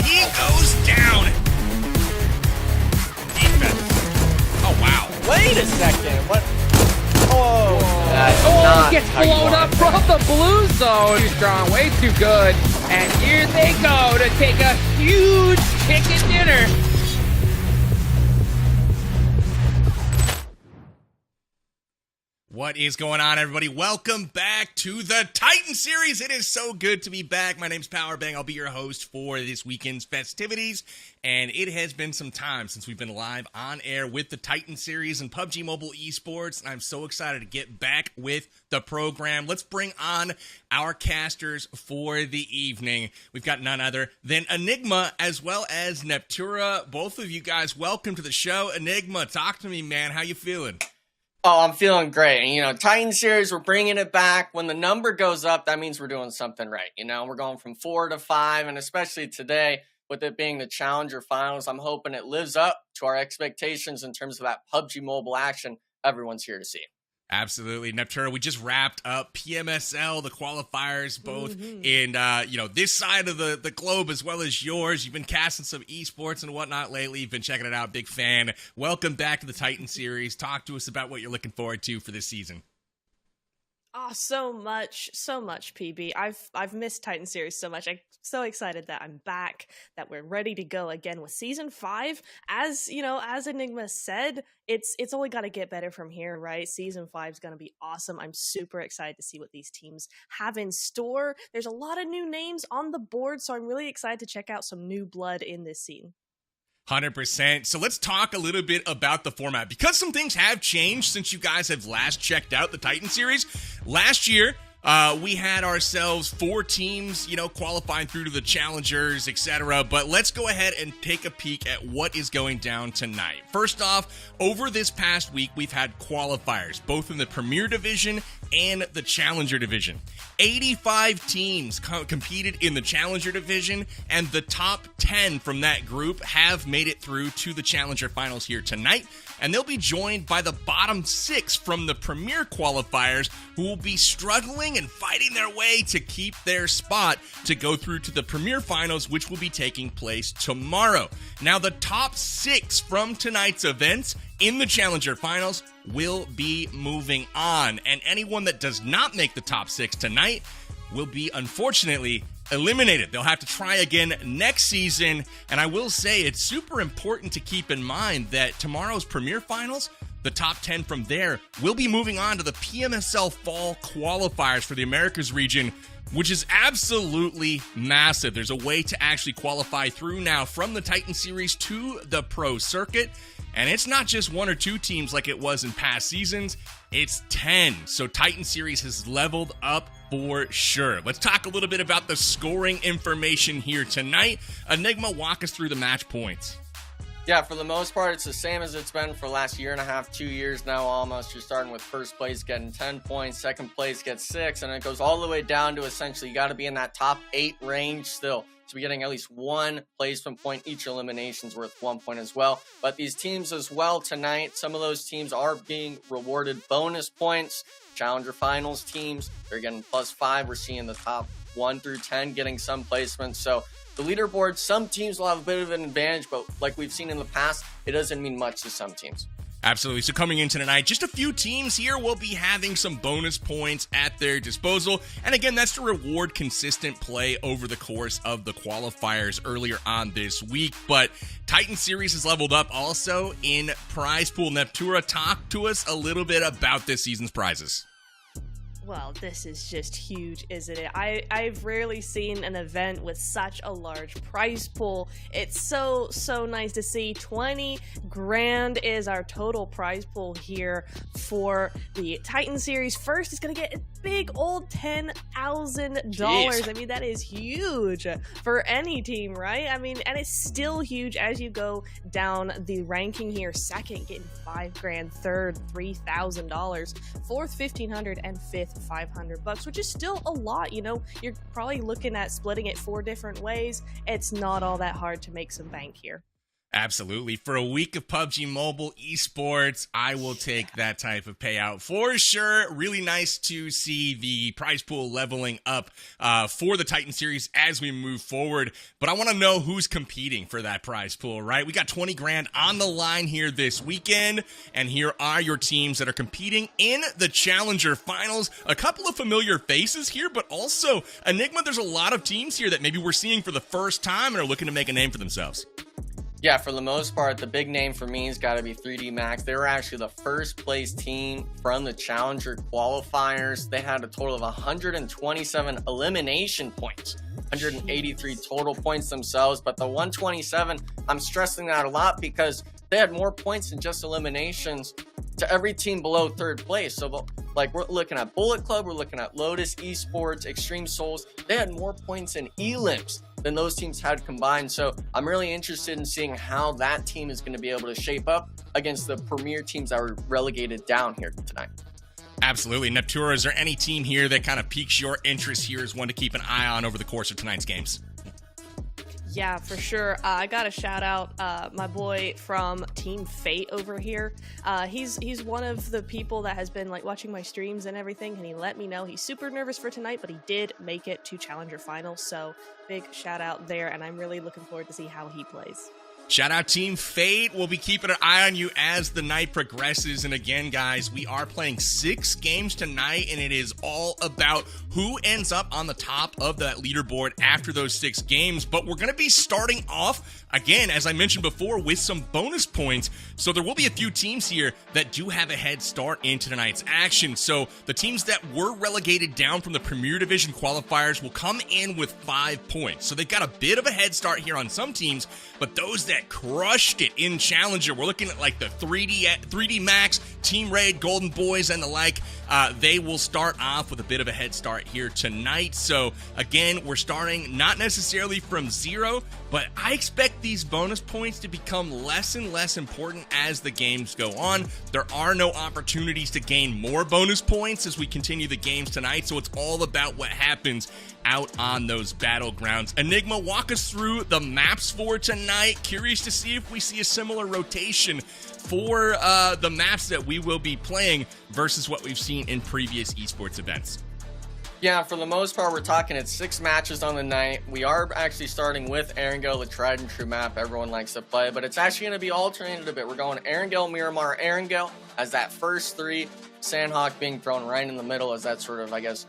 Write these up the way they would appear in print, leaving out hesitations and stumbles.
he goes down. Defense. Oh, wow. Wait a second. What? Oh, Gets blown up from the blue zone. Too strong, way too good. And here they go to take a huge chicken dinner. What is going on, everybody? Welcome back to the Titan Series. It is so good to be back. My name's Powerbang. I'll be your host for this weekend's festivities. And it has been some time since we've been live on air with the Titan Series and PUBG Mobile Esports. And I'm so excited to get back with the program. Let's bring on our casters for the evening. We've got none other than Enigma as well as Neptura. Both of you guys, welcome to the show. Enigma, talk to me, man. How you feeling? Oh, I'm feeling great. And, Titan Series, we're bringing it back. When the number goes up, that means we're doing something right. We're going from 4 to 5, and especially today, with it being the Challenger Finals, I'm hoping it lives up to our expectations in terms of that PUBG Mobile action everyone's here to see. Absolutely. Neptura, we just wrapped up PMSL, the qualifiers, both in, this side of the globe as well as yours. You've been casting some esports and whatnot lately. You've been checking it out. Big fan. Welcome back to the Titan Series. Talk to us about what you're looking forward to for this season. Oh, so much, PB. I've missed Titan Series so much. I'm so excited that I'm back, that we're ready to go again with Season 5. As Enigma said, it's only got to get better from here, right? Season 5 is going to be awesome. I'm super excited to see what these teams have in store. There's a lot of new names on the board, so I'm really excited to check out some new blood in this scene. 100%. So let's talk a little bit about the format, because some things have changed since you guys have last checked out the Titan Series. Last year, we had ourselves 4 teams, qualifying through to the challengers, etc. But let's go ahead and take a peek at what is going down tonight. First off, over this past week, we've had qualifiers, both in the Premier Division and the Challenger Division. 85 teams competed in the Challenger Division, and the top 10 from that group have made it through to the Challenger Finals here tonight. And they'll be joined by the bottom 6 from the Premier qualifiers, who will be struggling and fighting their way to keep their spot to go through to the Premier Finals, which will be taking place tomorrow. Now, the top 6 from tonight's events in the Challenger Finals will be moving on, and anyone that does not make the top 6 tonight will be, unfortunately, eliminated. They'll have to try again next season, and I will say it's super important to keep in mind that tomorrow's Premier Finals, the top 10 from there, will be moving on to the PMSL Fall Qualifiers for the Americas region, which is absolutely massive. There's a way to actually qualify through now from the Titan Series to the Pro Circuit, and it's not just 1 or 2 teams like it was in past seasons, it's 10. So Titan Series has leveled up for sure. Let's talk a little bit about the scoring information here tonight. Enigma, walk us through the match points. Yeah, for the most part, it's the same as it's been for the last year and a half, 2 years now almost. You're starting with first place getting 10 points, second place gets 6, and it goes all the way down to essentially you got to be in that top 8 range still to be getting at least 1 placement point. Each elimination's worth 1 point as well. But these teams as well tonight, some of those teams are being rewarded bonus points. Challenger Finals teams, they're getting +5. We're seeing the top 1 through 10 getting some placements. So the leaderboard, some teams will have a bit of an advantage, but like we've seen in the past, it doesn't mean much to some teams. Absolutely. So coming into tonight, just a few teams here will be having some bonus points at their disposal. And again, that's to reward consistent play over the course of the qualifiers earlier on this week. But Titan Series has leveled up also in prize pool. Neptura, talk to us a little bit about this season's prizes. Well, this is just huge, isn't it? I've rarely seen an event with such a large prize pool. It's so nice to see. 20 grand is our total prize pool here for the Titan Series. First is going to get a big old $10,000. I mean, that is huge for any team, right? I mean, and it's still huge as you go down the ranking here. Second, getting 5 grand. Third, $3,000. Fourth, $1,500, and fifth, $500, which is still a lot. You're probably looking at splitting it 4 different ways. It's not all that hard to make some bank here. Absolutely. For a week of PUBG Mobile esports, I will take that type of payout for sure. Really nice to see the prize pool leveling up for the Titan series as we move forward. But I want to know who's competing for that prize pool, right? We got 20 grand on the line here this weekend. And here are your teams that are competing in the Challenger Finals. A couple of familiar faces here, but also, Enigma, there's a lot of teams here that maybe we're seeing for the first time and are looking to make a name for themselves. Yeah, for the most part, the big name for me has got to be 3D Max. They were actually the first place team from the Challenger qualifiers. They had a total of 127 elimination points, 183 total points themselves. But the 127, I'm stressing that a lot because they had more points than just eliminations to every team below third place. So, like, we're looking at Bullet Club, we're looking at Lotus Esports, Extreme Souls. They had more points in elims than those teams had combined. So I'm really interested in seeing how that team is going to be able to shape up against the premier teams that were relegated down here tonight. Absolutely. Neptura, is there any team here that kind of piques your interest here as one to keep an eye on over the course of tonight's games? Yeah, for sure. I got to shout out my boy from Team Fate over here. He's one of the people that has been like watching my streams and everything, and he let me know he's super nervous for tonight, but he did make it to Challenger Finals. So big shout out there, and I'm really looking forward to see how he plays. Shout out Team Fate. We'll be keeping an eye on you as the night progresses. And again, guys, we are playing 6 games tonight, and it is all about who ends up on the top of that leaderboard after those 6 games. But we're going to be starting off, again, as I mentioned before, with some bonus points. So there will be a few teams here that do have a head start into tonight's action. So the teams that were relegated down from the Premier Division qualifiers will come in with 5 points. So they've got a bit of a head start here on some teams, but those that crushed it in Challenger, we're looking at like the 3D Max, Team Raid, Golden Boys, and the like. They will start off with a bit of a head start here tonight. So again, we're starting not necessarily from 0, but I expect these bonus points to become less and less important as the games go on. There are no opportunities to gain more bonus points as we continue the games tonight, so it's all about what happens out on those battlegrounds. Enigma, walk us through the maps for tonight. Curious to see if we see a similar rotation for the maps that we will be playing versus what we've seen in previous esports events. Yeah, for the most part, we're talking it's 6 matches on the night. We are actually starting with Erangle, the tried and true map everyone likes to play, but it's actually going to be alternated a bit. We're going Erangle, Miramar, Erangle as that first 3, Sanhok being thrown right in the middle as that sort of, I guess,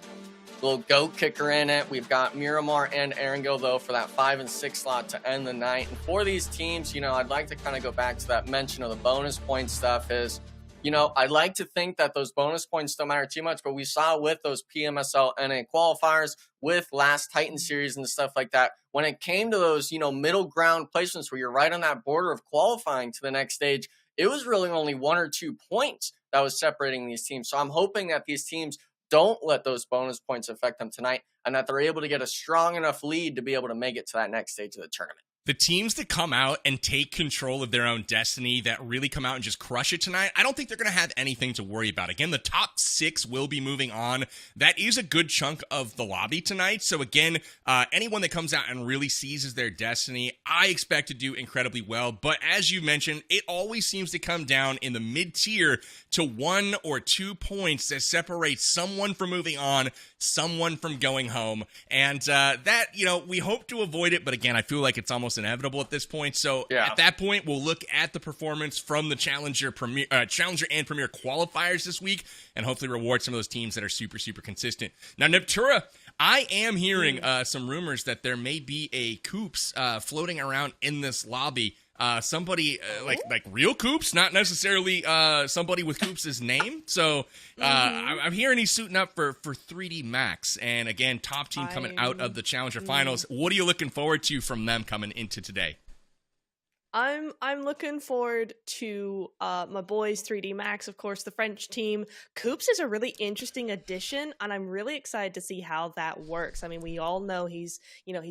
little goat kicker in it. We've got Miramar and Erangle, though, for that 5 and 6 slot to end the night. And for these teams, I'd like to kind of go back to that mention of the bonus point stuff is, I'd like to think that those bonus points don't matter too much, but we saw with those PMSL NA qualifiers, with last Titan series and stuff like that, when it came to those, middle ground placements where you're right on that border of qualifying to the next stage, it was really only 1 or 2 points that was separating these teams. So I'm hoping that these teams don't let those bonus points affect them tonight and that they're able to get a strong enough lead to be able to make it to that next stage of the tournament. The teams that come out and take control of their own destiny, that really come out and just crush it tonight, I don't think they're going to have anything to worry about. Again, the top 6 will be moving on. That is a good chunk of the lobby tonight. So again, anyone that comes out and really seizes their destiny, I expect to do incredibly well. But as you mentioned, it always seems to come down in the mid-tier to 1 or 2 points that separate someone from moving on, someone from going home. And that, we hope to avoid it. But again, I feel like it's almost inevitable at this point. So at that point, we'll look at the performance from the Challenger and Premier qualifiers this week and hopefully reward some of those teams that are super, super consistent. Now, Neptura, I am hearing some rumors that there may be a Coops floating around in this lobby. Somebody like real Coops, not necessarily somebody with Coops' name. So I'm hearing he's suiting up for 3D Max. And again, top team coming out of the Challenger Finals. What are you looking forward to from them coming into today? I'm looking forward to my boys 3D Max, of course, the French team. Coops is a really interesting addition, and I'm really excited to see how that works. I mean, we all know he's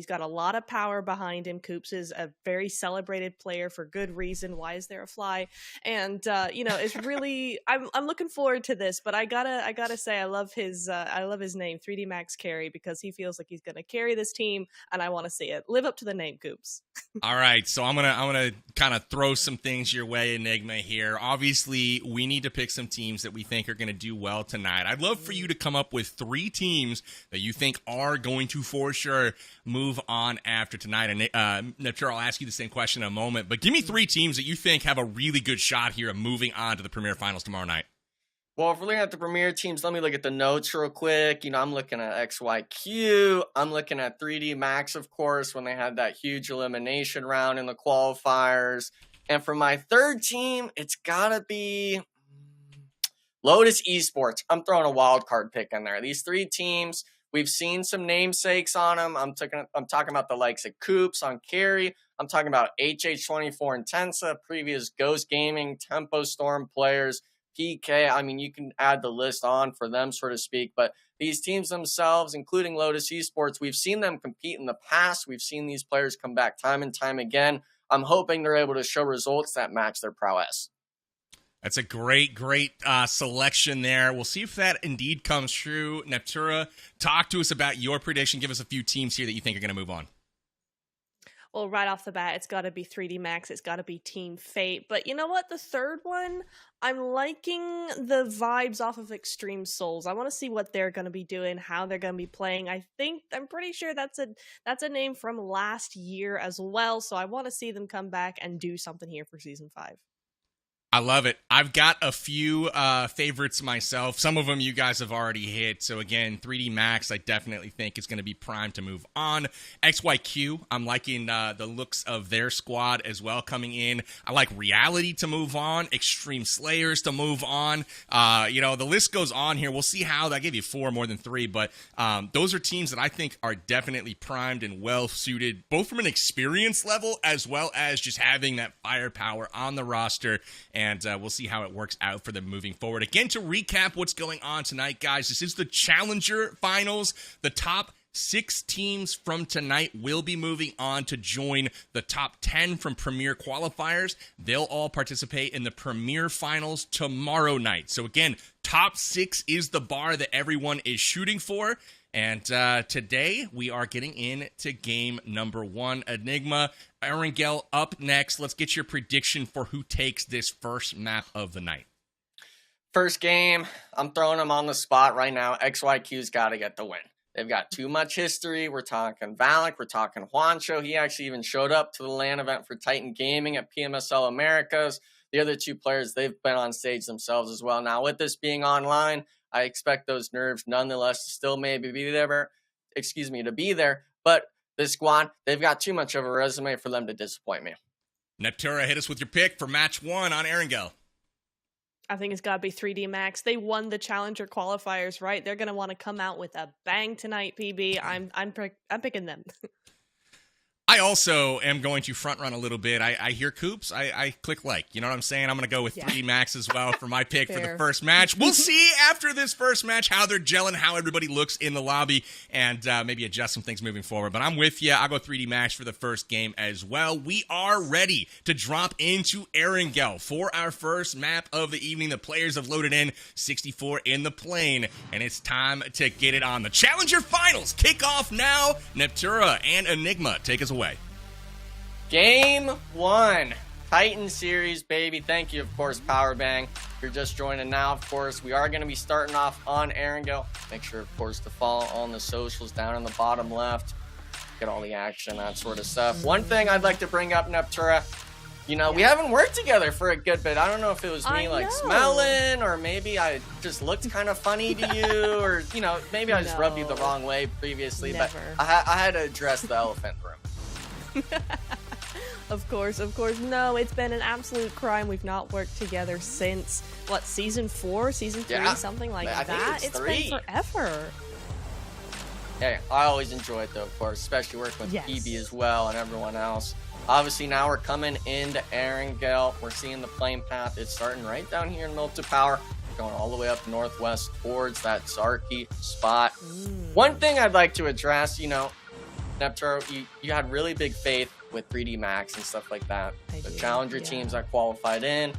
got a lot of power behind him. Coops is a very celebrated player for good reason. Why is there a fly? And it's really I'm looking forward to this. But I gotta say I love his name, 3D Max Carry, because he feels like he's gonna carry this team, and I want to see it live up to the name, Coops. All right, so I'm gonna to kind of throw some things your way, Enigma, here. Obviously, we need to pick some teams that we think are going to do well tonight. I'd love for you to come up with 3 teams that you think are going to, for sure, move on after tonight. And Neptune, I'll ask you the same question in a moment, but give me 3 teams that you think have a really good shot here of moving on to the Premier Finals tomorrow night. Well, if we're looking at the premier teams, let me look at the notes real quick. I'm looking at XYQ. I'm looking at 3D Max, of course, when they had that huge elimination round in the qualifiers. And for my third team, it's got to be Lotus Esports. I'm throwing a wild card pick in there. These 3 teams, we've seen some namesakes on them. I'm talking about the likes of Coops on carry. I'm talking about HH24 Intensa, previous Ghost Gaming, Tempo Storm players, PK. I mean, you can add the list on for them, so to speak. But these teams themselves, including Lotus Esports, we've seen them compete in the past. We've seen these players come back time and time again. I'm hoping they're able to show results that match their prowess. That's a great selection there. We'll see if that indeed comes true. Neptura, talk to us about your prediction. Give us a few teams here that you think are going to move on. Well, right off the bat, it's got to be 3D Max. It's got to be Team Fate. But you know what? The third one, I'm liking the vibes off of Extreme Souls. I want to see what they're going to be doing, how they're going to be playing. I'm pretty sure that's a name from last year as well. So I want to see them come back and do something here for Season 5. I love it. I've got a few favorites myself. Some of them you guys have already hit. So again, 3D Max, I definitely think is going to be primed to move on. XYQ, I'm liking the looks of their squad as well coming in. I like Reality to move on. Extreme Slayers to move on. The list goes on here. We'll see how. I gave you 4 more than 3, but those are teams that I think are definitely primed and well suited, both from an experience level as well as just having that firepower on the roster. And we'll see how it works out for them moving forward. Again, to recap what's going on tonight, guys, this is the Challenger Finals. The top 6 teams from tonight will be moving on to join the top 10 from Premier qualifiers. They'll all participate in the Premier Finals tomorrow night. So again, top 6 is the bar that everyone is shooting for. And today, we are getting into game number 1. Enigma, Erangle up next. Let's get your prediction for who takes this first map of the night. First game, I'm throwing them on the spot right now. XYQ's got to get the win. They've got too much history. We're talking Valak. We're talking Juancho. He actually even showed up to the LAN event for Titan Gaming at PMSL Americas. The other 2 players, they've been on stage themselves as well. Now, with this being online, I expect those nerves nonetheless to still maybe be there, to be there. But this squad, they've got too much of a resume for them to disappoint me. Neptura, hit us with your pick for match 1 on Erangle. I think it's got to be 3D Max. They won the Challenger qualifiers, right? They're going to want to come out with a bang tonight, PB. I'm picking them. I also am going to front run a little bit. I hear Coops. I click like. You know what I'm saying? I'm going to go with 3D Max as well for my pick for the first match. We'll see after this first match how they're gelling, how everybody looks in the lobby, and maybe adjust some things moving forward. But I'm with you. I'll go 3D Max for the first game as well. We are ready to drop into Erangle for our first map of the evening. The players have loaded in 64 in the plane, and it's time to get it on. The Challenger Finals kick off now. Neptura and Enigma take us away. Game 1, Titan Series, baby. Thank you, of course, Powerbang. If you're just joining now, of course, we are going to be starting off on Erangle. Make sure, of course, to follow on the socials down in the bottom left. Get all the action, that sort of stuff. One thing I'd like to bring up, Neptura, we haven't worked together for a good bit. I don't know if it was me, smelling, or maybe I just looked kind of funny to you, or, maybe I just rubbed you the wrong way previously. Never. But I had to address the elephant in the room. Of course. No, it's been an absolute crime. We've not worked together since, season 4, season 3, something like that. It's been forever. Yeah, I always enjoy it, though, of course, especially working with PB as well and everyone else. Obviously, now we're coming into Erangle. We're seeing the plane path. It's starting right down here in Milton Power, going all the way up northwest towards that Zarky spot. One thing I'd like to address, Nepturo, you had really big faith with 3D Max and stuff like that. The Challenger teams that qualified in.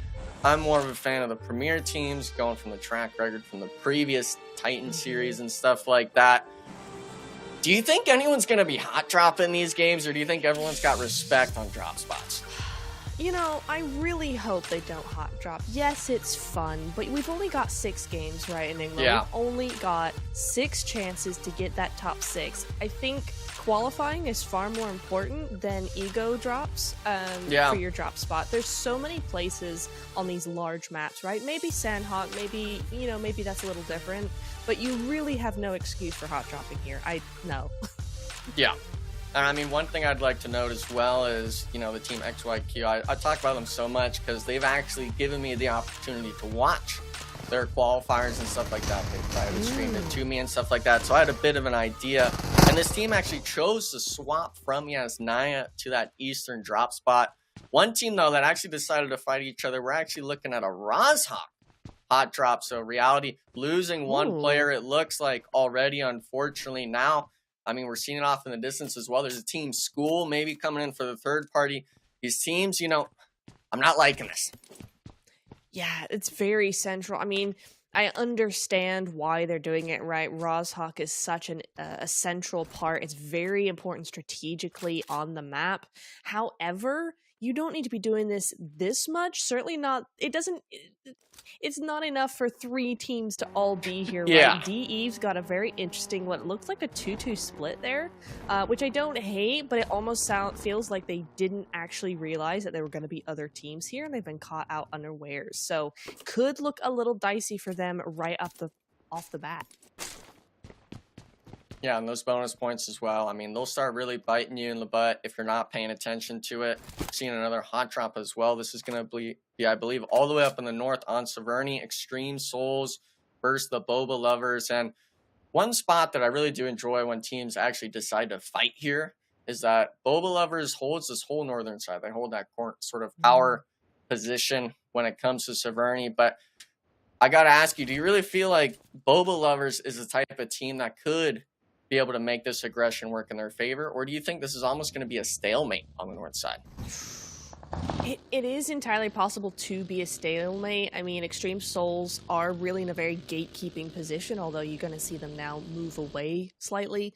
I'm more of a fan of the Premier teams, going from the track record from the previous Titan series and stuff like that. Do you think anyone's going to be hot dropping these games, or do you think everyone's got respect on drop spots? You know, I really hope they don't hot drop. Yes, it's fun, but we've only got 6 games, right, in England? Yeah. We've only got 6 chances to get that top 6. I think qualifying is far more important than ego drops for your drop spot. There's so many places on these large maps, right? Maybe Sanhok, maybe, you know, maybe that's a little different, but you really have no excuse for hot dropping here. I know. Yeah. And I mean, one thing I'd like to note as well is, you know, the team XYQ. I talk about them so much because they've actually given me the opportunity to watch their qualifiers and stuff like that. They private streamed it to me and stuff like that. So I had a bit of an idea. And this team actually chose to swap from Yasnaya to that eastern drop spot. One team, though, that actually decided to fight each other, we're actually looking at a Rozhok hot drop. So reality, losing one player, it looks like already, unfortunately. Now, I mean, we're seeing it off in the distance as well. There's a team School maybe coming in for the third party. These teams, you know, I'm not liking this. Yeah, it's very central. I mean, I understand why they're doing it, right? Rozhok is such a central part. It's very important strategically on the map. However, you don't need to be doing this much. Certainly not. It's not enough for 3 teams to all be here, Yeah. right? DEve's got a very interesting, what looks like a 2-2 split there, which I don't hate, but it almost feels like they didn't actually realize that there were going to be other teams here, and they've been caught out unawares. So could look a little dicey for them right off the bat. Yeah, and those bonus points as well. I mean, they'll start really biting you in the butt if you're not paying attention to it. Seeing another hot drop as well. This is going to be, I believe, all the way up in the north on Severny. Extreme Souls versus the Boba Lovers. And one spot that I really do enjoy when teams actually decide to fight here is that Boba Lovers holds this whole northern side. They hold that sort of power position when it comes to Severny. But I got to ask you, do you really feel like Boba Lovers is the type of team that could be able to make this aggression work in their favor? Or do you think this is almost going to be a stalemate on the north side? It is entirely possible to be a stalemate. I mean, Extreme Souls are really in a very gatekeeping position, although you're going to see them now move away slightly,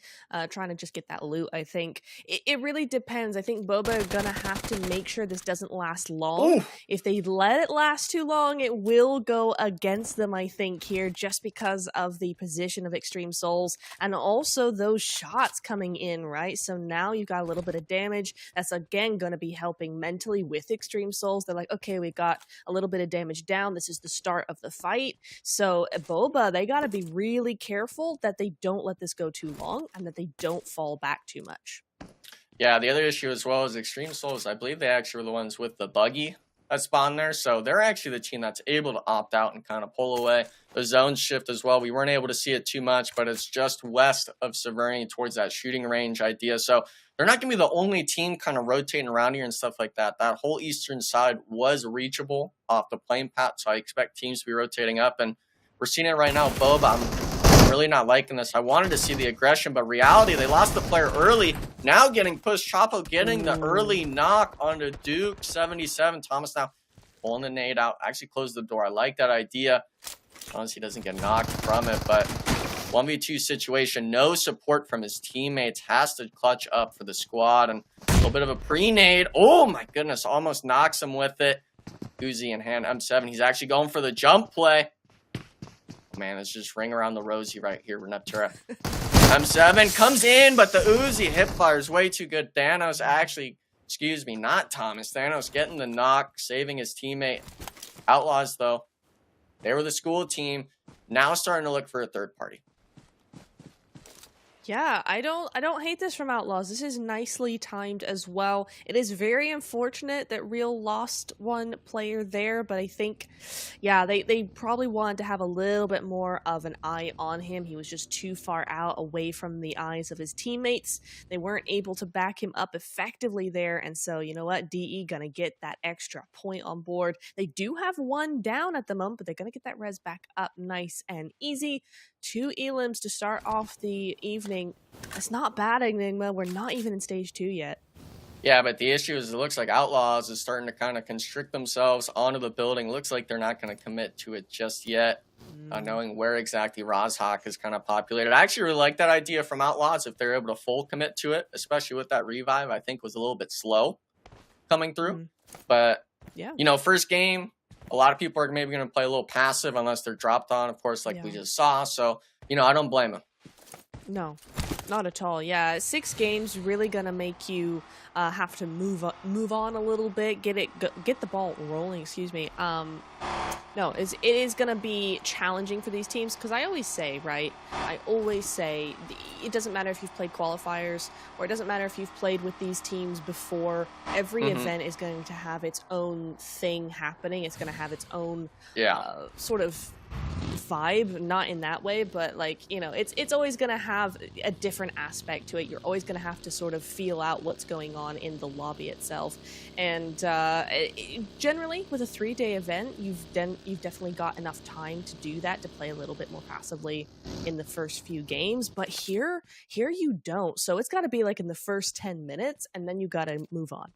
trying to just get that loot, I think. It really depends. I think Boba are going to have to make sure this doesn't last long. Ooh. If they let it last too long, it will go against them, I think, here, just because of the position of Extreme Souls, and also those shots coming in, right? So now you've got a little bit of damage. That's, again, going to be helping mentally with Extreme Souls. They're like, okay, we got a little bit of damage down. This is the start of the fight. So Boba, they got to be really careful that they don't let this go too long and that they don't fall back too much. Yeah, the other issue as well is Extreme Souls. I believe they actually were the ones with the buggy that spawned there. So they're actually the team that's able to opt out and kind of pull away. The zone shift as well. We weren't able to see it too much, but it's just west of Severny towards that shooting range idea. So they're not going to be the only team kind of rotating around here and stuff like that. That whole eastern side was reachable off the plane path, so I expect teams to be rotating up. And we're seeing it right now. Boba, I'm really not liking this. I wanted to see the aggression, but reality, they lost the player early. Now getting pushed. Chapo getting the early knock onto Duke, 77. Thomas now pulling the nade out. Actually closed the door. I like that idea. Honestly, he doesn't get knocked from it, but 1v2 situation, no support from his teammates, has to clutch up for the squad, and a little bit of a pre-nade. Oh my goodness, almost knocks him with it. Uzi in hand, M7, he's actually going for the jump play. Oh man, it's just ring around the rosy right here, Reneptura. M7 comes in, but the Uzi hip fire is way too good. Thanos actually, excuse me, not Thomas. Thanos getting the knock, saving his teammate. Outlaws, though, they were the School team, now starting to look for a third party. Yeah, I don't hate this from Outlaws. This is nicely timed as well. It is very unfortunate that Real lost one player there, but I think, yeah, they probably wanted to have a little bit more of an eye on him. He was just too far out away from the eyes of his teammates. They weren't able to back him up effectively there, and so, you know what, DE gonna get that extra point on board. They do have one down at the moment, but they're gonna get that res back up nice and easy. 2 elims to start off the evening. That's not bad, Enigma. We're not even in stage 2 yet. Yeah, but the issue is it looks like Outlaws is starting to kind of constrict themselves onto the building. Looks like they're not going to commit to it just yet, knowing where exactly Rozhok is kind of populated. I actually really like that idea from Outlaws if they're able to full commit to it, especially with that revive. I think was a little bit slow. coming through. But, Yeah. you know, first game, a lot of people are maybe going to play a little passive unless they're dropped on, of course, like we just saw. So, you know, I don't blame them. No, not at all. Yeah, 6 games really gonna make you have to move on a little bit, get the ball rolling. Excuse me. No, it is gonna be challenging for these teams because I always say, right? It doesn't matter if you've played qualifiers or it doesn't matter if you've played with these teams before. Every event is going to have its own thing happening. It's going to have its own sort of vibe, not in that way, but like, you know, it's always going to have a different aspect to it. You're always going to have to sort of feel out what's going on in the lobby itself. And generally with a 3-day event, you've definitely got enough time to do that, to play a little bit more passively in the first few games. But here you don't. So it's got to be like in the first 10 minutes and then you got to move on.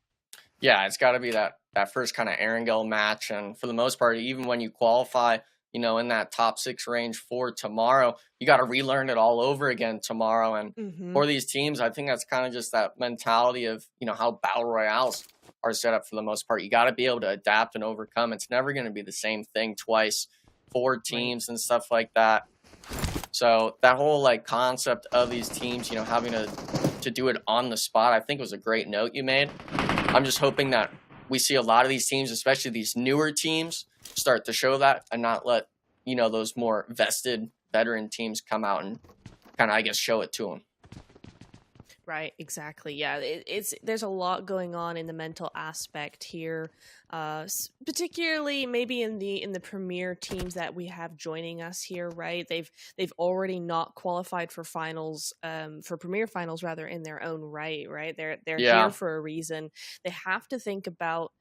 Yeah, it's got to be that first kind of Erangle match. And for the most part, even when you qualify, you know, in that top 6 range for tomorrow, you got to relearn it all over again tomorrow. And for these teams, I think that's kind of just that mentality of, you know, how battle royales are set up for the most part. You got to be able to adapt and overcome. It's never going to be the same thing twice, 4 teams and stuff like that. So that whole like concept of these teams, you know, having to do it on the spot, I think was a great note you made. I'm just hoping that we see a lot of these teams, especially these newer teams, start to show that and not let, you know, those more vested veteran teams come out and kind of, I guess, show it to them. Right, exactly. Yeah, there's a lot going on in the mental aspect here, particularly maybe in the premier teams that we have joining us here. Right, they've already not qualified for finals, for premier finals rather, in their own right. Right, they're here for a reason. They have to think about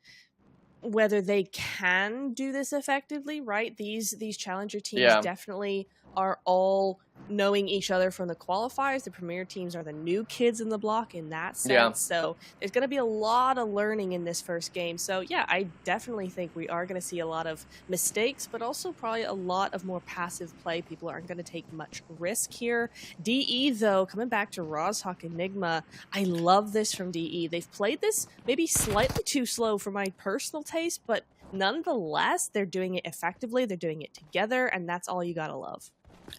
whether they can do this effectively. Right, these challenger teams definitely are all knowing each other from the qualifiers. The premier teams are the new kids in the block in that sense. So there's going to be a lot of learning in this first game. So yeah, I definitely think we are going to see a lot of mistakes, but also probably a lot of more passive play. People aren't going to take much risk here. DE, though, coming back to Rozhawk Enigma, I love this from DE. They've played this maybe slightly too slow for my personal taste, but nonetheless, they're doing it effectively. They're doing it together, and that's all you got to love.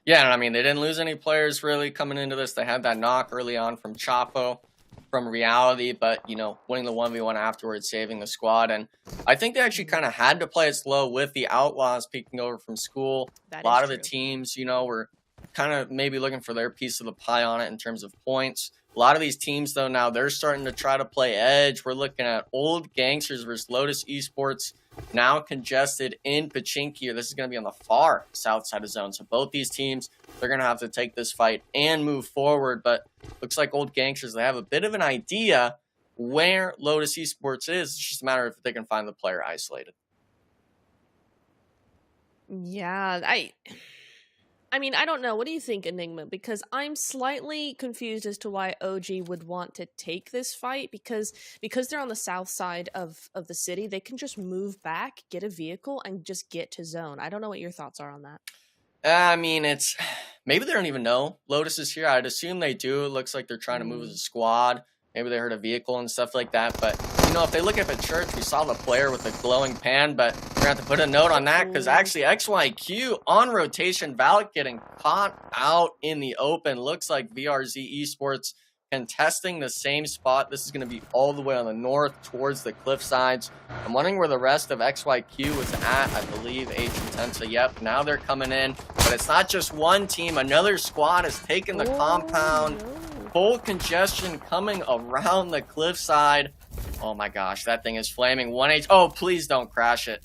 Yeah, and I mean, they didn't lose any players really coming into this. They had that knock early on from Chapo, from Reality, but, you know, winning the 1v1 afterwards, saving the squad. And I think they actually kind of had to play it slow with the Outlaws peeking over from school. A lot of the teams, you know, were kind of maybe looking for their piece of the pie on it in terms of points. A lot of these teams, though, now they're starting to try to play edge. We're looking at Old Gangsters versus Lotus Esports, now congested in Pachinki. This is going to be on the far south side of zone. So both these teams, they're going to have to take this fight and move forward. But looks like Old Gangsters, they have a bit of an idea where Lotus Esports is. It's just a matter of if they can find the player isolated. Yeah, I mean, I don't know. What do you think, Enigma? Because I'm slightly confused as to why OG would want to take this fight, because they're on the south side of the city. They can just move back, get a vehicle, and just get to zone. I don't know what your thoughts are on that. I mean, it's maybe they don't even know Lotus is here. I'd assume they do. It looks like they're trying to move as a squad. Maybe they heard a vehicle and stuff like that. But, you know, if they look up at church, we saw the player with the glowing pan, but we're going to have to put a note on that because actually XYQ on rotation, Valak getting caught out in the open. Looks like VRZ Esports contesting the same spot. This is going to be all the way on the north towards the cliff sides. I'm wondering where the rest of XYQ was at. I believe H Intensa. Yep, now they're coming in. But it's not just one team. Another squad has taken the compound. Full congestion coming around the cliffside. Oh my gosh, that thing is flaming. 1H. Oh, please don't crash it.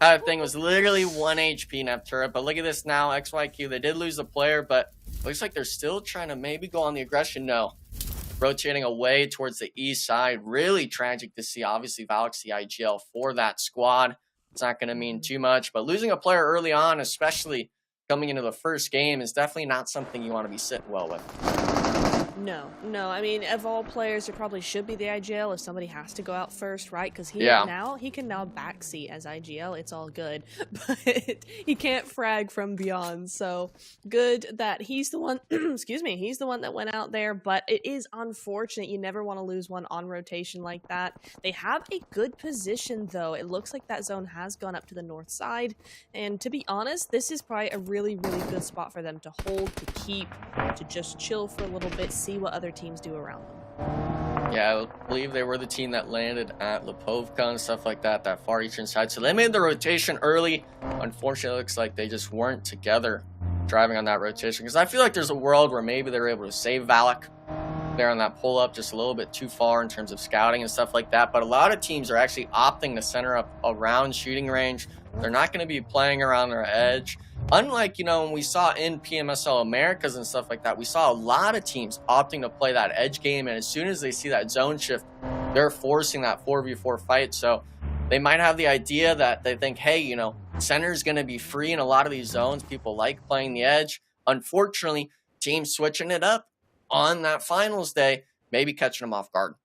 That thing was literally 1 HP Neptura. But look at this now, XYQ. They did lose the player, but looks like they're still trying to maybe go on the aggression. No. Rotating away towards the east side. Really tragic to see. Obviously, Valak's the IGL for that squad. It's not going to mean too much. But losing a player early on, especially coming into the first game is definitely not something you want to be sitting well with. No, I mean, of all players, it probably should be the IGL if somebody has to go out first, right? Because he can now backseat as IGL. It's all good, but he can't frag from beyond. So good that he's the one. Excuse me, he's the one that went out there. But it is unfortunate. You never want to lose one on rotation like that. They have a good position though. It looks like that zone has gone up to the north side, and to be honest, this is probably a really good spot for them to hold, to keep, to just chill for a little bit. See what other teams do around them. Yeah, I believe they were the team that landed at Lipovka and stuff like that, that far eastern side. So they made the rotation early. Unfortunately, it looks like they just weren't together driving on that rotation. Because I feel like there's a world where maybe they were able to save Valak there on that pull-up just a little bit too far in terms of scouting and stuff like that. But a lot of teams are actually opting to center up around shooting range. They're not going to be playing around their edge. Unlike, when we saw in PMSL Americas and stuff like that, we saw a lot of teams opting to play that edge game, and as soon as they see that zone shift, they're forcing that 4v4 fight. So they might have the idea that they think, hey, center's going to be free in a lot of these zones. People like playing the edge. Unfortunately, teams switching it up on that finals day, maybe catching them off guard.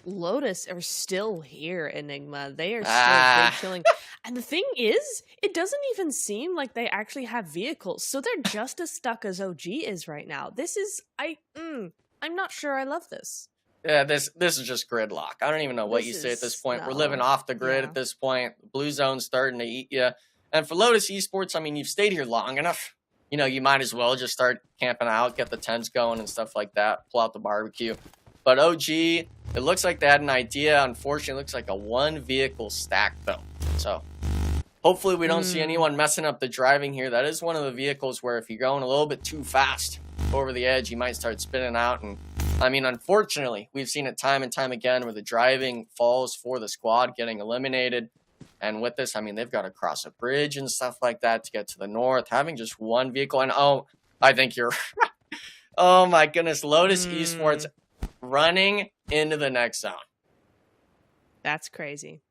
Lotus are still here, Enigma. They are still chilling. And the thing is, it doesn't even seem like they actually have vehicles. So they're just as stuck as OG is right now. This is, I'm not sure I love this. Yeah, this is just gridlock. I don't even know what you say at this point. We're living off the grid at this point. Blue zone's starting to eat you. And for Lotus Esports, I mean, you've stayed here long enough. You might as well just start camping out, get the tents going and stuff like that, pull out the barbecue. But OG, it looks like they had an idea. Unfortunately, it looks like a one vehicle stack though. So hopefully we don't see anyone messing up the driving here. That is one of the vehicles where if you're going a little bit too fast over the edge, you might start spinning out. And I mean, unfortunately, we've seen it time and time again where the driving falls for the squad getting eliminated. And with this, I mean, they've got to cross a bridge and stuff like that to get to the north. Having just one vehicle. And I think you're oh my goodness, Lotus Esports running into the next zone. That's crazy.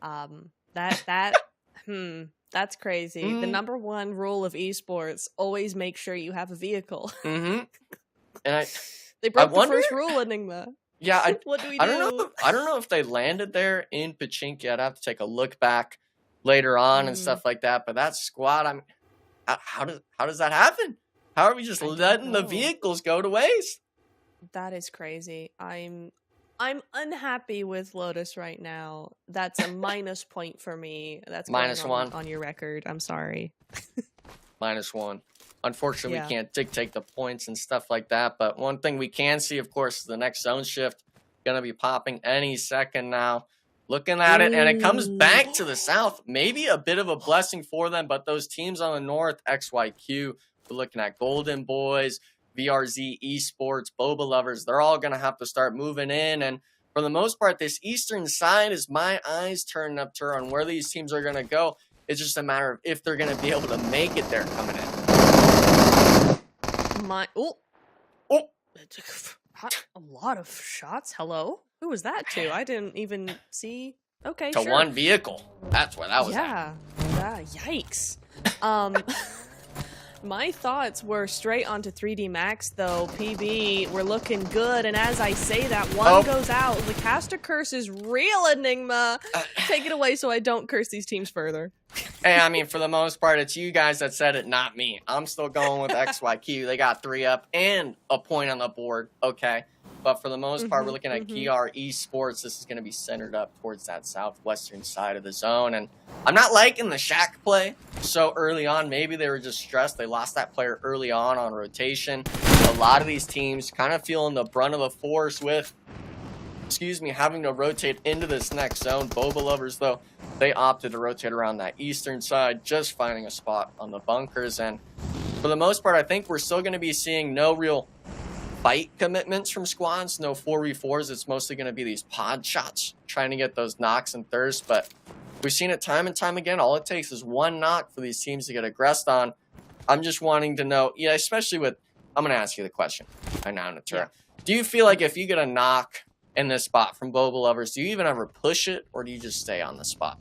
That's crazy. The number one rule of esports: always make sure you have a vehicle. And they broke the first rule, Enigma. Yeah, what do we do? I don't know if they landed there in Pachinki. I'd have to take a look back later on and stuff like that. But that squad, I mean, how does that happen? How are we just letting the vehicles go to waste? That is crazy. I'm unhappy with Lotus right now. That's a minus point for me. That's -1 on your record. I'm sorry. -1. Unfortunately, we can't dictate the points and stuff like that. But one thing we can see, of course, is the next zone shift going to be popping any second now. Looking at it, and it comes back to the south. Maybe a bit of a blessing for them, but those teams on the north, XYQ, we're looking at Golden Boys, VRZ Esports, Boba Lovers, they're all going to have to start moving in. And for the most part, this eastern side is my eyes turning up to on where these teams are going to go. It's just a matter of if they're going to be able to make it there coming in. A lot of shots. Hello? Who was that to? I didn't even see. Okay, to one vehicle. That's where that was at. Yeah, yikes. My thoughts were straight onto 3D Max, though. PB, we're looking good, and as I say that, one goes out. The caster curse is real, Enigma. Take it away so I don't curse these teams further. Hey, I mean, for the most part, it's you guys that said it, not me. I'm still going with XYQ. They got 3 up and a point on the board, okay? But for the most part, we're looking at GR Esports. This is going to be centered up towards that southwestern side of the zone. And I'm not liking the Shack play so early on. Maybe they were just stressed. They lost that player early on rotation. A lot of these teams kind of feeling the brunt of the force with, having to rotate into this next zone. Boba Lovers, though, they opted to rotate around that eastern side, just finding a spot on the bunkers. And for the most part, I think we're still going to be seeing no real fight commitments from squads, no 4v4s. It's mostly going to be these pod shots, trying to get those knocks and thirsts. But we've seen it time and time again. All it takes is one knock for these teams to get aggressed on. I'm just wanting to know, especially with, I'm going to ask you the question right now, Natura. Do you feel like if you get a knock in this spot from Boba Lovers, do you even ever push it, or do you just stay on the spot?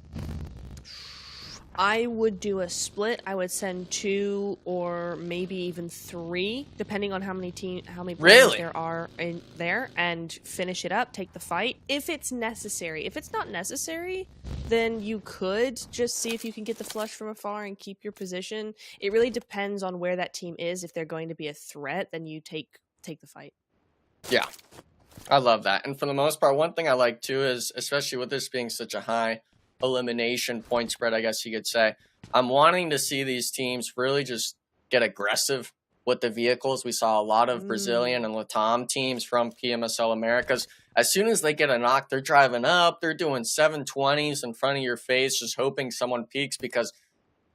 I would do a split. I would send 2 or maybe even 3, depending on how many players there are in there, and finish it up, take the fight if it's necessary. If it's not necessary, then you could just see if you can get the flush from afar and keep your position. It really depends on where that team is. If they're going to be a threat, then you take the fight. Yeah, I love that. And for the most part, one thing I like too is, especially with this being such a high elimination point spread, I guess you could say, I'm wanting to see these teams really just get aggressive with the vehicles. We saw a lot of Brazilian and Latam teams from PMSL Americas. As soon as they get a knock, they're driving up, they're doing 720s in front of your face, just hoping someone peeks, because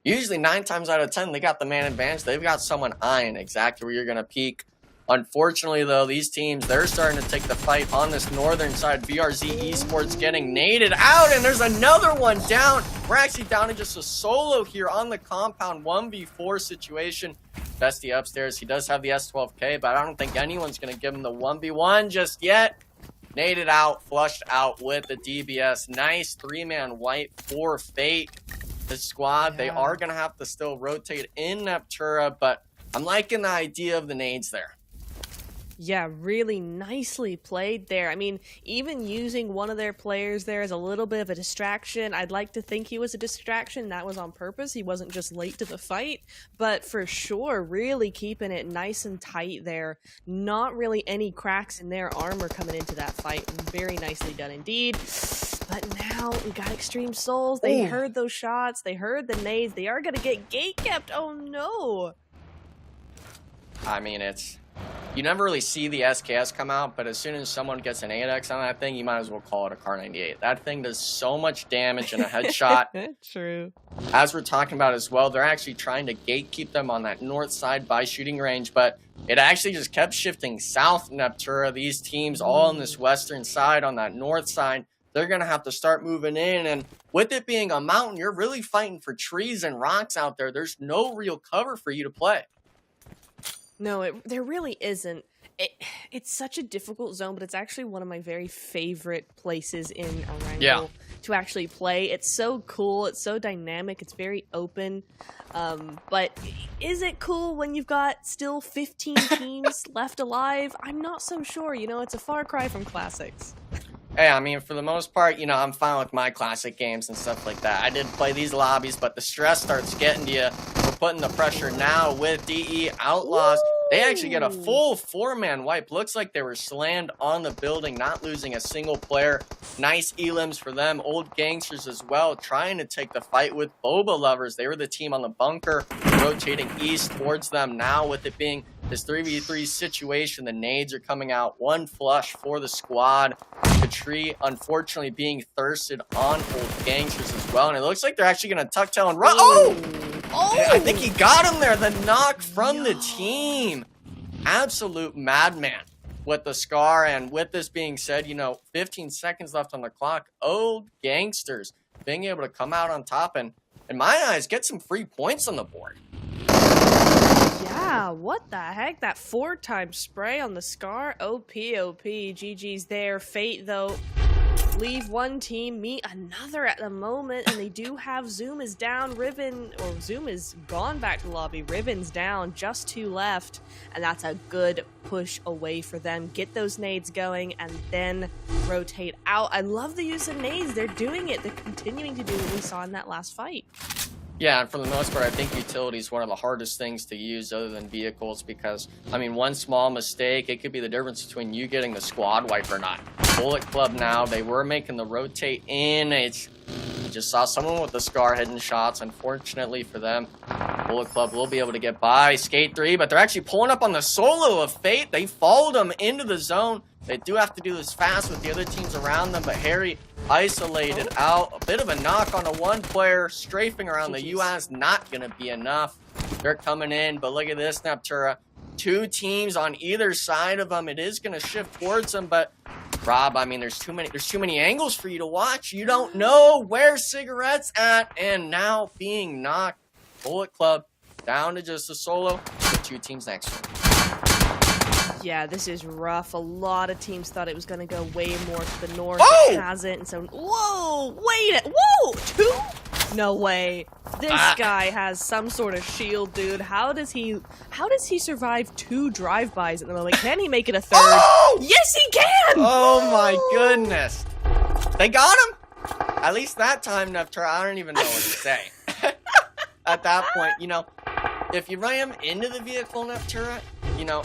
usually 9 times out of 10, they got the man advantage. They've got someone eyeing exactly where you're going to peek. Unfortunately, though, these teams, they're starting to take the fight on this northern side. BRZ Esports getting naded out, and there's another one down. We're actually down to just a solo here on the compound, 1v4 situation. Bestie upstairs, he does have the S12K, but I don't think anyone's going to give him the 1v1 just yet. Naded out, flushed out with the DBS. Nice 3-man wipe for Fate. The squad, they are going to have to still rotate in Neptura, but I'm liking the idea of the nades there. Yeah, really nicely played there. I mean, even using one of their players there as a little bit of a distraction, I'd like to think he was a distraction. That was on purpose. He wasn't just late to the fight. But for sure, really keeping it nice and tight there. Not really any cracks in their armor coming into that fight. Very nicely done indeed. But now we got Extreme Souls. They heard those shots. They heard the nades. They are going to get gate kept. Oh, no. I mean, you never really see the SKS come out, but as soon as someone gets an 8X on that thing, you might as well call it a Car 98. That thing does so much damage in a headshot. True. As we're talking about as well, they're actually trying to gatekeep them on that north side by shooting range, but it actually just kept shifting south Neptura. These teams all on this western side, on that north side, they're going to have to start moving in, and with it being a mountain, you're really fighting for trees and rocks out there. There's no real cover for you to play. No, there really isn't. It's such a difficult zone, but it's actually one of my very favorite places in Erangle to actually play. It's so cool. It's so dynamic. It's very open. But is it cool when you've got still 15 teams left alive? I'm not so sure. You know, it's a far cry from classics. Hey, I mean, for the most part, you know, I'm fine with my classic games and stuff like that. I did play these lobbies, but the stress starts getting to you. We're putting the pressure now with DE Outlaws. They actually get a full 4-man wipe. Looks like they were slammed on the building, not losing a single player. Nice elims for them. Old Gangsters as well, trying to take the fight with Boba Lovers. They were the team on the bunker, rotating east towards them. Now with it being this 3v3 situation, the nades are coming out. One flush for the squad. The tree, unfortunately, being thirsted on Old Gangsters as well. And it looks like they're actually going to tuck tail and run. Oh! I think he got him there. The knock from the team. Absolute madman with the Scar. And with this being said, you know, 15 seconds left on the clock. Old Gangsters being able to come out on top and, in my eyes, get some free points on the board. Yeah, what the heck? That 4-time spray on the Scar? OP. GG's there. Fate, though, leave one team, meet another at the moment, and they do have Zoom is down, Zoom is gone back to the lobby, Riven's down, just 2 left, and that's a good push away for them. Get those nades going, and then rotate out. I love the use of nades. They're doing it. They're continuing to do what we saw in that last fight. Yeah, and for the most part, I think utility is one of the hardest things to use other than vehicles because, I mean, one small mistake, it could be the difference between you getting the squad wipe or not. Bullet Club now, they were making the rotate in. You just saw someone with the Scar hitting shots. Unfortunately for them, Bullet Club will be able to get by Skate 3, but they're actually pulling up on the solo of Fate. They followed them into the zone. They do have to do this fast with the other teams around them, but Harry isolated out. A bit of a knock on a 1 player, strafing around the US, not going to be enough. They're coming in, but look at this, Neptura. 2 teams on either side of them. It is going to shift towards them, but Rob, I mean, there's too many angles for you to watch. You don't know where Cigarette's at, and now being knocked. Bullet Club down to just a solo. The 2 teams next. Yeah, this is rough. A lot of teams thought it was going to go way more to the north. Oh! It hasn't. And so, whoa, wait, whoa, 2? No way. This guy has some sort of shield, dude. How does he survive 2 drive-bys at the moment? Can he make it a 3rd? Oh! Yes, he can! Oh my goodness. They got him. At least that time, Neptura, I don't even know what to say. At that point, you know, if you ram into the vehicle, Neptura, you know,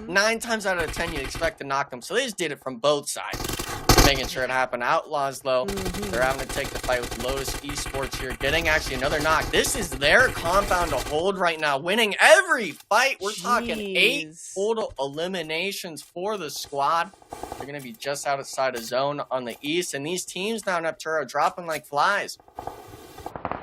9 times out of 10 you'd expect to knock them. So they just did it from both sides, making sure it happened. Outlaws, though, they're having to take the fight with Lotus Esports here, getting actually another knock. This is their compound to hold right now, winning every fight. We're talking 8 total eliminations for the squad. They're going to be just outside of zone on the east, and these teams now, Neptura, are dropping like flies.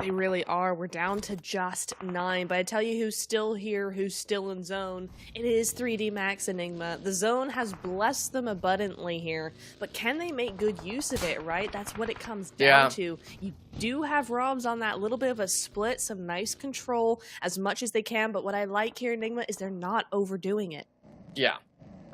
They really are. We're down to just 9. But I tell you who's still here, who's still in zone. It is 3D Max Enigma. The zone has blessed them abundantly here. But can they make good use of it, right? That's what it comes down to. You do have Robs on that little bit of a split, some nice control as much as they can. But what I like here, Enigma, is they're not overdoing it. Yeah.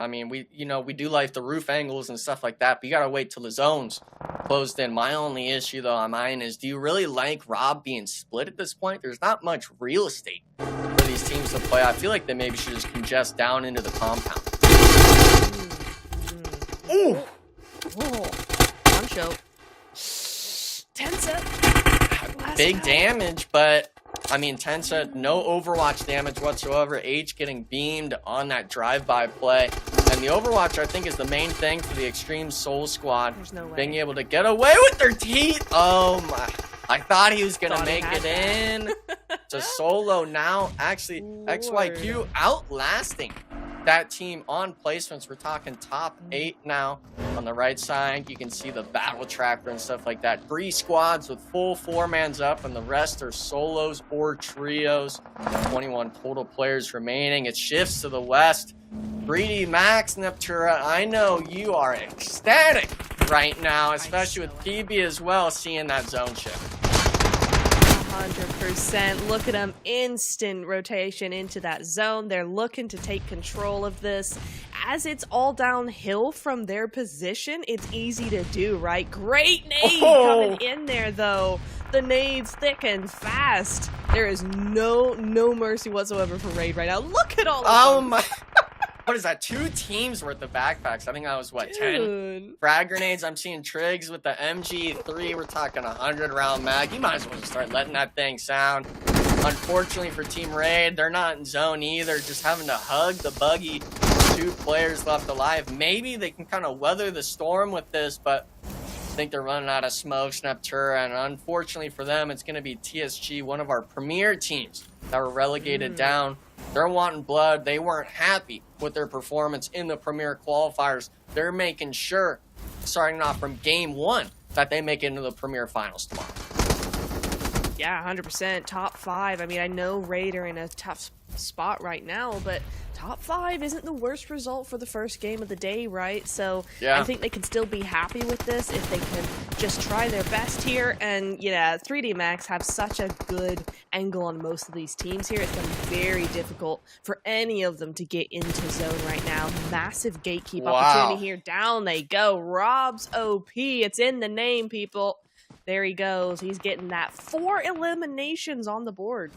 I mean, we do like the roof angles and stuff like that, but you gotta wait till the zone's closed in. My only issue, though, on mine is, do you really like Rob being split at this point? There's not much real estate for these teams to play. I feel like they maybe should just congest down into the compound. Ooh! Oh. On show. Tensa. Big damage, but I mean, Tensa, no Overwatch damage whatsoever. H getting beamed on that drive-by play. And the Overwatch, I think, is the main thing for the Extreme Soul Squad. There's no way. Being able to get away with their teeth. Oh, my. I thought he was going to make it in to solo now. Actually, XYQ outlasting that team on placements. We're talking top 8 now. On the right side, you can see the battle tracker and stuff like that. 3 squads with full 4-mans up, and the rest are solos or trios. 21 total players remaining. It shifts to the west. 3D Max, Neptura, I know you are ecstatic right now, especially with PB as well, seeing that zone shift. 100%. Look at them. Instant rotation into that zone. They're looking to take control of this. As it's all downhill from their position, it's easy to do, right? Great nade coming in there, though. The nade's thick and fast. There is no mercy whatsoever for Raid right now. Look at all of them. Oh, my... What is that? 2 teams worth of backpacks. I think that was, what, 10 frag grenades? I'm seeing Trigs with the MG3. We're talking 100-round mag. You might as well just start letting that thing sound. Unfortunately for Team Raid, they're not in zone either. Just having to hug the buggy. 2 players left alive. Maybe they can kind of weather the storm with this, but I think they're running out of smoke, Neptura, and unfortunately for them, it's going to be TSG, one of our premier teams that were relegated down. They're wanting blood. They weren't happy with their performance in the premier qualifiers. They're making sure, starting off from game 1, that they make it into the premier finals tomorrow. Yeah, 100%. Top 5. I mean, I know Raid are in a tough spot right now, but top 5 isn't the worst result for the first game of the day, right? So I think they can still be happy with this if they can just try their best here. And yeah, 3D Max have such a good angle on most of these teams here. It's going to be very difficult for any of them to get into zone right now. Massive gatekeep opportunity here. Down they go. Rob's OP. It's in the name, people. There he goes. He's getting that 4 eliminations on the board.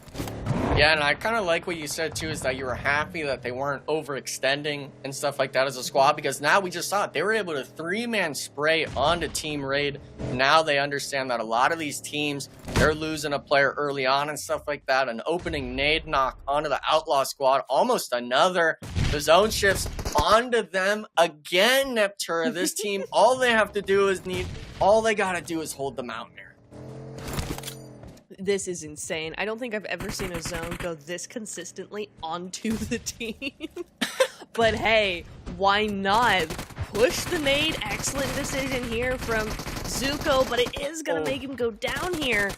Yeah, and I kind of like what you said, too, is that you were happy that they weren't overextending and stuff like that as a squad, because now we just saw it. They were able to 3-man spray onto Team Raid. Now they understand that a lot of these teams, they're losing a player early on and stuff like that. An opening nade knock onto the Outlaw squad. Almost another. The zone shifts onto them again, Neptura. This team, all they have to do is all they got to do is hold the Mountaineer. This is insane. I don't think I've ever seen a zone go this consistently onto the team. But hey, why not? Push the nade. Excellent decision here from Zuko, but it is going to make him go down here.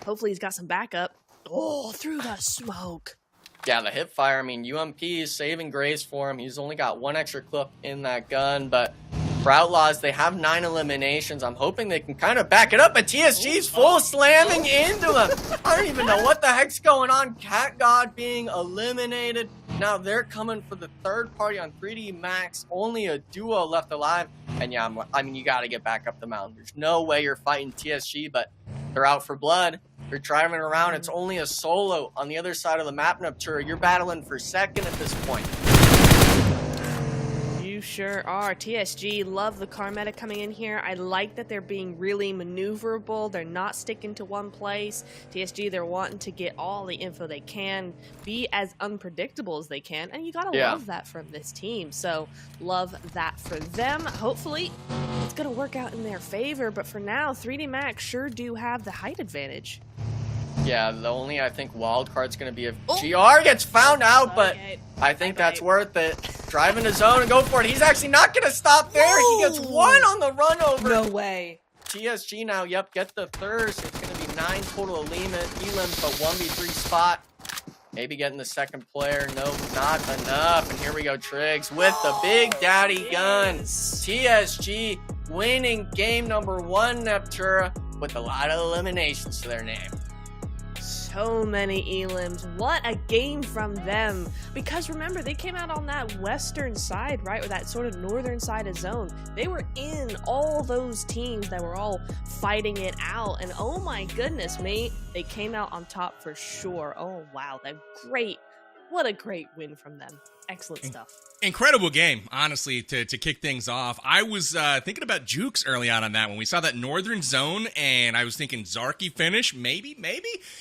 Hopefully he's got some backup. Oh, through the smoke. Yeah, the hip fire. I mean, UMP is saving grace for him. He's only got 1 extra clip in that gun, but for Outlaws, they have 9 eliminations. I'm hoping they can kind of back it up, but TSG's full slamming into him. I don't even know what the heck's going on. Cat God being eliminated. Now they're coming for the 3rd party on 3D Max. Only a duo left alive. And yeah, I mean, you got to get back up the mountain. There's no way you're fighting TSG, but they're out for blood. You're driving around. It's only a solo on the other side of the map, Neptura. You're battling for second at this point. You sure are. TSG love the car meta coming in here. I like that they're being really maneuverable. They're not sticking to one place. TSG, they're wanting to get all the info they can, be as unpredictable as they can, and you gotta love that from this team. So love that for them. Hopefully it's gonna work out in their favor, but for now, 3D Max sure do have the height advantage. Yeah, the only, I think, wild card's going to be if GR gets found out, but I think that's worth it. Driving his zone and go for it. He's actually not going to stop there. He gets one on the run over. No way. TSG now, yep, get the third. So it's going to be 9 total elims, but 1v3 spot. Maybe getting the second player. Nope, not enough. And here we go, Triggs with the big daddy gun. TSG winning game number 1, Neptura, with a lot of eliminations to their name. So many elims. What a game from them. Because remember, they came out on that western side, right? Or that sort of northern side of zone. They were in all those teams that were all fighting it out. And oh my goodness, mate, they came out on top for sure. Oh wow, what a great win from them. Excellent stuff. Incredible game, honestly, to kick things off. I was thinking about Jukes early on that when we saw that northern zone, and I was thinking Zarky finish, maybe,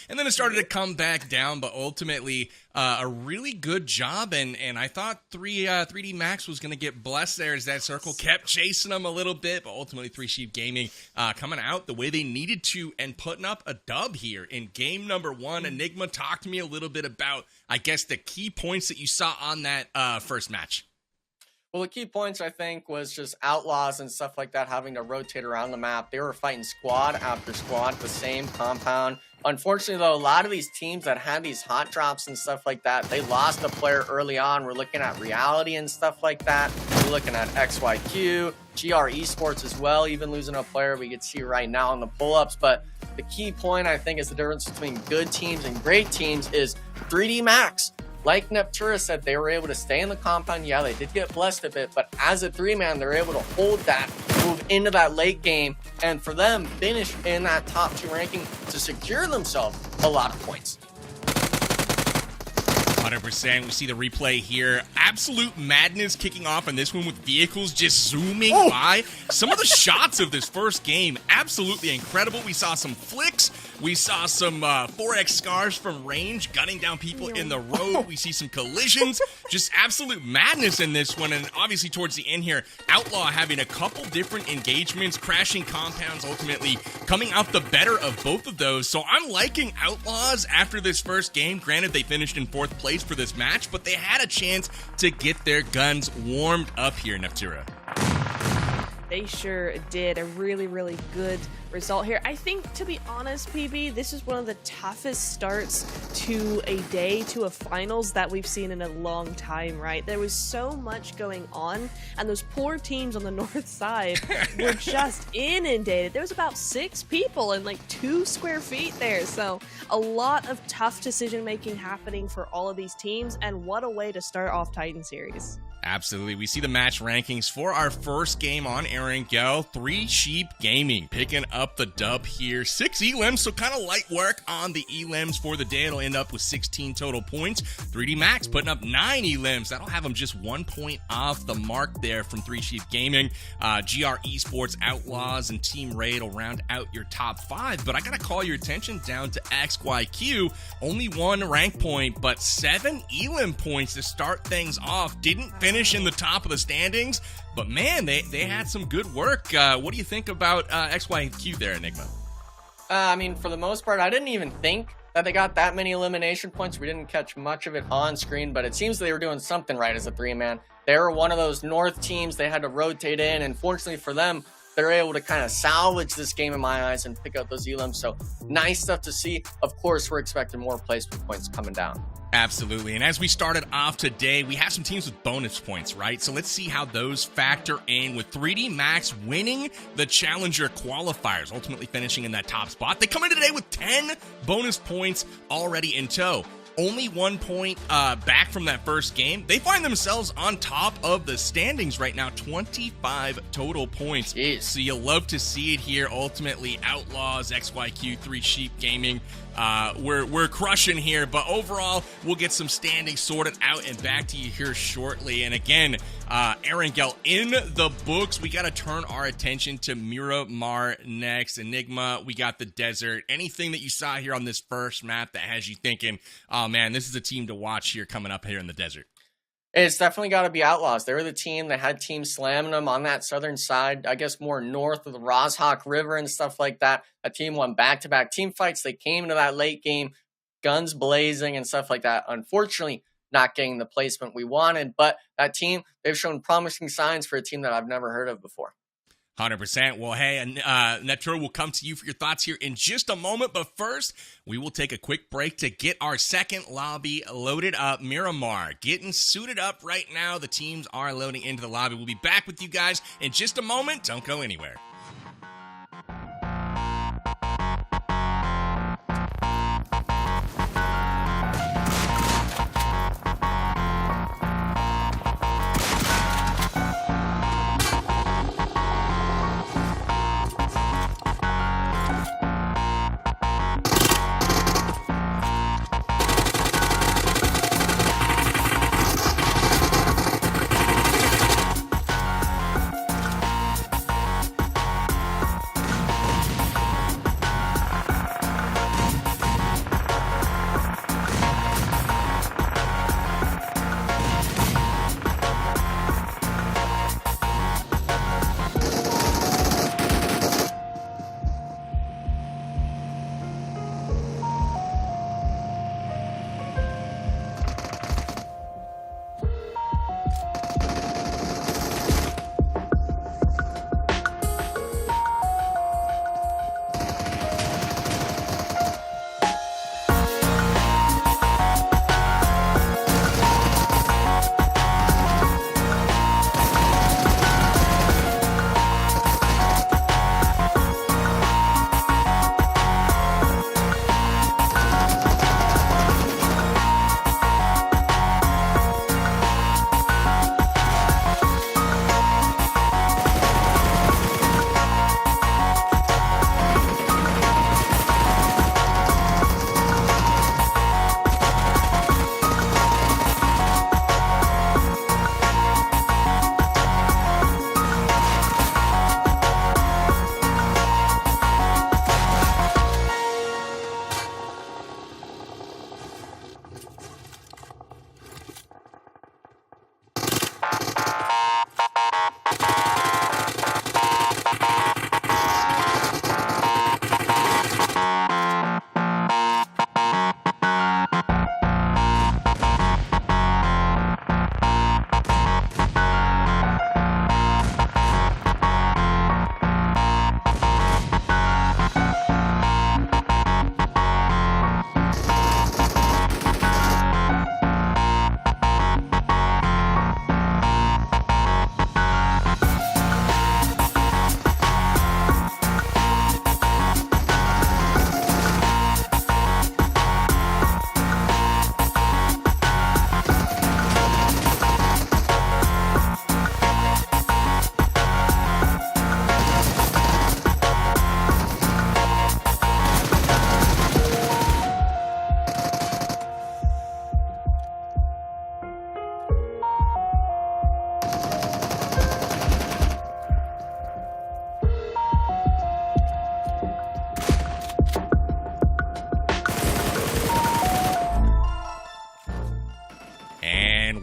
and then it started to come back down, but ultimately a really good job, and I thought 3D Max was going to get blessed there as that circle kept chasing them a little bit, but ultimately 3 Sheep Gaming coming out the way they needed to and putting up a dub here in game number 1. Enigma, talk to me a little bit about, I guess, the key points that you saw on that first match. Well, the key points, I think, was just Outlaws and stuff like that having to rotate around the map. They were fighting squad after squad, the same compound. Unfortunately, though, a lot of these teams that had these hot drops and stuff like that, they lost a player early on. We're looking at Reality and stuff like that. We're looking at XYQ, GR Esports as well, even losing a player we could see right now on the pull-ups. But the key point, I think, is the difference between good teams and great teams is 3D Max. Like Neptura said, they were able to stay in the compound. Yeah, they did get blessed a bit, but as a 3-man, they're able to hold that, move into that late game, and for them, finish in that top 2 ranking to secure themselves a lot of points. 100%. We see the replay here. Absolute madness kicking off in this one with vehicles just zooming by. Some of the shots of this first game, absolutely incredible. We saw some flicks. We saw some 4X scars from range gunning down people in the road. We see some collisions. Just absolute madness in this one. And obviously towards the end here, Outlaw having a couple different engagements, crashing compounds, ultimately coming out the better of both of those. So I'm liking Outlaws after this first game. Granted, they finished in 4th place for this match, but they had a chance to get their guns warmed up here in Neptura. They sure did. A really, really good result here. I think, to be honest, PB, this is one of the toughest starts to a day, to a finals that we've seen in a long time, right? There was so much going on, and those poor teams on the north side were just inundated. There was about 6 people in like 2 square feet there, so a lot of tough decision-making happening for all of these teams, and what a way to start off Titan Series. Absolutely. We see the match rankings for our first game on Erangle. 3 Sheep Gaming picking up the dub here. 6 elims, so kind of light work on the elims for the day. It'll end up with 16 total points. 3D Max putting up 9 elims. That'll have them just 1 point off the mark there from 3 Sheep Gaming. GR Esports, Outlaws, and Team Raid will round out your top 5. But I got to call your attention down to XYQ. Only 1 rank point, but 7 elim points to start things off. Didn't finish in the top of the standings, but man, they had some good work. What do you think about XYQ there, Enigma? I mean, for the most part, I didn't even think that they got that many elimination points. We didn't catch much of it on screen, but it seems they were doing something right as a 3-man. They were one of those north teams. They had to rotate in, and fortunately for them, they're able to kind of salvage this game in my eyes and pick up those elims. So nice stuff to see. Of course, we're expecting more placement points coming down. Absolutely. And as we started off today, we have some teams with bonus points, right? So let's see how those factor in with 3D Max winning the Challenger qualifiers, ultimately finishing in that top spot. They come in today with 10 bonus points already in tow. only 1 point back from that first game. They find themselves on top of the standings right now, 25 total points. Jeez. So you'll love to see it here. Ultimately, Outlaws, XYQ, 3 Sheep Gaming, we're crushing here, but overall, we'll get some standings sorted out and back to you here shortly. And again, Erangle in the books. We got to turn our attention to Miramar next. Enigma, we got the desert. Anything that you saw here on this first map that has you thinking, oh man, this is a team to watch here coming up here in the desert? It's definitely got to be Outlaws. They were the team that had teams slamming them on that southern side, I guess more north of the Rozhok River and stuff like that. A team won back-to-back team fights. They came into that late game, guns blazing and stuff like that. Unfortunately, not getting the placement we wanted, but that team, they've shown promising signs for a team that I've never heard of before. 100%. Well, hey, Netro will come to you for your thoughts here in just a moment, but first, we will take a quick break to get our second lobby loaded up. Miramar getting suited up right now. The teams are loading into the lobby. We'll be back with you guys in just a moment. Don't go anywhere.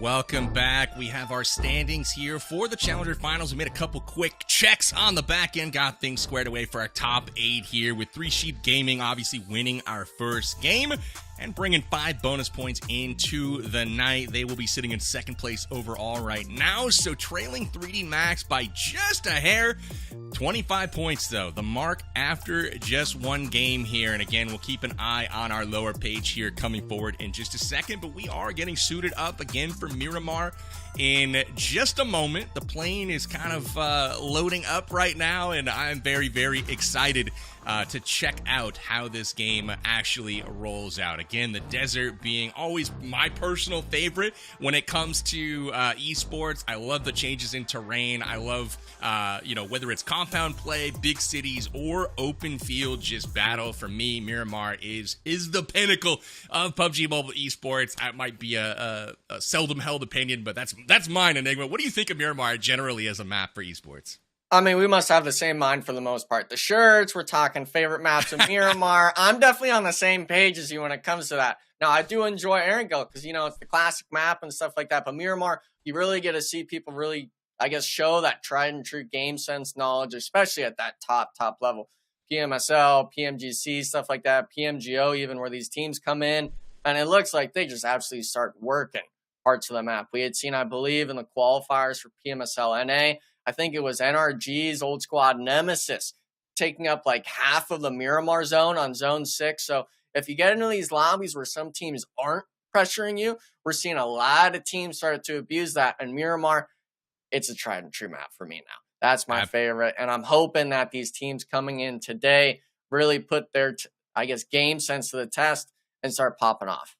Welcome back. We have our standings here for the Challenger Finals. We made a couple quick checks on the back end, got things squared away for our top 8 here, with 3 Sheep Gaming obviously winning our first game and bringing 5 bonus points into the night. They will be sitting in second place overall right now, so trailing 3D Max by just a hair. 25 points, though, the mark after just one game here. And again, we'll keep an eye on our lower page here coming forward in just a second, but we are getting suited up again for Miramar in just a moment. The plane is kind of loading up right now, and I'm very, very excited to check out how this game actually rolls out. Again, the desert being always my personal favorite when it comes to esports. I love the changes in terrain. I love, whether it's compound play, big cities, or open field just battle. For me, Miramar is the pinnacle of PUBG Mobile esports. That might be a seldom held opinion, but that's mine, Enigma. What do you think of Miramar generally as a map for esports? I mean, we must have the same mind for the most part. The shirts, we're talking favorite maps of Miramar. I'm definitely on the same page as you when it comes to that. Now, I do enjoy Erangle because, it's the classic map and stuff like that. But Miramar, you really get to see people really, I guess, show that tried and true game sense knowledge, especially at that top level. PMSL, PMGC, stuff like that, PMGO even, where these teams come in. And it looks like they just absolutely start working parts of the map. We had seen, I believe, in the qualifiers for PMSL NA, I think it was NRG's old squad Nemesis taking up like half of the Miramar zone on zone 6. So if you get into these lobbies where some teams aren't pressuring you, we're seeing a lot of teams start to abuse that. And Miramar, it's a tried and true map for me now. That's my favorite. And I'm hoping that these teams coming in today really put their, game sense to the test and start popping off.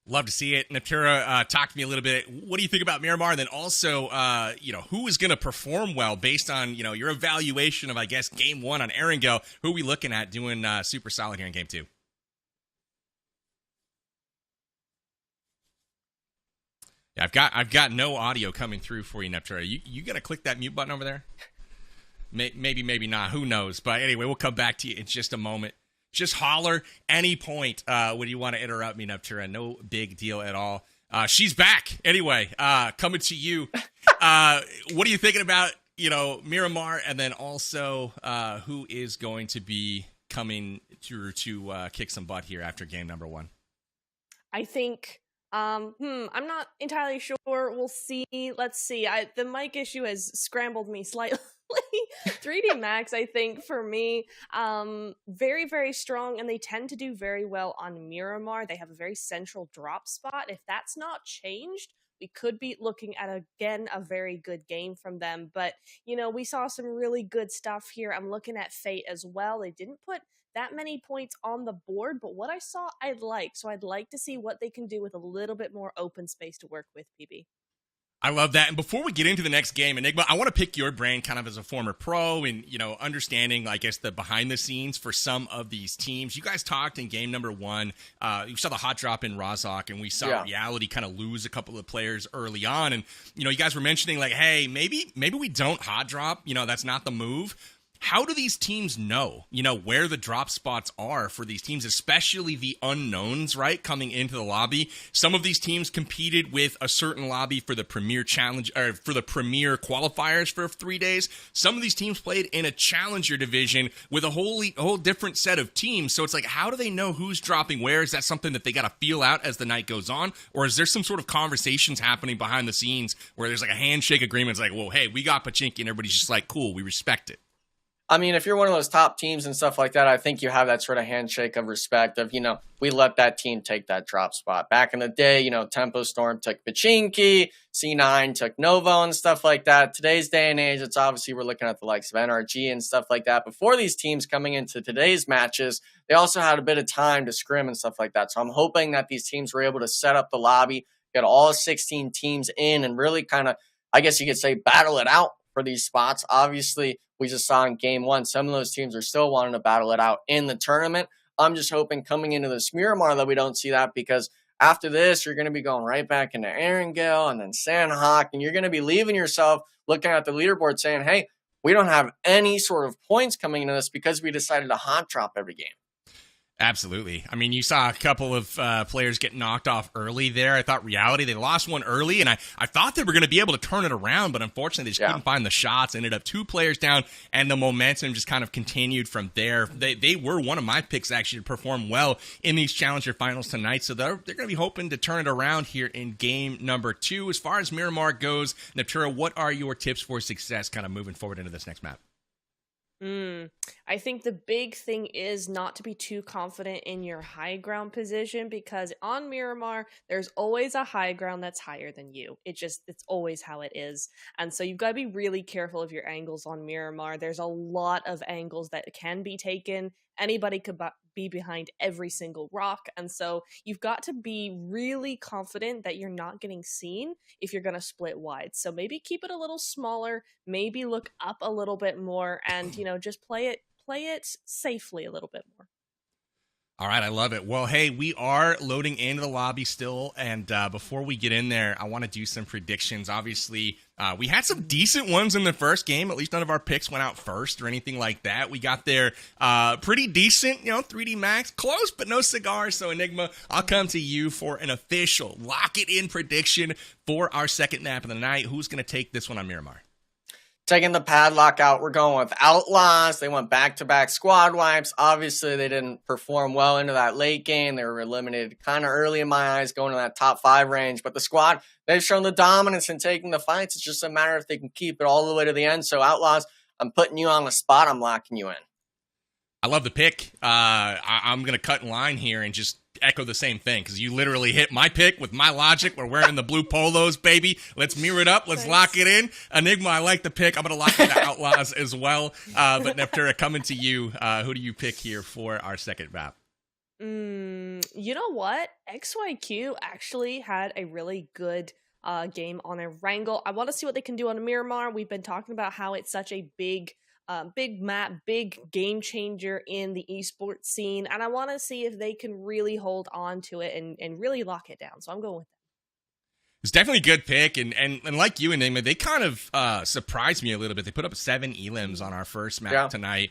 Love to see it. Natura, talk to me a little bit. What do you think about Miramar? And then also, who is going to perform well based on, your evaluation of, game 1 on Erangle? Who are we looking at doing super solid here in game 2? Yeah, I've got no audio coming through for you, Natura. You got to click that mute button over there? Maybe not. Who knows? But anyway, we'll come back to you in just a moment. Just holler any point when you want to interrupt me, Natura. No big deal at all. She's back. Anyway, coming to you. What are you thinking about, Miramar, and then also who is going to be coming through to kick some butt here after game number 1? I think, I'm not entirely sure. We'll see. Let's see. The mic issue has scrambled me slightly. 3D Max, I think, for me, very, very strong, and they tend to do very well on Miramar. They have a very central drop spot. If that's not changed, we could be looking at, again, a very good game from them. But, we saw some really good stuff here. I'm looking at Fate as well. They didn't put that many points on the board, but what I saw, I liked. So I'd like to see what they can do with a little bit more open space to work with, PB. I love that. And before we get into the next game, Enigma, I want to pick your brain kind of as a former pro and, understanding, the behind the scenes for some of these teams. You guys talked in game number 1. You saw the hot drop in Rozhok, and we saw Reality kind of lose a couple of players early on. And, you guys were mentioning hey, maybe we don't hot drop. That's not the move. How do these teams know, where the drop spots are for these teams, especially the unknowns, right, coming into the lobby? Some of these teams competed with a certain lobby for the Premier Challenge, or for the Premier qualifiers for 3 days. Some of these teams played in a Challenger division with a whole different set of teams. So it's how do they know who's dropping where? Is that something that they got to feel out as the night goes on? Or is there some sort of conversations happening behind the scenes where there's a handshake agreement? It's well, hey, we got Pachinki, and everybody's just cool, we respect it. I mean, if you're one of those top teams and stuff like that, I think you have that sort of handshake of respect of, we let that team take that drop spot. Back in the day, Tempo Storm took Pachinki, C9 took Novo and stuff like that. Today's day and age, it's obviously we're looking at the likes of NRG and stuff like that. Before these teams coming into today's matches, they also had a bit of time to scrim and stuff like that. So I'm hoping that these teams were able to set up the lobby, get all 16 teams in, and really kind of, I guess you could say, battle it out for these spots. Obviously, we just saw in game 1, some of those teams are still wanting to battle it out in the tournament. I'm just hoping coming into this Miramar that we don't see that, because after this, you're going to be going right back into Erangle and then Sanhok, and you're going to be leaving yourself looking at the leaderboard saying, hey, we don't have any sort of points coming into this because we decided to hot drop every game. Absolutely. I mean, you saw a couple of players get knocked off early there. I thought Reality, they lost one early, and I thought they were going to be able to turn it around, but unfortunately they just couldn't find the shots. Ended up 2 players down, and the momentum just kind of continued from there. They were one of my picks, actually, to perform well in these Challenger finals tonight, so they're going to be hoping to turn it around here in game number 2. As far as Miramar goes, Natura, what are your tips for success kind of moving forward into this next map? I think the big thing is not to be too confident in your high ground position, because on Miramar, there's always a high ground that's higher than you. It's always how it is. And so you've got to be really careful of your angles on Miramar. There's a lot of angles that can be taken. Anybody could be behind every single rock. And so you've got to be really confident that you're not getting seen if you're going to split wide. So maybe keep it a little smaller, maybe look up a little bit more, and, just play it safely a little bit more. All right, I love it. Well, hey, we are loading into the lobby still, and before we get in there, I want to do some predictions. Obviously, we had some decent ones in the first game. At least none of our picks went out first or anything like that. We got there pretty decent, 3D Max, close, but no cigars. So, Enigma, I'll come to you for an official lock-it-in prediction for our second map of the night. Who's going to take this one on Miramar? Taking the padlock out, we're going with Outlaws. They went back-to-back squad wipes. Obviously, they didn't perform well into that late game. They were eliminated kind of early in my eyes, going to that top 5 range. But the squad, they've shown the dominance in taking the fights. It's just a matter if they can keep it all the way to the end. So, Outlaws, I'm putting you on the spot. I'm locking you in. I love the pick. I'm going to cut in line here and just echo the same thing, because you literally hit my pick with my logic. We're wearing the blue polos, baby. Let's mirror it up. Let's lock it in. Enigma, I like the pick. I'm going to lock in the Outlaws as well. But Neptura, coming to you, who do you pick here for our second map? You know what? XYQ actually had a really good game on Erangle. I want to see what they can do on Miramar. We've been talking about how it's such a big map, big game changer in the esports scene, and I want to see if they can really hold on to it and really lock it down. So I'm going with them. It's definitely a good pick, and like you, Enigma, they kind of surprised me a little bit. They put up 7 elims on our first map tonight.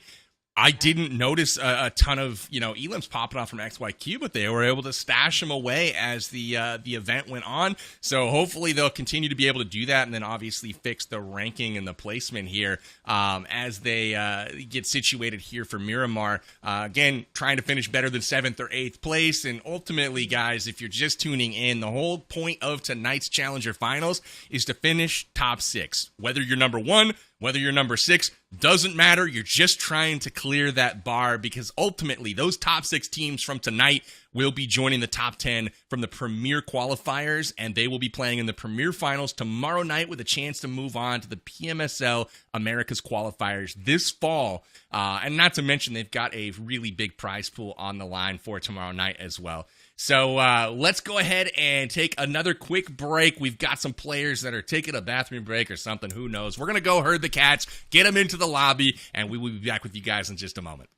I didn't notice a ton of elims popping off from XYQ, but they were able to stash them away as the event went on. So hopefully they'll continue to be able to do that, and then obviously fix the ranking and the placement here as they get situated here for Miramar. Again, trying to finish better than 7th or 8th place, and ultimately, guys, if you're just tuning in, the whole point of tonight's Challenger Finals is to finish top 6. Whether you're number 1, whether you're number 6, doesn't matter. You're just trying to clear that bar, because ultimately those top 6 teams from tonight will be joining the top 10 from the Premier qualifiers, and they will be playing in the Premier Finals tomorrow night with a chance to move on to the PMSL Americas qualifiers this fall. And not to mention, they've got a really big prize pool on the line for tomorrow night as well. So let's go ahead and take another quick break. We've got some players that are taking a bathroom break or something. Who knows? We're going to go herd the cats, get them into the lobby, and we will be back with you guys in just a moment.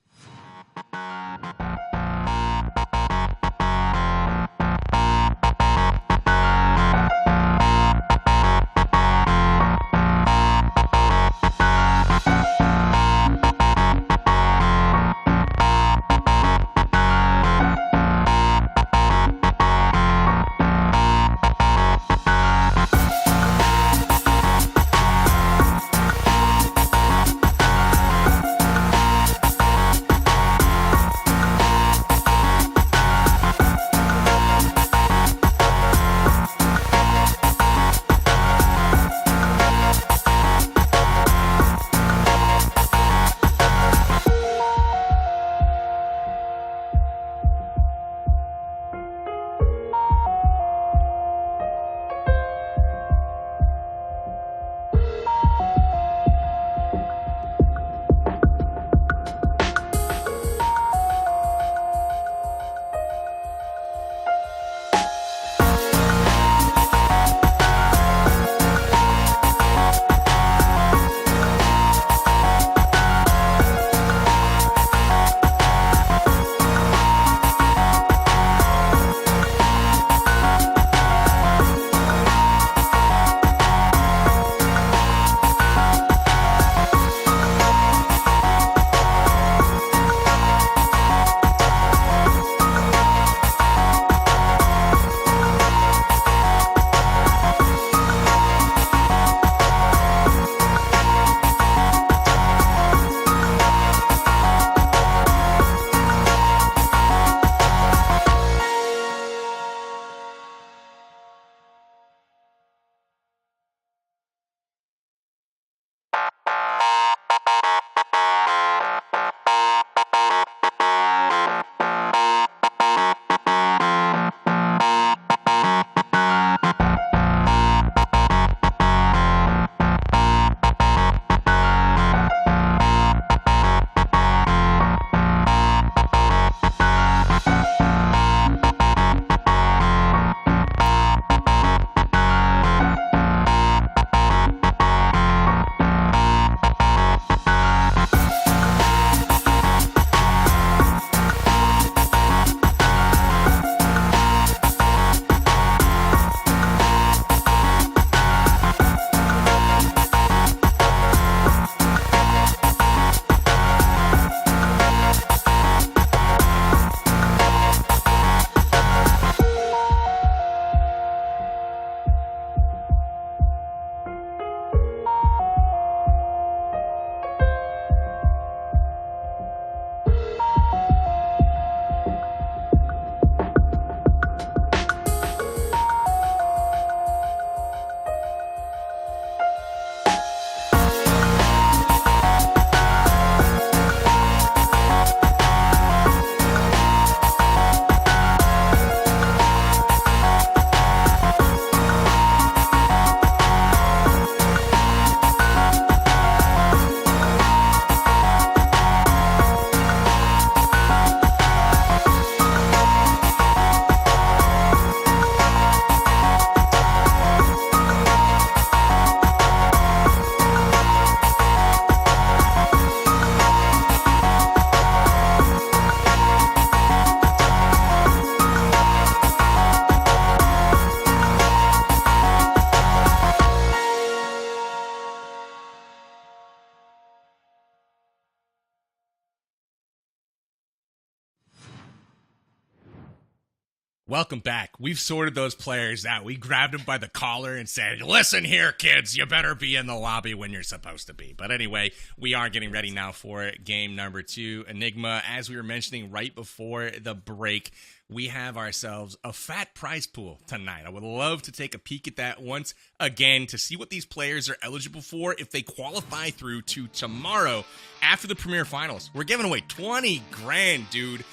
Welcome back. We've sorted those players out. We grabbed them by the collar and said, listen here, kids, you better be in the lobby when you're supposed to be. But anyway, we are getting ready now for game number 2. Enigma, as we were mentioning right before the break, we have ourselves a fat prize pool tonight. I would love to take a peek at that once again to see what these players are eligible for if they qualify through to tomorrow after the Premier Finals. We're giving away 20 grand, dude.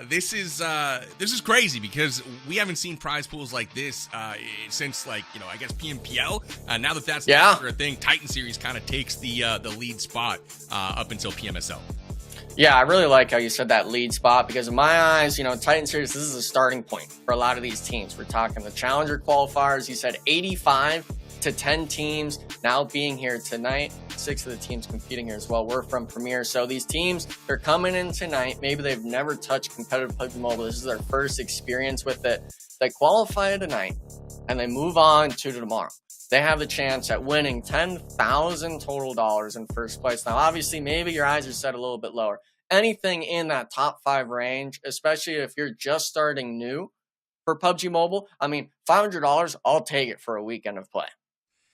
This is crazy because we haven't seen prize pools like this since, like, you know, I guess PMPL. Now that that's a thing, Titan Series kind of takes the lead spot up until PMSL. Yeah, I really like how you said that lead spot because in my eyes, you know, Titan Series, this is a starting point for a lot of these teams. We're talking the Challenger qualifiers. You said 85 to 10 teams now being here tonight. 6 of the teams competing here as well. We're from Premier. So these teams, they're coming in tonight. Maybe they've never touched competitive PUBG Mobile. This is their first experience with it. They qualify tonight and they move on to tomorrow. They have the chance at winning $10,000 total dollars in first place. Now, obviously, maybe your eyes are set a little bit lower. Anything in that top 5 range, especially if you're just starting new for PUBG Mobile, I mean, $500, I'll take it for a weekend of play.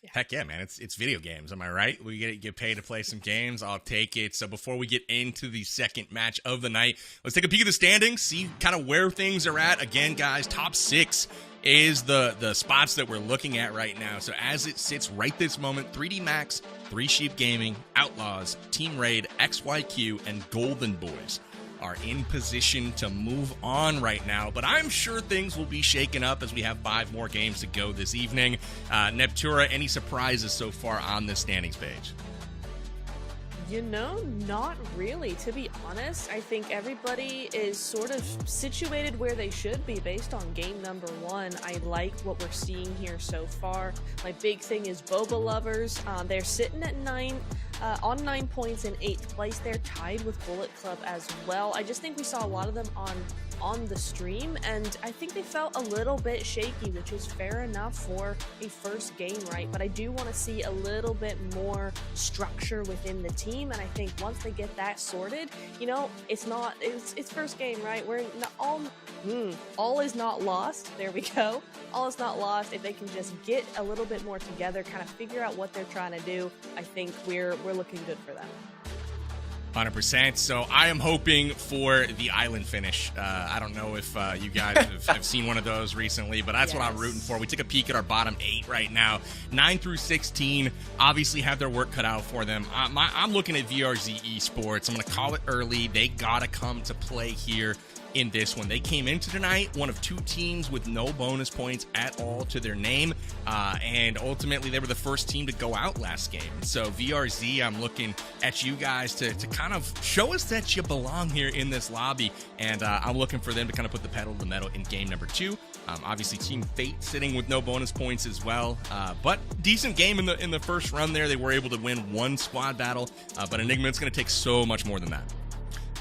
Heck yeah, man. It's video games. Am I right? We get paid to play some games. I'll take it. So before we get into the second match of the night, let's take a peek at the standings, see kind of where things are at. Again, guys, top 6 is the spots that we're looking at right now. So as it sits right this moment, 3D Max, 3 Sheep Gaming, Outlaws, Team Raid, XYQ, and Golden Boys are in position to move on right now, but I'm sure things will be shaken up as we have 5 more games to go this evening. Neptura, any surprises so far on this standings page? You know, not really. To be honest, I think everybody is sort of situated where they should be based on game number 1. I like what we're seeing here so far. My big thing is Boba Lovers. They're sitting at 9 points in 8th place. They're tied with Bullet Club as well. I just think we saw a lot of them on the stream, and I think they felt a little bit shaky, which is fair enough for a first game, right? But I do want to see a little bit more structure within the team, and I think once they get that sorted, you know, it's first game, right? We're not all is not lost. There we go. All is not lost. If they can just get a little bit more together, kind of figure out what they're trying to do, I think we're looking good for them. 100%. So I am hoping for the island finish. I don't know if you guys have seen one of those recently, but that's what I'm rooting for. We took a peek at our bottom 8 right now. 9 through 16 obviously have their work cut out for them. I'm looking at VRZ Esports. I'm going to call it early. They got to come to play here in this one. They came into tonight one of 2 teams with no bonus points at all to their name, and ultimately they were the first team to go out last game. So VRZ, I'm looking at you guys to kind of show us that you belong here in this lobby, and I'm looking for them to kind of put the pedal to the metal in game number 2. Obviously Team Fate sitting with no bonus points as well, but decent game in the first run there. They were able to win 1 squad battle, but Enigma, it's going to take so much more than that.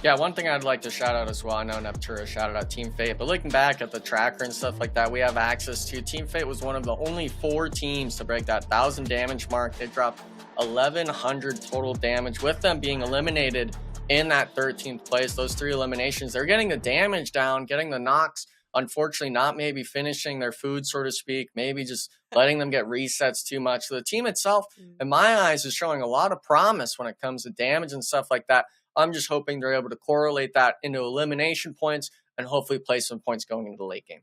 Yeah, one thing I'd like to shout out as well, I know Neptura shouted out Team Fate, but looking back at the tracker and stuff like that, we have access to. Team Fate was one of the only 4 teams to break that 1,000 damage mark. They dropped 1,100 total damage, with them being eliminated in that 13th place. Those 3 eliminations, they're getting the damage down, getting the knocks, unfortunately not maybe finishing their food, so to speak, maybe just letting them get resets too much. So the team itself, in my eyes, is showing a lot of promise when it comes to damage and stuff like that. I'm just hoping they're able to correlate that into elimination points and hopefully play some points going into the late game.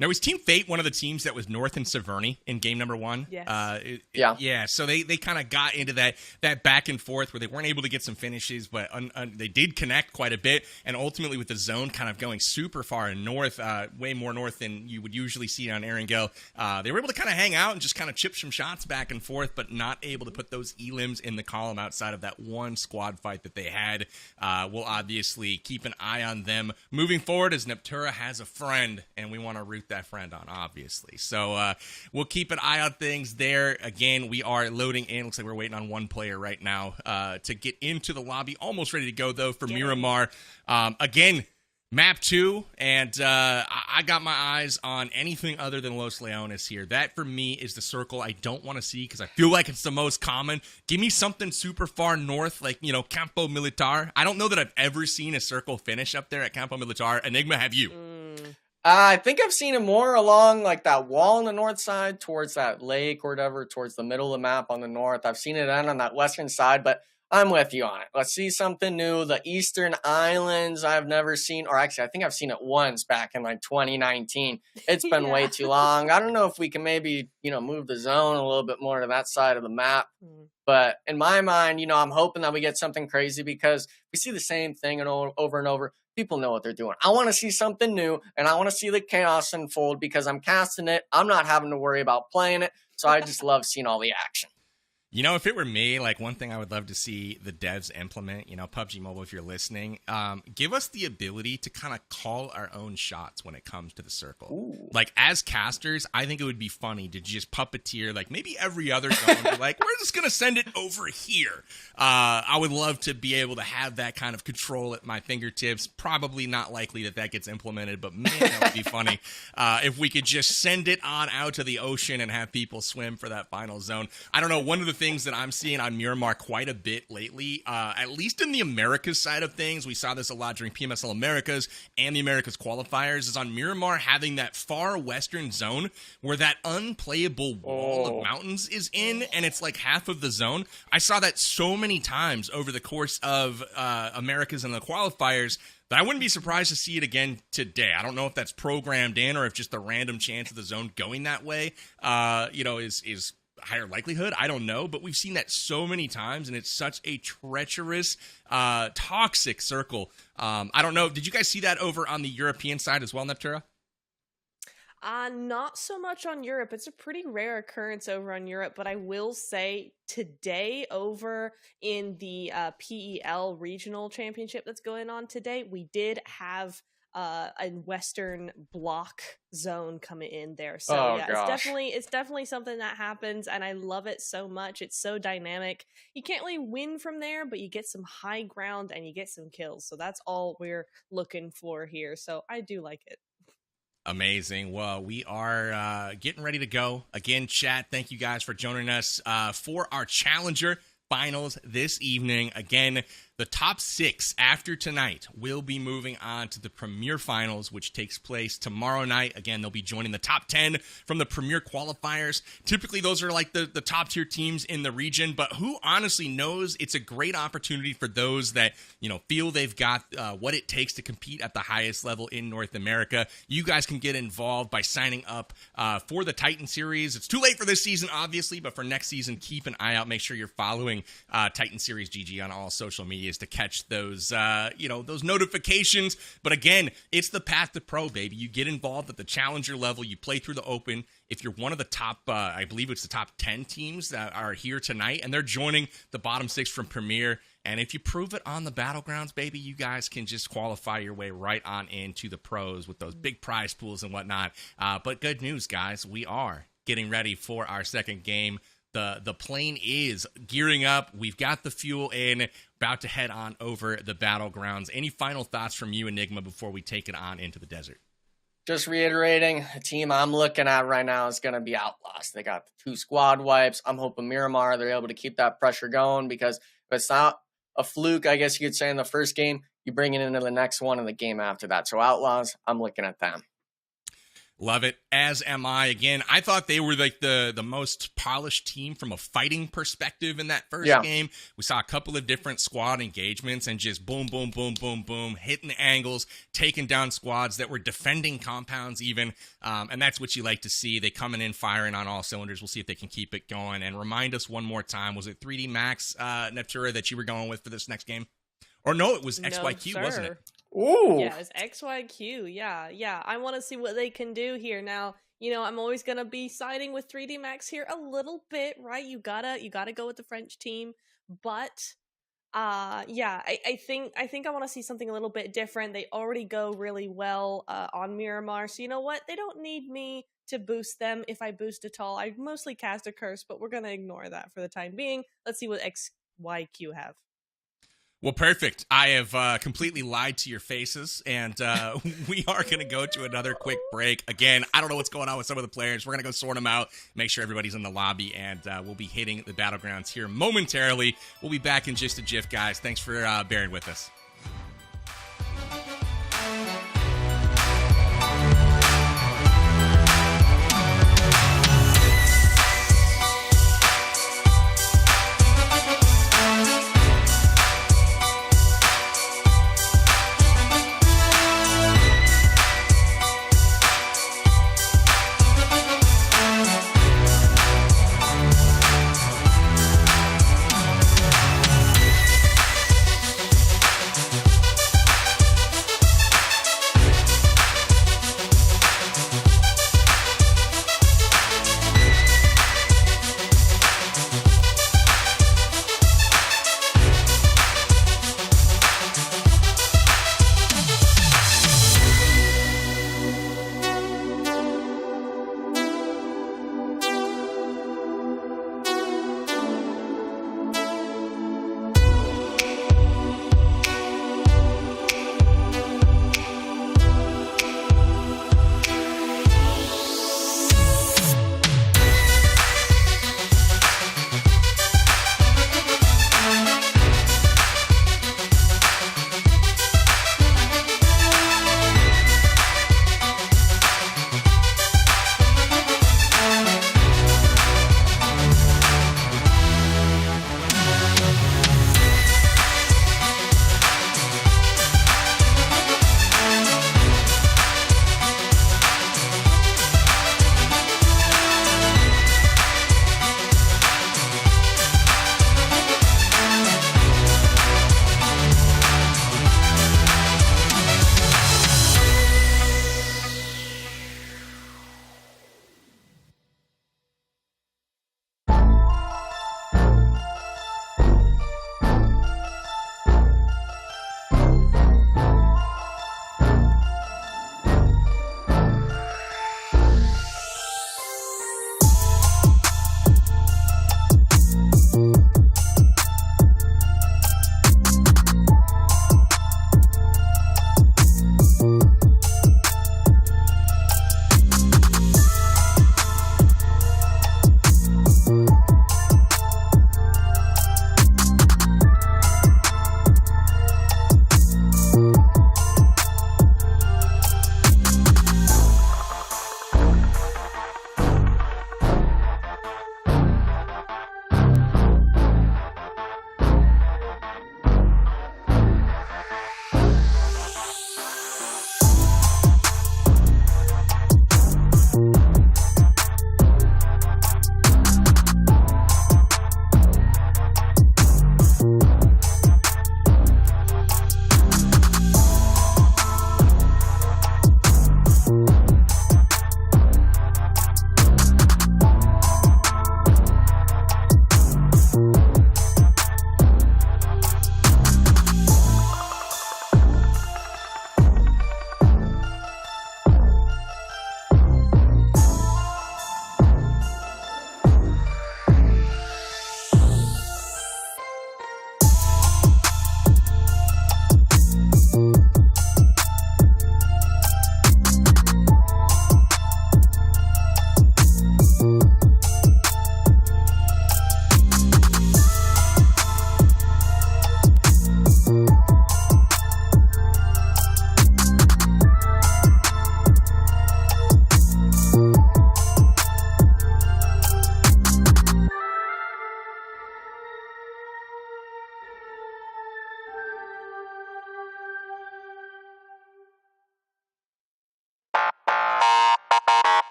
Now, was Team Fate one of the teams that was north in Severny in game number 1? Yes. Yeah, so they kind of got into that back and forth where they weren't able to get some finishes, but they did connect quite a bit, and ultimately with the zone kind of going super far north, way more north than you would usually see on Erangle, they were able to kind of hang out and just kind of chip some shots back and forth, but not able to put those elims in the column outside of that 1 squad fight that they had. We'll obviously keep an eye on them moving forward as Neptura has a friend, and we want to root that friend on, obviously. So we'll keep an eye on things there. Again, we are loading in. Looks like we're waiting on 1 player right now to get into the lobby. Almost ready to go, though, for Miramar. Again, map 2, and I got my eyes on anything other than Los Leones here. That, for me, is the circle I don't want to see because I feel like it's the most common. Give me something super far north, like, you know, Campo Militar. I don't know that I've ever seen a circle finish up there at Campo Militar. Enigma, have you? I think I've seen it more along like that wall on the north side towards that lake or whatever, towards the middle of the map on the north. I've seen it end on that western side, but I'm with you on it. Let's see something new. The Eastern Islands I've never seen, or actually I think I've seen it once back in like 2019. It's been way too long. I don't know if we can maybe, move the zone a little bit more to that side of the map. But in my mind, I'm hoping that we get something crazy because we see the same thing over and over. People know what they're doing. I want to see something new, and I want to see the chaos unfold because I'm casting it. I'm not having to worry about playing it, so I just love seeing all the action. If it were me, like one thing I would love to see the devs implement, PUBG Mobile, if you're listening, give us the ability to kind of call our own shots when it comes to the circle. Ooh. Like as casters, I think it would be funny to just puppeteer, like maybe every other zone, be like, we're just going to send it over here. I would love to be able to have that kind of control at my fingertips. Probably not likely that gets implemented, but man, that would be funny if we could just send it on out to the ocean and have people swim for that final zone. I don't know, one of the things that I'm seeing on Miramar quite a bit lately, at least in the Americas side of things, we saw this a lot during PMSL Americas and the Americas qualifiers, is on Miramar having that far western zone where that unplayable wall of mountains is in, and it's like half of the zone. I saw that so many times over the course of Americas and the qualifiers that I wouldn't be surprised to see it again today. I don't know if that's programmed in or if just the random chance of the zone going that way, is higher likelihood. I don't know, but we've seen that so many times, and it's such a treacherous, toxic circle. I don't know. Did you guys see that over on the European side as well, Neptura? Not so much on Europe. It's a pretty rare occurrence over on Europe, but I will say today over in the PEL regional championship that's going on today, we did have a Western block zone coming in there. So it's definitely something that happens, and I love it so much. It's so dynamic. You can't really win from there, but you get some high ground and you get some kills. So that's all we're looking for here. So I do like it. Amazing. Well, we are getting ready to go. Again, chat, thank you guys for joining us for our Challenger finals this evening. Again, the top 6 after tonight will be moving on to the Premier Finals, which takes place tomorrow night. Again, they'll be joining the top 10 from the Premier qualifiers. Typically, those are like the top tier teams in the region, but who honestly knows? It's a great opportunity for those that, feel they've got what it takes to compete at the highest level in North America. You guys can get involved by signing up for the Titan Series. It's too late for this season, obviously, but for next season, keep an eye out. Make sure you're following Titan Series GG on all social media to catch those, those notifications. But again, it's the path to pro, baby. You get involved at the challenger level. You play through the open. If you're one of the top, I believe it's the top 10 teams that are here tonight, and they're joining the bottom 6 from Premier. And if you prove it on the battlegrounds, baby, you guys can just qualify your way right on into the pros with those big prize pools and whatnot. But good news, guys. We are getting ready for our second game. The plane is gearing up. We've got the fuel in, about to head on over the battlegrounds. Any final thoughts from you, Enigma, before we take it on into the desert? Just reiterating, the team I'm looking at right now is going to be Outlaws. They got the 2 squad wipes. I'm hoping Miramar, they're able to keep that pressure going, because if it's not a fluke, I guess you could say, in the first game, you bring it into the next one in the game after that. So Outlaws, I'm looking at them. Love it, as am I. Again, I thought they were like the most polished team from a fighting perspective in that first game. We saw a couple of different squad engagements and just boom, boom, boom, boom, boom, hitting angles, taking down squads that were defending compounds even. And that's what you like to see. They coming in firing on all cylinders. We'll see if they can keep it going. And remind us one more time, was it 3D Max, Neptura, that you were going with for this next game? Or no, it was XYQ, wasn't it? Ooh. Yeah, it's XYQ. Yeah. I want to see what they can do here. Now, I'm always going to be siding with 3D Max here a little bit, right? You gotta go with the French team. But, I think I want to see something a little bit different. They already go really well on Miramar. So you know what? They don't need me to boost them if I boost at all. I mostly cast a curse, but we're going to ignore that for the time being. Let's see what XYQ have. Well, perfect. I have completely lied to your faces, and we are going to go to another quick break. Again, I don't know what's going on with some of the players. We're going to go sort them out, make sure everybody's in the lobby, and we'll be hitting the battlegrounds here momentarily. We'll be back in just a jiff, guys. Thanks for bearing with us.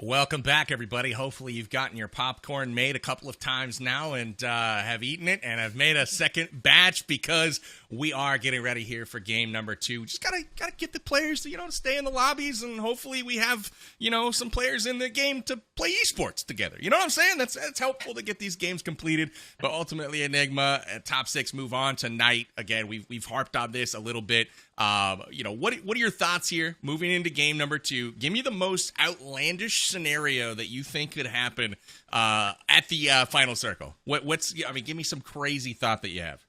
Welcome back, everybody. Hopefully you've gotten your popcorn made a couple of times now and have eaten it and have made a second batch because we are getting ready here for game number 2. Just gotta get the players to, to stay in the lobbies, and hopefully we have, some players in the game to play esports together. You know what I'm saying? That's helpful to get these games completed. But ultimately, Enigma, top 6 move on tonight. Again, we've harped on this a little bit. What are your thoughts here moving into game number 2? Give me the most outlandish scenario that you think could happen at the final circle. Give me some crazy thought that you have.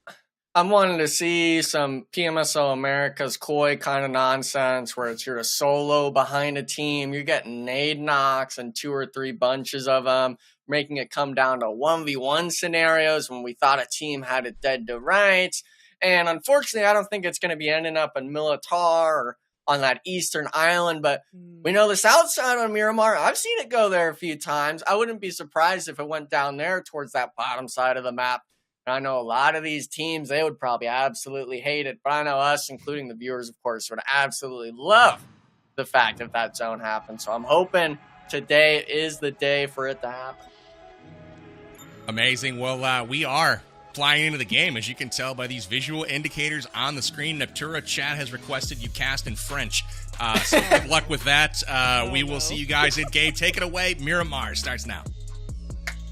I'm wanting to see some PMSO America's Koi kind of nonsense where it's you're a solo behind a team, you're getting nade knocks and 2 or 3 bunches of them, making it come down to 1v1 scenarios when we thought a team had it dead to rights. And unfortunately, I don't think it's going to be ending up in Militar or on that eastern island, but we know the south side on Miramar. I've seen it go there a few times. I wouldn't be surprised if it went down there towards that bottom side of the map. And I know a lot of these teams, they would probably absolutely hate it, but I know us, including the viewers, of course, would absolutely love the fact if that zone happens. So I'm hoping today is the day for it to happen. Amazing. Well, we are flying into the game, as you can tell by these visual indicators on the screen. Neptura chat has requested you cast in French. So good luck with that. We will see you guys in game. Take it away. Miramar starts now.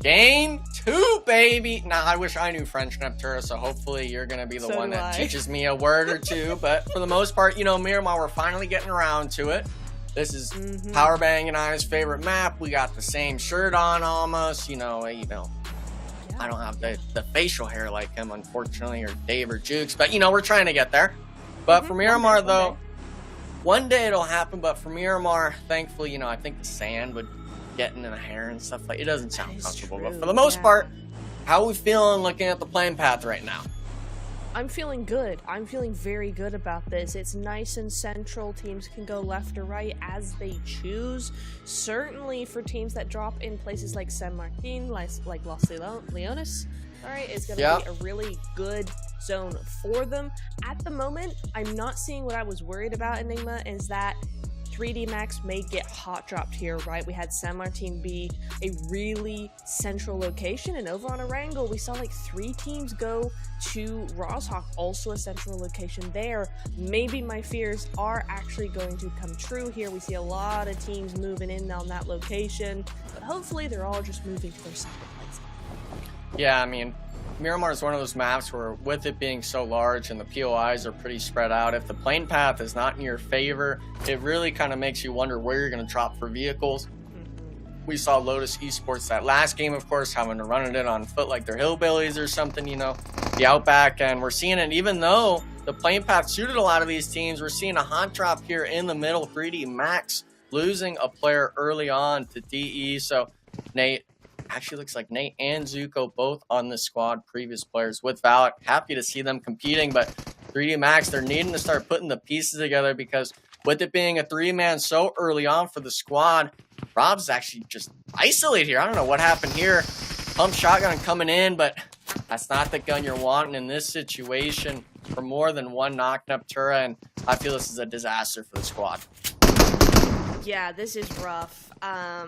Game 2, baby. Now, I wish I knew French, Neptura, so hopefully you're going to be the one that teaches me a word or two. But for the most part, Miramar, we're finally getting around to it. This is Powerbang and I's favorite map. We got the same shirt on almost, I don't have the facial hair like him, unfortunately, or Dave or Jukes, but we're trying to get there. But for Miramar, though, one day it'll happen. But for Miramar, thankfully, I think the sand would get in the hair and stuff like it doesn't sound comfortable. But for the most part, how are we feeling looking at the playing path right now? I'm feeling good. I'm feeling very good about this. It's nice and central. Teams can go left or right as they choose. Certainly for teams that drop in places like San Martin, like Los Leones, all right, it's going to be a really good zone for them. At the moment, I'm not seeing what I was worried about, Enigma, is that 3D Max may get hot dropped here, right? We had San Martin be a really central location, and over on Erangle, we saw like 3 teams go to Sanhok, also a central location there. Maybe my fears are actually going to come true here. We see a lot of teams moving in on that location, but hopefully they're all just moving to their separate places. Yeah, Miramar is one of those maps where, with it being so large and the POIs are pretty spread out, if the plane path is not in your favor, it really kind of makes you wonder where you're going to drop for vehicles. We saw Lotus Esports that last game, of course, having to run it on foot like they're hillbillies or something, the Outback, and we're seeing it. Even though the plane path suited a lot of these teams, we're seeing a hot drop here in the middle. 3D Max losing a player early on to DE, so Nate, actually looks like Nate and Zuko both on the squad, previous players with Valak. Happy to see them competing, but 3D Max, they're needing to start putting the pieces together because with it being a 3-man so early on for the squad, Rob's actually just isolated here. I don't know what happened here. Pump shotgun coming in, but that's not the gun you're wanting in this situation for more than one knock Neptura, and I feel this is a disaster for the squad. Yeah, this is rough. I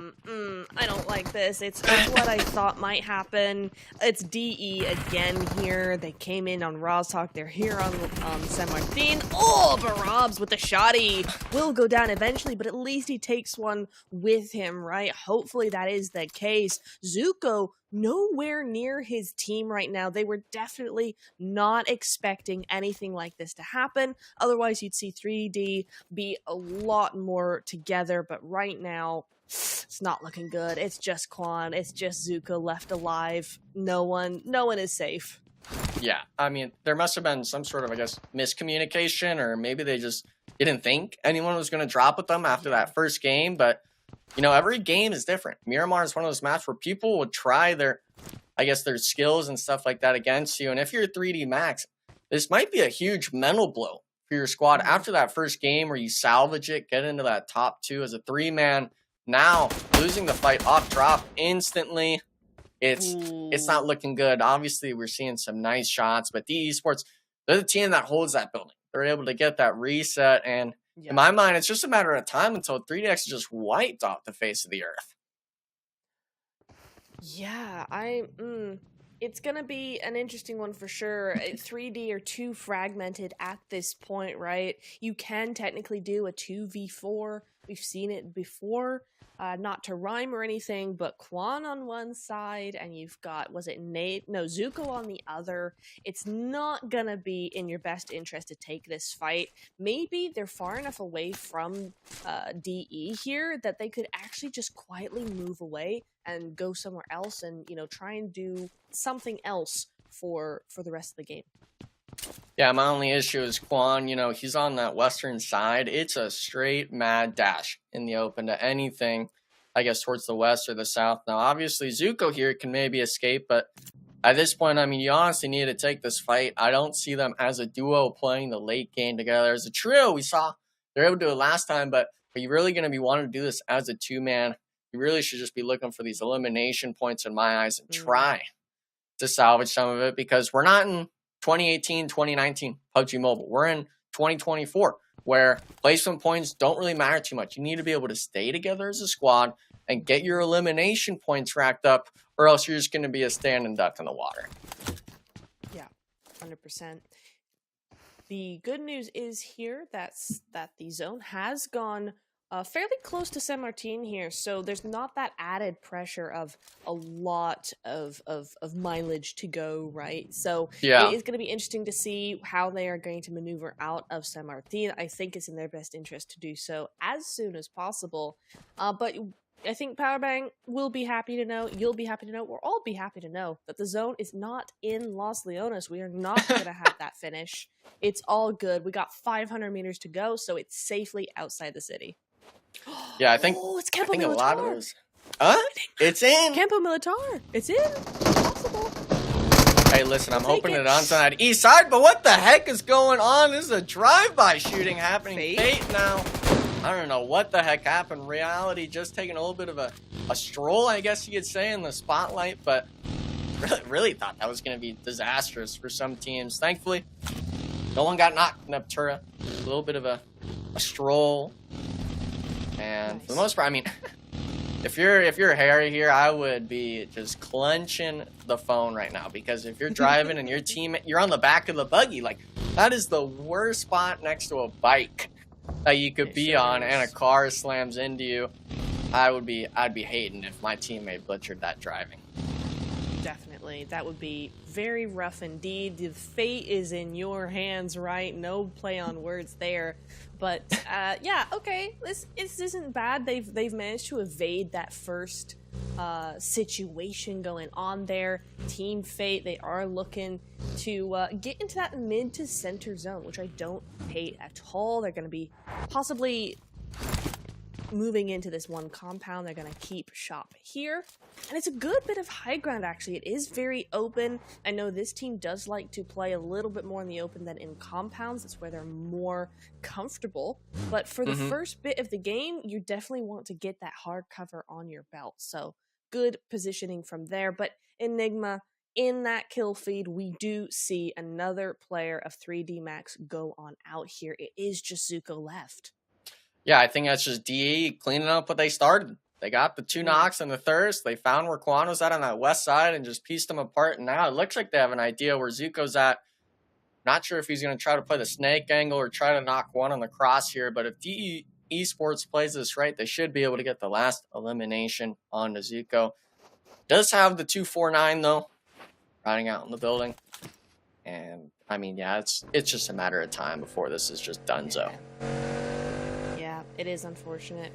don't like this. It's what I thought might happen. It's DE again here. They came in on Rozhok. They're here on San Martin. Oh, Barabs with the shoddy. Will go down eventually, but at least he takes one with him, right? Hopefully that is the case. Zuko, nowhere near his team right now. They were definitely not expecting anything like this to happen. Otherwise, you'd see 3D be a lot more together, but right now, it's not looking good. It's just Quan. It's just Zuko left alive. No one is safe. Yeah, there must have been some sort of, miscommunication, or maybe they just didn't think anyone was going to drop with them after that first game, but every game is different. Miramar is one of those maps where people would try their skills and stuff like that against you. And if you're 3D Max, this might be a huge mental blow for your squad after that first game where you salvage it, get into that top 2 as a 3-man. Now, losing the fight off drop instantly, it's not looking good. Obviously, we're seeing some nice shots, but DE Sports, they're the team that holds that building. They're able to get that reset, and In my mind, it's just a matter of time until 3DX is just wiped off the face of the earth. Yeah, it's gonna be an interesting one for sure. 3D are too fragmented at this point, right? You can technically do a 2v4. We've seen it before. Not to rhyme or anything, but Quan on one side, and you've got, was it Nate? No, Zuko on the other. It's not gonna be in your best interest to take this fight. Maybe they're far enough away from DE here that they could actually just quietly move away and go somewhere else and, you know, try and do something else for the rest of the game. Yeah, my only issue is Quan, you know, he's on that western side. It's a straight mad dash in the open to anything, I guess, towards the west or the south. Now, obviously, Zuko here can maybe escape, but at this point, I mean, you honestly need to take this fight. I don't see them as a duo playing the late game together. As a trio, we saw they were able to do it last time, but are you really going to be wanting to do this as a two-man? You really should just be looking for these elimination points in my eyes and try to salvage some of it, because we're not in 2018, 2019 PUBG Mobile. We're in 2024, where placement points don't really matter too much. You need to be able to stay together as a squad and get your elimination points racked up, or else you're just going to be a standing duck in the water. Yeah, 100%. The good news is here that the zone has gone fairly close to San Martin here, so there's not that added pressure of a lot of mileage to go, right? So yeah, it is going to be interesting to see how they are going to maneuver out of San Martin. I think it's in their best interest to do so as soon as possible. But I think Powerbang will be happy to know, you'll be happy to know, we'll all be happy to know that the zone is not in Los Leones. We are not going to have that finish. It's all good. We got 500 meters to go, so it's safely outside the city. Yeah, I think, it's Campo a Militar. lot of those. It's in. Campo Militar. It's in. Possible. Hey, listen, I'm hoping it on that east side, but what the heck is going on? This is a drive-by shooting happening. Fate now. I don't know what the heck happened. Reality just taking a little bit of a stroll, I guess you could say, in the spotlight, but really thought that was going to be disastrous for some teams. Thankfully, no one got knocked in Neptura. A little bit of a stroll. And for the most part, I mean, if you're Harry here, I would be just clenching the phone right now, because if you're driving and you're on the back of the buggy, like, that is the worst spot next to a bike that you could be on, and a car slams into you. I'd be hating if my teammate butchered that driving. Definitely. That would be very rough indeed. The fate is in your hands, right? No play on words there. But yeah, okay. This isn't bad. They've managed to evade that first situation going on there. Team Fate, they are looking to get into that mid to center zone, which I don't hate at all. They're going to be possibly moving into this one compound. They're going to keep shop here. And it's a good bit of high ground, actually. It is very open. I know this team does like to play a little bit more in the open than in compounds. That's where they're more comfortable. But for the first bit of the game, you definitely want to get that hard cover on your belt. So good positioning from there. But Enigma, in that kill feed, we do see another player of 3D Max go on out here. It is just Zuko left. Yeah, I think that's just DE cleaning up what they started. They got the 2 knocks and the thirst. They found where Quan was at on that west side and just pieced them apart. And now it looks like they have an idea where Zuko's at. Not sure if he's going to try to play the snake angle or try to knock one on the cross here. But if DE Esports plays this right, they should be able to get the last elimination onto Zuko. Does have the 249 though, riding out in the building. And I mean, yeah, it's just a matter of time before this is just donezo. It is unfortunate.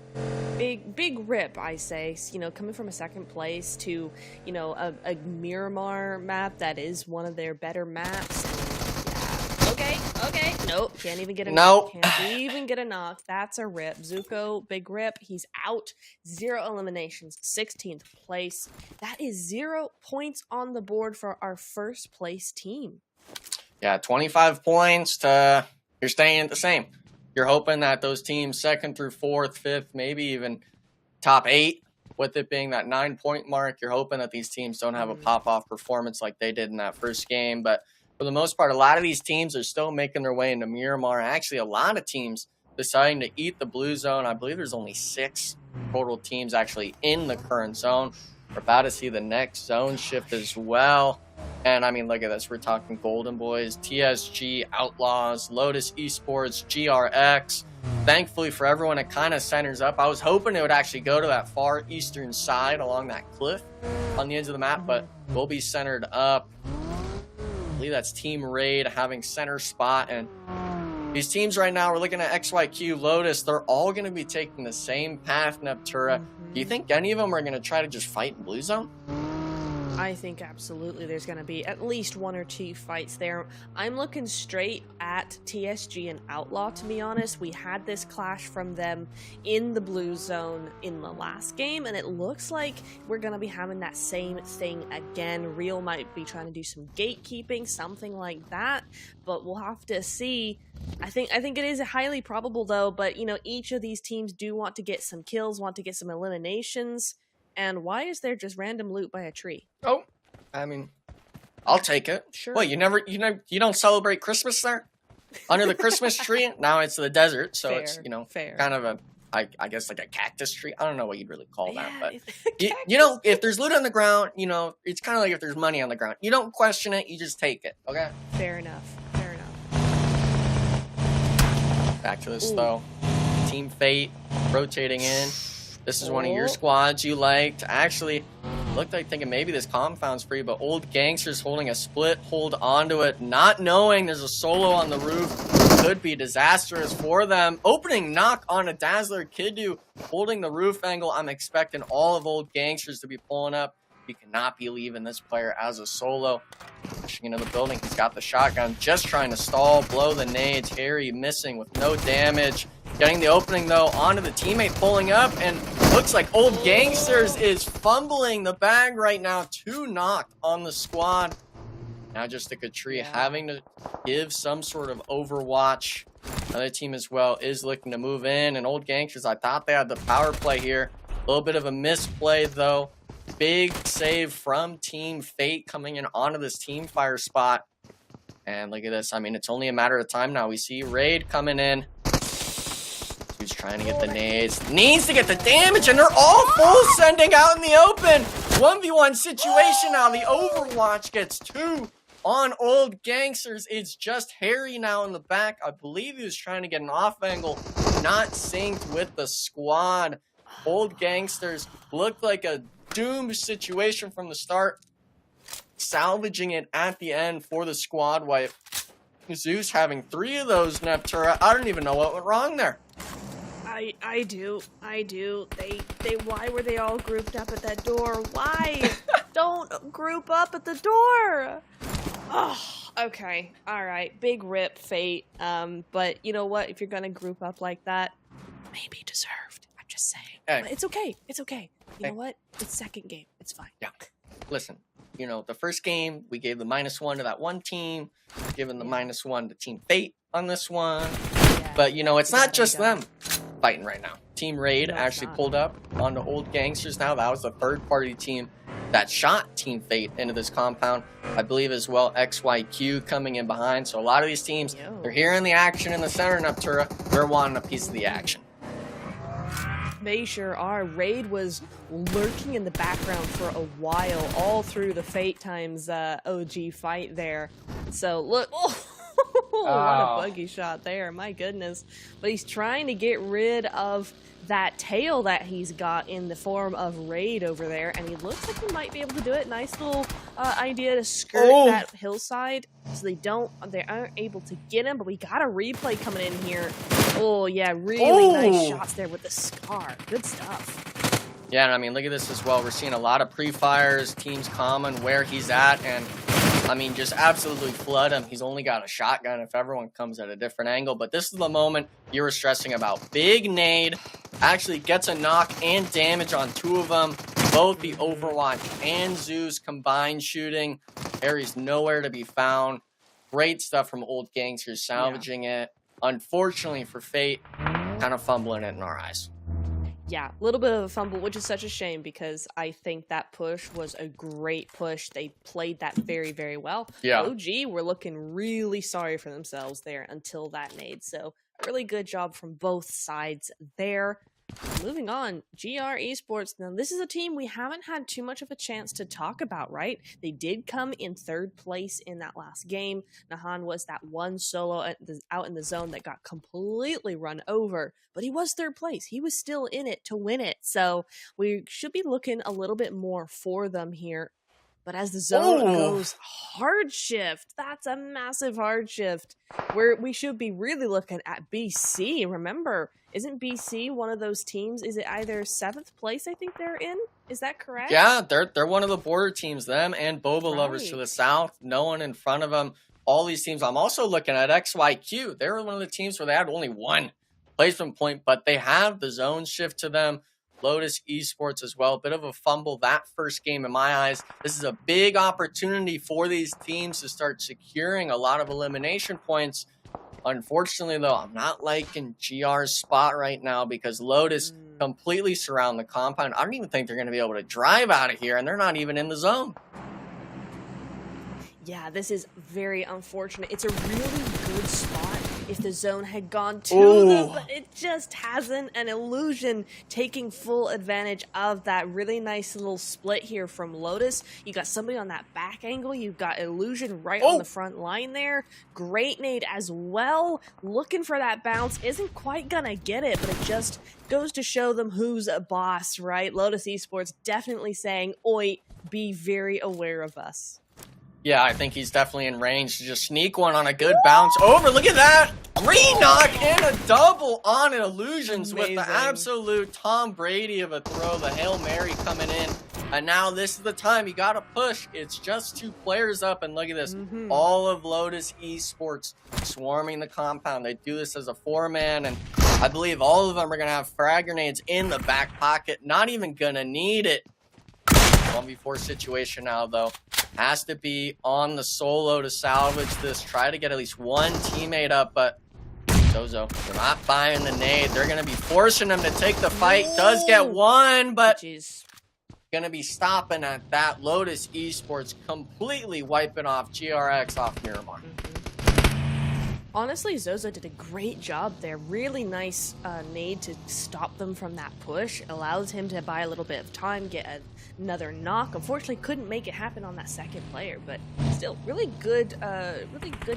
Big rip, I say. You know, coming from a second place to, you know, a Miramar map that is one of their better maps. Yeah. Okay. Nope. Can't even get a knock. Can't even get a knock. That's a rip. Zuko, big rip. He's out. 0 eliminations. 16th place. That is 0 points on the board for our first place team. Yeah, 25 points to you're staying the same. You're hoping that those teams 2nd through 4th, 5th, maybe even top 8, with it being that 9-point mark, you're hoping that these teams don't have a pop-off performance like they did in that first game. But for the most part, a lot of these teams are still making their way into Miramar. Actually, a lot of teams deciding to eat the blue zone. I believe there's only 6 total teams actually in the current zone. We're about to see the next zone shift as well. And I mean, look at this. We're talking Golden Boys, TSG, Outlaws, Lotus Esports, GRX. Thankfully for everyone, it kind of centers up. I was hoping it would actually go to that far eastern side along that cliff on the edge of the map, but we'll be centered up. I believe that's Team Raid having center spot. And these teams right now, we're looking at XYQ, Lotus. They're all going to be taking the same path, Neptura. Do you think any of them are going to try to just fight in blue zone? I think absolutely there's going to be at least 1 or 2 fights there. I'm looking straight at TSG and Outlaw, to be honest. We had this clash from them in the blue zone in the last game, and it looks like we're going to be having that same thing again. Real might be trying to do some gatekeeping, something like that, but we'll have to see. I think it is highly probable, though, but, you know, each of these teams do want to get some kills, want to get some eliminations. And why is there just random loot by a tree? Oh, I mean, I'll take it. Sure. Well, you don't celebrate Christmas there? Under the Christmas tree? Now it's the desert, so Fair, it's, fair. kind of I guess like a cactus tree. I don't know what you'd really call that, but Yeah, if there's loot on the ground, it's kind of like if there's money on the ground. You don't question it, you just take it, okay? Fair enough. Fair enough. Back to this, though. Team Fate rotating in. This is one of your squads you liked. Actually, looked like thinking maybe this compound's free, but Old Gangsters holding a split hold onto it, not knowing there's a solo on the roof. Could be disastrous for them. Opening knock on a Dazzler. Kiddu holding the roof angle. I'm expecting all of Old Gangsters to be pulling up. You cannot be leaving this player as a solo. Pushing into the building. He's got the shotgun. Just trying to stall. Blow the nades. Harry missing with no damage. Getting the opening, though, onto the teammate pulling up. And looks like Old Gangsters is fumbling the bag right now. 2 knocked on the squad. Now just a Katri having to give some sort of overwatch. Another team as well is looking to move in. And Old Gangsters, I thought they had the power play here. A little bit of a misplay, though. Big save from Team Fate coming in onto this team fire spot. And look at this. I mean, it's only a matter of time now. We see Raid coming in. Who's trying to get the nades. Needs to get the damage, and they're all full sending out in the open. 1v1 situation now. The Overwatch gets 2 on Old Gangsters. It's just Harry now in the back. I believe he was trying to get an off angle. Not synced with the squad. Old Gangsters looked like a doomed situation from the start. Salvaging it at the end for the squad wipe. Zeus having 3 of those, Neptura. I don't even know what went wrong there. I do. Why were they all grouped up at that door? Why? Don't group up at the door. Oh, okay. All right. Big rip, Fate. But you know what? If you're gonna group up like that, maybe deserved. I'm just saying. Hey. But it's okay. It's okay. You know what? It's second game. It's fine. Yeah. Listen, the first game, we gave the -1 to that one team. Given the -1 to Team Fate on this one. Yeah. But, it's not just them fighting right now. Team Raid No, actually not. pulled up onto Old Gangsters now. That was the third-party team that shot Team Fate into this compound. I believe as well XYQ coming in behind. So a lot of these teams, they're hearing the action in the center, Neptura. They're wanting a piece of the action. They sure are. Raid was lurking in the background for a while, all through the Fate times OG fight there. So look, what a buggy shot there, my goodness. But he's trying to get rid of that tail that he's got in the form of Raid over there, and he looks like he might be able to do it. Nice little idea to skirt that hillside so they aren't able to get him, but we got a replay coming in here. Oh yeah, really nice shots there with the scar. Good stuff. Yeah, and I mean, look at this as well. We're seeing a lot of pre-fires, teams common where he's at, and I mean, just absolutely flood him. He's only got a shotgun if everyone comes at a different angle, but this is the moment you were stressing about. Big nade, actually gets a knock and damage on 2 of them. Both the Overwatch and Zeus combined shooting. Harry's nowhere to be found. Great stuff from Old Gangsters salvaging it. Unfortunately for Fate, kind of fumbling it in our eyes. Yeah, a little bit of a fumble, which is such a shame because I think that push was a great push. They played that very, very well. Yeah. OG were looking really sorry for themselves there until that nade. So really good job from both sides there. Moving on, GR Esports. Now, this is a team we haven't had too much of a chance to talk about, right? They did come in 3rd place in that last game. Nahan was that one solo out in the zone that got completely run over, but he was 3rd place. He was still in it to win it. So we should be looking a little bit more for them here. But as the zone goes hard shift, that's a massive hard shift. Where we should be really looking at BC. Remember, isn't BC one of those teams? Is it either 7th place I think they're in? Is that correct? Yeah, they're one of the border teams. Them and Boba Lovers to the south. No one in front of them. All these teams. I'm also looking at XYQ. They were one of the teams where they had only 1 placement point, but they have the zone shift to them. Lotus Esports as well. Bit of a fumble that first game in my eyes. This is a big opportunity for these teams to start securing a lot of elimination points. Unfortunately, though, I'm not liking GR's spot right now because Lotus completely surround the compound. I don't even think they're going to be able to drive out of here, and they're not even in the zone. Yeah, this is very unfortunate. It's a really good spot if the zone had gone to them, but it just hasn't. An Illusion taking full advantage of that really nice little split here from Lotus. You got somebody on that back angle. You've got Illusion right on the front line there. Great nade as well. Looking for that bounce. Isn't quite gonna get it, but it just goes to show them who's a boss, right? Lotus Esports definitely saying, oi, be very aware of us. Yeah, I think he's definitely in range to just sneak one on a good bounce over. Look at that! Re-knock and a double on Illusions with the absolute Tom Brady of a throw. The Hail Mary coming in. And now this is the time. You got to push. It's just 2 players up. And look at this. All of Lotus Esports swarming the compound. They do this as a 4-man. And I believe all of them are going to have frag grenades in the back pocket. Not even going to need it. 1v4 situation now, though. Has to be on the solo to salvage this. Try to get at least 1 teammate up, but Zozo, they're not buying the nade. They're going to be forcing him to take the fight. Does get 1, but going to be stopping at that. Lotus Esports completely wiping off GRX off Miramar. Honestly, Zozo did a great job there. Really nice nade to stop them from that push. Allows him to buy a little bit of time, get another knock. Unfortunately, couldn't make it happen on that second player, but still, really good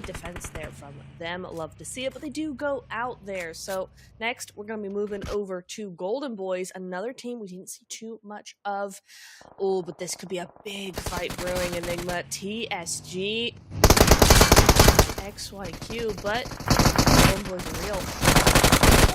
defense there from them. Love to see it, but they do go out there. So next, we're going to be moving over to Golden Boys, another team we didn't see too much of. Oh, but this could be a big fight brewing. Enigma, TSG, XYQ, but Golden Boys are real.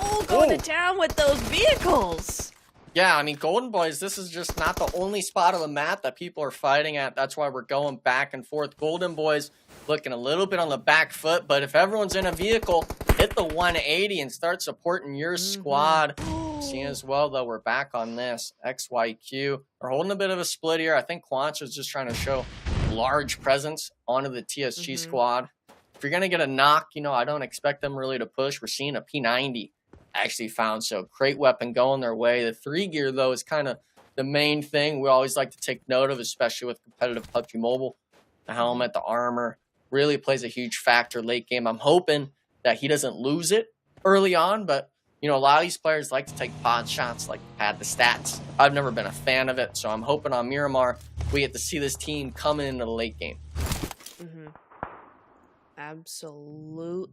Oh, going to town with those vehicles. Yeah, I mean, Golden Boys, this is just not the only spot on the map that people are fighting at. That's why we're going back and forth. Golden Boys looking a little bit on the back foot, but if everyone's in a vehicle, hit the 180 and start supporting your squad. Seeing as well, though, we're back on this. XYQ. We're holding a bit of a split here. I think Quanch is just trying to show large presence onto the TSG squad. If you're going to get a knock, you know, I don't expect them really to push. We're seeing a P90 actually found, so great weapon going their way. The 3 gear, though, is kind of the main thing we always like to take note of, especially with competitive PUBG Mobile. The helmet, the armor, really plays a huge factor late game. I'm hoping that he doesn't lose it early on, but, you know, a lot of these players like to take pod shots, like pad the stats. I've never been a fan of it, so I'm hoping on Miramar we get to see this team coming into the late game. Absolutely.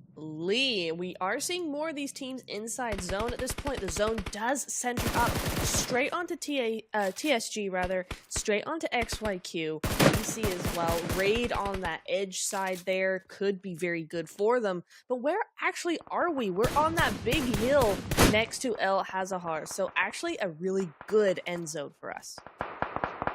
We are seeing more of these teams inside zone at this point. The zone does center up straight onto TSG, straight onto XYQ. BC as well. Raid on that edge side there could be very good for them. But where actually are we? We're on that big hill next to El Hazahar. So actually a really good end zone for us.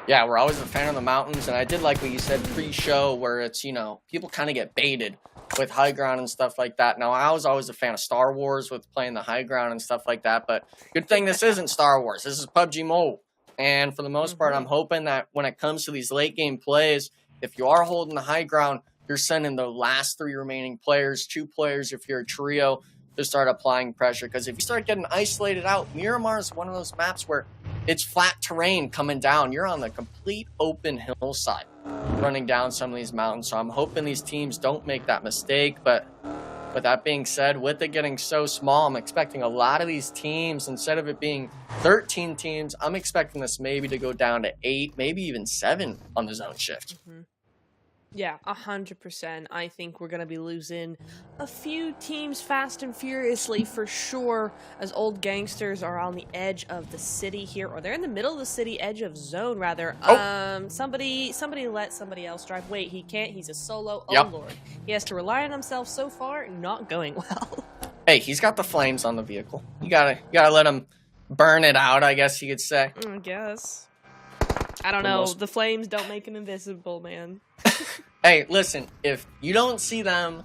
Yeah, we're always a fan of the mountains, and I did like what you said pre-show, where it's, you know, people kind of get baited with high ground and stuff like that. Now, I was always a fan of Star Wars with playing the high ground and stuff like that, but good thing this isn't Star Wars. This is PUBG Mobile, and for the most part, I'm hoping that when it comes to these late game plays, if you are holding the high ground, you're sending the last 3 remaining players, 2 players if you're a trio, to start applying pressure, because if you start getting isolated out, Miramar is one of those maps where it's flat terrain coming down. You're on the complete open hillside running down some of these mountains. So I'm hoping these teams don't make that mistake. But With that being said, with it getting so small, I'm expecting a lot of these teams, instead of it being 13 teams, I'm expecting this maybe to go down to 8, maybe even 7 on the zone shift. Yeah, 100%. I think we're going to be losing a few teams fast and furiously for sure, as old gangsters are on the edge of the city here, or they're in the middle of the city, edge of zone rather. Somebody let somebody else drive. Wait, he can't. He's a solo. Oh Lord, he has to rely on himself. So far, not going well. Hey, he's got the flames on the vehicle. You gotta let him burn it out, I guess you could say. I guess. I don't know. The flames don't make him invisible, man. Hey, listen, if you don't see them,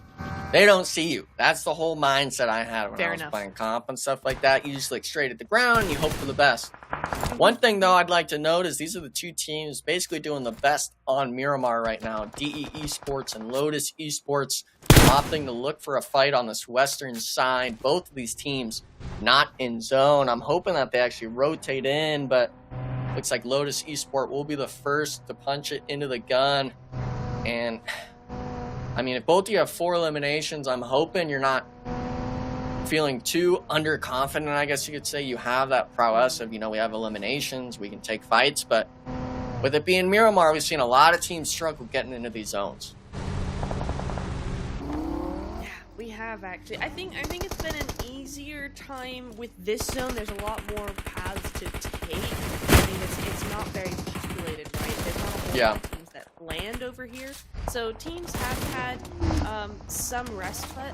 they don't see you. That's the whole mindset I had when I was playing comp and stuff like that. You just look straight at the ground and you hope for the best. One thing, though, I'd like to note is these are the two teams basically doing the best on Miramar right now. DE Esports and Lotus Esports opting to look for a fight on this western side. Both of these teams not in zone. I'm hoping that they actually rotate in, but looks like Lotus Esport will be the first to punch it into the gun. And, I mean, if both of you have 4 eliminations, I'm hoping you're not feeling too underconfident, I guess you could say. You have that prowess of, you know, we have eliminations, we can take fights. But with it being Miramar, we've seen a lot of teams struggle getting into these zones. Yeah, we have actually. I think it's been an easier time with this zone. There's a lot more paths to take. I mean, it's not very populated, right? There's not a whole lot of teams that land over here. So teams have had some respite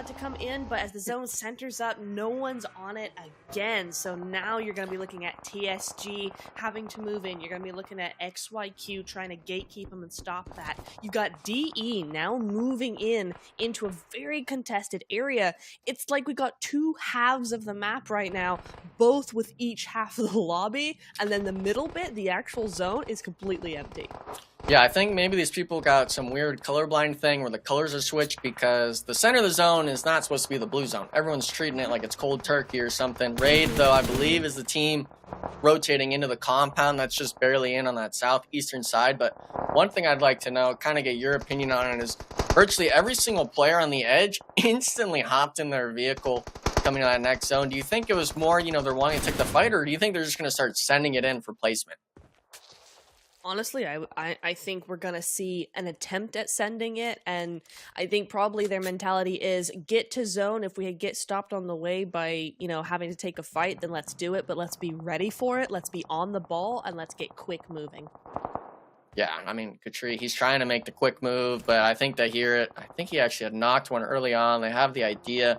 to come in, but as the zone centers up, no one's on it again. So now you're going to be looking at TSG having to move in. You're going to be looking at XYQ trying to gatekeep them and stop that. You've got DE now moving into a very contested area. It's like we got 2 halves of the map right now, both with each half of the lobby, and then the middle bit, the actual zone, is completely empty. Yeah, I think maybe these people got some weird colorblind thing where the colors are switched, because the center of the zone is not supposed to be the blue zone. Everyone's treating it like it's cold turkey or something. Raid, though, I believe is the team rotating into the compound that's just barely in on that southeastern side. But one thing I'd like to know, kind of get your opinion on it, is virtually every single player on the edge instantly hopped in their vehicle coming to that next zone. Do you think it was more, you know, they're wanting to take the fight, or do you think they're just going to start sending it in for placement? Honestly, I think we're going to see an attempt at sending it, and I think probably their mentality is get to zone. If we get stopped on the way by, you know, having to take a fight, then let's do it, but let's be ready for it. Let's be on the ball, and let's get quick moving. Yeah, I mean, Katri, he's trying to make the quick move, but I think they hear it. I think he actually had knocked one early on. They have the idea.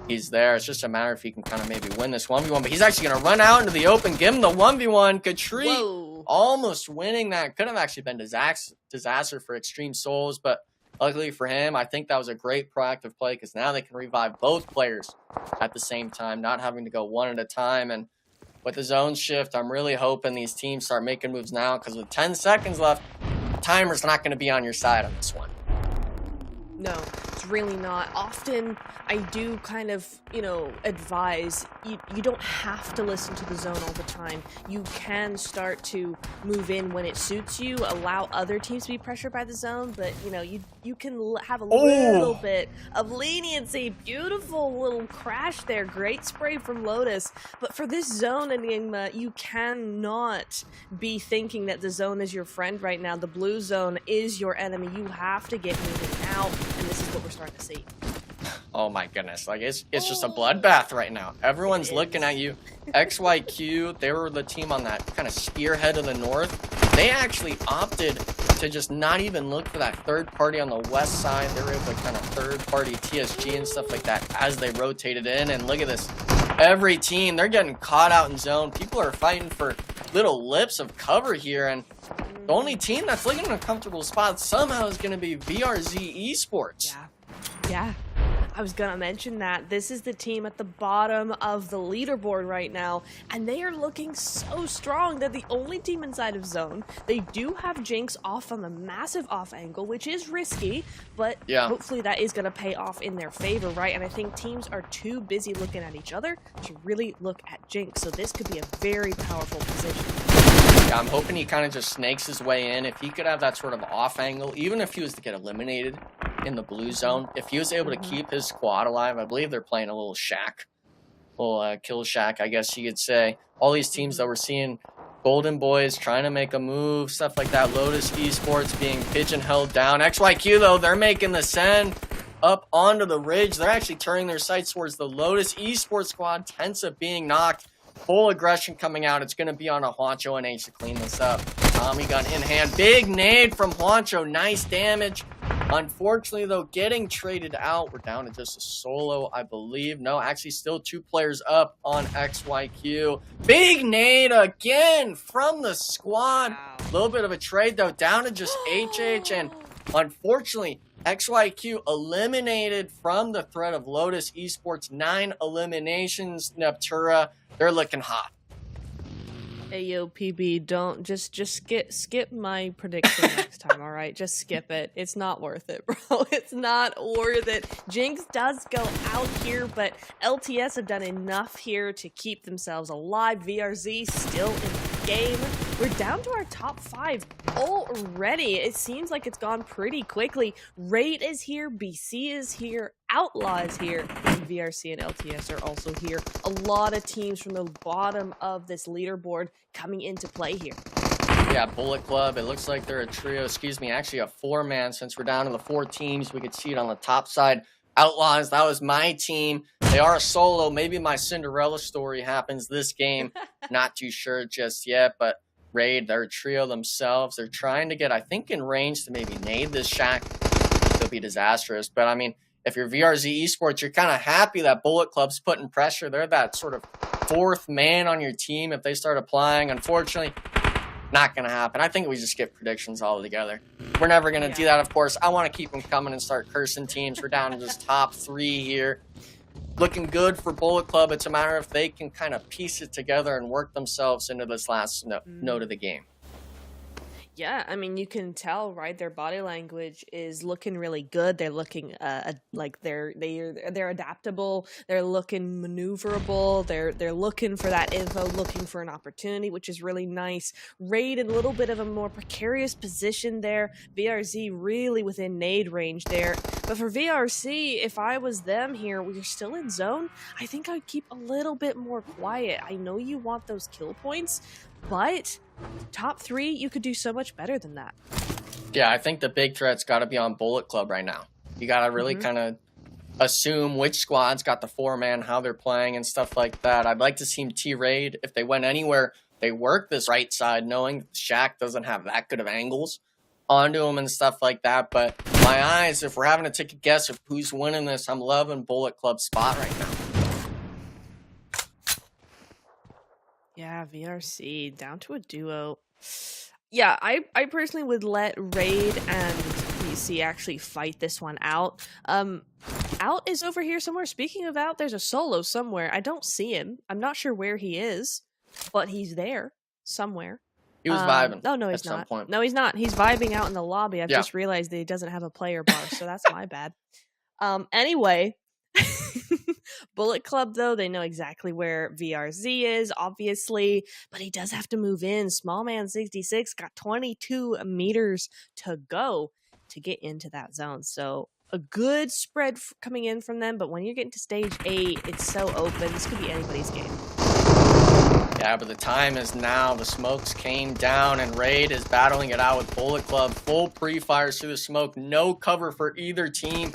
He's there. It's just a matter if he can kind of maybe win this 1v1, but he's actually going to run out into the open, give him the 1v1. Katri almost winning that. Could have actually been disaster for Extreme Souls, but luckily for him, I think that was a great proactive play, because now they can revive both players at the same time, not having to go one at a time. And with the zone shift, I'm really hoping these teams start making moves now, because with 10 seconds left, the timer's not going to be on your side on this one. No, it's really not. Often, I do kind of, you know, advise you don't have to listen to the zone all the time. You can start to move in when it suits you, allow other teams to be pressured by the zone, but, you know, you can have a little bit of leniency. Beautiful little crash there. Great spray from Lotus. But for this zone, Enigma, you cannot be thinking that the zone is your friend right now. The blue zone is your enemy. You have to get moving now, and this is what we're starting to see. Oh my goodness, like it's just a bloodbath right now. Everyone's looking at you. XYQ, they were the team on that kind of spearhead of the north. They actually opted to just not even look for that third party on the west side. They were able to kind of third party TSG and stuff like that as they rotated in. And look at this, every team, they're getting caught out in zone. People are fighting for little lips of cover here, and the only team that's looking in a comfortable spot somehow is going to be VRZ Esports. Yeah. I was gonna mention that this is the team at the bottom of the leaderboard right now, and they are looking so strong. They're the only team inside of zone. They do have Jinx off on the massive off angle, which is risky, but hopefully that is gonna pay off in their favor, right? And I think teams are too busy looking at each other to really look at Jinx, so this could be a very powerful position. Yeah, I'm hoping he kind of just snakes his way in. If he could have that sort of off angle, even if he was to get eliminated, in the blue zone. If he was able to keep his squad alive, I believe they're playing a little shack. Little kill shack, I guess you could say. All these teams that we're seeing, Golden Boys trying to make a move, stuff like that. Lotus Esports being pigeon-held down. XYQ, though, they're making the send up onto the ridge. They're actually turning their sights towards the Lotus Esports squad. Tensa being knocked. Full aggression coming out. It's going to be on a Juancho and H to clean this up. Tommy gun in hand. Big nade from Juancho. Nice damage. Unfortunately, though, getting traded out. We're down to just a solo, I believe. No, actually still 2 players up on XYQ. Big nade again from the squad. A little bit of a trade, though. Down to just HH. And unfortunately, XYQ eliminated from the threat of Lotus Esports. 9 eliminations. Neptura, they're looking hot. Hey, yo, PB, don't just skip my prediction next time, all right? Just skip it. It's not worth it, bro. It's not worth it. Jinx does go out here, but LTS have done enough here to keep themselves alive. VRZ still in the game. We're down to our top 5 already. It seems like it's gone pretty quickly. Raid is here, BC is here, Outlaw is here, and VRC and LTS are also here. A lot of teams from the bottom of this leaderboard coming into play here. Yeah, Bullet Club, it looks like they're a trio, actually a 4-man. Since we're down to the 4 teams, we could see it on the top side. Outlaws, that was my team. They are a solo. Maybe my Cinderella story happens this game. Not too sure just yet, but Raid, they're a trio themselves. They're trying to get, I think, in range to maybe nade this shack. It'll be disastrous. But, I mean, if you're VRZ Esports, you're kind of happy that Bullet Club's putting pressure. They're that sort of 4th man on your team if they start applying. Unfortunately, not going to happen. I think we just skip predictions altogether. We're never going to do that, of course. I want to keep them coming and start cursing teams. We're down to just top 3 here. Looking good for Bullet Club. It's a matter if they can kind of piece it together and work themselves into this last note of the game. Yeah, I mean, you can tell, right? Their body language is looking really good. They're looking like they're adaptable. They're looking maneuverable. They're looking for that info, looking for an opportunity, which is really nice. Raid in a little bit of a more precarious position there. VRZ really within nade range there. But for VRC, if I was them here, we're still in zone. I think I'd keep a little bit more quiet. I know you want those kill points, but top 3, you could do so much better than that. Yeah, I think the big threat's got to be on Bullet Club right now. You got to really kind of assume which squad's got the 4-man, how they're playing and stuff like that. I'd like to see T-Raid, if they went anywhere, they work this right side, knowing Shaq doesn't have that good of angles onto him and stuff like that. But my eyes, if we're having to take a guess of who's winning this, I'm loving Bullet Club's spot right now. Yeah, VRC down to a duo. Yeah, I personally would let Raid and BC actually fight this one out. Out is over here somewhere. Speaking of Out, there's a solo somewhere. I don't see him. I'm not sure where he is, but he's there somewhere. He was vibing. No, he's not. No, he's not. He's vibing out in the lobby. I've just realized that he doesn't have a player bar, so that's my bad. Anyway, Bullet Club, though, they know exactly where VRZ is, obviously, but he does have to move in. Small Man 66 got 22 meters to go to get into that zone. So a good spread coming in from them, but when you're getting to stage 8, it's so open. This could be anybody's game. Yeah, but the time is now. The smokes came down, and Raid is battling it out with Bullet Club. Full pre-fires through the smoke. No cover for either team.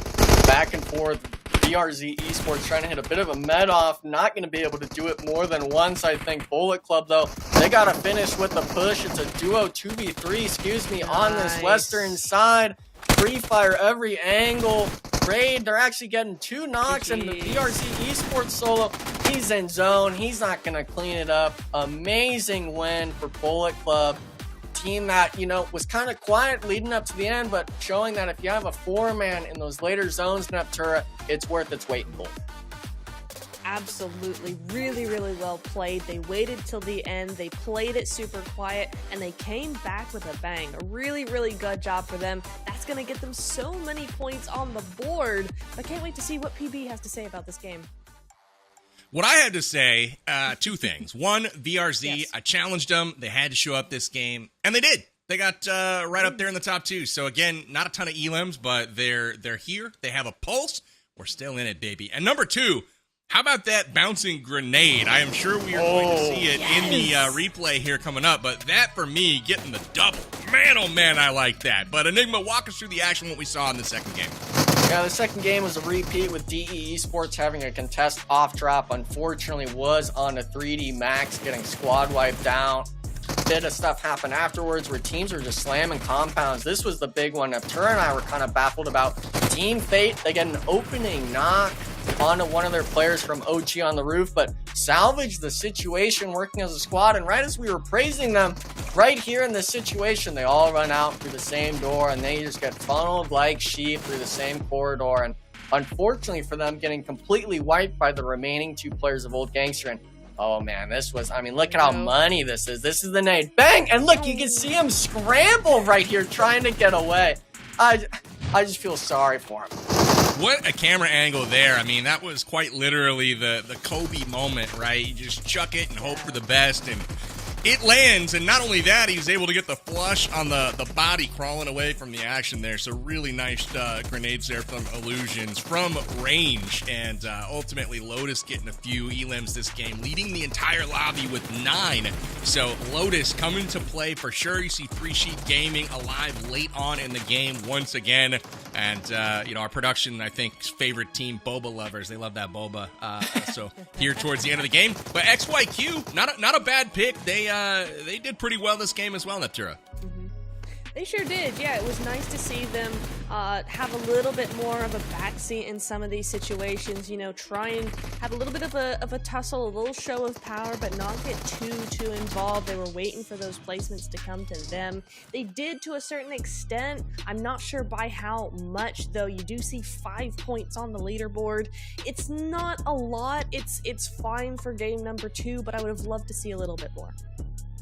Back and forth. VRZ Esports trying to hit a bit of a med-off. Not going to be able to do it more than once, I think. Bullet Club, though, they got to finish with the push. It's a duo 2v3, on this western side. Pre-fire every angle. Raid, they're actually getting 2 knocks, and the VRZ Esports solo, he's in zone. He's not going to clean it up. Amazing win for Bullet Club. Team that, was kind of quiet leading up to the end, but showing that if you have a 4-man in those later zones, Neptura, it's worth its weight in gold. Absolutely. Really, really well played. They waited till the end. They played it super quiet, and they came back with a bang. A really, really good job for them. That's going to get them so many points on the board. I can't wait to see what PB has to say about this game. What I had to say, 2 things. One, VRZ, I challenged them. They had to show up this game, and they did. They got right up there in the top 2. So again, not a ton of elims, but they're here. They have a pulse. We're still in it, baby. And number 2, how about that bouncing grenade? I am sure we are going to see it in the replay here coming up, but that, for me, getting the double. Man, oh man, I like that. But Enigma, walk us through the action, what we saw in the second game. Yeah, the second game was a repeat with DE Esports having a contest off drop. Unfortunately, was on a 3D Max, getting squad wiped down. Bit of stuff happened afterwards where teams were just slamming compounds. This was the big one that Tura and I were kind of baffled about. Team Fate, they get an opening knock onto one of their players from OG on the roof, but salvaged the situation working as a squad. And right as we were praising them, right here in this situation, they all run out through the same door and they just get funneled like sheep through the same corridor. And unfortunately for them, getting completely wiped by the remaining 2 players of Old Gangster. And oh man, this was, I mean, look at how money this is. This is the nade. Bang! And look, you can see him scramble right here trying to get away. I just feel sorry for him. What a camera angle there. I mean, that was quite literally the Kobe moment, right? You just chuck it and hope for the best, and it lands. And not only that, he was able to get the flush on the body crawling away from the action there. So really nice grenades there from Illusions from range. And ultimately, Lotus getting a few elims this game, leading the entire lobby with 9. So Lotus coming to play for sure. You see 3 Sheep Gaming alive late on in the game once again. And, our production, I think, favorite team, Boba lovers. They love that Boba. So here towards the end of the game. But XYQ, not a bad pick. They did pretty well this game as well, Neptura. They sure did. Yeah, it was nice to see them have a little bit more of a backseat in some of these situations. Try and have a little bit of a tussle, a little show of power, but not get too involved. They were waiting for those placements to come to them. They did to a certain extent. I'm not sure by how much, though. You do see 5 points on the leaderboard. It's not a lot. It's fine for game number 2, but I would have loved to see a little bit more.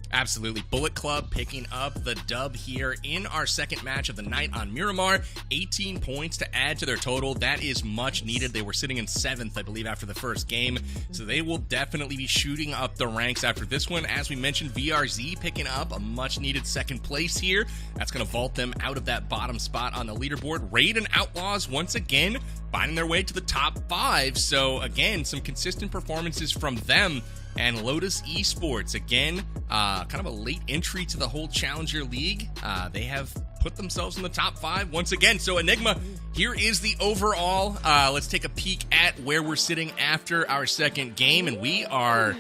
Absolutely. Bullet Club picking up the dub here in our second match of the night on Miramar. 18 points to add to their total. That is much needed. They were sitting in 7th, I believe, after the first game. So they will definitely be shooting up the ranks after this one. As we mentioned, VRZ picking up a much needed second place here. That's going to vault them out of that bottom spot on the leaderboard. Raid and Outlaws once again finding their way to the top 5. So again, some consistent performances from them. And Lotus Esports, again, kind of a late entry to the whole Challenger League. They have put themselves in the top 5 once again. So, Enigma, here is the overall. Let's take a peek at where we're sitting after our second game. And we are,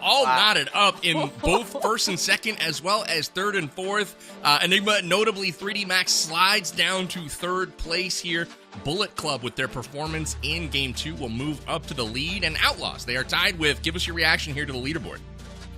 all knotted up in both first and second, as well as third and fourth. Enigma, notably, 3D Max slides down to third place here. Bullet Club, with their performance in Game 2, will move up to the lead. And Outlaws, they are tied with, give us your reaction here to the leaderboard.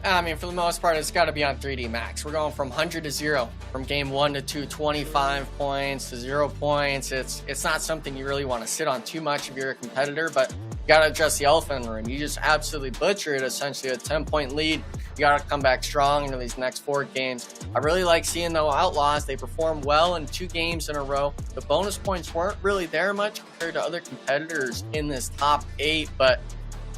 I mean, for the most part, it's got to be on 3D Max. We're going from 100 to 0, from Game 1 to 2, 25 points to 0 points. It's not something you really want to sit on too much if you're a competitor, but you got to address the elephant in the room. You just absolutely butcher it, essentially a 10-point lead. You got to come back strong into these next 4 games. I really like seeing, though, Outlaws. They performed well in 2 games in a row. The bonus points weren't really there much compared to other competitors in this top 8, but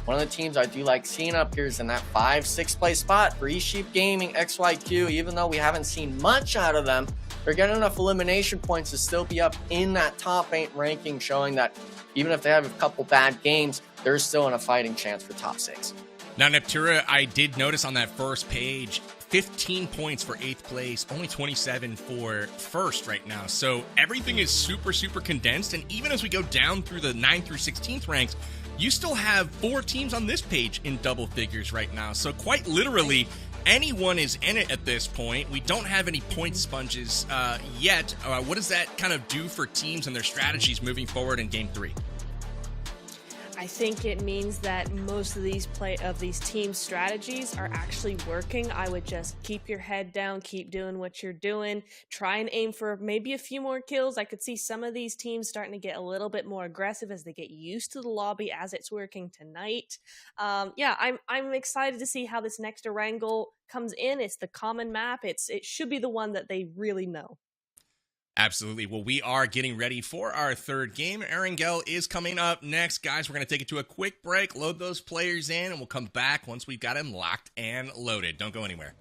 one of the teams I do like seeing up here is in that 5-6 place spot for Sheep Gaming, XYQ. Even though we haven't seen much out of them, they're getting enough elimination points to still be up in that top 8 ranking, showing that even if they have a couple bad games, they're still in a fighting chance for top 6. Now, Neptura, I did notice on that first page, 15 points for 8th place, only 27 for first right now. So everything is super, super condensed. And even as we go down through the 9th through 16th ranks, you still have 4 teams on this page in double figures right now. So quite literally, anyone is in it at this point. We don't have any point sponges yet. What does that kind of do for teams and their strategies moving forward in Game 3? I think it means that most of these team strategies are actually working. I would just keep your head down, keep doing what you're doing, try and aim for maybe a few more kills. I could see some of these teams starting to get a little bit more aggressive as they get used to the lobby as it's working tonight. I'm excited to see how this next Erangle comes in. It's the common map. It should be the one that they really know. Absolutely. Well, we are getting ready for our third game. Erangle is coming up next. Guys, we're going to take it to a quick break, load those players in, and we'll come back once we've got them locked and loaded. Don't go anywhere.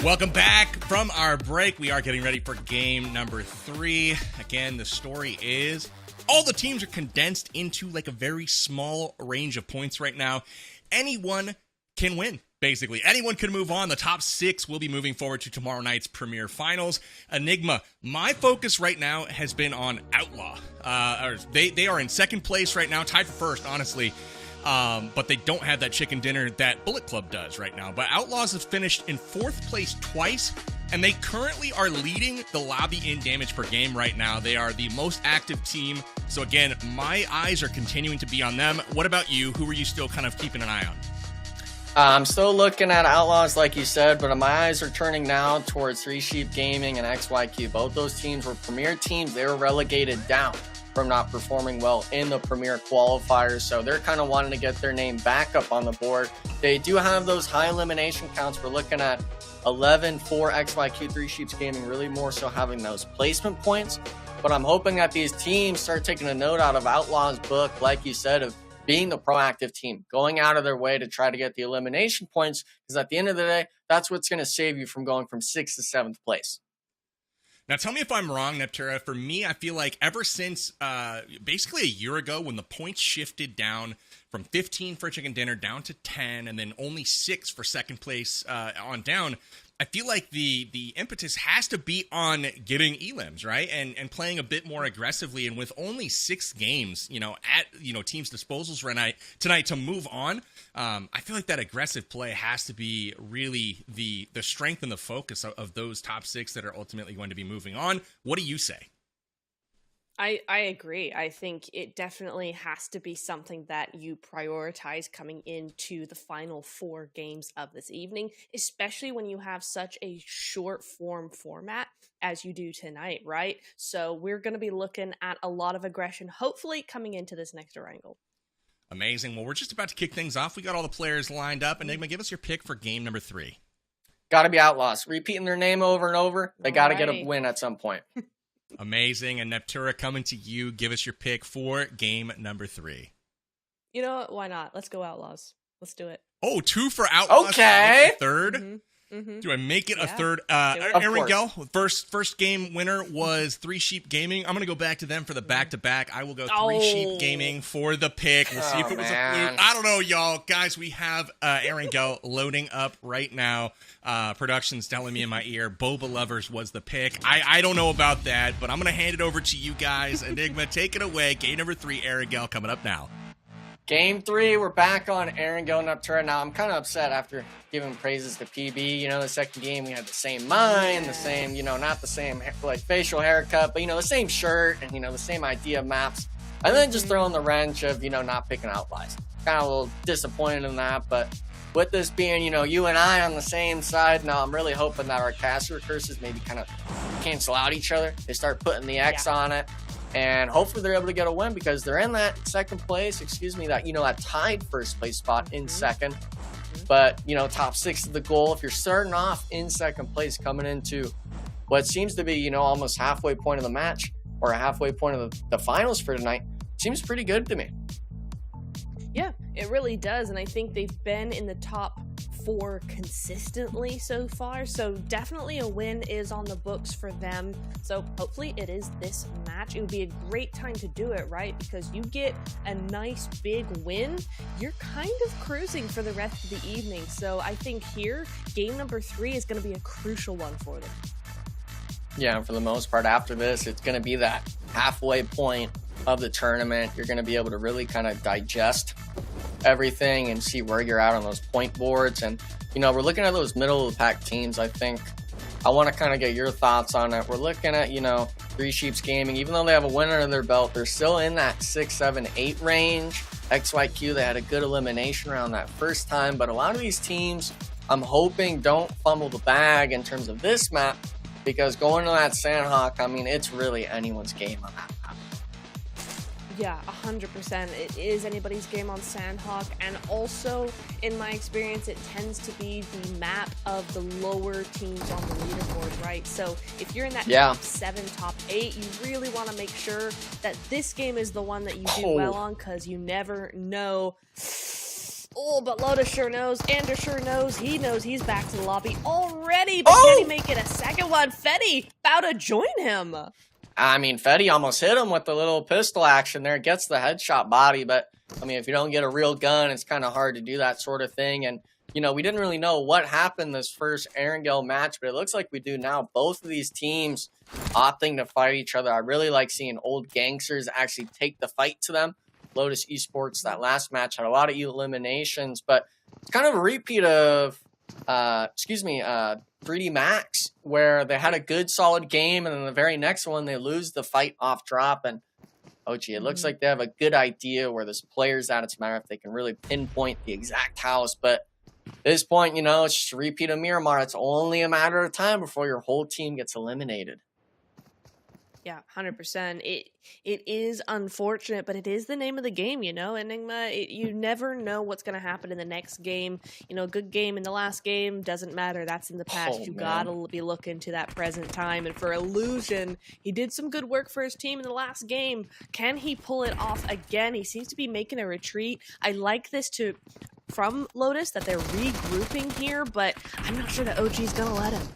Welcome back from our break. We are getting ready for game number 3. Again, the story is all the teams are condensed into like a very small range of points right now. Anyone can win, basically. Anyone can move on. The top 6 will be moving forward to tomorrow night's Premier Finals. Enigma, my focus right now has been on Outlaw. They are in second place right now, tied for first, honestly. But they don't have that chicken dinner that Bullet Club does right now. But Outlaws have finished in 4th place twice, and they currently are leading the lobby in damage per game right now. They are the most active team. So again, my eyes are continuing to be on them. What about you? Who are you still kind of keeping an eye on? I'm still looking at Outlaws, like you said, but my eyes are turning now towards Three Sheep Gaming and XYQ. Both those teams were premier teams. They were relegated down from not performing well in the Premier qualifiers, so they're kind of wanting to get their name back up on the board. They do have those high elimination counts. We're looking at 11 for XYQ, Three Sheeps Gaming, really more so having those placement points. But I'm hoping that these teams start taking a note out of Outlaws' book, like you said, of being the proactive team, going out of their way to try to get the elimination points, because at the end of the day, that's what's going to save you from going from 6th to 7th place. Now, tell me if I'm wrong, Neptura. For me, I feel like ever since basically a year ago when the points shifted down from 15 for chicken dinner down to 10 and then only 6 for second place on down, I feel like the impetus has to be on getting elims, right? And playing a bit more aggressively. And with only 6 games, at teams' disposals tonight to move on, I feel like that aggressive play has to be really the strength and the focus of those top 6 that are ultimately going to be moving on. What do you say? I agree. I think it definitely has to be something that you prioritize coming into the final 4 games of this evening, especially when you have such a short format as you do tonight, right? So we're going to be looking at a lot of aggression, hopefully coming into this next Erangle. Amazing. Well, we're just about to kick things off. We got all the players lined up. Enigma, give us your pick for game number 3. Got to be Outlaws. Repeating their name over and over, they got to get a win at some point. Amazing. And Neptura, coming to you. Give us your pick for game number 3. You know what? Why not? Let's go Outlaws. Let's do it. Oh, 2 for Outlaws. Okay. Third. Mm-hmm. Mm-hmm. Do I make it a third? Of Erangle, first game winner was Three Sheep Gaming. I'm going to go back to them for the back-to-back. I will go Three Sheep Gaming for the pick. We'll see if it was a fluke. I don't know, y'all. Guys, we have Erangle loading up right now. Production's telling me in my ear, Boba Lovers was the pick. I don't know about that, but I'm going to hand it over to you guys. Enigma, take it away. Game number 3, Erangle, coming up now. Game 3, we're back on Erangle and Neptura. Now, I'm kind of upset after giving praises to PB. The second game, we had the same mind, the same, not the same, like, facial haircut, but, the same shirt and, the same idea of maps. And then just throwing the wrench of, not picking Outlaws. Kind of a little disappointed in that, but with this being, you and I on the same side, now I'm really hoping that our caster curses maybe kind of cancel out each other. They start putting the X on it. And hopefully they're able to get a win because they're in that second place, that tied first place spot in second. But, top 6 is the goal. If you're starting off in second place coming into what seems to be, almost halfway point of the match or a halfway point of the finals for tonight, seems pretty good to me. Yeah, it really does. And I think they've been in the top 4 consistently so far. So definitely a win is on the books for them. So hopefully it is this match. It would be a great time to do it, right? Because you get a nice big win, you're kind of cruising for the rest of the evening. So I think here, game number 3 is going to be a crucial one for them. Yeah, for the most part, after this, it's going to be that halfway point of the tournament. You're going to be able to really kind of digest everything and see where you're at on those point boards. And, we're looking at those middle of the pack teams. I think I want to kind of get your thoughts on it. We're looking at, Three Sheeps Gaming. Even though they have a winner under their belt, they're still in that 6, 7, 8 range. XYQ, they had a good elimination round that first time. But a lot of these teams, I'm hoping, don't fumble the bag in terms of this map. Because going to that Sanhok, it's really anyone's game on that map. Yeah, 100%. It is anybody's game on Sanhok, and also, in my experience, it tends to be the map of the lower teams on the leaderboard, right? So if you're in that top 7, top 8, you really want to make sure that this game is the one that you do well on, because you never know Oh, but Lotus sure knows. Ander sure knows. He knows he's back to the lobby already. But can he make it a second one? Fetty about to join him. I mean, Fetty almost hit him with the little pistol action there. Gets the headshot body, but I mean, if you don't get a real gun, it's kind of hard to do that sort of thing. And you know, we didn't really know what happened this first Erangle match, but it looks like we do now. Both of these teams opting to fight each other. I really like seeing old gangsters actually take the fight to them. Lotus Esports, that last match had a lot of eliminations, but it's kind of a repeat of, 3D Max, where they had a good, solid game, and then the very next one, they lose the fight off drop, and oh, gee, it looks like they have a good idea where this player's at. It's a matter if they can really pinpoint the exact house, but at this point, you know, it's just a repeat of Miramar. It's only a matter of time before your whole team gets eliminated. Yeah, 100%. It is unfortunate, but it is the name of the game, you know, Enigma. You never know what's going to happen in the next game. You know, a good game in the last game doesn't matter. That's in the past. You got to be looking to that present time. And for Illusion, he did some good work for his team in the last game. Can he pull it off again? He seems to be making a retreat. I like this from Lotus that they're regrouping here, but I'm not sure that OG's going to let him.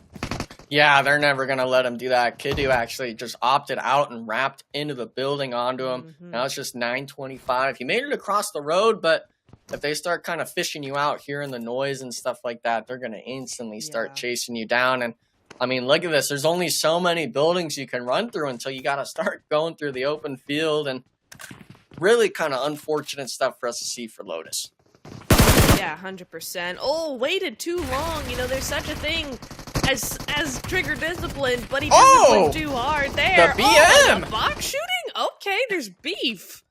Yeah, they're never going to let him do that. Kiddu actually just opted out and wrapped into the building onto him. Now it's just 9:25. He made it across the road, but if they start kind of fishing you out, hearing the noise and stuff like that, they're going to instantly start chasing you down. And I mean, look at this. There's only so many buildings you can run through until you got to start going through the open field. And really kind of unfortunate stuff for us to see for Lotus. Yeah, 100%. Oh, waited too long. You know, there's such a thing as trigger discipline, but he disciplined too hard there. The BM! The box shooting? Okay, there's beef.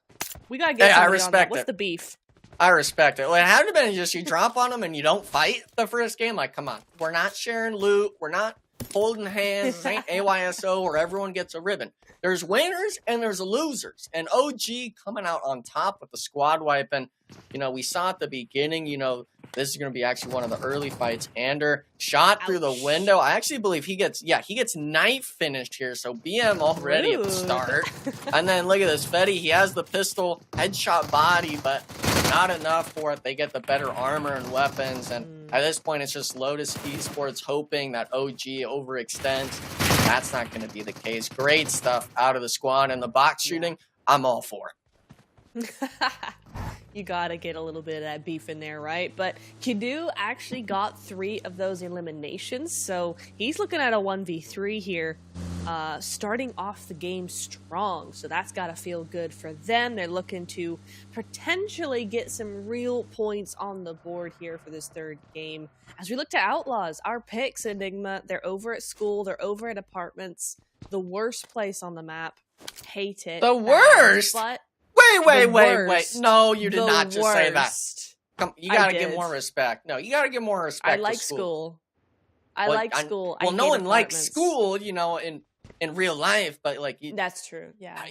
We gotta get somebody on that. What's the beef? I respect it. Well, it had to have been just you drop on them and you don't fight the first game. Like, come on. We're not sharing loot. We're not holding hands. This ain't AYSO where everyone gets a ribbon. There's winners and there's losers. And OG coming out on top with the squad wipe. And, you know, we saw at the beginning, you know, this is going to be actually one of the early fights. Ander shot through the window. I actually believe he gets knife finished here. So BM already at the start. And then look at this. Fetty, he has the pistol headshot body, but not enough for it. They get the better armor and weapons. And at this point, it's just Lotus Esports hoping that OG overextends. That's not going to be the case. Great stuff out of the squad. And the box shooting, I'm all for. You gotta get a little bit of that beef in there, right? But Kiddu actually got 3 of those eliminations, so he's looking at a 1v3 here, starting off the game strong. So that's gotta feel good for them. They're looking to potentially get some real points on the board here for this third game. As we look to Outlaws, our picks, Enigma, they're over at school, they're over at apartments. The worst place on the map. Hate it. The worst? But Wait. No, you did not just say that. Come, you gotta give more respect. No, you gotta give more respect. I like school. I like school. Well, no one likes school, you know, in real life, but like that's true. Yeah.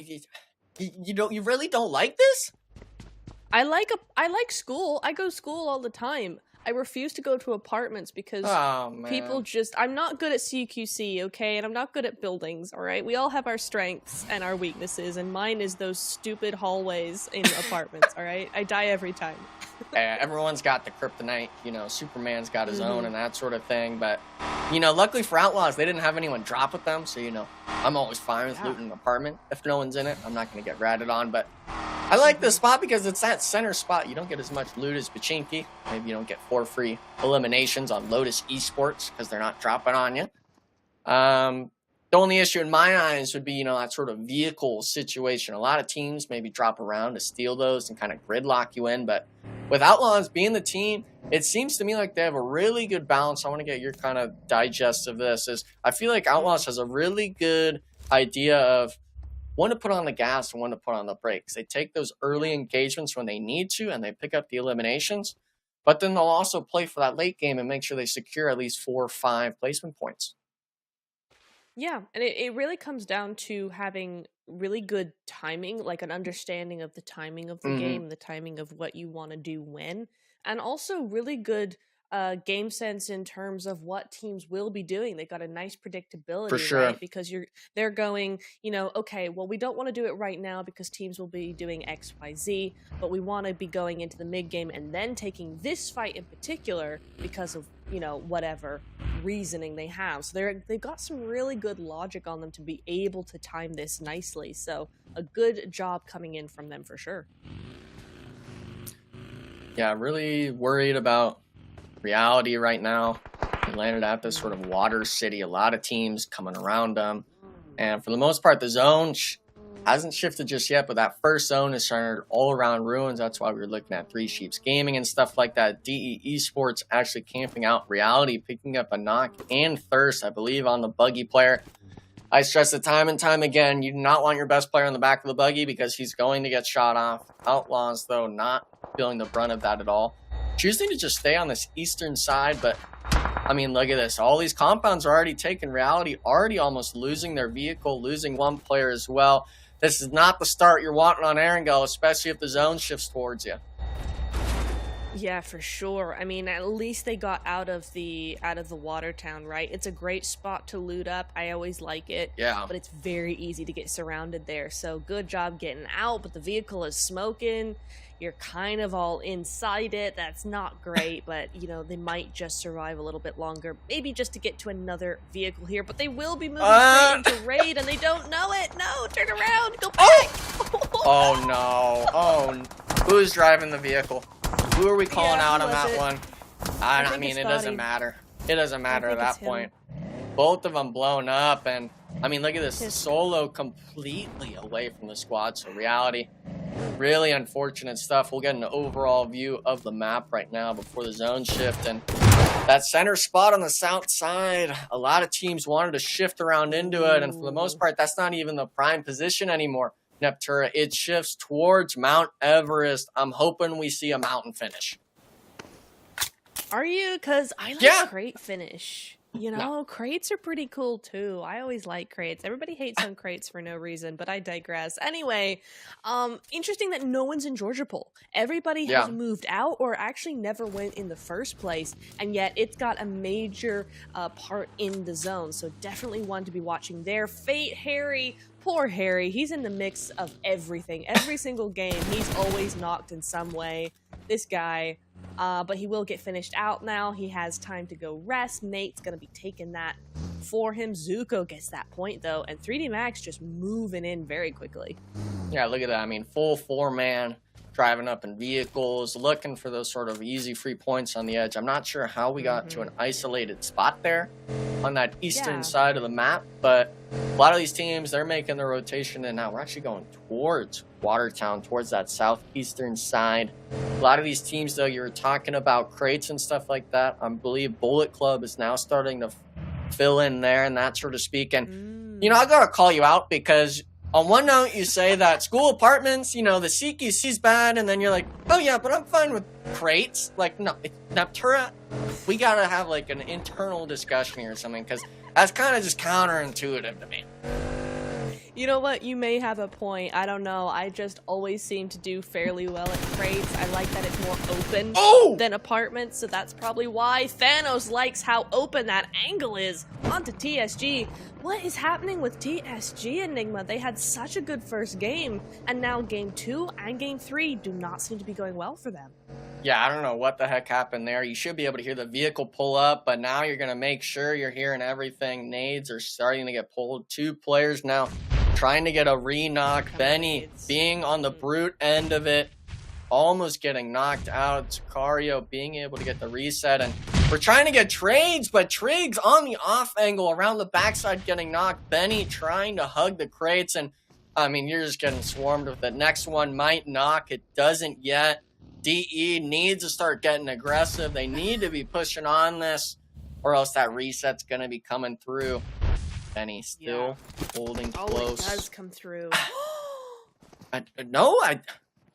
You really don't like this? I like school. I go to school all the time. I refuse to go to apartments because people I'm not good at CQC, okay? And I'm not good at buildings, all right? We all have our strengths and our weaknesses, and mine is those stupid hallways in apartments, all right? I die every time. Everyone's got the kryptonite, you know, Superman's got his own and that sort of thing, but, you know, luckily for Outlaws, they didn't have anyone drop with them, so, you know, I'm always fine with looting an apartment. If no one's in it, I'm not going to get ratted on, but I like this spot because it's that center spot. You don't get as much loot as Pachinki. Maybe you don't get 4 free eliminations on Lotus Esports because they're not dropping on you. The only issue in my eyes would be, you know, that sort of vehicle situation. A lot of teams maybe drop around to steal those and kind of gridlock you in. But with Outlaws being the team, it seems to me like they have a really good balance. I want to get your kind of digest of this. I feel like Outlaws has a really good idea of when to put on the gas and when to put on the brakes. They take those early engagements when they need to, and they pick up the eliminations. But then they'll also play for that late game and make sure they secure at least 4 or 5 placement points. Yeah, and it really comes down to having really good timing, like an understanding of the timing of the game, the timing of what you want to do when, and also really good game sense in terms of what teams will be doing. They got a nice predictability, For sure. right? Because they're going, okay, well, we don't want to do it right now because teams will be doing X, Y, Z, but we want to be going into the mid game and then taking this fight in particular because of whatever reasoning they have. So they've got some really good logic on them to be able to time this nicely. So a good job coming in from them for sure. Yeah, really worried about Reality right now. They landed at this sort of water city, a lot of teams coming around them, and for the most part the zone hasn't shifted just yet, but that first zone is centered all around ruins. That's why we were looking at Three Sheeps Gaming and stuff like that. DE Esports actually camping out Reality, picking up a knock and thirst, I believe, on the buggy player. I stress it time and time again, you do not want your best player in the back of the buggy because he's going to get shot off. Outlaws, though, not feeling the brunt of that at all. Choosing to just stay on this eastern side, but I mean, look at this. All these compounds are already taken. Reality already almost losing their vehicle, losing one player as well. This is not the start you're wanting on Erangle, especially if the zone shifts towards you. Yeah, for sure. I mean, at least they got out of the water town, right? It's a great spot to loot up. I always like it. Yeah. But it's very easy to get surrounded there. So good job getting out, but the vehicle is smoking. You're kind of all inside it. That's not great, but they might just survive a little bit longer. Maybe just to get to another vehicle here, but they will be moving straight into raid and they don't know it. No, turn around, go back. Oh no. Oh, who's driving the vehicle? Who are we calling out on that one? I mean, it doesn't matter. It doesn't matter at that point. Both of them blown up, and I mean, look at this. Solo completely away from the squad, so Reality. Really unfortunate stuff. We'll get an overall view of the map right now before the zone shift, and that center spot on the south side, a lot of teams wanted to shift around into it, and for the most part, that's not even the prime position anymore. Neptura, it shifts towards Mount Everest. I'm hoping we see a mountain finish. Are you? Because I like crate finish. Crates are pretty cool too. I always like crates. Everybody hates on crates for no reason, but I digress. Anyway, interesting that no one's in Georgia Pool. Everybody has moved out or actually never went in the first place, and yet it's got a major part in the zone. So definitely one to be watching there. Fate Harry. Poor Harry, he's in the mix of everything. Every single game, he's always knocked in some way. This guy, but he will get finished out now. He has time to go rest. Nate's going to be taking that for him. Zuko gets that point, though, and 3D Max just moving in very quickly. Yeah, look at that. I mean, full four-man, driving up in vehicles, looking for those sort of easy free points on the edge. I'm not sure how we got to an isolated spot there on that eastern side of the map, but a lot of these teams, they're making their rotation, and now we're actually going towards Watertown, towards that southeastern side. A lot of these teams, though, you were talking about crates and stuff like that. I believe Bullet Club is now starting to fill in there and that sort of speak. And, I got to call you out because on one note, you say that school apartments, the CQC's bad, and then you're like, oh yeah, but I'm fine with crates. Like, no, Neptura, we got to have like an internal discussion here or something, because that's kind of just counterintuitive to me. You know what? You may have a point. I don't know. I just always seem to do fairly well at crates. I like that it's more open than apartments, so that's probably why. Thanos likes how open that angle is. Onto TSG. What is happening with TSG, Enigma? They had such a good first game, and now game 2 and game 3 do not seem to be going well for them. Yeah, I don't know what the heck happened there. You should be able to hear the vehicle pull up, but now you're going to make sure you're hearing everything. Nades are starting to get pulled. 2 players now trying to get a re-knock. Benny being on the brute end of it, almost getting knocked out. Sicario being able to get the reset, and we're trying to get trades, but Triggs on the off angle around the backside getting knocked. Benny trying to hug the crates, and I mean, you're just getting swarmed with it. Next one might knock. It doesn't yet. DE needs to start getting aggressive. They need to be pushing on this, or else that reset's going to be coming through. Benny still holding close. It does come through. I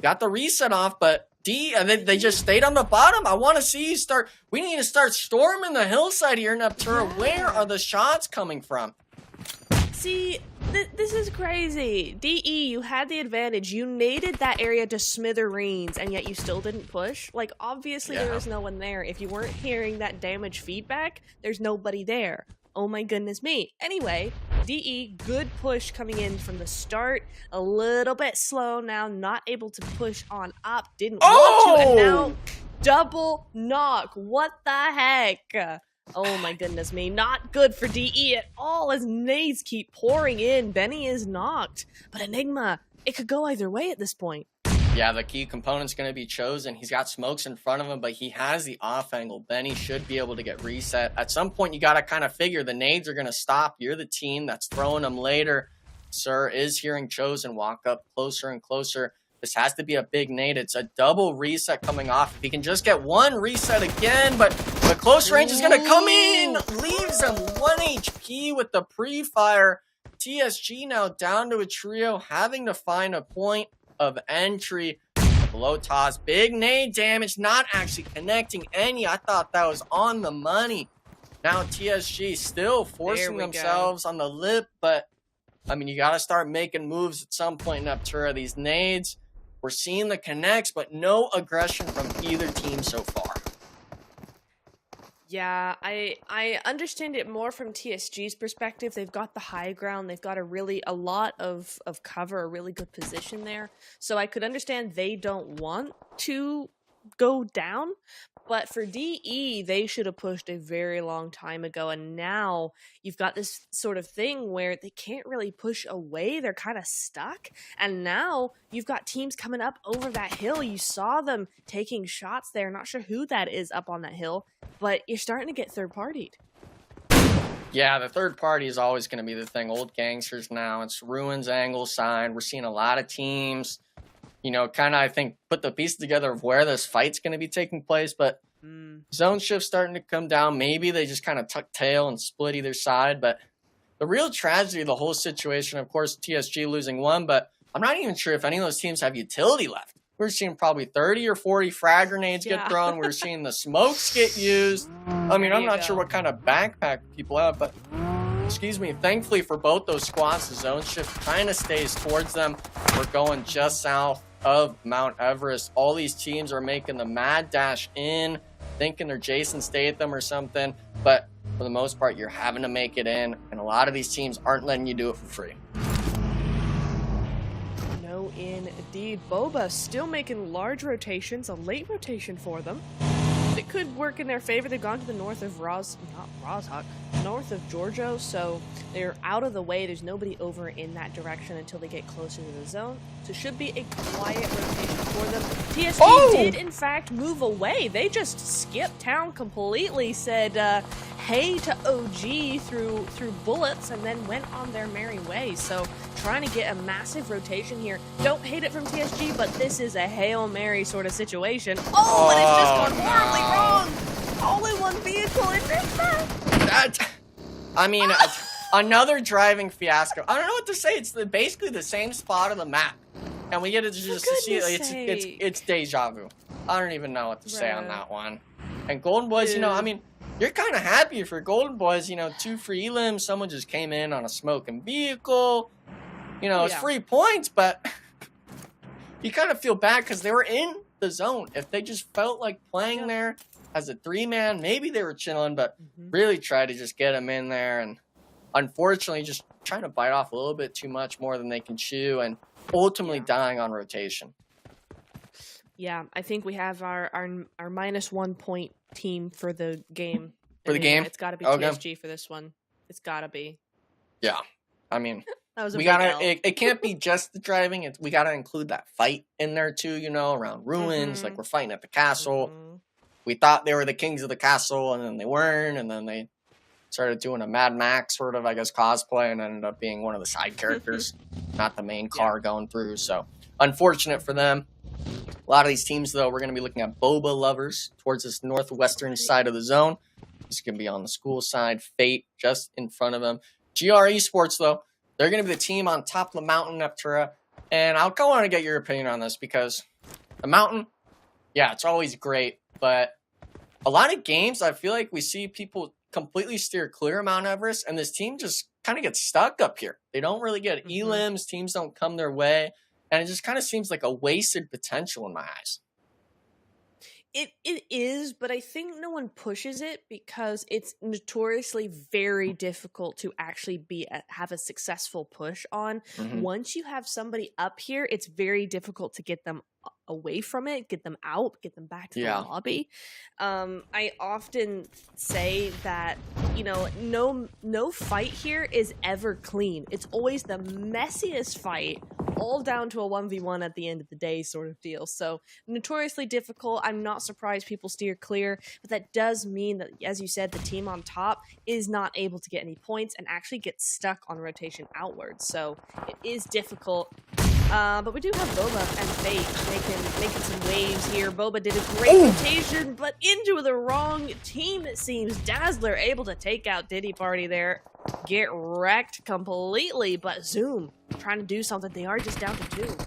got the reset off, but they just stayed on the bottom. I want to see you start. We need to start storming the hillside here in Neptura. Where are the shots coming from? See, This is crazy. DE, you had the advantage. You naded that area to smithereens, and yet you still didn't push. Like, obviously there was no one there. If you weren't hearing that damage feedback, there's nobody there. Oh my goodness me. Anyway, DE, good push coming in from the start. A little bit slow now, not able to push on up. Didn't want to, and now double knock. What the heck? Oh my goodness me, not good for DE at all as nades keep pouring in. Benny is knocked, but Enigma, it could go either way at this point. Yeah, the key component's going to be chosen. He's got smokes in front of him, but he has the off angle. Benny should be able to get reset. At some point, you got to kind of figure the nades are going to stop. You're the team that's throwing them later. Sir is hearing chosen walk up closer and closer. This has to be a big nade. It's a double reset coming off. If he can just get one reset again, but the close range is going to come in. Leaves him 1 HP with the pre-fire. TSG now down to a trio, having to find a point of entry. Below toss, big nade damage, not actually connecting any. I thought that was on the money. Now TSG still forcing themselves on the lip, but I mean, you got to start making moves at some point in Aptura. These nades, we're seeing the connects, but no aggression from either team so far. Yeah, I understand it more from TSG's perspective. They've got the high ground. They've got a lot of cover, a really good position there. So I could understand they don't want to go down. But for DE, they should have pushed a very long time ago. And now you've got this sort of thing where they can't really push away. They're kind of stuck. And now you've got teams coming up over that hill. You saw them taking shots there. Not sure who that is up on that hill, but you're starting to get third-partied. Yeah, the third party is always going to be the thing. Old gangsters now. It's Ruins, Angle side. We're seeing a lot of teams, you know, kind of, I think, put the pieces together of where this fight's going to be taking place. But zone shift starting to come down. Maybe they just kind of tuck tail and split either side. But the real tragedy of the whole situation, of course, TSG losing one. But I'm not even sure if any of those teams have utility left. We're seeing probably 30 or 40 frag grenades get thrown. We're seeing the smokes get used. I mean, I'm not sure what kind of backpack people have, but excuse me, thankfully for both those squads, the zone shift kind of stays towards them. We're going just south of Mount Everest. All these teams are making the mad dash in, thinking they're Jason Statham or something, but for the most part, you're having to make it in, and a lot of these teams aren't letting you do it for free. No, indeed. Boba still making large rotations, a late rotation for them. It could work in their favor. They've gone to the north of north of Giorgio, so they're out of the way. There's nobody over in that direction until they get closer to the zone. So it should be a quiet rotation for them. TSG did, in fact, move away. They just skipped town completely, said hey to OG through bullets, and then went on their merry way. So trying to get a massive rotation here. Don't hate it from TSG, but this is a Hail Mary sort of situation. And it's just gone horribly wrong. All in one vehicle, Another driving fiasco. I don't know what to say. It's basically the same spot on the map, and we get to just see it's deja vu. I don't even know what to say on that one. And Golden Boys, you know, I mean, you're kind of happy for Golden Boys. You know, 2 free elims. Someone just came in on a smoking vehicle. You know, it's free points, but you kind of feel bad because they were in the zone. If they just felt like playing there as a 3-man, maybe they were chilling, but really tried to just get them in there, and unfortunately just trying to bite off a little bit too much more than they can chew, and ultimately dying on rotation. Yeah, I think we have our -1 point team for the game. For the game? It's got to be TSG for this one. It's got to be. Yeah. I mean, that was we gotta. It can't be just the driving. We gotta include that fight in there too. You know, around ruins, like we're fighting at the castle. We thought they were the kings of the castle, and then they weren't, and then they started doing a Mad Max sort of, I guess, cosplay, and ended up being one of the side characters, not the main car going through. So unfortunate for them. A lot of these teams, though, we're going to be looking at Boba lovers towards this northwestern side of the zone. This is going to be on the school side. Fate just in front of them. GR Esports, though, they're going to be the team on top of the mountain, Aptura. And I'll go on to get your opinion on this, because the mountain, yeah, it's always great. But a lot of games, I feel like we see people completely steer clear of Mount Everest, and this team just kind of get stuck up here. They don't really get Mhm. elims. Teams don't come their way. And it just kind of seems like a wasted potential in my eyes. It is, but I think no one pushes it because it's notoriously very difficult to actually have a successful push on. Mhm. Once you have somebody up here, it's very difficult to get them away from it, get them out, get them back to the Yeah. lobby. I often say that, you know, no fight here is ever clean. It's always the messiest fight, all down to a 1v1 at the end of the day sort of deal. So notoriously difficult. I'm not surprised people steer clear, but that does mean that, as you said, the team on top is not able to get any points and actually gets stuck on rotation outwards. So it is difficult. But we do have Boba and Fate making some waves here. Boba did a great rotation, but into the wrong team, it seems. Dazzler able to take out Diddy Party there. Get wrecked completely, but Zoom trying to do something. They are just down to 2.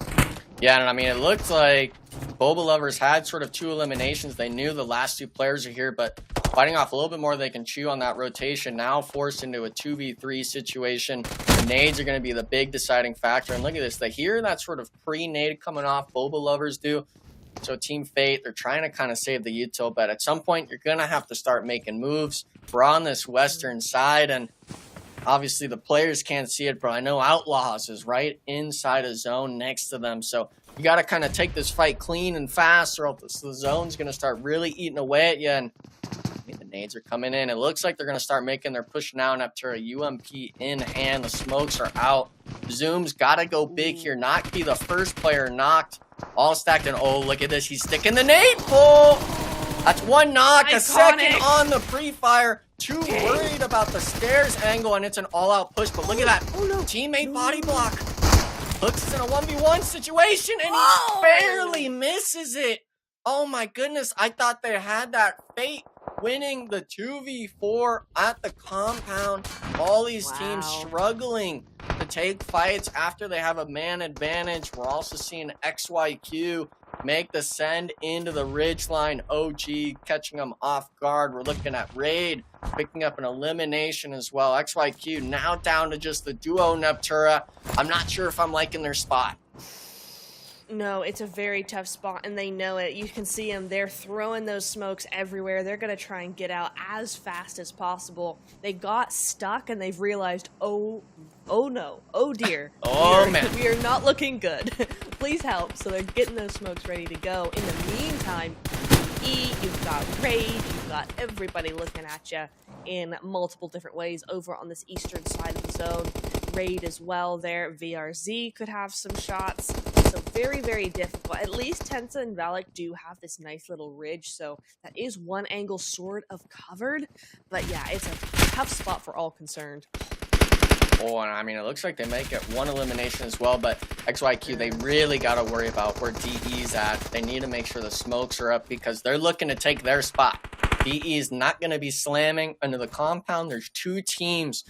Yeah, and I mean, it looked like Boba Lovers had sort of 2 eliminations. They knew the last 2 players are here, but fighting off a little bit more they can chew on that rotation. Now forced into a 2v3 situation. The nades are going to be the big deciding factor. And look at this. They hear that sort of pre-nade coming off. Boba Lovers do. So Team Fate, they're trying to kind of save the util, but at some point, you're going to have to start making moves. We're on this western side, and obviously the players can't see it, but I know Outlaws is right inside a zone next to them. So you got to kind of take this fight clean and fast, or else the zone's going to start really eating away at you. And I mean, the nades are coming in. It looks like they're going to start making their push now, and up to a UMP in hand. The smokes are out. Zoom's got to go big here, not be the first player knocked. All stacked, and oh, look at this. He's sticking the nade full. That's 1 knock, Iconic. a second on the pre-fire. Too worried about the stairs angle, and it's an all-out push. But look at that. Oh, no. Teammate body block. Looks in a 1v1 situation, and he barely misses it. Oh, my goodness. I thought they had that. Fate winning the 2v4 at the compound. All these teams struggling to take fights after they have a man advantage. We're also seeing XYQ make the send into the ridgeline. OG catching them off guard. We're looking at Raid picking up an elimination as well. XYQ now down to just the duo Neptura. I'm not sure if I'm liking their spot. No, it's a very tough spot, and they know it. You can see them. They're throwing those smokes everywhere. They're going to try and get out as fast as possible. They got stuck, and they've realized, oh no, oh dear. Man. We are not looking good. Please help. So they're getting those smokes ready to go. In the meantime, you've got Raid, you've got everybody looking at you in multiple different ways over on this eastern side of the zone. Raid as well there. VRZ could have some shots. So very, very difficult. At least Tensa and Valak do have this nice little ridge, so that is one angle sort of covered. But yeah, it's a tough spot for all concerned. Oh, and I mean, it looks like they might get 1 elimination as well, but XYQ, they really got to worry about where DE's at. They need to make sure the smokes are up because they're looking to take their spot. DE is not going to be slamming under the compound. There's 2 teams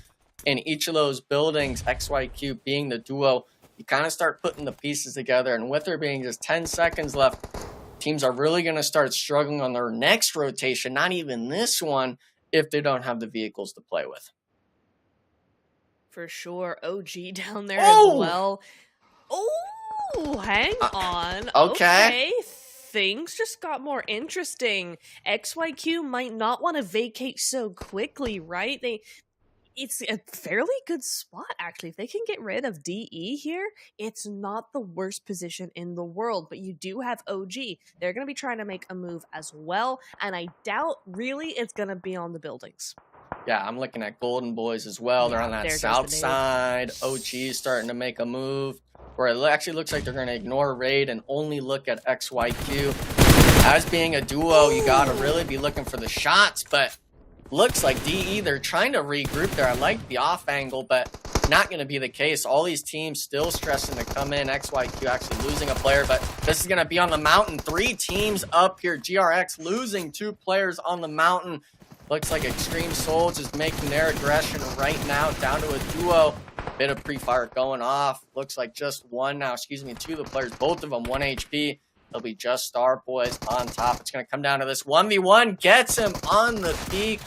in each of those buildings, XYQ being the duo. You kind of start putting the pieces together, and with there being just 10 seconds left, teams are really going to start struggling on their next rotation, not even this one, if they don't have the vehicles to play with. For sure. OG down there as well. Oh, hang on. Okay. Things just got more interesting. XYQ might not want to vacate so quickly, right? It's a fairly good spot, actually. If they can get rid of DE here, it's not the worst position in the world, but you do have OG. They're going to be trying to make a move as well, and I doubt really it's going to be on the buildings. Yeah, I'm looking at Golden Boys as well. They're on that south side. OG is starting to make a move where it actually looks like they're going to ignore Raid and only look at XYQ. As being a duo, you got to really be looking for the shots, but looks like DE, they're trying to regroup there. I like the off angle, but not going to be the case. All these teams still stressing to come in. XYQ actually losing a player, but this is going to be on the mountain. 3 teams up here. GRX losing 2 players on the mountain. Looks like Extreme Souls is making their aggression right now down to a duo. Bit of pre-fire going off. Looks like just 1 now. 2 of the players, both of them 1 HP. They'll be just Star Boys on top. It's going to come down to this 1v1. Gets him on the peak.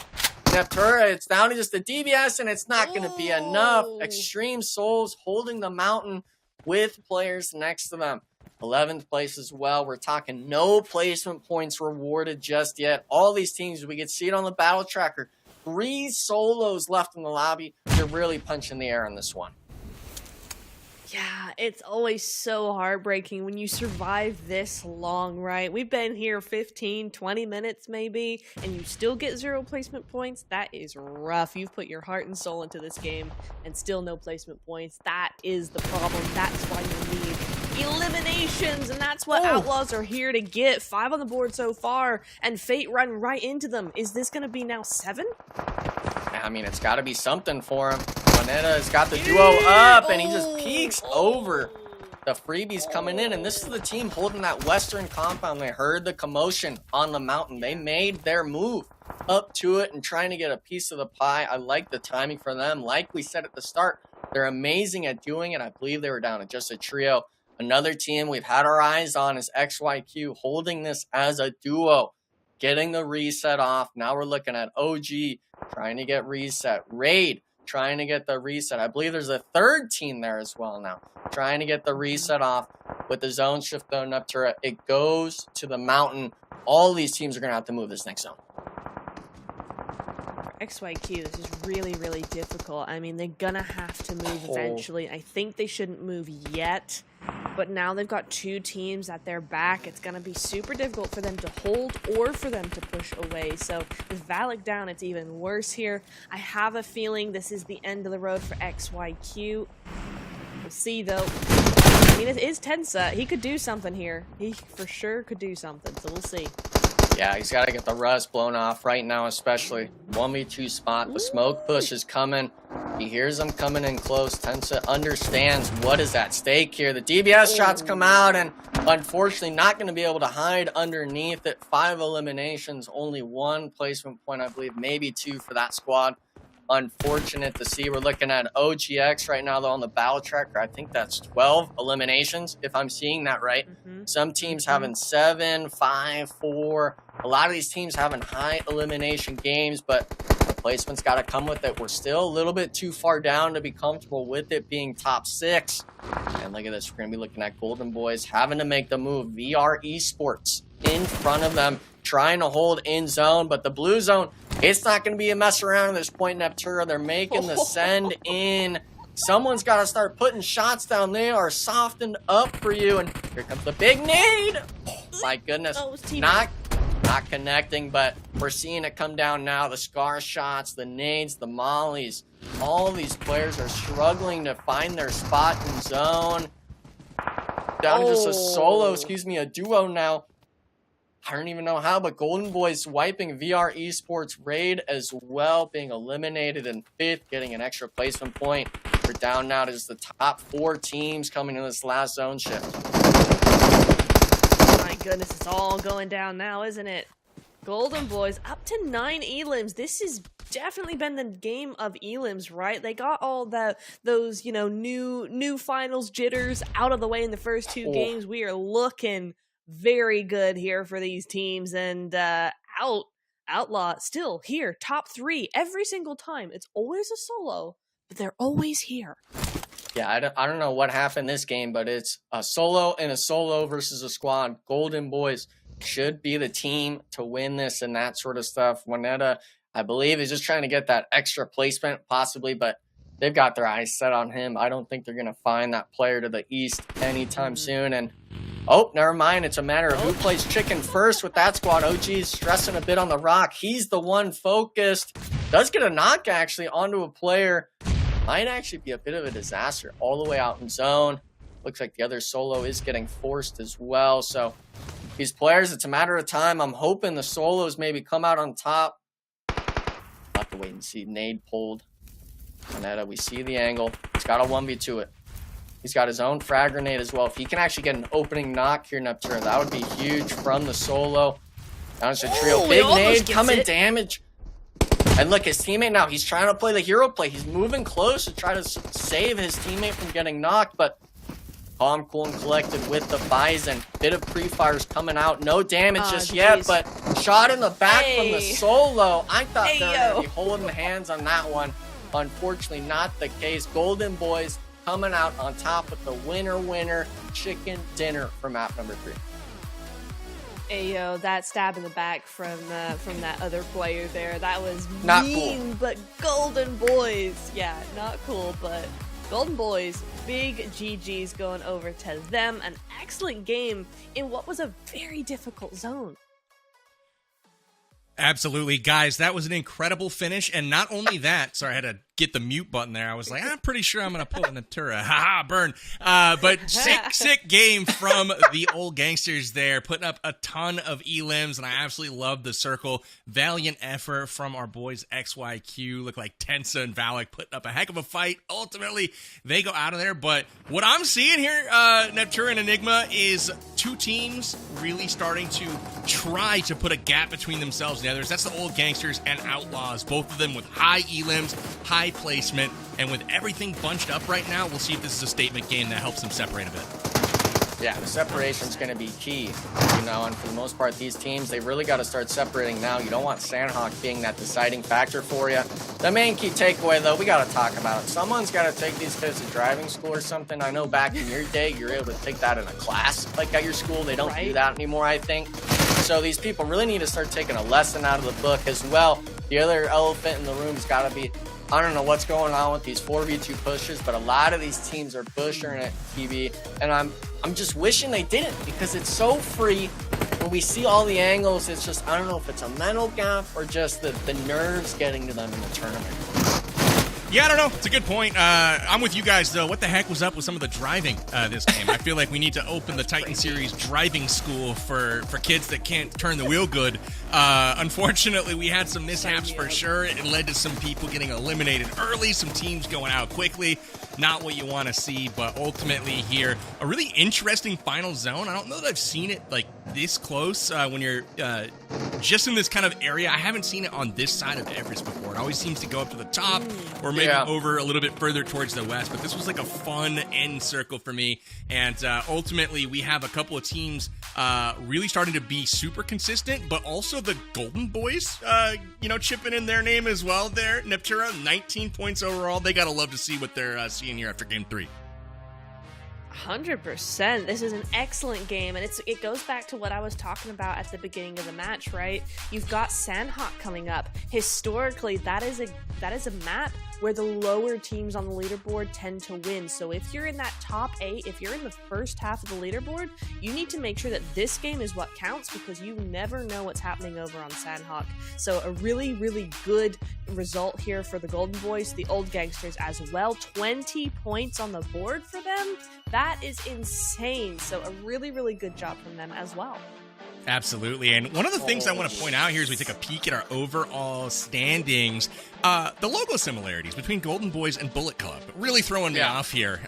Neptura, it's down to just the DBS, and it's not going to be enough. Oh. Extreme Souls holding the mountain with players next to them. 11th place as well. We're talking no placement points rewarded just yet. All these teams, we can see it on the battle tracker. 3 solos left in the lobby. They're really punching the air on this one. Yeah, it's always so heartbreaking when you survive this long, right? We've been here 15, 20 minutes maybe, and you still get 0 placement points. That is rough. You've put your heart and soul into this game and still no placement points. That is the problem. That's why you need eliminations, and that's what Outlaws are here to get. 5 on the board so far, and Fate run right into them. Is this going to be now 7? I mean, it's got to be something for him. Moneta's got the duo up, and he just peeks over. The freebies coming in, and this is the team holding that western compound. They heard the commotion on the mountain. They made their move up to it and trying to get a piece of the pie. I like the timing for them. Like we said at the start, they're amazing at doing it. I believe they were down to just a trio. Another team we've had our eyes on is XYQ, holding this as a duo, getting the reset off. Now we're looking at OG trying to get reset. Raid trying to get the reset. I believe there's a third team there as well now, trying to get the reset off with the zone shift going up to it. It goes to the mountain. All these teams are going to have to move this next zone. XYQ, this is really, really difficult. I mean, they're gonna have to move eventually. I think they shouldn't move yet, but now they've got 2 teams at their back. It's gonna be super difficult for them to hold or for them to push away. So with Valak down, it's even worse here. I have a feeling this is the end of the road for XYQ. We'll see, though. I mean, it is Tensa. He could do something here. He for sure could do something, so we'll see. Yeah, he's got to get the rust blown off right now, especially. 1v2 spot. The smoke push is coming. He hears them coming in close. Tensa understands what is at stake here. The DBS shots come out, and unfortunately not going to be able to hide underneath it. 5 eliminations, only 1 placement point, I believe, maybe 2 for that squad. Unfortunate to see. We're looking at OGX right now, though, on the battle tracker. I think that's 12 eliminations, if I'm seeing that right. Some teams having 7, 5, 4. A lot of these teams having high elimination games, but the placement's got to come with it. We're still a little bit too far down to be comfortable with it being top 6. And look at this. We're going to be looking at Golden Boys having to make the move. VR Esports in front of them, trying to hold in zone, but the blue zone, it's not going to be a mess around at this point, Neptura. They're making the send in. Someone's got to start putting shots down. They are softened up for you, and here comes the big nade. Oh, my goodness. Not connecting, but we're seeing it come down now. The scar shots, the nades, the mollies. All these players are struggling to find their spot in zone. Down to just a solo, a duo now. I don't even know how, but Golden Boys wiping VR Esports Raid as well, being eliminated in 5th, getting an extra placement point. We're down now to just the top 4 teams coming in this last zone shift. My goodness, it's all going down now, isn't it? Golden Boys up to 9 elims. This has definitely been the game of elims, right? They got all those new finals jitters out of the way in the first 2 games. We are looking very good here for these teams, and Outlaw still here, top 3 every single time. It's always a solo, but they're always here. Yeah, I don't know what happened this game, but it's a solo and a solo versus a squad. Golden Boys should be the team to win this and that sort of stuff. Moneta, I believe, is just trying to get that extra placement possibly, but they've got their eyes set on him. I don't think they're going to find that player to the east anytime soon, and oh, never mind. It's a matter of who plays chicken first with that squad. OG's stressing a bit on the rock. He's the one focused. Does get a knock, actually, onto a player. Might actually be a bit of a disaster all the way out in zone. Looks like the other solo is getting forced as well. So these players, it's a matter of time. I'm hoping the solos maybe come out on top. I'll have to wait and see. Nade pulled. Moneta, we see the angle. He's got a 1v2 it. He's got his own frag grenade as well. If he can actually get an opening knock here, Neptura, that would be huge from the solo. Now it's a trio. Big nade coming damage. And look, his teammate now, he's trying to play the hero play. He's moving close to try to save his teammate from getting knocked, but Calm, cool, and collected with the Bison. Bit of pre-fires coming out. No damage just yet, but shot in the back from the solo. I thought they were going to be holding the hands on that one. Unfortunately, not the case. Golden Boys coming out on top with the winner chicken dinner for map number 3. Ayo, that stab in the back from that other player there, that was not mean, cool. But Golden Boys, yeah, not cool, but Golden Boys, big GG's going over to them. An excellent game in what was a very difficult zone. Absolutely, guys. That was an incredible finish. And not only that, sorry, I had to get the mute button there. I was like, I'm pretty sure I'm going to pull in the Natura. Haha, burn. But sick game from the old gangsters there, putting up a ton of elims, and I absolutely love the circle. Valiant effort from our boys XYQ. Look like Tensa and Valak putting up a heck of a fight. Ultimately, they go out of there. But what I'm seeing here, Natura and Enigma, is two teams really starting to try to put a gap between themselves and the others. That's the old gangsters and outlaws, both of them with high elims, high placement, and with everything bunched up right now, we'll see if this is a statement game that helps them separate a bit. Yeah, the separation's going to be key, and for the most part, these teams, they really got to start separating now. You don't want Sanhok being that deciding factor for you. The main key takeaway, though, we got to talk about it. Someone's got to take these kids to driving school or something. I know back in your day, you were able to take that in a class, like at your school. They don't do that anymore, I think. So these people really need to start taking a lesson out of the book as well. The other elephant in the room has got to be, I don't know what's going on with these 4v2 pushes, but a lot of these teams are bushing it, PB, and I'm just wishing they didn't, because it's so free. When we see all the angles, it's just, I don't know if it's a mental gap or just the nerves getting to them in the tournament. Yeah, I don't know. It's a good point. I'm with you guys, though. What the heck was up with some of the driving this game? I feel like we need to open the Titan Series driving school for kids that can't turn the wheel good. Unfortunately, we had some mishaps for sure. It led to some people getting eliminated early, some teams going out quickly. Not what you want to see, but ultimately here, a really interesting final zone. I don't know that I've seen it like this close when you're just in this kind of area. I haven't seen it on this side of Everest before. It always seems to go up to the top or maybe over a little bit further towards the west, but this was like a fun end circle for me. And ultimately, we have a couple of teams really starting to be super consistent, but also the Golden Boys, chipping in their name as well there. Neptura, 19 points overall. They got to love to see what they're seeing here after game 3. 100%. This is an excellent game, and it goes back to what I was talking about at the beginning of the match, right? You've got Sanhok coming up. Historically, that is a map where the lower teams on the leaderboard tend to win. So if you're in that top 8, if you're in the first half of the leaderboard, you need to make sure that this game is what counts, because you never know what's happening over on Sanhok. So a really, really good result here for the Golden Boys, the old gangsters as well. 20 points on the board for them. That is insane. So a really, really good job from them as well. Absolutely. And one of the things I want to point out here as we take a peek at our overall standings, the logo similarities between Golden Boys and Bullet Club really throwing me off here.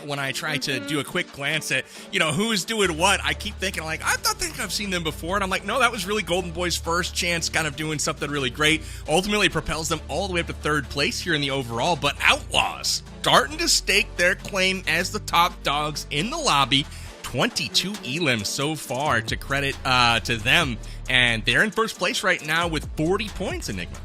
When I try to do a quick glance at, who's doing what, I keep thinking I think I've seen them before. And I'm like, no, that was really Golden Boys' first chance kind of doing something really great. Ultimately propels them all the way up to 3rd place here in the overall. But Outlaws starting to stake their claim as the top dogs in the lobby. 22 elims so far to credit to them, and they're in first place right now with 40 points, Enigma.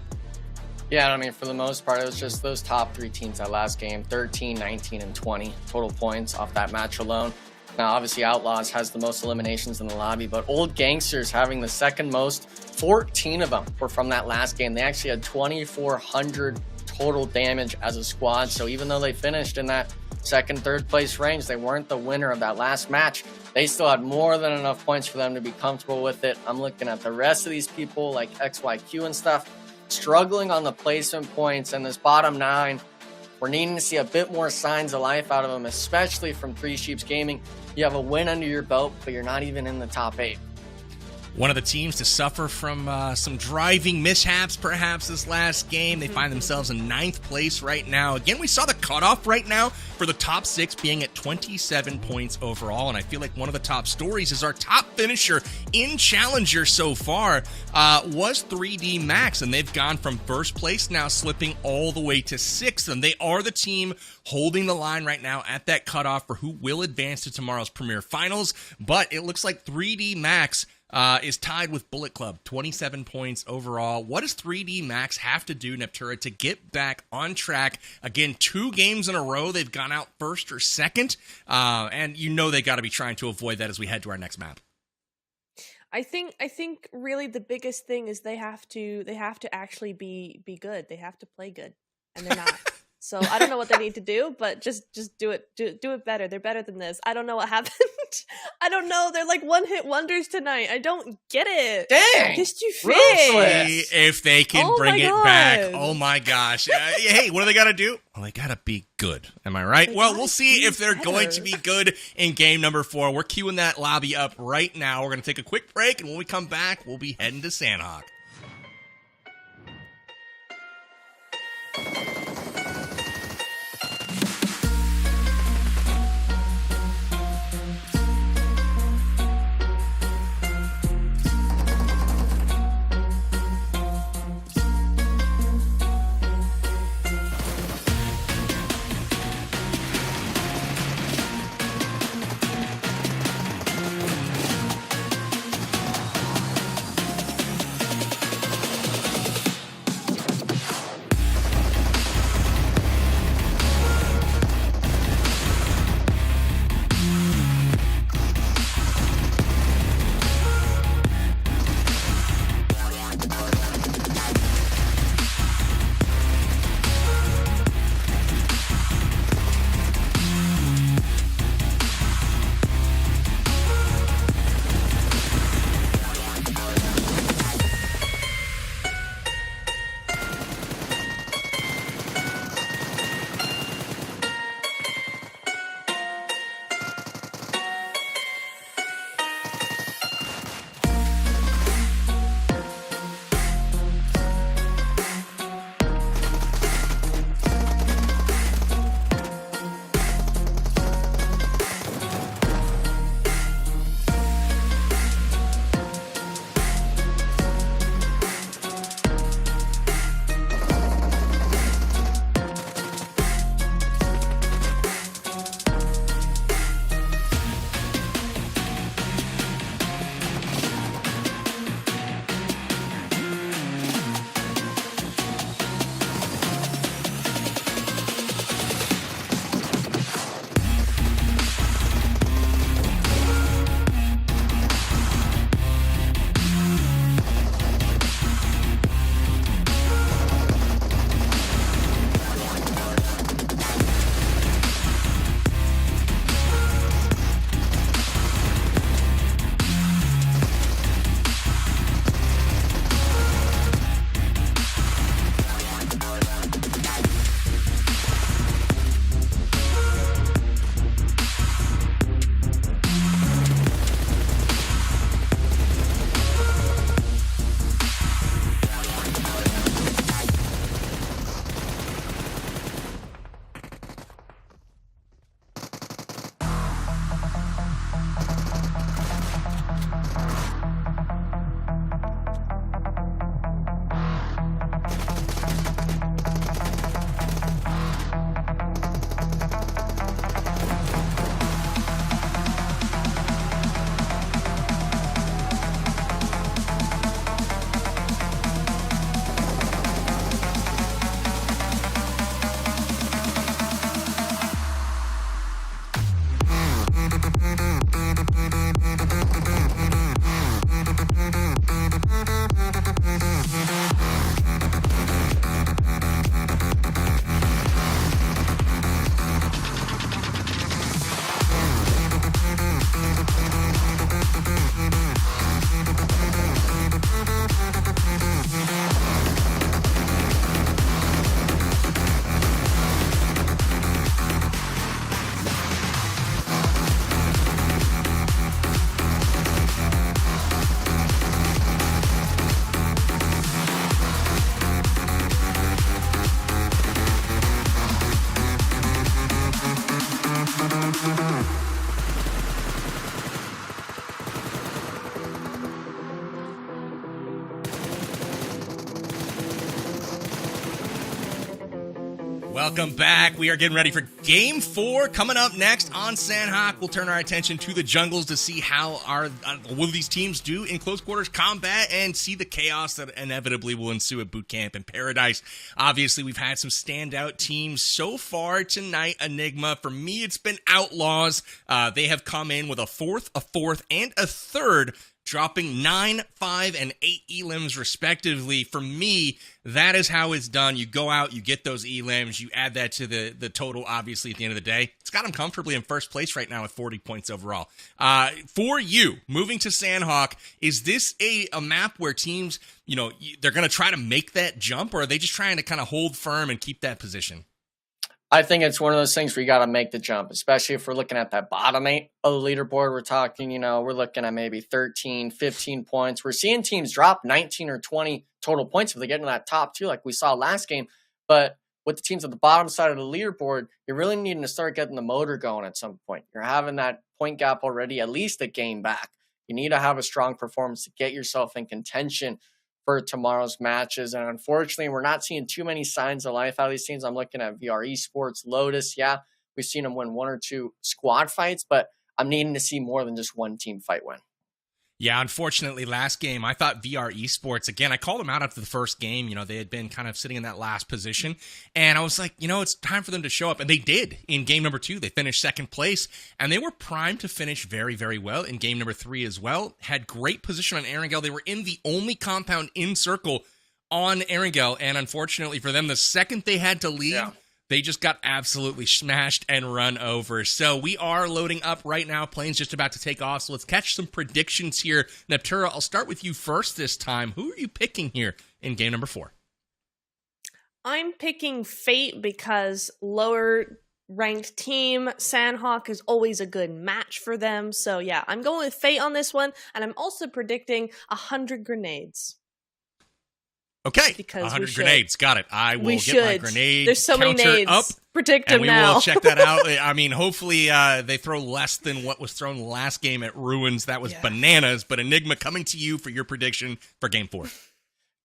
Yeah, I mean, for the most part, it was just those top 3 teams that last game, 13, 19, and 20 total points off that match alone. Now, obviously, Outlaws has the most eliminations in the lobby, but Old Gangsters having the second most, 14 of them were from that last game. They actually had 2,400 total damage as a squad, so even though they finished in that second, 3rd place range, they weren't the winner of that last match. They still had more than enough points for them to be comfortable with it. I'm looking at the rest of these people like XYQ and stuff, struggling on the placement points, and this bottom 9, we're needing to see a bit more signs of life out of them, especially from Three Sheeps Gaming. You have a win under your belt, but you're not even in the top 8. one of the teams to suffer from some driving mishaps perhaps this last game. They find themselves in 9th place right now. Again, we saw the cutoff right now for the top 6 being at 27 points overall, and I feel like one of the top stories is our top finisher in Challenger so far was 3D Max, and they've gone from 1st place now slipping all the way to 6th, and they are the team holding the line right now at that cutoff for who will advance to tomorrow's Premier Finals. But it looks like 3D Max is tied with Bullet Club, 27 points overall. What does 3D Max have to do, Neptura, to get back on track? Again, 2 games in a row, they've gone out 1st or 2nd, and you know they got to be trying to avoid that as we head to our next map. I think really the biggest thing is they have to actually be good. They have to play good, and they're not. So I don't know what they need to do, but just do it better. They're better than this. I don't know what happened. I don't know. They're like one-hit wonders tonight. I don't get it. Dang! Just you See if they can bring it back. God. Oh my gosh. Hey, what do they got to do? Well, they got to be good. Am I right? Well, we'll see if they're going to be good in game number 4. We're queuing that lobby up right now. We're going to take a quick break, and when we come back, we'll be heading to Sanhok. Welcome back. We are getting ready for Game 4. Coming up next on Sanhok, we'll turn our attention to the jungles to see how will these teams do in close quarters combat and see the chaos that inevitably will ensue at Boot Camp in Paradise. Obviously, we've had some standout teams so far tonight. Enigma, for me, it's been Outlaws. They have come in with a fourth, and a third, dropping 9, 5, and 8 elims respectively. For me, that is how it's done. You go out, you get those elims, you add that to the total, obviously, at the end of the day. It's got them comfortably in first place right now with 40 points overall. For you, moving to Sanhok, is this a map where teams, they're going to try to make that jump, or are they just trying to kind of hold firm and keep that position? I think it's one of those things where you got to make the jump, especially if we're looking at that bottom 8 of the leaderboard. We're talking, we're looking at maybe 13, 15 points. We're seeing teams drop 19 or 20 total points if they get into that top 2, like we saw last game. But with the teams at the bottom side of the leaderboard, you're really needing to start getting the motor going at some point. You're having that point gap already, at least a game back. You need to have a strong performance to get yourself in contention for tomorrow's matches. And unfortunately, we're not seeing too many signs of life out of these teams. I'm looking at VR Esports, Lotus. Yeah, we've seen them win 1 or 2 squad fights, but I'm needing to see more than just one team fight win. Yeah, unfortunately, last game, I thought VR Esports, again, I called them out after the first game. They had been kind of sitting in that last position. And I was like, it's time for them to show up. And they did in game number 2. They finished second place. And they were primed to finish very, very well in game number 3 as well. Had great position on Erangle. They were in the only compound in circle on Erangle. And unfortunately for them, the second they had to leave, they just got absolutely smashed and run over. So we are loading up right now. Plane's just about to take off. So let's catch some predictions here. Neptura, I'll start with you first this time. Who are you picking here in game number 4? I'm picking Fate because lower ranked team. Sanhok is always a good match for them. So yeah, I'm going with Fate on this one. And I'm also predicting 100 grenades. Okay, because 100 grenades. Got it. I will get my grenade There's so many counter nades. up. Predict and them we now. will check that out. I mean, hopefully they throw less than what was thrown last game at Ruins. That was bananas. But Enigma, coming to you for your prediction for Game 4.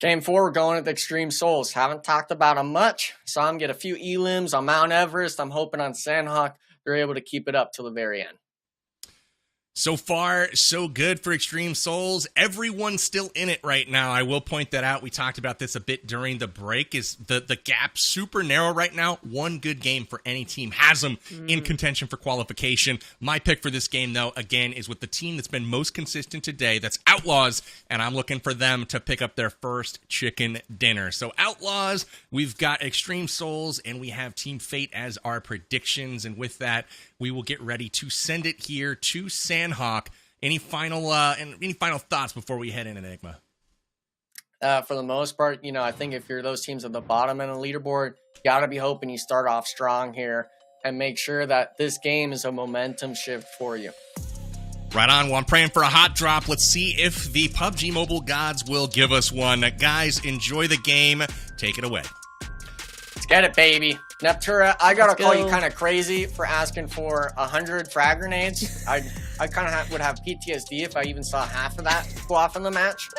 Game 4, we're going with Extreme Souls. Haven't talked about them much. Saw them get a few elims on Mount Everest. I'm hoping on Sanhok they're able to keep it up till the very end. So far, so good for Extreme Souls. Everyone's still in it right now. I will point that out. We talked about this a bit during the break. Is the gap super narrow right now? One good game for any team has them in contention for qualification. My pick for this game, though, again, is with the team that's been most consistent today. That's Outlaws, and I'm looking for them to pick up their first chicken dinner. So Outlaws, we've got Extreme Souls, and we have Team Fate as our predictions. And with that, we will get ready to send it here to Sanhok. Any final thoughts before we head in, Enigma? For the most part, I think if you're those teams at the bottom end of the leaderboard, you got to be hoping you start off strong here and make sure that this game is a momentum shift for you. Right on. Well, I'm praying for a hot drop. Let's see if the PUBG Mobile gods will give us one. Guys, enjoy the game. Take it away. Let's get it, baby. Neptura, I gotta call you kind of crazy for asking for 100 frag grenades. I kind of would have PTSD if I even saw half of that go off in the match.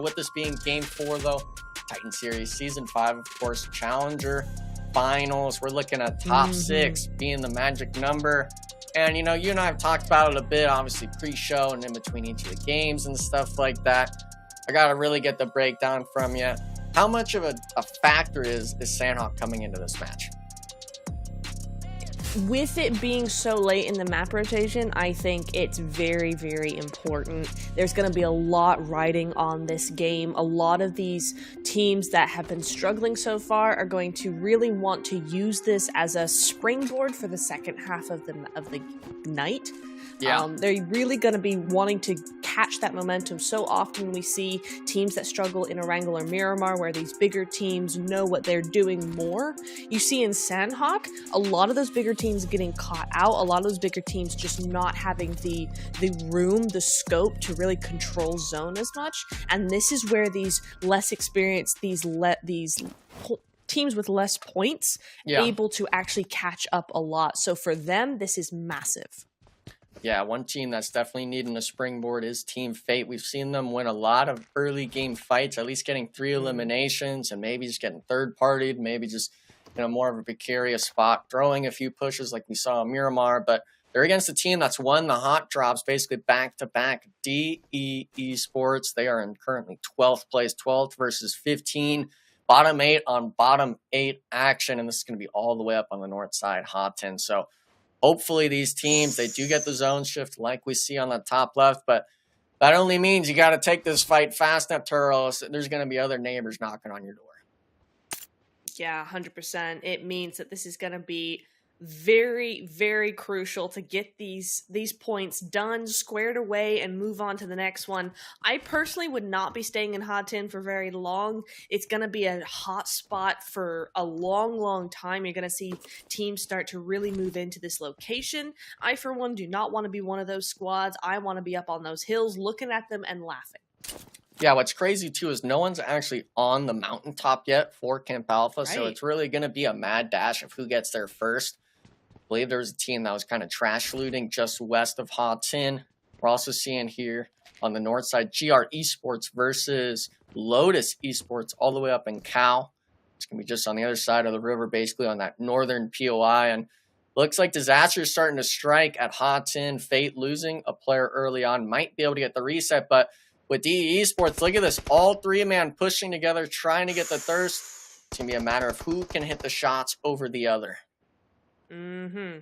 With this being Game 4, though, Titan Series Season 5, of course, Challenger, Finals. We're looking at top 6 being the magic number. And, you and I have talked about it a bit, obviously pre-show and in between each of the games and stuff like that. I gotta really get the breakdown from you. How much of a factor is Sanhok coming into this match? With it being so late in the map rotation, I think it's very, very important. There's going to be a lot riding on this game. A lot of these teams that have been struggling so far are going to really want to use this as a springboard for the second half of the night. Yeah. They're really going to be wanting to catch that momentum. So often we see teams that struggle in Erangle or Miramar where these bigger teams know what they're doing more. You see in Sanhok, a lot of those bigger teams getting caught out, a lot of those bigger teams just not having the room, the scope to really control zone as much. And this is where these less experienced, these teams with less points able to actually catch up a lot. So for them, this is massive. Yeah, one team that's definitely needing a springboard is Team Fate. We've seen them win a lot of early game fights, at least getting 3 eliminations and maybe just getting third-partied, maybe just in a more of a precarious spot, throwing a few pushes like we saw in Miramar, but they're against a team that's won the hot drops basically back-to-back. DE Esports, they are in currently 12th place, 12th versus 15. Bottom 8 on bottom 8 action, and this is going to be all the way up on the north side, Houghton. So hopefully these teams, they do get the zone shift like we see on the top left, but that only means you got to take this fight fast, Nepturos. There's going to be other neighbors knocking on your door. Yeah, 100%. It means that this is going to be very, very crucial to get these points done, squared away, and move on to the next one. I personally would not be staying in Houghton for very long. It's going to be a hot spot for a long, long time. You're going to see teams start to really move into this location. I, for one, do not want to be one of those squads. I want to be up on those hills looking at them and laughing. Yeah, what's crazy, too, is no one's actually on the mountaintop yet for Camp Alpha, Right. so it's really going to be a mad dash of who gets there first. I believe there was a team that was kind of trash looting just west of Houghton. We're also seeing here on the north side, GR Esports versus Lotus Esports all the way up in Cal. It's going to be just on the other side of the river, basically on that northern POI, and looks like disaster is starting to strike at Houghton. Fate losing a player early on might be able to get the reset, but with DE Esports, look at this. All three man pushing together, trying to get the thirst. It's going to be a matter of who can hit the shots over the other. Mm-hmm.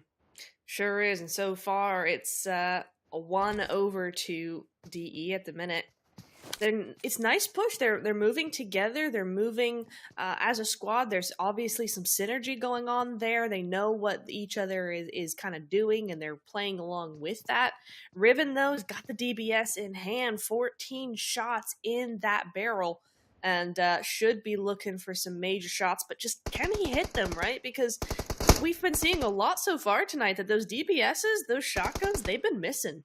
Sure is. And so far, it's a 1-over to DE at the minute. It's nice push. They're moving together. They're moving as a squad. There's obviously some synergy going on there. They know what each other is kind of doing, and they're playing along with that. Riven, though, has got the DBS in hand. 14 shots in that barrel, and should be looking for some major shots. But just can he hit them, right? Because we've been seeing a lot so far tonight that those DBSs, those shotguns, they've been missing.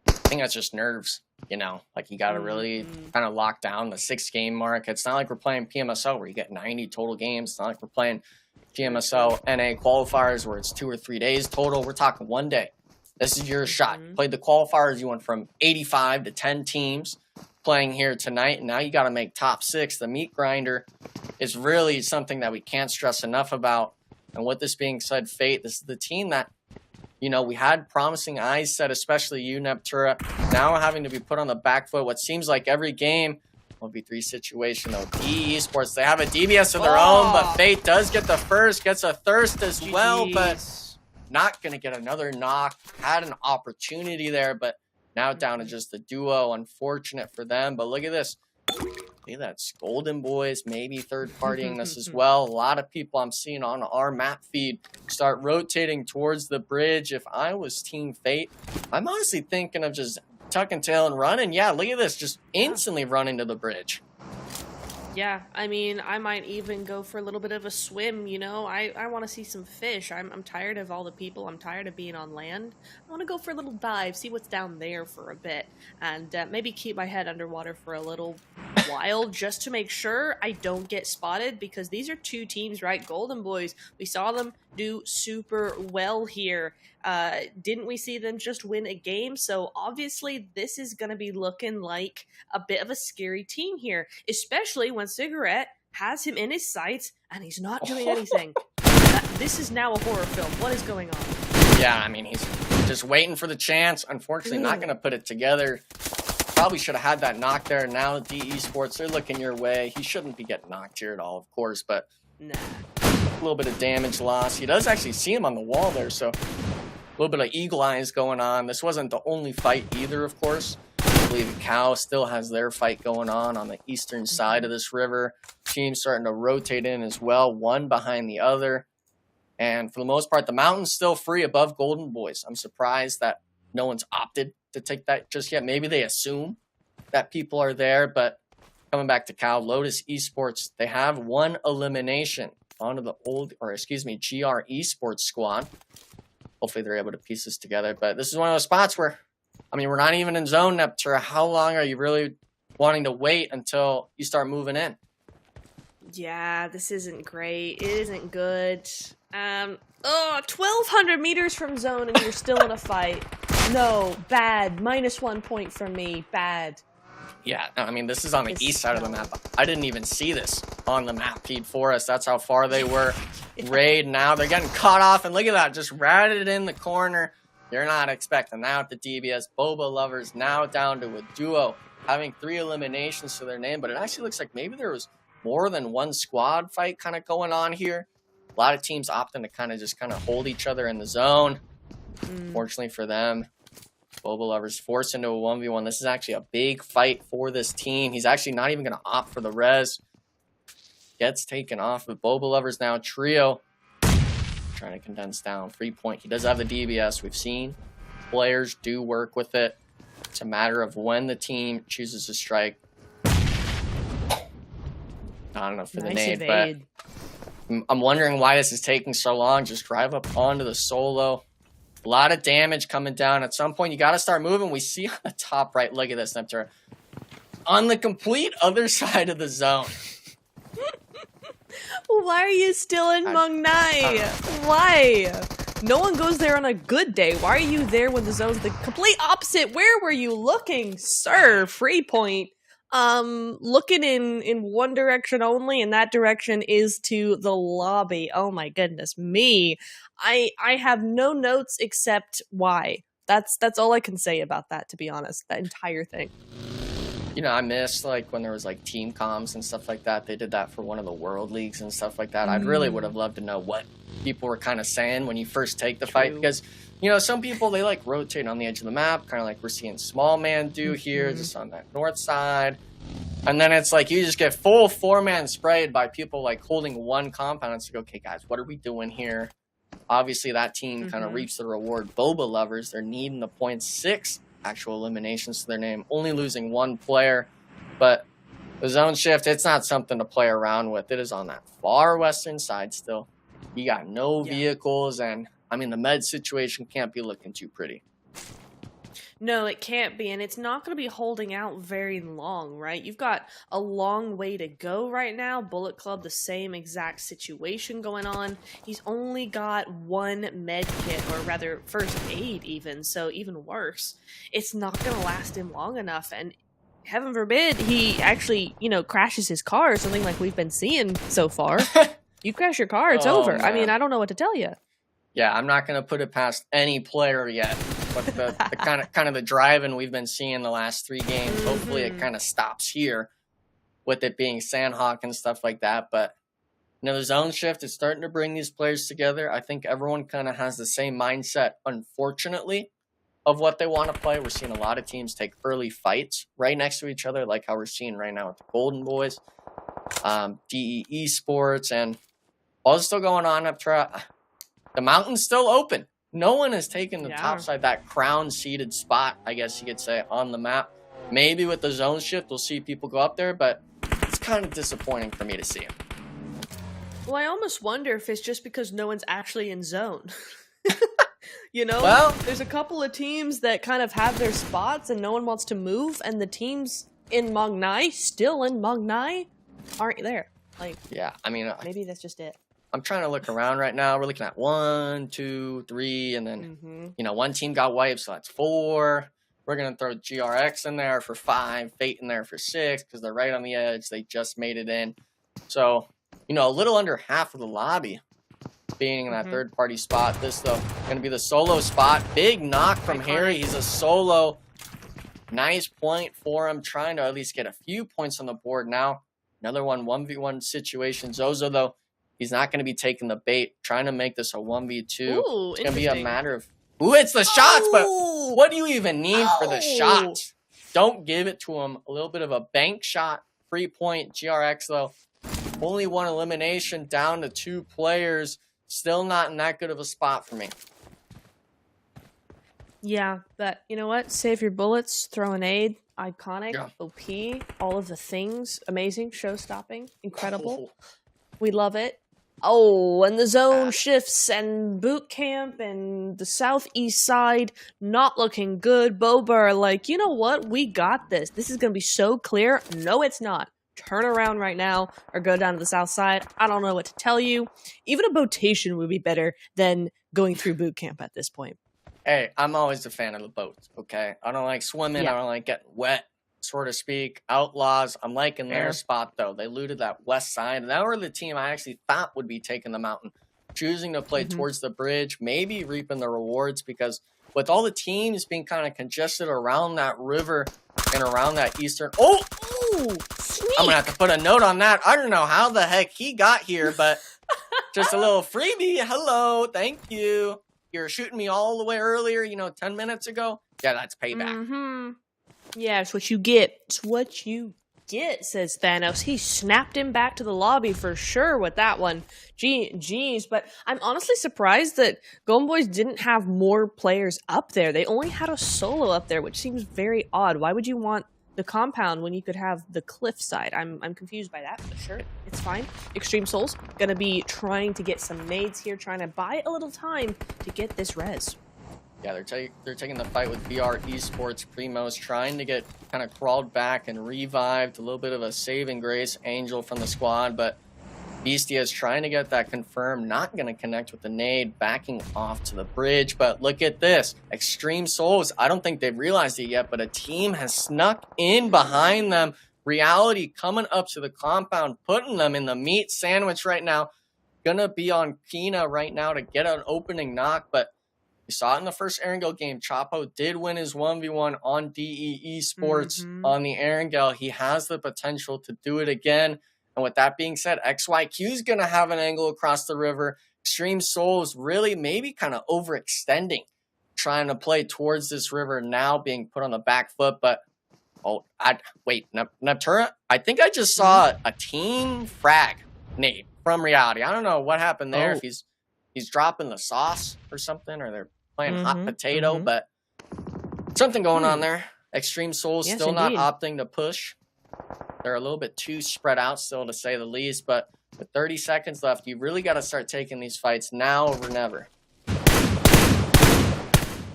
I think that's just nerves. You know, like you got to really kind of lock down the 6-game mark. It's not like we're playing PMSO where you get 90 total games. It's not like we're playing PMSO NA qualifiers where it's 2 or 3 days total. We're talking 1 day. This is your shot. You played the qualifiers. You went from 85 to 10 teams playing here tonight. And now you got to make top 6. The meat grinder is really something that we can't stress enough about. And with this being said, Fate, this is the team that, you know, we had promising eyes set, especially you, Neptura. Now having to be put on the back foot. What seems like every game will be 3 situation, though. DE Esports, they have a DBS of their own, but Fate does get the first, gets a thirst as well, but not going to get another knock. Had an opportunity there, but now down to just the duo. Unfortunate for them, but look at this. Look at that. Golden Boys maybe third-partying this as well. A lot of people I'm seeing on our map feed start rotating towards the bridge. If I was Team Fate, I'm honestly thinking of just tucking tail and running. Yeah, look at this. Just instantly running to the bridge. Yeah, I mean, I might even go for a little bit of a swim, you know? I want to see some fish. I'm tired of all the people. I'm tired of being on land. I want to go for a little dive, see what's down there for a bit, and maybe keep my head underwater for a little while just to make sure I don't get spotted, because these are 2 teams, right? Golden Boys, we saw them do super well here. Didn't we see them just win a game? So obviously this is going to be looking like a bit of a scary team here, especially when Cigarette has him in his sights and he's not doing anything. This is now a horror film. What is going on? Yeah, I mean, he's just waiting for the chance. Unfortunately, not going to put it together. Probably should have had that knock there. Now DE Sports, they're looking your way. He shouldn't be getting knocked here at all, of course, but Nah. a little bit of damage loss. He does actually see him on the wall there, so a little bit of eagle eyes going on. This wasn't the only fight either, of course. I believe Cow still has their fight going on the eastern side of this river. Teams starting to rotate in as well, one behind the other. And for the most part, the mountain's still free above Golden Boys. I'm surprised that no one's opted to take that just yet. Maybe they assume that people are there, but coming back to Cow, Lotus Esports, they have 1 elimination onto the GR Esports squad. Hopefully they're able to piece this together. But this is one of those spots where, I mean, we're not even in zone, Neptura. How long are you really wanting to wait until you start moving in? Yeah, this isn't great. It isn't good. 1,200 meters from zone and you're still in a fight. No, bad. -1 point from me. Bad. Yeah, I mean, this is on the east side of the map. I didn't even see this on the map feed for us. That's how far they were. Raid now. They're getting caught off, and look at that. Just ratted in the corner. You're not expecting that with the DBS. Boba Lovers now down to a duo, having 3 eliminations to their name, but it actually looks like maybe there was more than one squad fight kind of going on here. A lot of teams opting to kind of hold each other in the zone. Fortunately for them, Boba Lovers forced into a 1v1. This is actually a big fight for this team. He's actually not even going to opt for the res. Gets taken off with Boba Lovers now. Trio trying to condense down. 3 point. He does have the DBS. We've seen players do work with it. It's a matter of when the team chooses to strike. Not enough for the nade, but I'm wondering why this is taking so long. Just drive up onto the solo. A lot of damage coming down. At some point, you got to start moving. We see on the top right, look at this, Neptune. On the complete other side of the zone. Why are you still in Mong Nai? Why? No one goes there on a good day. Why are you there when the zone's the complete opposite? Where were you looking, sir? Free point. Looking in one direction only, and that direction is to the lobby. Oh my goodness me. I have no notes except why. That's all I can say about that, to be honest. That entire thing. You know, I miss like when there was like team comms and stuff like that. They did that for one of the world leagues and stuff like that. I really would have loved to know what people were kind of saying when you first take the fight, because you know, some people, they like rotate on the edge of the map, kind of like we're seeing Small Man do here, just on that north side. And then it's like you just get full 4-man sprayed by people like holding one compound. It's like, okay, guys, what are we doing here? Obviously, that team kind of reaps the reward. Boba Lovers, they're needing the 0.6 actual eliminations to their name, only losing 1 player. But the zone shift, it's not something to play around with. It is on that far western side still. You got no vehicles, and I mean, the med situation can't be looking too pretty. No, it can't be, and it's not going to be holding out very long, right? You've got a long way to go right now. Bullet Club, the same exact situation going on. He's only got 1 med kit, or rather first aid even, so even worse. It's not going to last him long enough, and heaven forbid he actually, you know, crashes his car, or something like we've been seeing so far. You crash your car, it's over. Man. I mean, I don't know what to tell you. Yeah, I'm not going to put it past any player yet. But the kind of the driving we've been seeing the last 3 games, hopefully it kind of stops here with it being Sanhok and stuff like that. But, you know, the zone shift is starting to bring these players together. I think everyone kind of has the same mindset, unfortunately, of what they want to play. We're seeing a lot of teams take early fights right next to each other, like how we're seeing right now with the Golden Boys, DE Sports, and all is still going on up top. The mountain's still open. No one has taken the top side, that crown-seated spot, I guess you could say, on the map. Maybe with the zone shift, we'll see people go up there, but it's kind of disappointing for me to see it. Well, I almost wonder if it's just because no one's actually in zone. You know? Well, there's a couple of teams that kind of have their spots and no one wants to move, and the teams in Mong Nai, still in Mong Nai, aren't there. Like, yeah, I mean, maybe that's just it. I'm trying to look around right now. We're looking at 1, 2, 3, and then, you know, 1 team got wiped, so that's 4. We're going to throw GRX in there for 5, Fate in there for 6, because they're right on the edge. They just made it in. So, you know, a little under half of the lobby being in that third-party spot. This, though, going to be the solo spot. Big knock from Harry. He's a solo. Nice point for him, trying to at least get a few points on the board now. Another 1v1 situation. Zozo, though, he's not going to be taking the bait, trying to make this a 1v2. Ooh, it's going to be a matter of who hits the shots, but what do you even need for the shots? Don't give it to him. A little bit of a bank shot, free point. GRX, though, only 1 elimination, down to 2 players. Still not in that good of a spot for me. Yeah, but you know what? Save your bullets, throw an aid, iconic, OP, all of the things. Amazing, show-stopping, incredible. We love it. Oh, and the zone shifts and boot camp and the southeast side not looking good. Boba are like, you know what? We got this. This is going to be so clear. No, it's not. Turn around right now or go down to the south side. I don't know what to tell you. Even a botation would be better than going through boot camp at this point. Hey, I'm always a fan of the boats, okay? I don't like swimming. I don't like getting wet. so to speak. Outlaws, I'm liking Fair. their spot, though. They looted that west side. And that were the team I actually thought would be taking the mountain, choosing to play towards the bridge, maybe reaping the rewards, because with all the teams being kind of congested around that river and around that eastern... Oh! Ooh, sneak. I'm going to have to put a note on that. I don't know how the heck he got here, but just a little freebie. Hello. Thank you. You were shooting me all the way earlier, 10 minutes ago. Yeah, that's payback. Yeah, it's what you get. It's what you get, says Thanos. He snapped him back to the lobby for sure with that one. Jeez, but I'm honestly surprised that Golden Boys didn't have more players up there. They only had a solo up there, which seems very odd. Why would you want the compound when you could have the cliff side? I'm confused by that, but sure, it's fine. Extreme Souls gonna be trying to get some nades here, trying to buy a little time to get this res. Yeah, they're taking the fight with VR Esports. Primo's trying to get kind of crawled back and revived. A little bit of a saving grace angel from the squad, but Beastie is trying to get that confirmed. Not going to connect with the nade, backing off to the bridge. But look at this. Extreme Souls, I don't think they've realized it yet, but a team has snuck in behind them. Reality coming up to the compound, putting them in the meat sandwich right now. Gonna be on Kina right now to get an opening knock, but you saw it in the first Erangle game. Chapo did win his 1v1 on DE Esports on the Erangle. He has the potential to do it again. And with that being said, XYQ is going to have an angle across the river. Extreme Souls really maybe kind of overextending, trying to play towards this river, now being put on the back foot. But, Natura, I think I just saw a team frag nade from Reality. I don't know what happened there. If he's dropping the sauce or something, or they're playing hot potato, but something going on there. Extreme Souls still not opting to push. They're a little bit too spread out still, to say the least, but with 30 seconds left, you really got to start taking these fights now over never.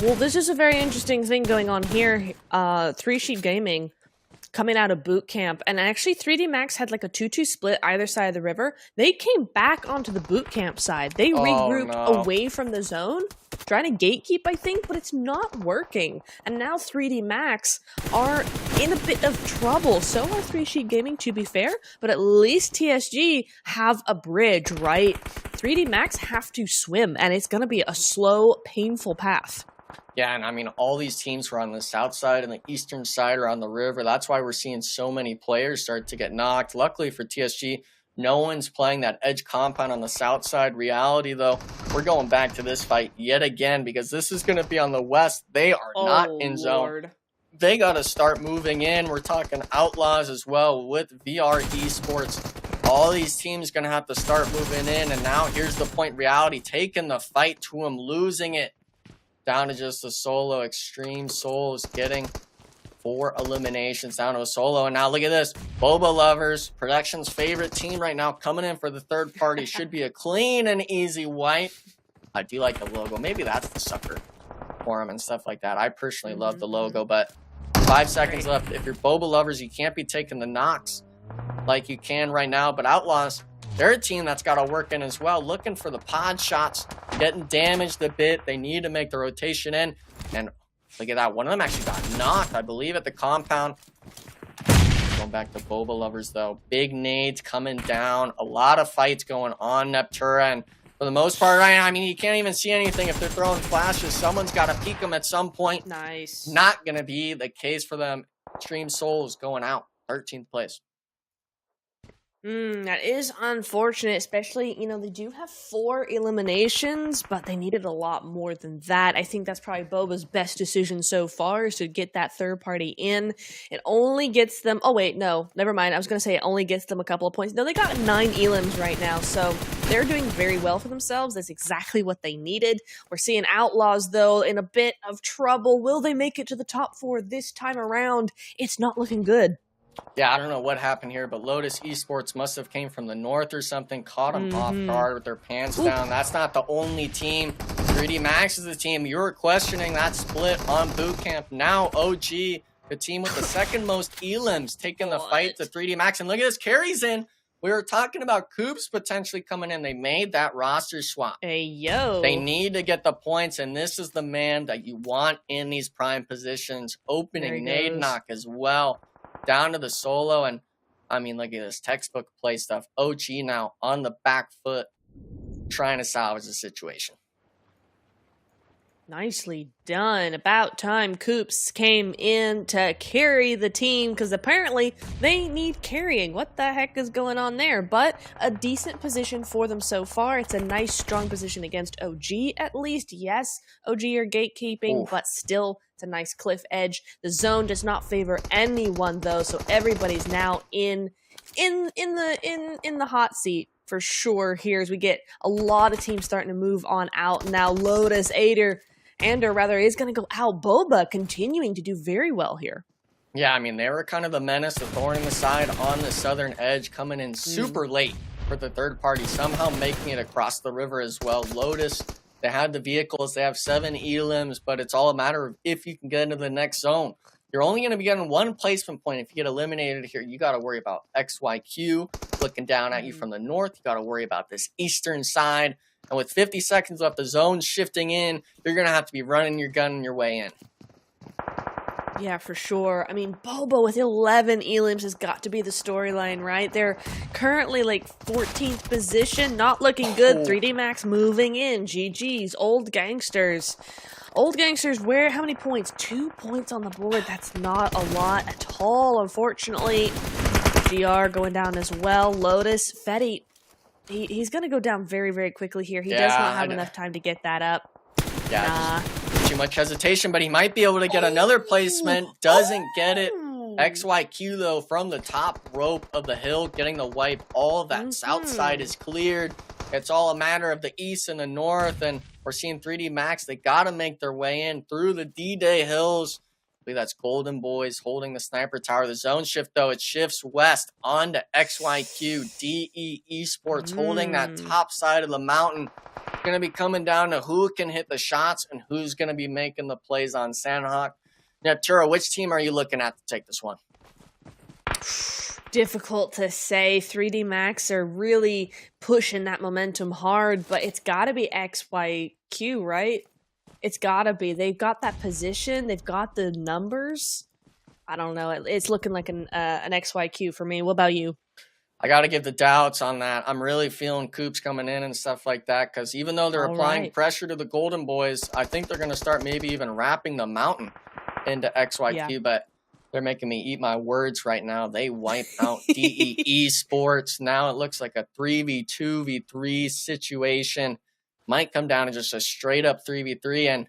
Well, this is a very interesting thing going on here. 3Sheet Gaming coming out of boot camp, and actually 3D Max had like a 2-2 split either side of the river. They came back onto the boot camp side. They regrouped away from the zone, trying to gatekeep, I think, but it's not working. And now 3D Max are in a bit of trouble. So are 3Sheet Gaming, to be fair, but at least TSG have a bridge, right? 3D Max have to swim, and it's going to be a slow, painful path. Yeah, and I mean, all these teams were on the south side and the eastern side are on the river. That's why we're seeing so many players start to get knocked. Luckily for TSG, no one's playing that edge compound on the south side. Reality, though, we're going back to this fight yet again because this is going to be on the west. They are not in zone. They got to start moving in. We're talking Outlaws as well with VR Esports. All these teams going to have to start moving in. And now here's the point. Reality taking the fight to him, losing it. Down to just a solo. Extreme Souls getting 4 eliminations down to a solo. And now look at this. Boba Lovers, Production's favorite team right now, coming in for the third party. Should be a clean and easy wipe. I do like the logo. Maybe that's the sucker for him and stuff like that. I personally love the logo, but 5 seconds left. If you're Boba Lovers, you can't be taking the knocks like you can right now. But Outlaws, they're a team that's got to work in as well. Looking for the pod shots, getting damaged a bit. They need to make the rotation in. And look at that. One of them actually got knocked, I believe, at the compound. Going back to Boba Lovers, though. Big nades coming down. A lot of fights going on, Neptura. And for the most part, I mean, you can't even see anything if they're throwing flashes. Someone's got to peek them at some point. Nice. Not going to be the case for them. Extreme Souls going out. 13th place. That is unfortunate, especially, they do have 4 eliminations, but they needed a lot more than that. I think that's probably Boba's best decision so far, is to get that third party in. It only gets them, oh wait, no, never mind. I was going to say it only gets them a couple of points. No, they got 9 elims right now, so they're doing very well for themselves. That's exactly what they needed. We're seeing Outlaws, though, in a bit of trouble. Will they make it to the top 4 this time around? It's not looking good. Yeah, I don't know what happened here, but Lotus Esports must have came from the north or something, caught them off guard with their pants down. That's not the only team. 3D Max is the team. You were questioning that split on boot camp. Now OG, the team with the second most elims, taking the fight to 3D Max. And look at this, Carrie's in. We were talking about Coops potentially coming in. They made that roster swap. Hey, yo. They need to get the points, and this is the man that you want in these prime positions. Opening nade knock as well. down to the solo. And I mean, look at this textbook play stuff. OG now on the back foot, trying to salvage the situation. Nicely done. About time Coops came in to carry the team, because apparently they need carrying. What the heck is going on there? But a decent position for them so far. It's a nice, strong position against OG at least. Yes, OG are gatekeeping, but still, it's a nice cliff edge. The zone does not favor anyone though, so everybody's now in the hot seat for sure here, as we get a lot of teams starting to move on out now. Lotus, Ander rather, is going to go out. Boba continuing to do very well here. Yeah, I mean, they were kind of the menace, the thorn in the side on the southern edge, coming in super late for the third party, somehow making it across the river as well. Lotus, they had the vehicles, they have 7 elims, but it's all a matter of if you can get into the next zone. You're only going to be getting 1 placement point. If you get eliminated here, you got to worry about XYQ looking down at you from the north. You got to worry about this eastern side. And with 50 seconds left, the zone's shifting in. You're going to have to be running your gun your way in. Yeah, for sure. I mean, Boba with 11 elims has got to be the storyline, right? They're currently like 14th position. Not looking good. 3D Max moving in. GG's. Old Gangsters. Old Gangsters, how many points? 2 points on the board. That's not a lot at all, unfortunately. GR going down as well. Lotus, Fetty. He's going to go down very, very quickly here. He does not have enough time to get that up. Yeah, too much hesitation, but he might be able to get another placement. Doesn't get it. XYQ, though, from the top rope of the hill, getting the wipe. All of that south side is cleared. It's all a matter of the east and the north, and we're seeing 3D Max. They got to make their way in through the D-Day hills. I believe that's Golden Boys holding the sniper tower. The zone shift, though, it shifts west onto XYQ. DE Esports holding that top side of the mountain. Going to be coming down to who can hit the shots and who's going to be making the plays on Sanhok. Neptura, which team are you looking at to take this one? Difficult to say. 3D Max are really pushing that momentum hard, but it's got to be XYQ, right? It's got to be. They've got that position. They've got the numbers. I don't know. It's looking like an XYQ for me. What about you? I got to give the doubts on that. I'm really feeling Coops coming in and stuff like that, because even though they're applying pressure to the Golden Boys, I think they're going to start maybe even wrapping the mountain into XYQ, but they're making me eat my words right now. They wipe out DE Esports. Now it looks like a 3v2v3 situation. Might come down to just a straight up 3v3, and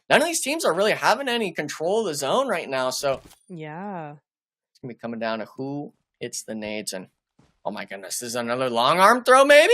none of these teams are really having any control of the zone right now, so yeah, it's gonna be coming down to who hits the nades. And oh my goodness, this is another long arm throw maybe.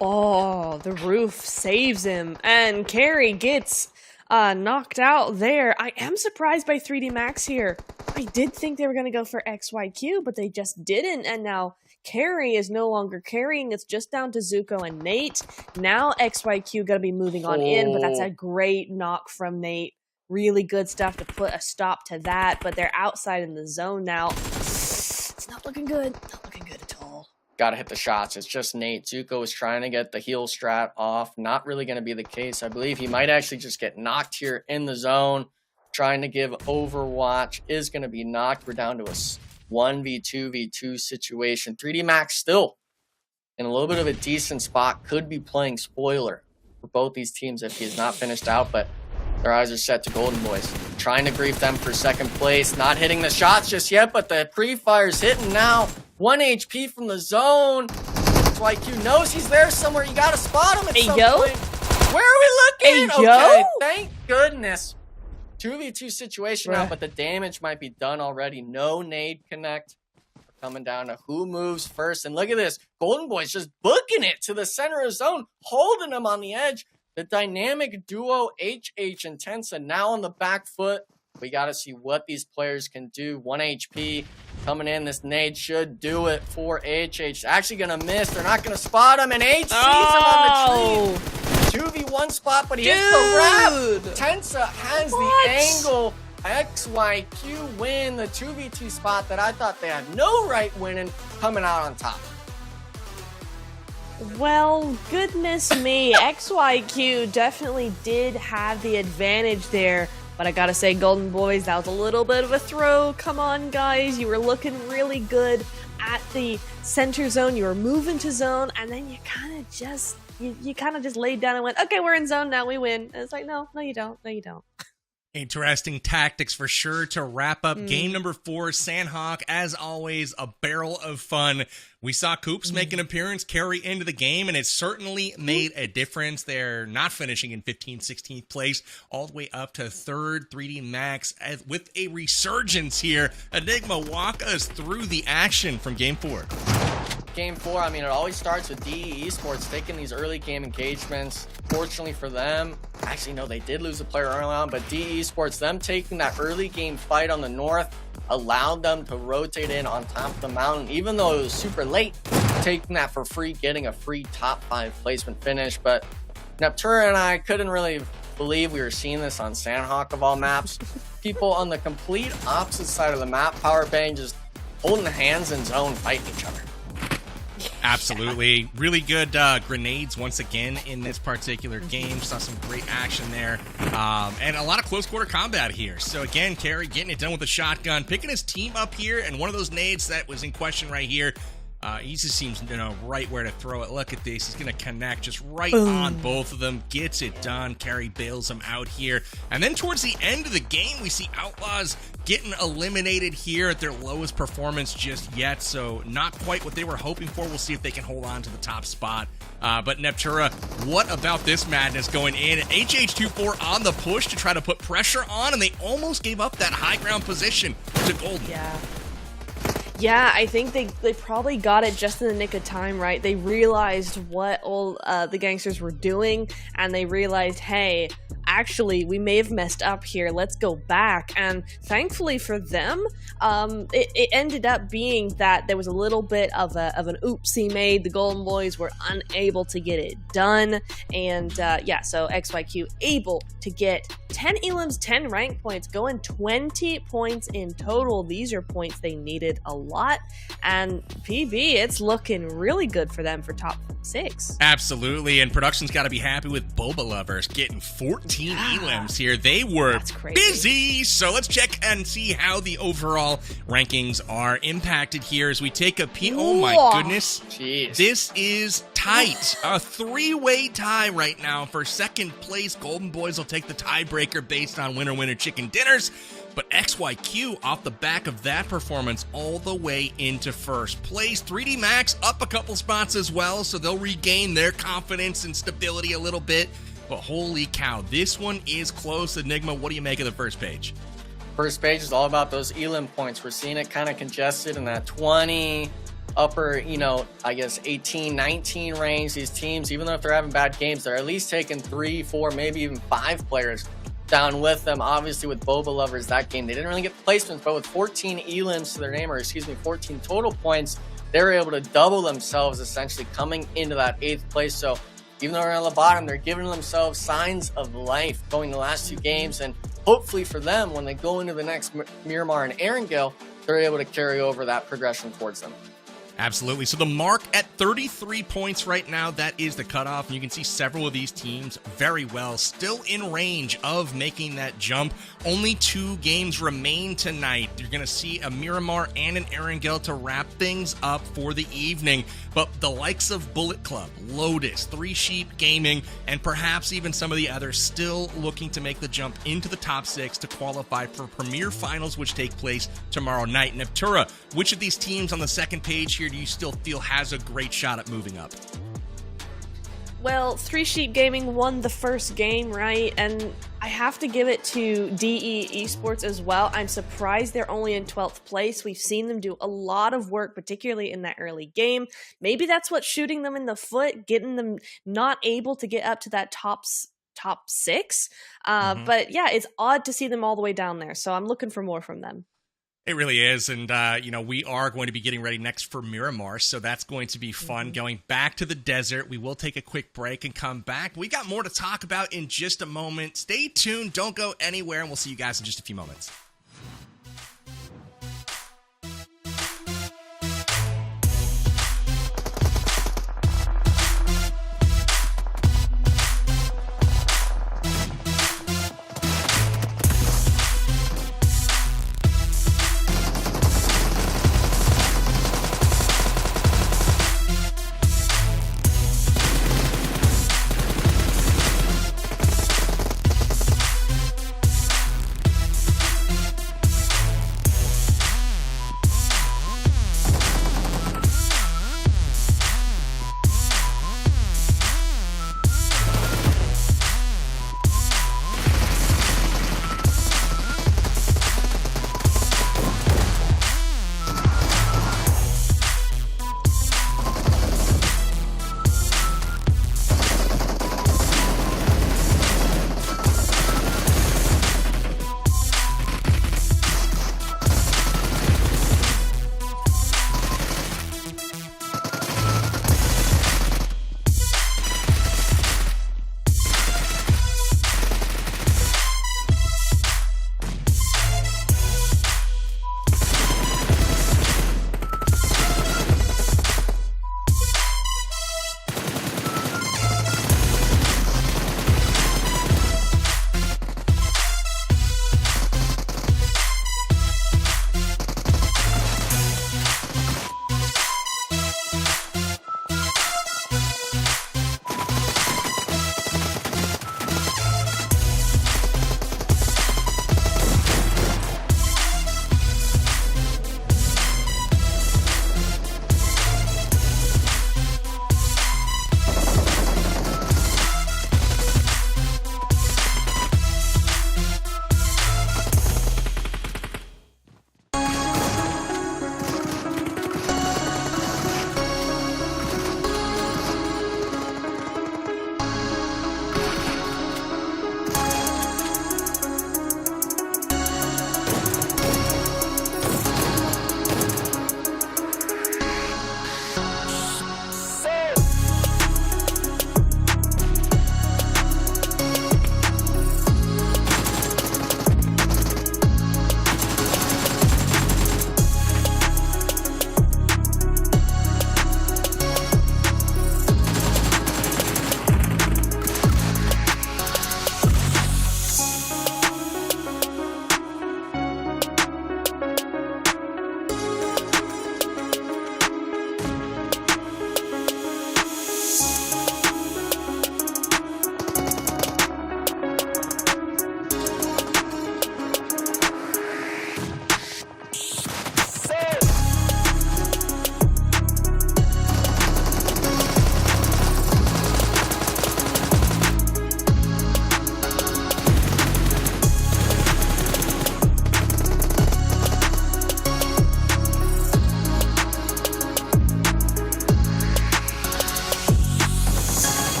Oh, the roof saves him, and Carrie gets knocked out there. I am surprised by 3D Max here. I did think they were going to go for XYQ, but they just didn't, and now Carrie is no longer carrying. It's just down to Zuko and Nate. Now XYQ going to be moving on in, but that's a great knock from Nate. Really good stuff to put a stop to that, but they're outside in the zone now. It's not looking good. Not looking good at all. Got to hit the shots. It's just Nate. Zuko is trying to get the heel strat off. Not really going to be the case. I believe he might actually just get knocked here in the zone. Trying to give Overwatch is going to be knocked. We're down to a 1v2v2 situation. 3D Max still in a little bit of a decent spot. Could be playing spoiler for both these teams if he's not finished out, but their eyes are set to Golden Boys. Trying to grief them for second place. Not hitting the shots just yet, but the pre-fire's hitting now. 1 HP from the zone. XYQ knows he's there somewhere. You gotta spot him at some point. Where are we looking? Okay, thank goodness. 2v2 situation now, but the damage might be done already. No nade connect. We're coming down to who moves first. And look at this. Golden Boys just booking it to the center of zone, holding them on the edge. The dynamic duo HH and Tensa now on the back foot. We got to see what these players can do. 1 HP coming in. This nade should do it for HH. Actually going to miss. They're not going to spot him. And H sees him on the tree. 2v1 spot, but he hits the wrap. Tensa has the angle. XYQ win the 2v2 spot that I thought they had no right winning, coming out on top. Well, goodness me. XYQ definitely did have the advantage there, But I gotta say, Golden Boys, that was a little bit of a throw. Come on, guys. You were looking really good at the center zone. You were moving to zone, and then you kind of just laid down and went, okay, we're in zone now, we win. And it's like, no, you don't. Interesting tactics for sure to wrap up game number 4. Sanhok, as always, a barrel of fun. We saw Coops make an appearance, carry into the game, and it certainly made a difference. They're not finishing in 15th, 16th place, all the way up to 3rd, 3D Max, with a resurgence here. Enigma, walk us through the action from game 4. Game 4, I mean, it always starts with DE Esports taking these early game engagements. Fortunately for them, actually, no, they did lose a player early on, but DE Esports, them taking that early game fight on the north, allowed them to rotate in on top of the mountain, even though it was super late, taking that for free, getting a free top 5 placement finish. But Neptura and I couldn't really believe we were seeing this on Sanhok of all maps. People on the complete opposite side of the map, Power Bang, just holding hands in zone, fighting each other. Absolutely. Really good grenades once again in this particular game. Saw some great action there. And a lot of close quarter combat here. So again, Carey getting it done with the shotgun, picking his team up here, and one of those nades that was in question right here. He just seems to know right where to throw it. Look at this. He's going to connect just right on both of them. Gets it done. Carey bails him out here. And then towards the end of the game, we see Outlaws getting eliminated here at their lowest performance just yet. So not quite what they were hoping for. We'll see if they can hold on to the top spot. But Neptura, what about this madness going in? HH24 on the push to try to put pressure on, and they almost gave up that high ground position to Golden. Yeah, I think they probably got it just in the nick of time, right? They realized what all the gangsters were doing, and they realized, hey, actually, we may have messed up here. Let's go back. And thankfully for them, it ended up being that there was a little bit of an oopsie made. The Golden Boys were unable to get it done. And so XYQ able to get 10 elims, 10 rank points, going 20 points in total. These are points they needed a lot. And PB, it's looking really good for them for top 6. Absolutely. And production's got to be happy with Boba Lovers getting 14 elims here. They were busy. So let's check and see how the overall rankings are impacted here as we take a peek. Oh my goodness. Jeez. This is tight. A 3-way tie right now for second place. Golden Boys will take the tiebreaker based on winner chicken dinners. But XYQ, off the back of that performance, all the way into first place. 3D Max up a couple spots as well, so they'll regain their confidence and stability a little bit. But holy cow, this one is close. Enigma, what do you make of the first page? First page is all about those elim points. We're seeing it kind of congested in that 20, upper, 18, 19 range. These teams, even though if they're having bad games, they're at least taking 3, 4, maybe even 5 players down with them. Obviously with Boba Lovers that game, they didn't really get placements, but with 14 elims to their name, 14 total points, they were able to double themselves, essentially coming into that 8th place. So even though they're on the bottom, they're giving themselves signs of life going the last 2 games, and hopefully for them, when they go into the next Miramar and Erangle, they're able to carry over that progression towards them. Absolutely. So the mark at 33 points right now, that is the cutoff. And you can see several of these teams very well still in range of making that jump. Only 2 games remain tonight. You're going to see a Miramar and an Erangle to wrap things up for the evening. But the likes of Bullet Club, Lotus, 3 Sheep Gaming, and perhaps even some of the others still looking to make the jump into the top 6 to qualify for Premier Finals, which take place tomorrow night. Neptura, which of these teams on the second page here do you still feel has a great shot at moving up? Well, 3 Sheep Gaming won the first game, right? And I have to give it to DE Esports as well. I'm surprised they're only in 12th place. We've seen them do a lot of work, particularly in that early game. Maybe that's what's shooting them in the foot, getting them not able to get up to that top 6. But yeah, it's odd to see them all the way down there. So I'm looking for more from them. It really is, and we are going to be getting ready next for Miramar, so that's going to be fun. Going back to the desert, we will take a quick break and come back. We got more to talk about in just a moment. Stay tuned, don't go anywhere, and we'll see you guys in just a few moments.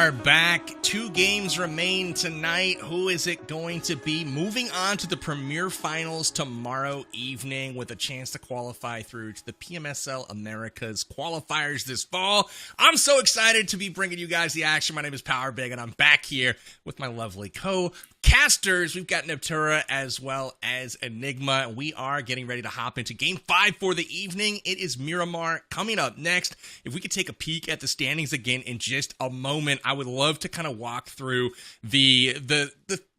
are back. 2 games remain tonight. Who is it going to be? Moving on to the Premier Finals tomorrow evening with a chance to qualify through to the PMSL Americas qualifiers this fall. I'm so excited to be bringing you guys the action. My name is Power Big, and I'm back here with my lovely co-casters. We've got Neptura as well as Enigma. We are getting ready to hop into Game 5 for the evening. It is Miramar coming up next. If we could take a peek at the standings again in just a moment, I would love to kind of walk through the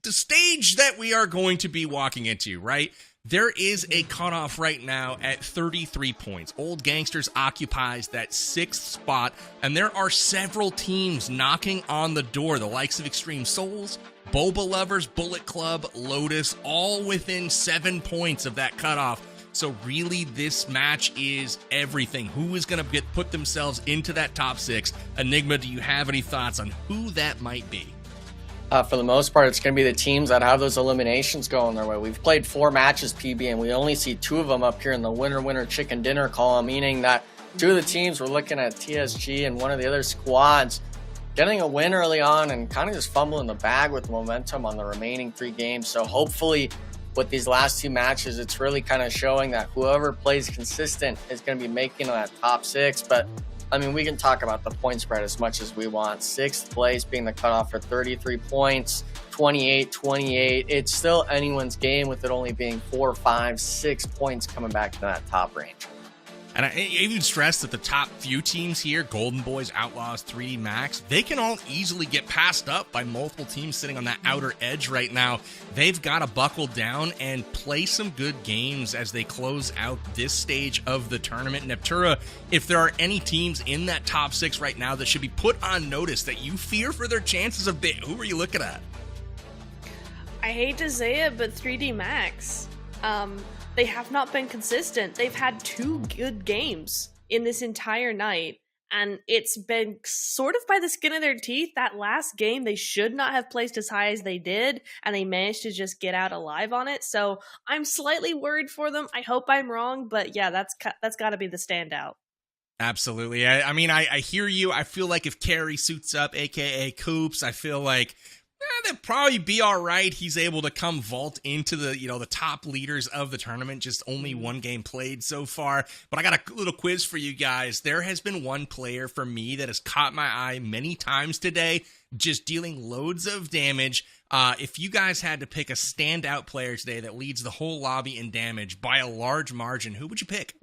stage that we are going to be walking into, right? There is a cutoff right now at 33 points. Old Gangsters occupies that 6th spot, and there are several teams knocking on the door, the likes of Extreme Souls, Boba Lovers, Bullet Club, Lotus, all within 7 points of that cutoff. So really, this match is everything. Who is going to put themselves into that top 6? Enigma, do you have any thoughts on who that might be? For the most part, it's going to be the teams that have those eliminations going their way. We've played 4 matches, PB, and we only see 2 of them up here in the winner chicken dinner column, meaning that 2 of the teams we're looking at TSG and one of the other squads getting a win early on and kind of just fumbling the bag with momentum on the remaining 3 games. So hopefully with these last 2 matches, it's really kind of showing that whoever plays consistent is going to be making that top 6. But I mean, we can talk about the point spread as much as we want. 6th place being the cutoff for 33 points, 28-28. It's still anyone's game with it only being 4, 5, 6 points coming back to that top range. And I even stress that the top few teams here, Golden Boys, Outlaws, 3D Max, they can all easily get passed up by multiple teams sitting on that outer edge right now. They've got to buckle down and play some good games as they close out this stage of the tournament. Neptura, if there are any teams in that top 6 right now that should be put on notice that you fear for their chances of who are you looking at? I hate to say it, but 3D Max. They have not been consistent. They've had 2 good games in this entire night, and it's been sort of by the skin of their teeth. That last game, they should not have placed as high as they did, and they managed to just get out alive on it. So I'm slightly worried for them. I hope I'm wrong, but yeah, that's got to be the standout. Absolutely. I mean, I hear you. I feel like if Carey suits up, a.k.a. Coops, I feel like that'd probably be all right. He's able to come vault into the top leaders of the tournament. Just only 1 game played so far. But I got a little quiz for you guys. There has been one player for me that has caught my eye many times today, just dealing loads of damage. If you guys had to pick a standout player today that leads the whole lobby in damage by a large margin, who would you pick?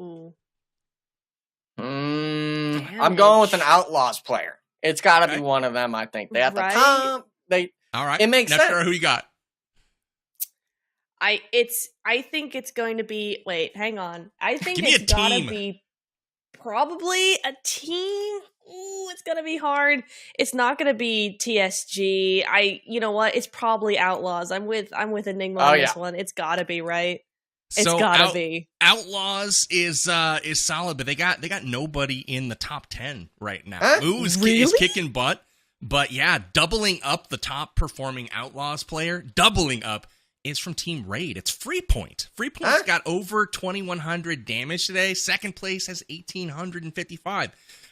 I'm going with an Outlaws player. It's got to be one of them, I think. They have the top. All right. It makes sense. Who you got? I think it's going to be. Wait, hang on. I think it's gotta be probably a team. Ooh, it's gonna be hard. It's not gonna be TSG. You know what? It's probably Outlaws. I'm with Enigma on this one. It's gotta be, right. It's gotta be. Outlaws is solid, but they got nobody in the top 10 right now. Moose is kicking butt. But yeah, doubling up the top performing Outlaws player, doubling up, is from Team Raid. It's Freepoint. Freepoint's got over 2,100 damage today. 2nd place has 1,855.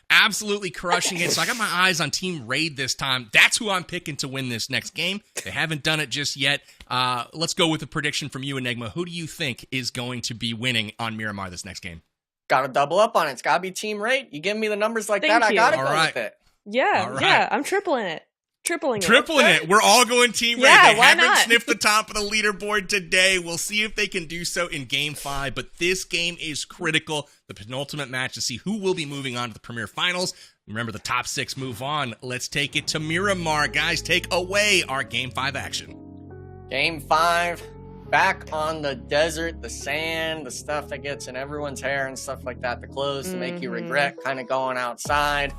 Absolutely crushing it. So I got my eyes on Team Raid this time. That's who I'm picking to win this next game. They haven't done it just yet. Let's go with a prediction from you, Enigma. Who do you think is going to be winning on Miramar this next game? Got to double up on it. It's got to be Team Raid. You give me the numbers like that, I got to go with it. Yeah, I'm tripling it. Tripling it. We're all going Team Raid. Yeah, they why haven't not? sniffed the top of the leaderboard today. We'll see if they can do so in Game 5, but this game is critical. The penultimate match to see who will be moving on to the Premier Finals. Remember, the top 6 move on. Let's take it to Miramar. Guys, take away our Game 5 action. Game 5, back on the desert, the sand, the stuff that gets in everyone's hair and stuff like that, the clothes to make you regret kind of going outside.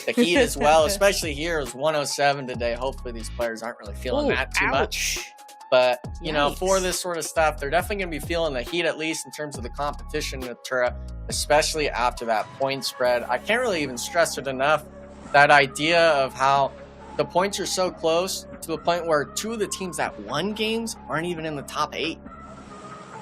The heat as well, especially here, is 107 today. Hopefully these players aren't really feeling that too much. But, you know, for this sort of stuff, they're definitely going to be feeling the heat, at least in terms of the competition with Tura, especially after that point spread. I can't really even stress it enough, that idea of how the points are so close to the point where 2 of the teams that won games aren't even in the top 8.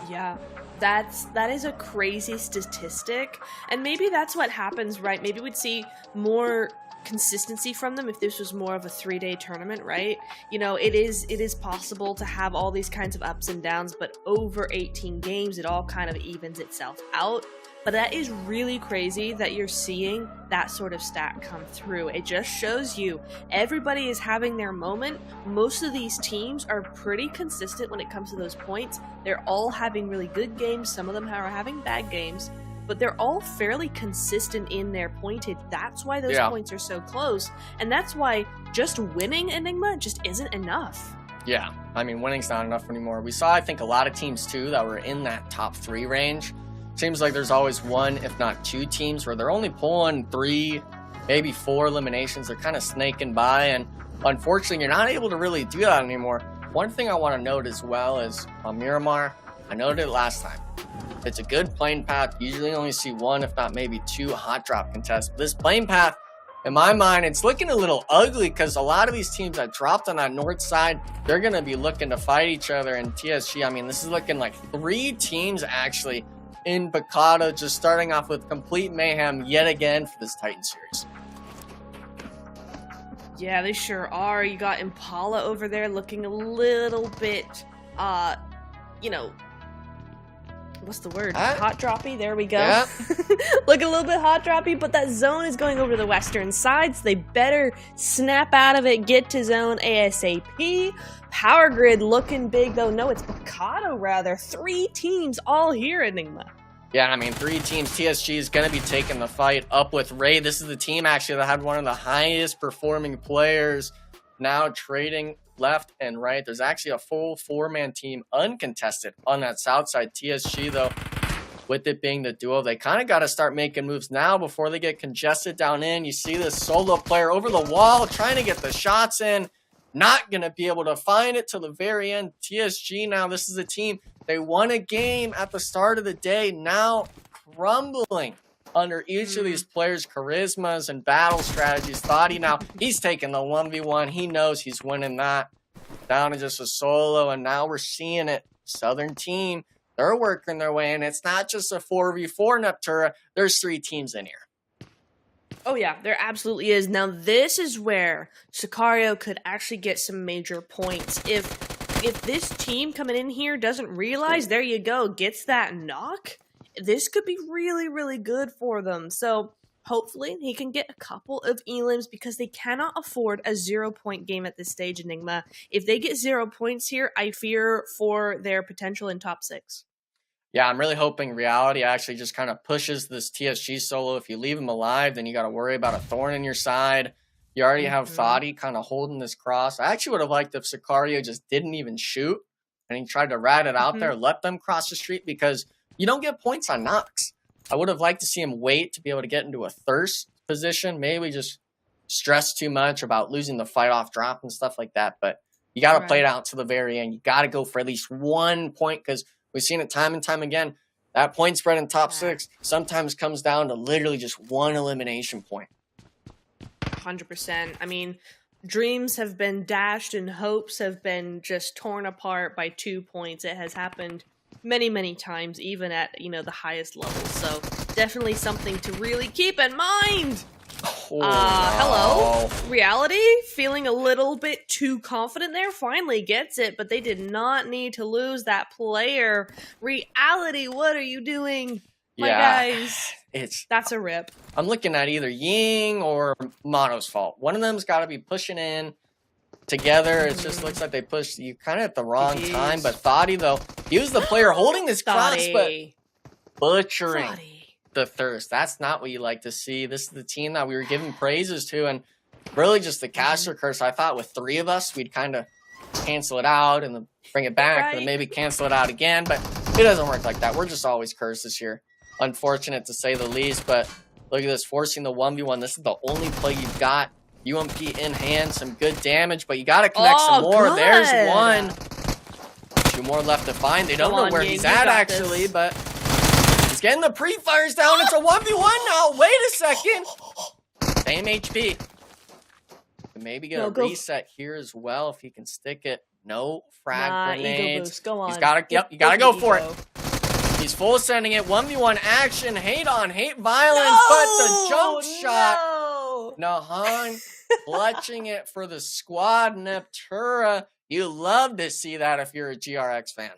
Yeah, that is a crazy statistic, and maybe that's what happens, right? Maybe we'd see more consistency from them if this was more of a 3-day tournament, right? You know, it is possible to have all these kinds of ups and downs, but over 18 games, it all kind of evens itself out. But that is really crazy that you're seeing that sort of stat come through. It just shows you everybody is having their moment. Most of these teams are pretty consistent when it comes to those points. They're all having really good games. Some of them are having bad games, but they're all fairly consistent in their pointage. That's why those points are so close. And that's why just winning Enigma just isn't enough. Yeah, I mean, winning's not enough anymore. We saw, I think, a lot of teams, too, that were in that top 3 range. Seems like there's always 1, if not 2 teams where they're only pulling 3, maybe 4 eliminations. They're kind of snaking by, and unfortunately, you're not able to really do that anymore. One thing I want to note as well is on Miramar, I noted it last time. It's a good plane path. You usually only see 1, if not maybe 2 hot drop contests. This plane path, in my mind, it's looking a little ugly because a lot of these teams that dropped on that north side, they're going to be looking to fight each other. And TSG, I mean, this is looking like 3 teams actually in Picado, just starting off with complete mayhem yet again for this Titan series. Yeah, they sure are. You got Impala over there looking a little bit, you know, what's the word? Hot droppy. There we go. Yeah. Look a little bit hot droppy, but that zone is going over to the western side, so they better snap out of it, get to zone ASAP. Power Grid looking big, though. No, it's Picado, rather. 3 teams all here, Enigma. Yeah, I mean, 3 teams. TSG is going to be taking the fight up with Ray. This is the team, actually, that had one of the highest performing players now trading left and right. There's actually a full 4-man team uncontested on that south side. TSG, though, with it being the duo, they kind of got to start making moves now before they get congested down in. You see this solo player over the wall trying to get the shots in. Not going to be able to find it till the very end. TSG now, this is a team. They won a game at the start of the day, now crumbling under each of these players' charismas and battle strategies. Thoughty now, he's taking the 1v1. He knows he's winning that. Down to just a solo, and now we're seeing it. Southern team, they're working their way in. It's not just a 4v4 Neptura. There's 3 teams in here. Oh yeah, there absolutely is. Now this is where Sicario could actually get some major points. If this team coming in here doesn't realize, there you go, gets that knock, this could be really, really good for them. So hopefully he can get a couple of elims because they cannot afford a 0-point game at this stage, Enigma. If they get 0 points here, I fear for their potential in top 6. Yeah, I'm really hoping Reality actually just kind of pushes this TSG solo. If you leave him alive, then you got to worry about a thorn in your side. You already have Thoughty kind of holding this cross. I actually would have liked if Sicario just didn't even shoot and he tried to rat it out there, let them cross the street, because you don't get points on knocks. I would have liked to see him wait to be able to get into a thirst position. Maybe just stress too much about losing the fight off drop and stuff like that. But you got to play it out to the very end. You got to go for at least 1 point, because we've seen it time and time again. That point spread in top 6 sometimes comes down to literally just 1 elimination point. 100%. I mean, dreams have been dashed and hopes have been just torn apart by 2 points. It has happened many, many times, even at, you know, the highest levels. So definitely something to really keep in mind. Hello? Reality? Feeling a little bit too confident there? Finally gets it, but they did not need to lose that player. Reality, what are you doing? My guys. That's a rip. I'm looking at either Ying or Mono's fault. One of them's got to be pushing in together. It just looks like they pushed you kind of at the wrong time. But Thoughty, though, he was the player holding this cross, but butchering the thirst. That's not what you like to see. This is the team that we were giving praises to, and really just the caster curse. I thought with 3 of us, we'd kind of cancel it out and then bring it back and then maybe cancel it out again. But it doesn't work like that. We're just always cursed this year. Unfortunate to say the least, but look at this, forcing the 1v1. This is the only play you've got. UMP in hand, some good damage, but you got to connect some more. Good. There's 1. 2 more left to find. They don't know where he's at, actually, but he's getting the pre-fires down. It's a 1v1 now. Wait a second. Same HP. Maybe get a reset here as well if he can stick it. No frag grenades. Ego boost. Go on. He's got to, you got to go for it. He's full sending it. 1v1 action. Hate on hate violence. But the jump shot. Nahan clutching it for the squad. Neptura. You love to see that if you're a GRX fan.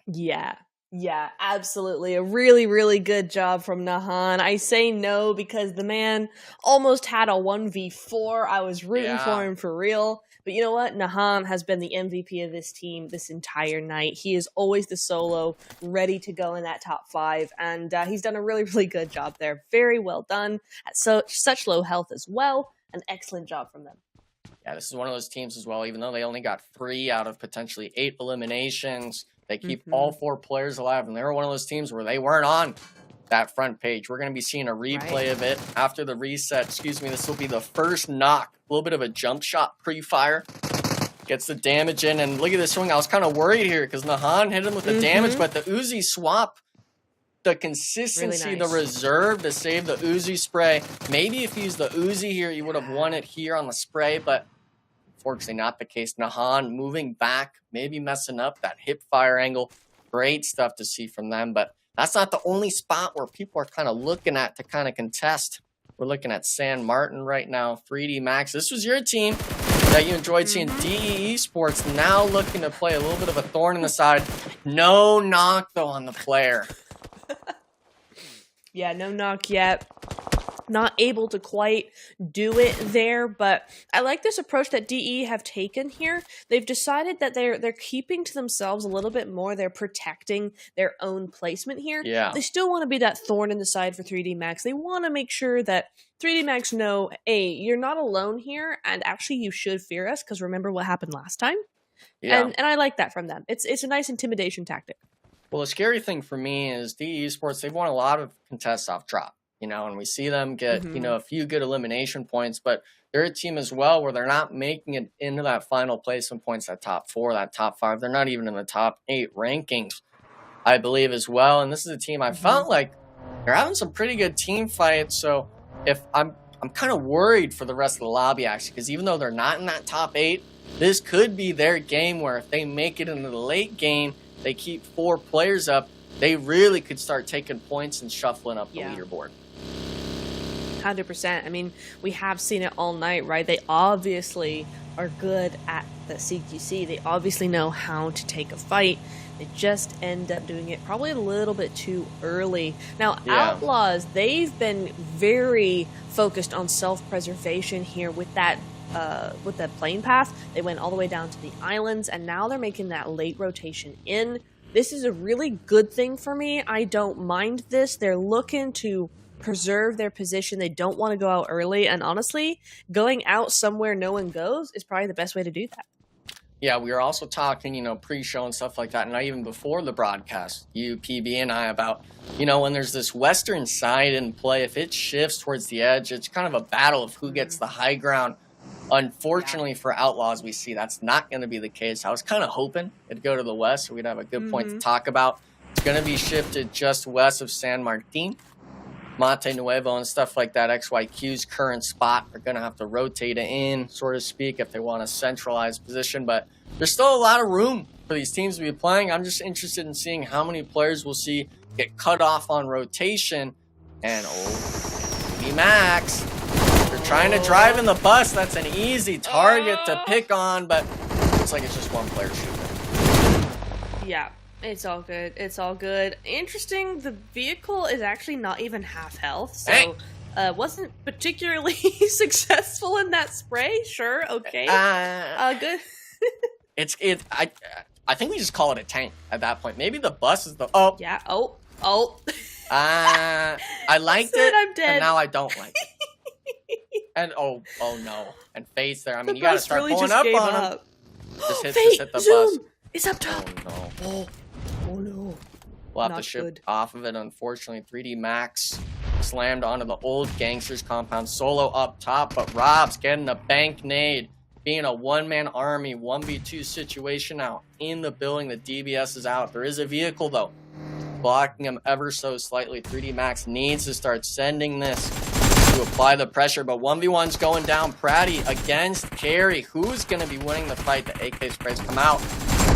Yeah, absolutely. A really, really good job from Nahan. I say no because the man almost had a 1v4. I was rooting for him for real. But you know what? Nahan has been the MVP of this team this entire night. He is always the solo, ready to go in that top 5. And he's done a really, really good job there. Very well done. At such low health as well. An excellent job from them. Yeah, this is one of those teams as well. Even though they only got 3 out of potentially 8 eliminations, they keep all 4 players alive, and they were one of those teams where they weren't on that front page. We're going to be seeing a replay of it after the reset. Excuse me, this will be the first knock. A little bit of a jump shot pre-fire. Gets the damage in, and look at this swing. I was kind of worried here because Nahan hit him with the damage, but the Uzi swap, the consistency, really nice. the reserve to save the Uzi spray. Maybe if he used the Uzi here, he would have won it here on the spray, but unfortunately not the case. Nahan moving back, maybe messing up that hip fire angle. Great stuff to see from them, but that's not the only spot where people are kind of looking at to kind of contest. We're looking at San Martin right now. 3D Max, this was your team that you enjoyed seeing. DE Esports now looking to play a little bit of a thorn in the side. No knock, though, on the player. Yeah, no knock yet. Not able to quite do it there, but I like this approach that DE have taken here. They've decided that they're keeping to themselves a little bit more. They're protecting their own placement here. Yeah. They still want to be that thorn in the side for 3D Max. They want to make sure that 3D Max know, hey, you're not alone here, and actually you should fear us, because remember what happened last time? Yeah. And I like that from them. It's a nice intimidation tactic. Well, the scary thing for me is DE Esports, they've won a lot of contests off drop. You know, and we see them get, you know, a few good elimination points, but they're a team as well where they're not making it into that final placement points, that top 4, that top 5. They're not even in the top 8 rankings, I believe, as well. And this is a team I felt like they're having some pretty good team fights. So if I'm kind of worried for the rest of the lobby, actually, because even though they're not in that top 8, this could be their game where if they make it into the late game, they keep 4 players up, they really could start taking points and shuffling up the leaderboard. 100%. I mean, we have seen it all night, right? They obviously are good at the CQC. They obviously know how to take a fight. They just end up doing it probably a little bit too early. Now, Outlaws, they've been very focused on self-preservation here with that plane path. They went all the way down to the islands, and now they're making that late rotation in. This is a really good thing for me. I don't mind this. They're looking to preserve their position. They don't want to go out early, and honestly, going out somewhere no one goes is probably the best way to do that. Yeah, we were also talking, you know, pre-show and stuff like that, and not even before the broadcast, you, PB, and I, about, you know, when there's this western side in play, if it shifts towards the edge, it's kind of a battle of who gets the high ground. Unfortunately for Outlaws, we see that's not going to be the case. I was kind of hoping it'd go to the west, so we'd have a good point to talk about. It's going to be shifted just west of San Martin. Monte Nuevo and stuff like that, XYQ's current spot, are going to have to rotate it in, so to speak, if they want a centralized position. But there's still a lot of room for these teams to be playing. I'm just interested in seeing how many players we'll see get cut off on rotation. And, B Max, they're trying to drive in the bus. That's an easy target to pick on, but looks like it's just one player shooting. Yeah. It's all good. It's all good. Interesting, the vehicle is actually not even half health, so wasn't particularly successful in that spray. Sure, okay. Good. I think we just call it a tank at that point. Maybe the bus is the Yeah. I liked it. I'm dead. And now I don't like it. And oh no. And Fate's there. I mean, The you gotta bus start really pulling just up gave on him. up. Just hit the Zoom! bus. It's up top. Oh no. Oh no. We'll have Not to ship good. off of it, unfortunately. 3D Max slammed onto the old Gangsters compound. Solo up top, but Rob's getting a bank nade. Being a one-man army, 1v2 situation now in the building. The DBS is out. There is a vehicle, though, blocking him ever so slightly. 3D Max needs to start sending this to apply the pressure, but 1v1's going down. Pratty against Carey. Who's going to be winning the fight? The AK sprays come out.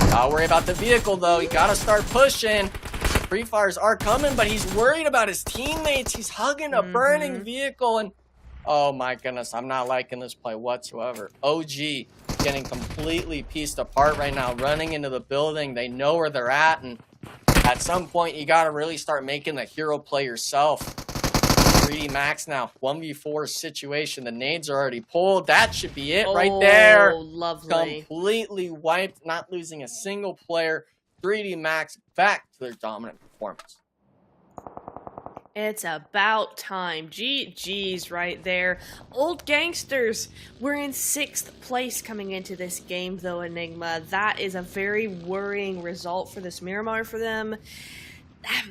Don't worry about the vehicle, though. You got to start pushing. pre-fires are coming, but he's worried about his teammates. He's hugging a burning vehicle, and oh my goodness, I'm not liking this play whatsoever. OG getting completely pieced apart right now, running into the building. They know where they're at, and at some point, you got to really start making the hero play yourself. 3D Max now, 1v4 situation. The nades are already pulled. That should be it right there. Oh, lovely. Completely wiped, not losing a single player. 3D Max back to their dominant performance. It's about time. GG's right there. Old Gangsters, we're in 6th place coming into this game, though, Enigma. That is a very worrying result for this Miramar for them.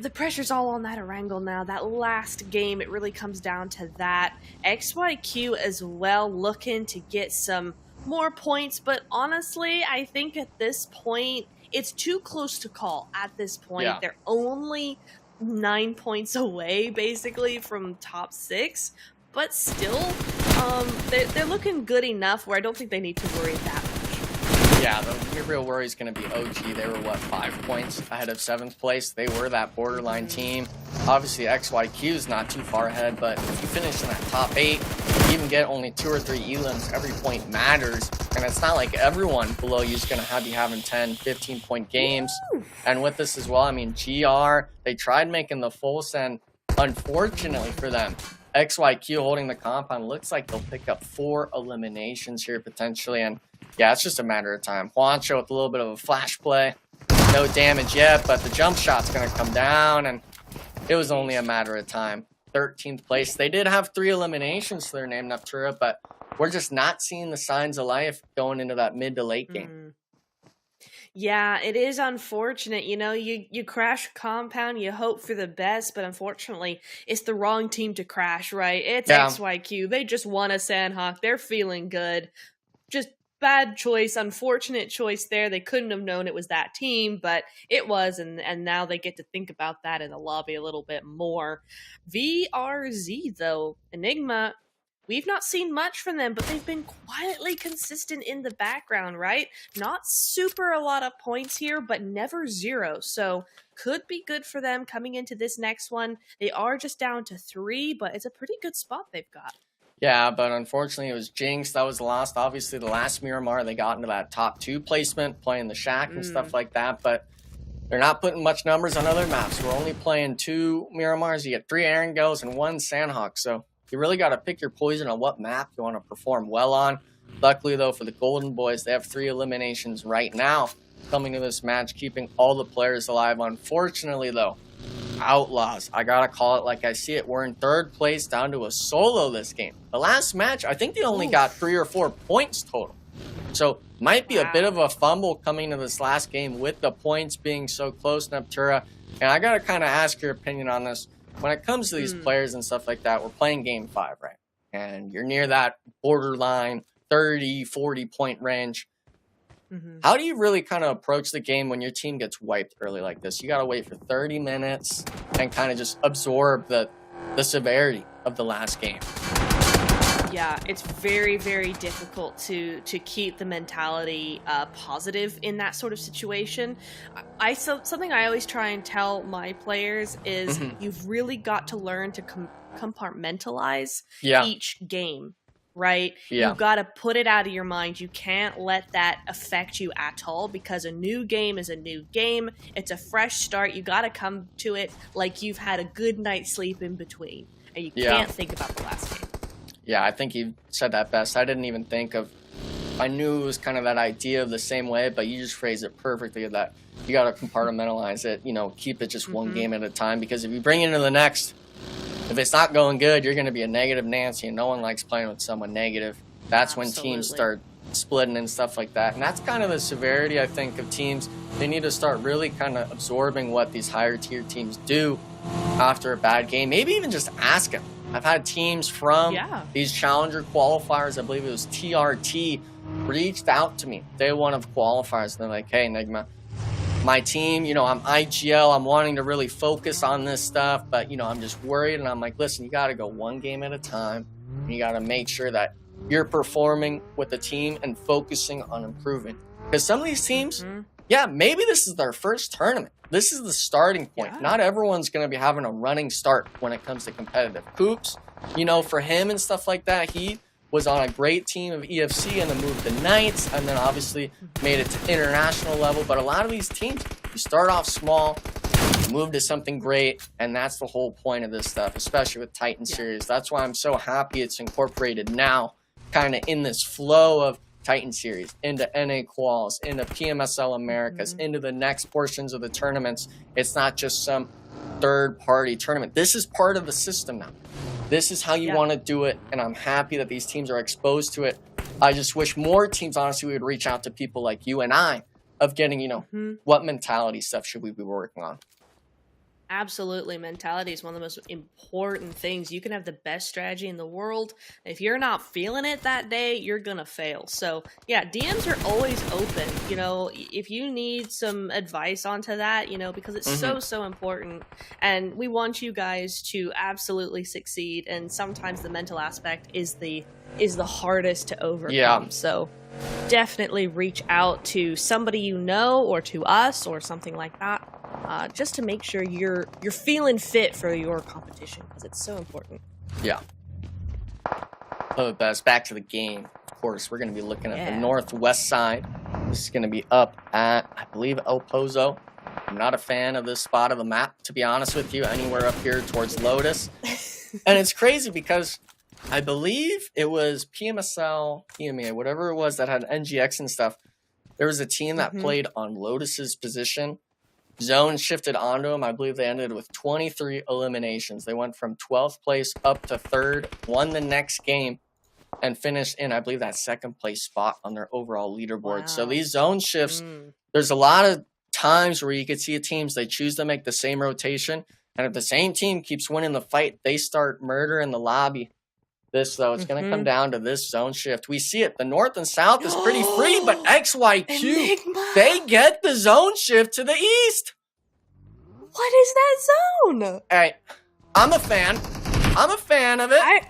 The pressure's all on that Erangle now. That last game, it really comes down to that. XYQ as well, looking to get some more points, but honestly, I think at this point, it's too close to call at this point. Yeah. They're only 9 points away, basically, from top 6, but still, they're looking good enough where I don't think they need to worry that much. Yeah, the real worry is going to be OG. They were, what, 5 points ahead of 7th place? They were that borderline team. Obviously, XYQ is not too far ahead, but if you finish in that top 8, you even get only 2 or 3 elims. Every point matters, and it's not like everyone below you is going to have you having 10, 15-point games. And with this as well, I mean, GR, they tried making the full send. Unfortunately for them, XYQ holding the compound. Looks like they'll pick up 4 eliminations here potentially, and yeah, it's just a matter of time. Juancho with a little bit of a flash play. No damage yet, but the jump shot's going to come down, and it was only a matter of time. 13th place. They did have 3 eliminations to their name, Noctura, but we're just not seeing the signs of life going into that mid to late game. Yeah, it is unfortunate. You know, you crash a compound, you hope for the best, but unfortunately, it's the wrong team to crash, right? It's XYQ. They just won a Sanhok. They're feeling good. Just bad choice, unfortunate choice there. They couldn't have known it was that team, but it was, and now they get to think about that in the lobby a little bit more. VRZ, though, Enigma, we've not seen much from them, but they've been quietly consistent in the background, right? Not super a lot of points here, but never 0, so could be good for them coming into this next one. They are just down to 3, but it's a pretty good spot they've got. Yeah, but unfortunately it was Jinx that was lost. Obviously the last Miramar, they got into that top 2 placement, playing the Shack and stuff like that, but they're not putting much numbers on other maps. We're only playing 2 Miramars. You get 3 Erangles and 1 Sanhok, so you really got to pick your poison on what map you want to perform well on. Luckily, though, for the Golden Boys, they have 3 eliminations right now coming to this match, keeping all the players alive. Unfortunately, though, Outlaws, I got to call it like I see it. We're in 3rd place, down to a solo this game. The last match, I think they only got 3 or 4 points total. So, might be a bit of a fumble coming to this last game with the points being so close, Neptura. And I got to kind of ask your opinion on this. When it comes to these players and stuff like that, we're playing game 5, right? And you're near that borderline 30, 40-point range. How do you really kind of approach the game when your team gets wiped early like this? You got to wait for 30 minutes and kind of just absorb the severity of the last game. Yeah, it's very, very difficult to keep the mentality positive in that sort of situation. Something I always try and tell my players is you've really got to learn to compartmentalize each game. Right? Yeah. You've got to put it out of your mind. You can't let that affect you at all, because a new game is a new game. It's a fresh start. You got to come to it like you've had a good night's sleep in between, and you can't think about the last game. Yeah, I think you said that best. I didn't even think of, I knew it was kind of that idea of the same way, but you just phrased it perfectly, that you got to compartmentalize it, you know, keep it just one game at a time, because if you bring it into the next, if it's not going good, you're going to be a negative Nancy, and no one likes playing with someone negative. That's when teams start splitting and stuff like that. And that's kind of the severity, I think, of teams. They need to start really kind of absorbing what these higher tier teams do after a bad game. Maybe even just ask them. I've had teams from these challenger qualifiers, I believe it was TRT, reached out to me day 1 of qualifiers. And they're like, hey, Enigma, my team, you know, I'm IGL, I'm wanting to really focus on this stuff, but, you know, I'm just worried. And I'm like, listen, you got to go 1 game at a time. And you got to make sure that you're performing with the team and focusing on improving. Because some of these teams, yeah, maybe this is their first tournament. This is the starting point. Yeah. Not everyone's going to be having a running start when it comes to competitive. Coops, you know, for him and stuff like that, he was on a great team of EFC and then moved to Knights and then obviously made it to international level. But a lot of these teams, you start off small, you move to something great, and that's the whole point of this stuff, especially with Titan Series. That's why I'm so happy it's incorporated now, kind of in this flow of Titan Series, into NA Quals, into PMSL Americas, into the next portions of the tournaments. It's not just some third-party tournament. This is part of the system now. This is how you want to do it, and I'm happy that these teams are exposed to it. I just wish more teams, honestly, would reach out to people like you and I of getting, you know, what mentality stuff should we be working on? Absolutely. Mentality is one of the most important things. You can have the best strategy in the world. If you're not feeling it that day, you're going to fail. So, yeah, DMs are always open. You know, if you need some advice onto that, you know, because it's so important. And we want you guys to absolutely succeed. And sometimes the mental aspect is the hardest to overcome. Yeah. So definitely reach out to somebody you know or to us or something like that. Just to make sure you're feeling fit for your competition, because it's so important. Yeah. Oh, best. Back to the game. Of course, we're going to be looking at the northwest side. This is going to be up at, I believe, El Pozo. I'm not a fan of this spot of the map, to be honest with you, anywhere up here towards Lotus. And it's crazy because I believe it was PMSL, EMEA, whatever it was that had NGX and stuff. There was a team that played on Lotus's position. Zone shifted onto them. I believe they ended with 23 eliminations. They went from 12th place up to 3rd, won the next game, and finished in, I believe, that 2nd place spot on their overall leaderboard. Wow. So these zone shifts, there's a lot of times where you could see teams, they choose to make the same rotation, and if the same team keeps winning the fight, they start murdering the lobby. This, though, it's going to come down to this zone shift. We see it. The north and south is pretty free, but XYQ, Enigma. They get the zone shift to the east. What is that zone? Hey, I'm a fan. I'm a fan of it.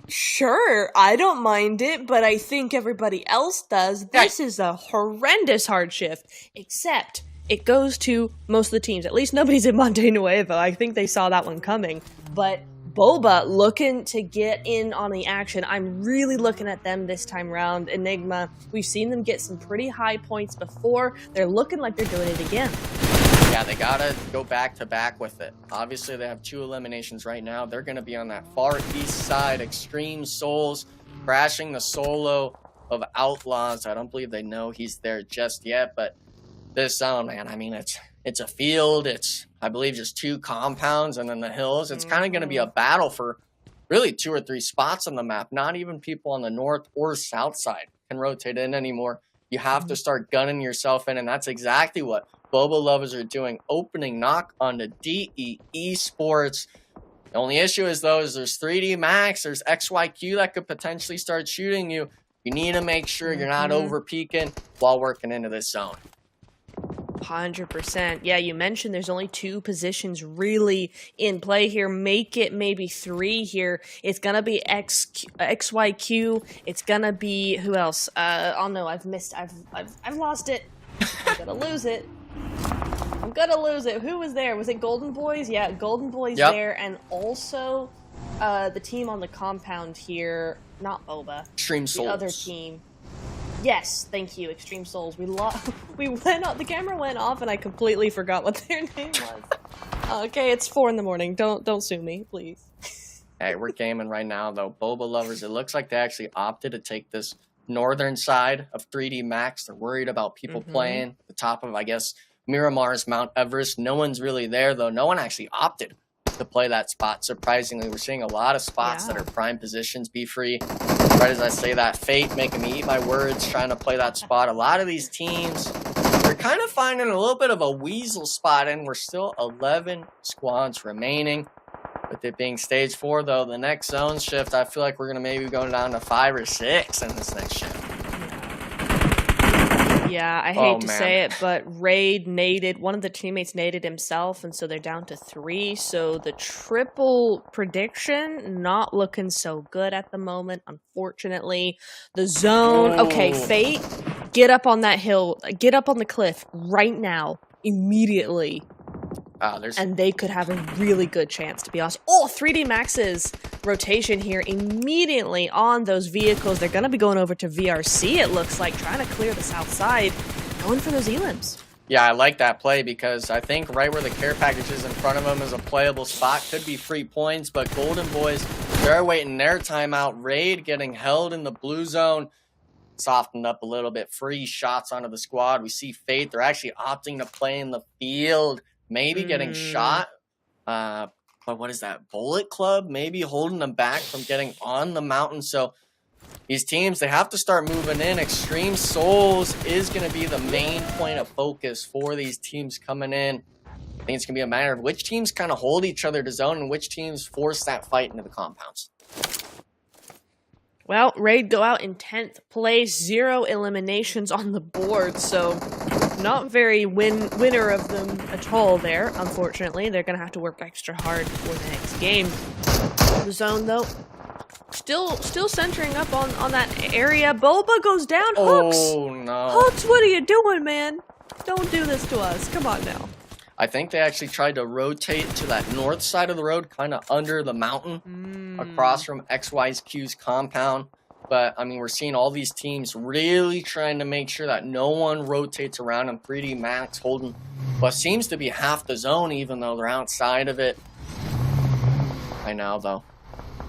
Sure, I don't mind it, but I think everybody else does. This is a horrendous hard shift, except it goes to most of the teams. At least nobody's in Monte Nuevo. I think they saw that one coming, but Boba looking to get in on the action. I'm really looking at them this time around. Enigma, we've seen them get some pretty high points before. They're looking like they're doing it again. Yeah, they gotta go back to back with it. Obviously, they have 2 eliminations right now. They're gonna be on that far east side. Extreme Souls crashing the solo of Outlaws. I don't believe they know he's there just yet, but this zone, man, I mean, it's a field. It's, I believe, just 2 compounds and then the hills. It's kind of going to be a battle for really 2 or 3 spots on the map. Not even people on the north or south side can rotate in anymore. You have to start gunning yourself in, and that's exactly what Boba lovers are doing. Opening knock on the DE Esports. The only issue is, though, is there's 3D Max, there's XYQ that could potentially start shooting you. You need to make sure you're not over peeking while working into this zone. 100%. Yeah, you mentioned there's only 2 positions really in play here. Make it maybe 3 here. It's gonna be XYQ. It's gonna be who else? Oh no, I've lost it. I'm gonna lose it. I'm gonna lose it. Who was there? Was it Golden Boys? Yeah, Golden Boys there, and also the team on the compound here. Not Boba. Extreme Souls. The other team. Yes, thank you, Extreme Souls. We went off, the camera went off, and I completely forgot what their name was. Okay, it's 4 in the morning. Don't sue me, please. Hey, we're gaming right now, though. Boba lovers, it looks like they actually opted to take this northern side of 3D Max. They're worried about people playing the top of, I guess, Miramar's Mount Everest. No one's really there, though. No one actually opted to play that spot. Surprisingly, we're seeing a lot of spots that are prime positions. Be free. Right as I say that, Fate making me eat my words, trying to play that spot. A lot of these teams, they're kind of finding a little bit of a weasel spot, and we're still 11 squads remaining. With it being stage 4, though, the next zone shift, I feel like we're going to maybe go down to 5 or 6 in this next shift. Yeah, I hate to say it, but Raid naded, one of the teammates naded himself, and so they're down to 3. So the triple prediction, not looking so good at the moment, unfortunately. The zone, okay, Fate get up on that hill, get up on the cliff right now, immediately. And they could have a really good chance, to be honest. Oh, 3D Max's rotation here immediately on those vehicles. They're going to be going over to VRC, it looks like, trying to clear the south side, going for those elims. Yeah, I like that play because I think right where the care package is in front of them is a playable spot. Could be free points, but Golden Boys, they're waiting their timeout. Raid getting held in the blue zone. Softened up a little bit. Free shots onto the squad. We see Fate. They're actually opting to play in the field. Maybe getting shot. But what is that? Bullet Club? Maybe holding them back from getting on the mountain. So these teams, they have to start moving in. Extreme Souls is going to be the main point of focus for these teams coming in. I think it's going to be a matter of which teams kind of hold each other to zone and which teams force that fight into the compounds. Well, Raid go out in 10th place, 0 eliminations on the board, so not very winner of them at all there, unfortunately. They're going to have to work extra hard for the next game. The zone, though, still centering up on that area. Boba goes down. Hooks! Oh, no. Hooks, what are you doing, man? Don't do this to us. Come on now. I think they actually tried to rotate to that north side of the road, kind of under the mountain, across from XYQ's compound. But, I mean, we're seeing all these teams really trying to make sure that no one rotates around them. 3D Max holding what seems to be half the zone, even though they're outside of it. I know, though.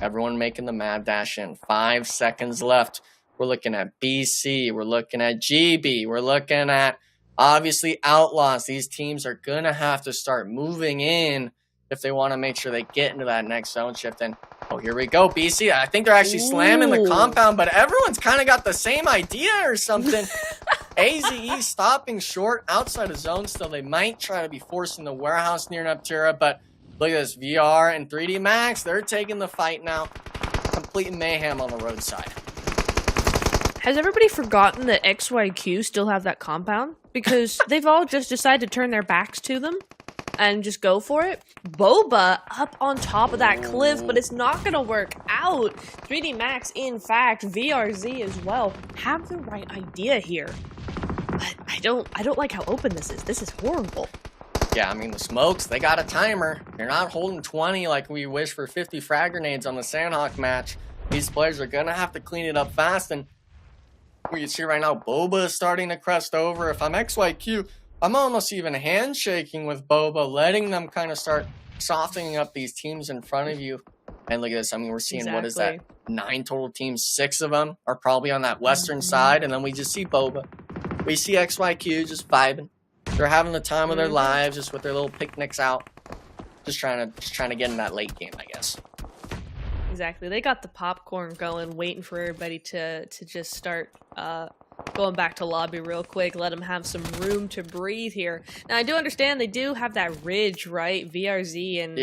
Everyone making the mad dash in. 5 seconds left. We're looking at BC. We're looking at GB. We're looking at, obviously, Outlaws. These teams are going to have to start moving in if they want to make sure they get into that next zone shift. And, oh, here we go, BC. I think they're actually slamming the compound, but everyone's kind of got the same idea or something. AZE stopping short outside of zone still. They might try to be forcing the warehouse near Nuptura, but look at this. VR and 3D Max, they're taking the fight now. Complete mayhem on the roadside. Has everybody forgotten that XYQ still have that compound? Because they've all just decided to turn their backs to them and just go for it. Boba up on top of that cliff, but it's not going to work out. 3D Max, in fact, VRZ as well, have the right idea here. But I don't like how open this is. This is horrible. Yeah, I mean, the smokes, they got a timer. You're not holding 20 like we wish for 50 frag grenades on the Sanhok match. These players are going to have to clean it up fast. And we can see right now, Boba is starting to crest over. If I'm XYQ, I'm almost even handshaking with Boba, letting them kind of start softening up these teams in front of you. And look at this. I mean, we're seeing, what is that? 9 total teams. 6 of them are probably on that western side. And then we just see Boba. We see XYQ just vibing. They're having the time of their lives, just with their little picnics out. Just trying to get in that late game, I guess. Exactly. They got the popcorn going, waiting for everybody to just start going back to lobby real quick, let them have some room to breathe here. Now, I do understand they do have that ridge, right? VRZ and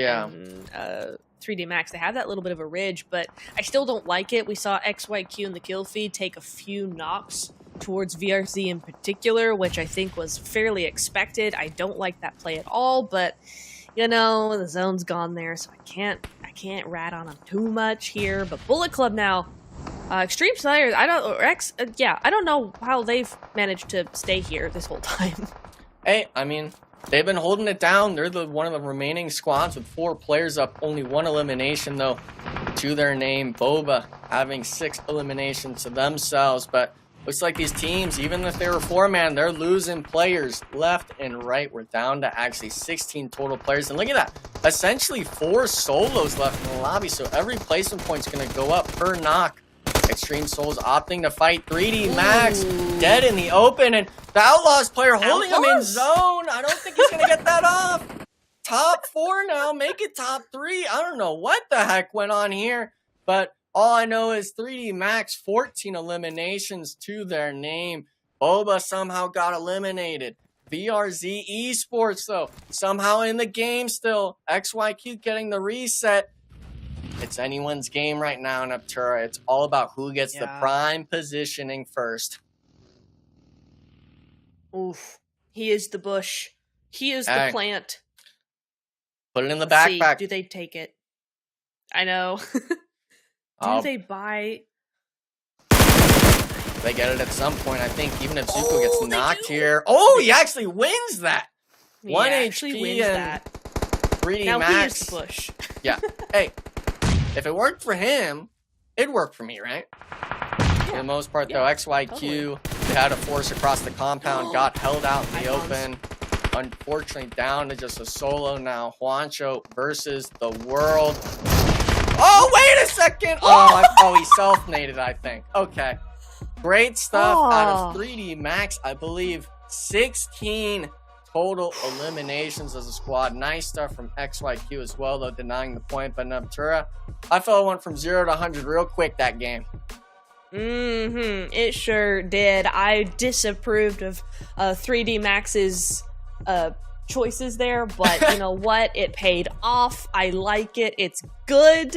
3D Max, they have that little bit of a ridge, but I still don't like it. We saw XYQ in the kill feed take a few knocks towards VRZ in particular, which I think was fairly expected. I don't like that play at all, but you know, the zone's gone there, so I can't rat on them too much here. But Bullet Club now, Extreme Slayers, I don't know how they've managed to stay here this whole time. Hey, I mean, they've been holding it down. They're one of the remaining squads with 4 players up, only 1 elimination though to their name. Boba having 6 eliminations to themselves, but looks like these teams, even if they were 4-man, they're losing players left and right. We're down to actually 16 total players. And look at that. Essentially 4 solos left in the lobby. So every placement point's going to go up per knock. Extreme Souls opting to fight 3D Max. Dead in the open. And the Outlaws player holding him in zone. I don't think he's going to get that off. Top 4 now. Make it top 3. I don't know what the heck went on here. But all I know is 3D Max, 14 eliminations to their name. Boba somehow got eliminated. VRZ Esports, though, somehow in the game still. XYQ getting the reset. It's anyone's game right now in Nuptura. It's all about who gets the prime positioning first. Oof. He is the bush. He is the plant. Put it in the Let's backpack. see, do they take it? I know. Do they buy? They get it at some point, I think, even if Zuko gets knocked here. Oh, he actually wins that. He 1 actually HP wins and that. 3D Now Max. here's the push. Yeah. Hey, if it worked for him, it'd work for me, right? For the most part, though, XYQ, they had to force across the compound, got held out in the open. Unfortunately, down to just a solo now. Juancho versus the world. Oh, wait a second! Oh, he self-naded, I think. Okay. Great stuff out of 3D Max. I believe 16 total eliminations as a squad. Nice stuff from XYQ as well, though, denying the point. But Nuptura, I felt it went from 0 to 100 real quick that game. It sure did. I disapproved of 3D Max's choices there, but you know what? It paid off. I like it. It's good.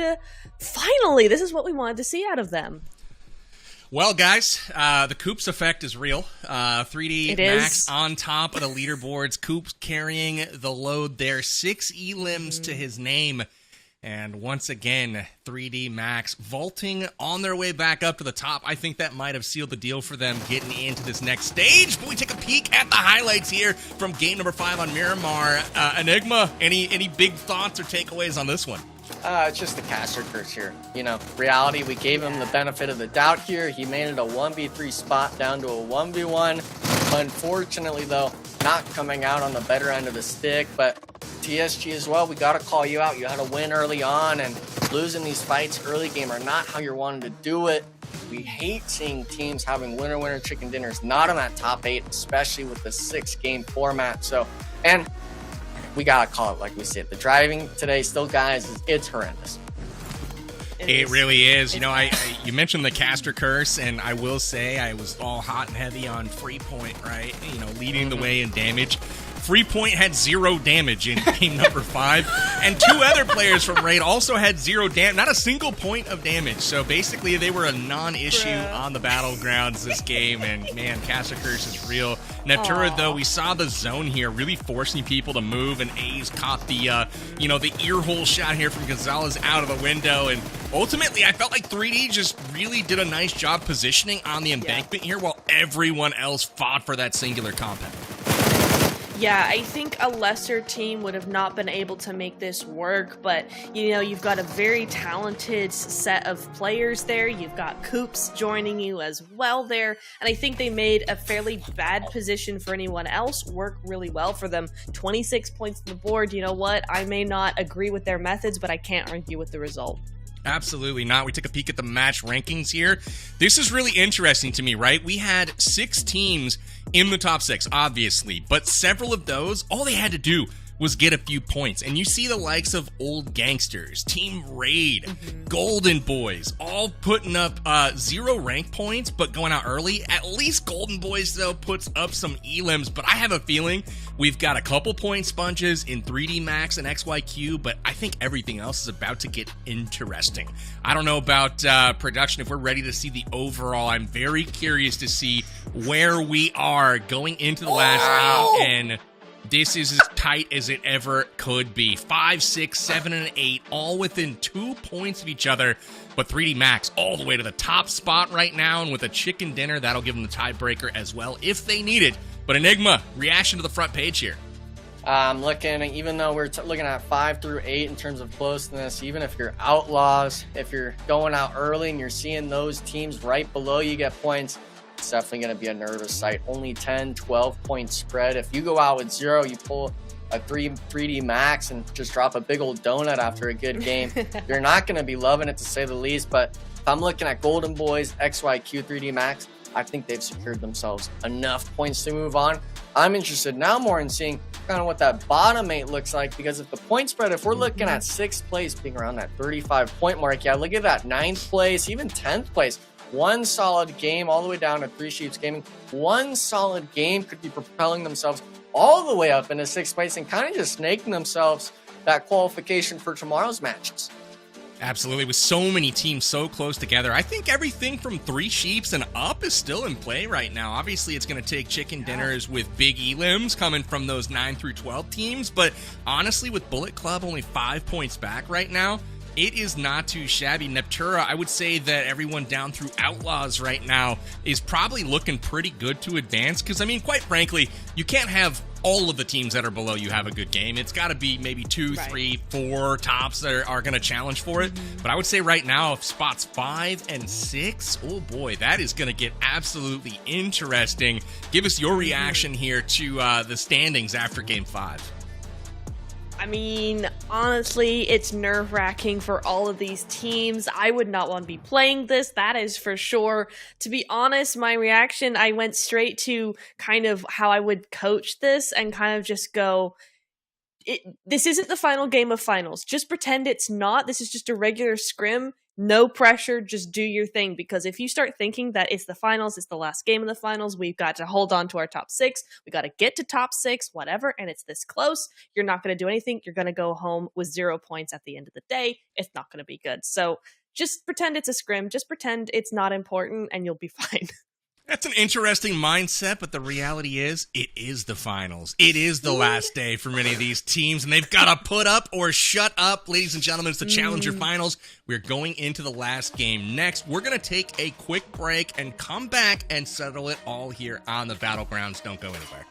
Finally, this is what we wanted to see out of them. Well, guys, the Coops effect is real. 3D Max on top of the leaderboards. Coops carrying the load there. 6 elims to his name. And once again, 3D Max vaulting on their way back up to the top. I think that might have sealed the deal for them getting into this next stage. But we take a peek at the highlights here from game number 5 on Miramar. Enigma, any big thoughts or takeaways on this one? It's just the caster curse here. You know, reality, we gave him the benefit of the doubt here. He made it a 1v3 spot down to a 1v1. Unfortunately, though, not coming out on the better end of the stick. But TSG as well, we got to call you out. You had to win early on, and losing these fights early game are not how you're wanting to do it. We hate seeing teams having winner chicken dinners, not in that top 8, especially with the 6-game format. So, and we gotta call it like we said. The driving today, still, guys, it's horrendous. It really is. You know, you mentioned the caster curse, and I will say I was all hot and heavy on Free Point, right? You know, leading the way in damage. Free Point had 0 damage in game number 5, and 2 other players from Raid also had 0 damage, not a single point of damage. So basically, they were a non-issue on the battlegrounds this game. And man, caster curse is real. Neptura, though, we saw the zone here really forcing people to move, and A's caught the the ear hole shot here from Gonzalez out of the window. And ultimately, I felt like 3D just really did a nice job positioning on the embankment here, while everyone else fought for that singular compound. Yeah, I think a lesser team would have not been able to make this work, but, you know, you've got a very talented set of players there. You've got Coops joining you as well there, and I think they made a fairly bad position for anyone else work really well for them. 26 points on the board. You know what? I may not agree with their methods, but I can't argue with the result. Absolutely not. We took a peek at the match rankings here. This is really interesting to me, right? We had 6 teams in the top 6, obviously, but several of those, all they had to do was get a few points. And you see the likes of Old Gangsters, Team Raid, Golden Boys, all putting up 0 rank points, but going out early. At least Golden Boys, though, puts up some elims, but I have a feeling we've got a couple point sponges in 3D Max and XYQ, but I think everything else is about to get interesting. I don't know about production, if we're ready to see the overall. I'm very curious to see where we are going into the last 8, and this is as tight as it ever could be. 5, 6, 7, and 8, all within 2 points of each other. But 3D Max all the way to the top spot right now, and with a chicken dinner, that'll give them the tiebreaker as well if they need it. But Enigma, reaction to the front page here. I'm looking, even though we're looking at 5 through 8 in terms of closeness, even if you're Outlaws, if you're going out early and you're seeing those teams right below you get points, it's definitely going to be a nervous sight. Only 10, 12 point spread. If you go out with 0, you pull a 3D Max and just drop a big old donut after a good game, you're not going to be loving it, to say the least. But if I'm looking at Golden Boys, XYQ, 3D Max, I think they've secured themselves enough points to move on. I'm interested now more in seeing kind of what that bottom 8 looks like, because if the point spread, if we're looking at 6th place being around that 35 point mark, yeah, look at that, 9th place, even 10th place. One solid game all the way down to 3 Sheeps Gaming. One solid game could be propelling themselves all the way up into 6th place and kind of just snaking themselves that qualification for tomorrow's matches. Absolutely. With so many teams so close together, I think everything from 3 Sheeps and up is still in play right now. Obviously, it's going to take chicken dinners with big elims coming from those 9 through 12 teams. But honestly, with Bullet Club only 5 points back right now, it is not too shabby. Neptura, I would say that everyone down through Outlaws right now is probably looking pretty good to advance, because, I mean, quite frankly, you can't have all of the teams that are below you have a good game. It's got to be maybe 2, 3, 4 tops that are going to challenge for it. But I would say right now, if spots 5 and 6, oh boy, that is going to get absolutely interesting. Give us your reaction here to the standings after Game 5. I mean, honestly, it's nerve-wracking for all of these teams. I would not want to be playing this, that is for sure. To be honest, my reaction, I went straight to kind of how I would coach this and kind of just go, this isn't the final game of finals. Just pretend it's not. This is just a regular scrim. No pressure, just do your thing. Because if you start thinking that it's the finals, it's the last game of the finals, we've got to hold on to our top 6, we got to get to top 6, whatever, and it's this close, you're not going to do anything. You're going to go home with 0 points at the end of the day. It's not going to be good. So just pretend it's a scrim. Just pretend it's not important, and you'll be fine. That's an interesting mindset, but the reality is, it is the finals. It is the last day for many of these teams, and they've got to put up or shut up. Ladies and gentlemen, it's the Challenger Finals. We're going into the last game next. We're going to take a quick break and come back and settle it all here on the Battlegrounds. Don't go anywhere.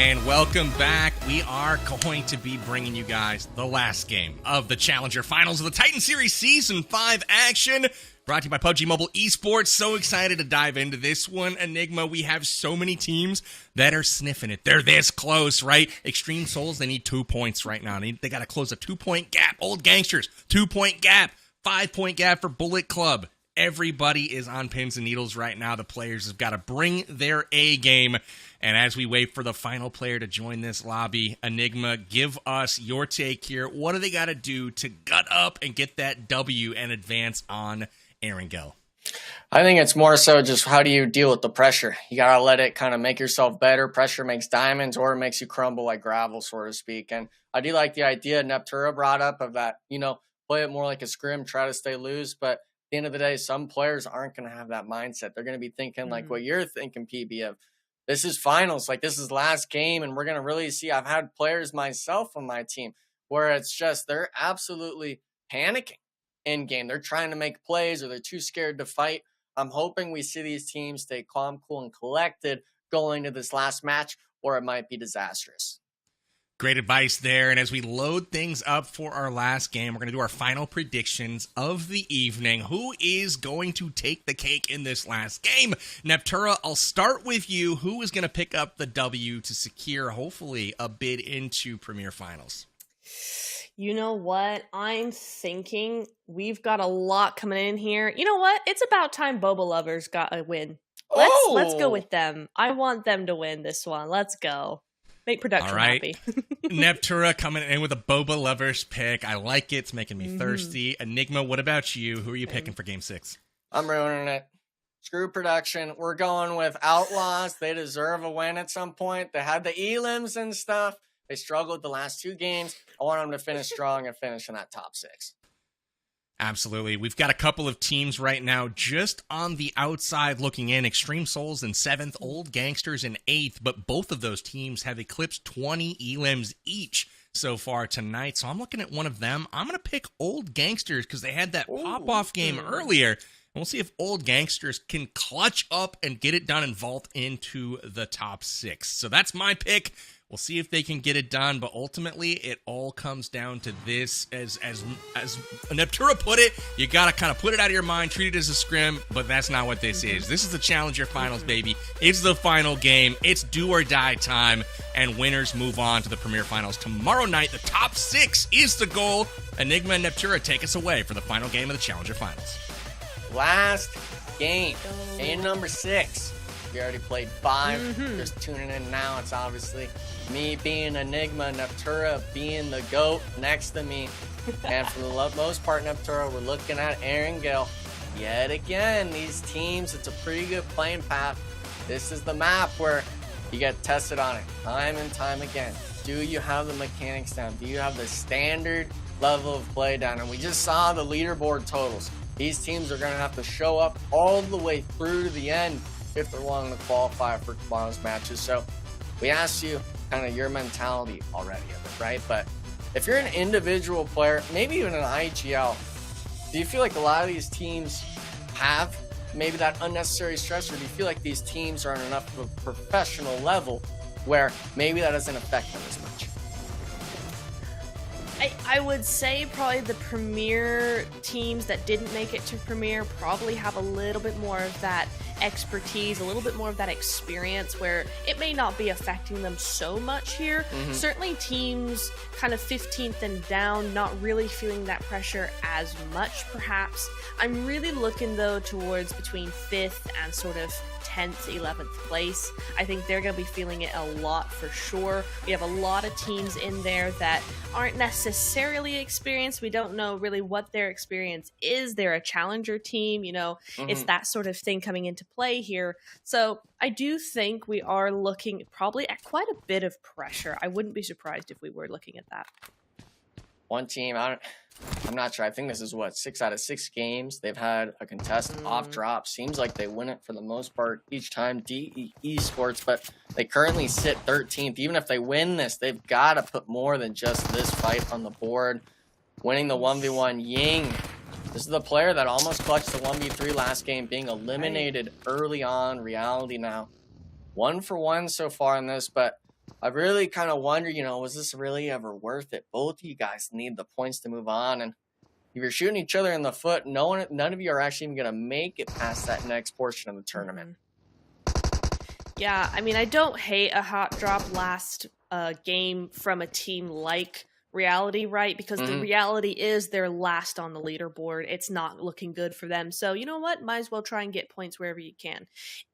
and welcome back. We are going to be bringing you guys the last game of the Challenger Finals of the Titan Series Season 5 action. Brought to you by PUBG Mobile Esports. So excited to dive into this one, Enigma. We have so many teams that are sniffing it. They're this close, right? Extreme Souls, they need 2 points right now. They got to close a 2-point gap. Old Gangsters, 2-point gap. 5-point gap for Bullet Club. Everybody is on pins and needles right now. The players have got to bring their A game. And as we wait for the final player to join this lobby, Enigma, give us your take here. What do they got to do to gut up and get that W and advance on Erangle? I think it's more so just how do you deal with the pressure? You got to let it kind of make yourself better. Pressure makes diamonds, or it makes you crumble like gravel, so to speak. And I do like the idea Neptura brought up of that, play it more like a scrim, try to stay loose. But at the end of the day, some players aren't going to have that mindset. They're going to be thinking like what you're thinking, PB, of this is finals, like this is last game, and we're going to really see. I've had players myself on my team where it's just they're absolutely panicking in game. They're trying to make plays or they're too scared to fight. I'm hoping we see these teams stay calm, cool, and collected going to this last match, or it might be disastrous. Great advice there. And as we load things up for our last game, we're going to do our final predictions of the evening. Who is going to take the cake in this last game? Neptura, I'll start with you. Who is going to pick up the W to secure, hopefully, a bid into Premier Finals? You know what? I'm thinking we've got a lot coming in here. You know what? It's about time Boba Lovers got a win. Let's go with them. I want them to win this one. Let's go. Make production happy. Neptura coming in with a Boba Lovers pick. I like it. It's making me thirsty. Enigma, what about you? Who are you picking for Game 6? I'm ruining it. Screw production. We're going with Outlaws. They deserve a win at some point. They had the elims and stuff. They struggled the last 2 games. I want them to finish strong and finish in that top 6. Absolutely. We've got a couple of teams right now just on the outside looking in. Extreme Souls in 7th, Old Gangsters in 8th, but both of those teams have eclipsed 20 elims each so far tonight. So I'm looking at one of them. I'm going to pick Old Gangsters because they had that pop-off game earlier. And we'll see if Old Gangsters can clutch up and get it done and vault into the top 6. So that's my pick. We'll see if they can get it done, but ultimately it all comes down to this. As Neptura put it, you got to kind of put it out of your mind, treat it as a scrim, but that's not what this is. This is the Challenger Finals, baby. It's the final game. It's do or die time, and winners move on to the Premier Finals. Tomorrow night, the top 6 is the goal. Enigma and Neptura take us away for the final game of the Challenger Finals. Last game number 6. We already played 5. Just tuning in now. It's obviously me being Enigma, Neptura being the GOAT next to me. And for the most part, Neptura, we're looking at Erangle. Yet again, these teams, it's a pretty good playing path. This is the map where you get tested on it time and time again. Do you have the mechanics down? Do you have the standard level of play down? And we just saw the leaderboard totals. These teams are going to have to show up all the way through to the end if they're willing to qualify for tomorrow's matches. So we asked you kind of your mentality already of it, right? But if you're an individual player, maybe even an IGL, do you feel like a lot of these teams have maybe that unnecessary stress, or do you feel like these teams are on enough of a professional level where maybe that doesn't affect them as much? I would say probably the Premier teams that didn't make it to Premier probably have a little bit more of that expertise, a little bit more of that experience where it may not be affecting them so much here. Certainly teams kind of 15th and down, not really feeling that pressure as much perhaps. I'm really looking though towards between 5th and sort of 10th, 11th place. I think they're going to be feeling it a lot for sure. We have a lot of teams in there that aren't necessarily experienced. We don't know really what their experience is. They're a challenger team, it's that sort of thing coming into play here. So I do think we are looking probably at quite a bit of pressure. I wouldn't be surprised if we were looking at that. One team, I'm not sure. I think this is 6 out of 6 games. They've had a contested off drop. Seems like they win it for the most part each time. DE Esports, but they currently sit 13th. Even if they win this, they've got to put more than just this fight on the board. Winning the 1v1, Ying. This is the player that almost clutched the 1v3 last game, being eliminated early on. Reality now. 1 for 1 so far in this, but I really kind of wonder, was this really ever worth it? Both of you guys need the points to move on, and if you're shooting each other in the foot, none of you are actually even going to make it past that next portion of the tournament. Yeah, I mean, I don't hate a hot drop last game from a team like Reality, right? Because the reality is they're last on the leaderboard. It's not looking good for them. So you know what? Might as well try and get points wherever you can.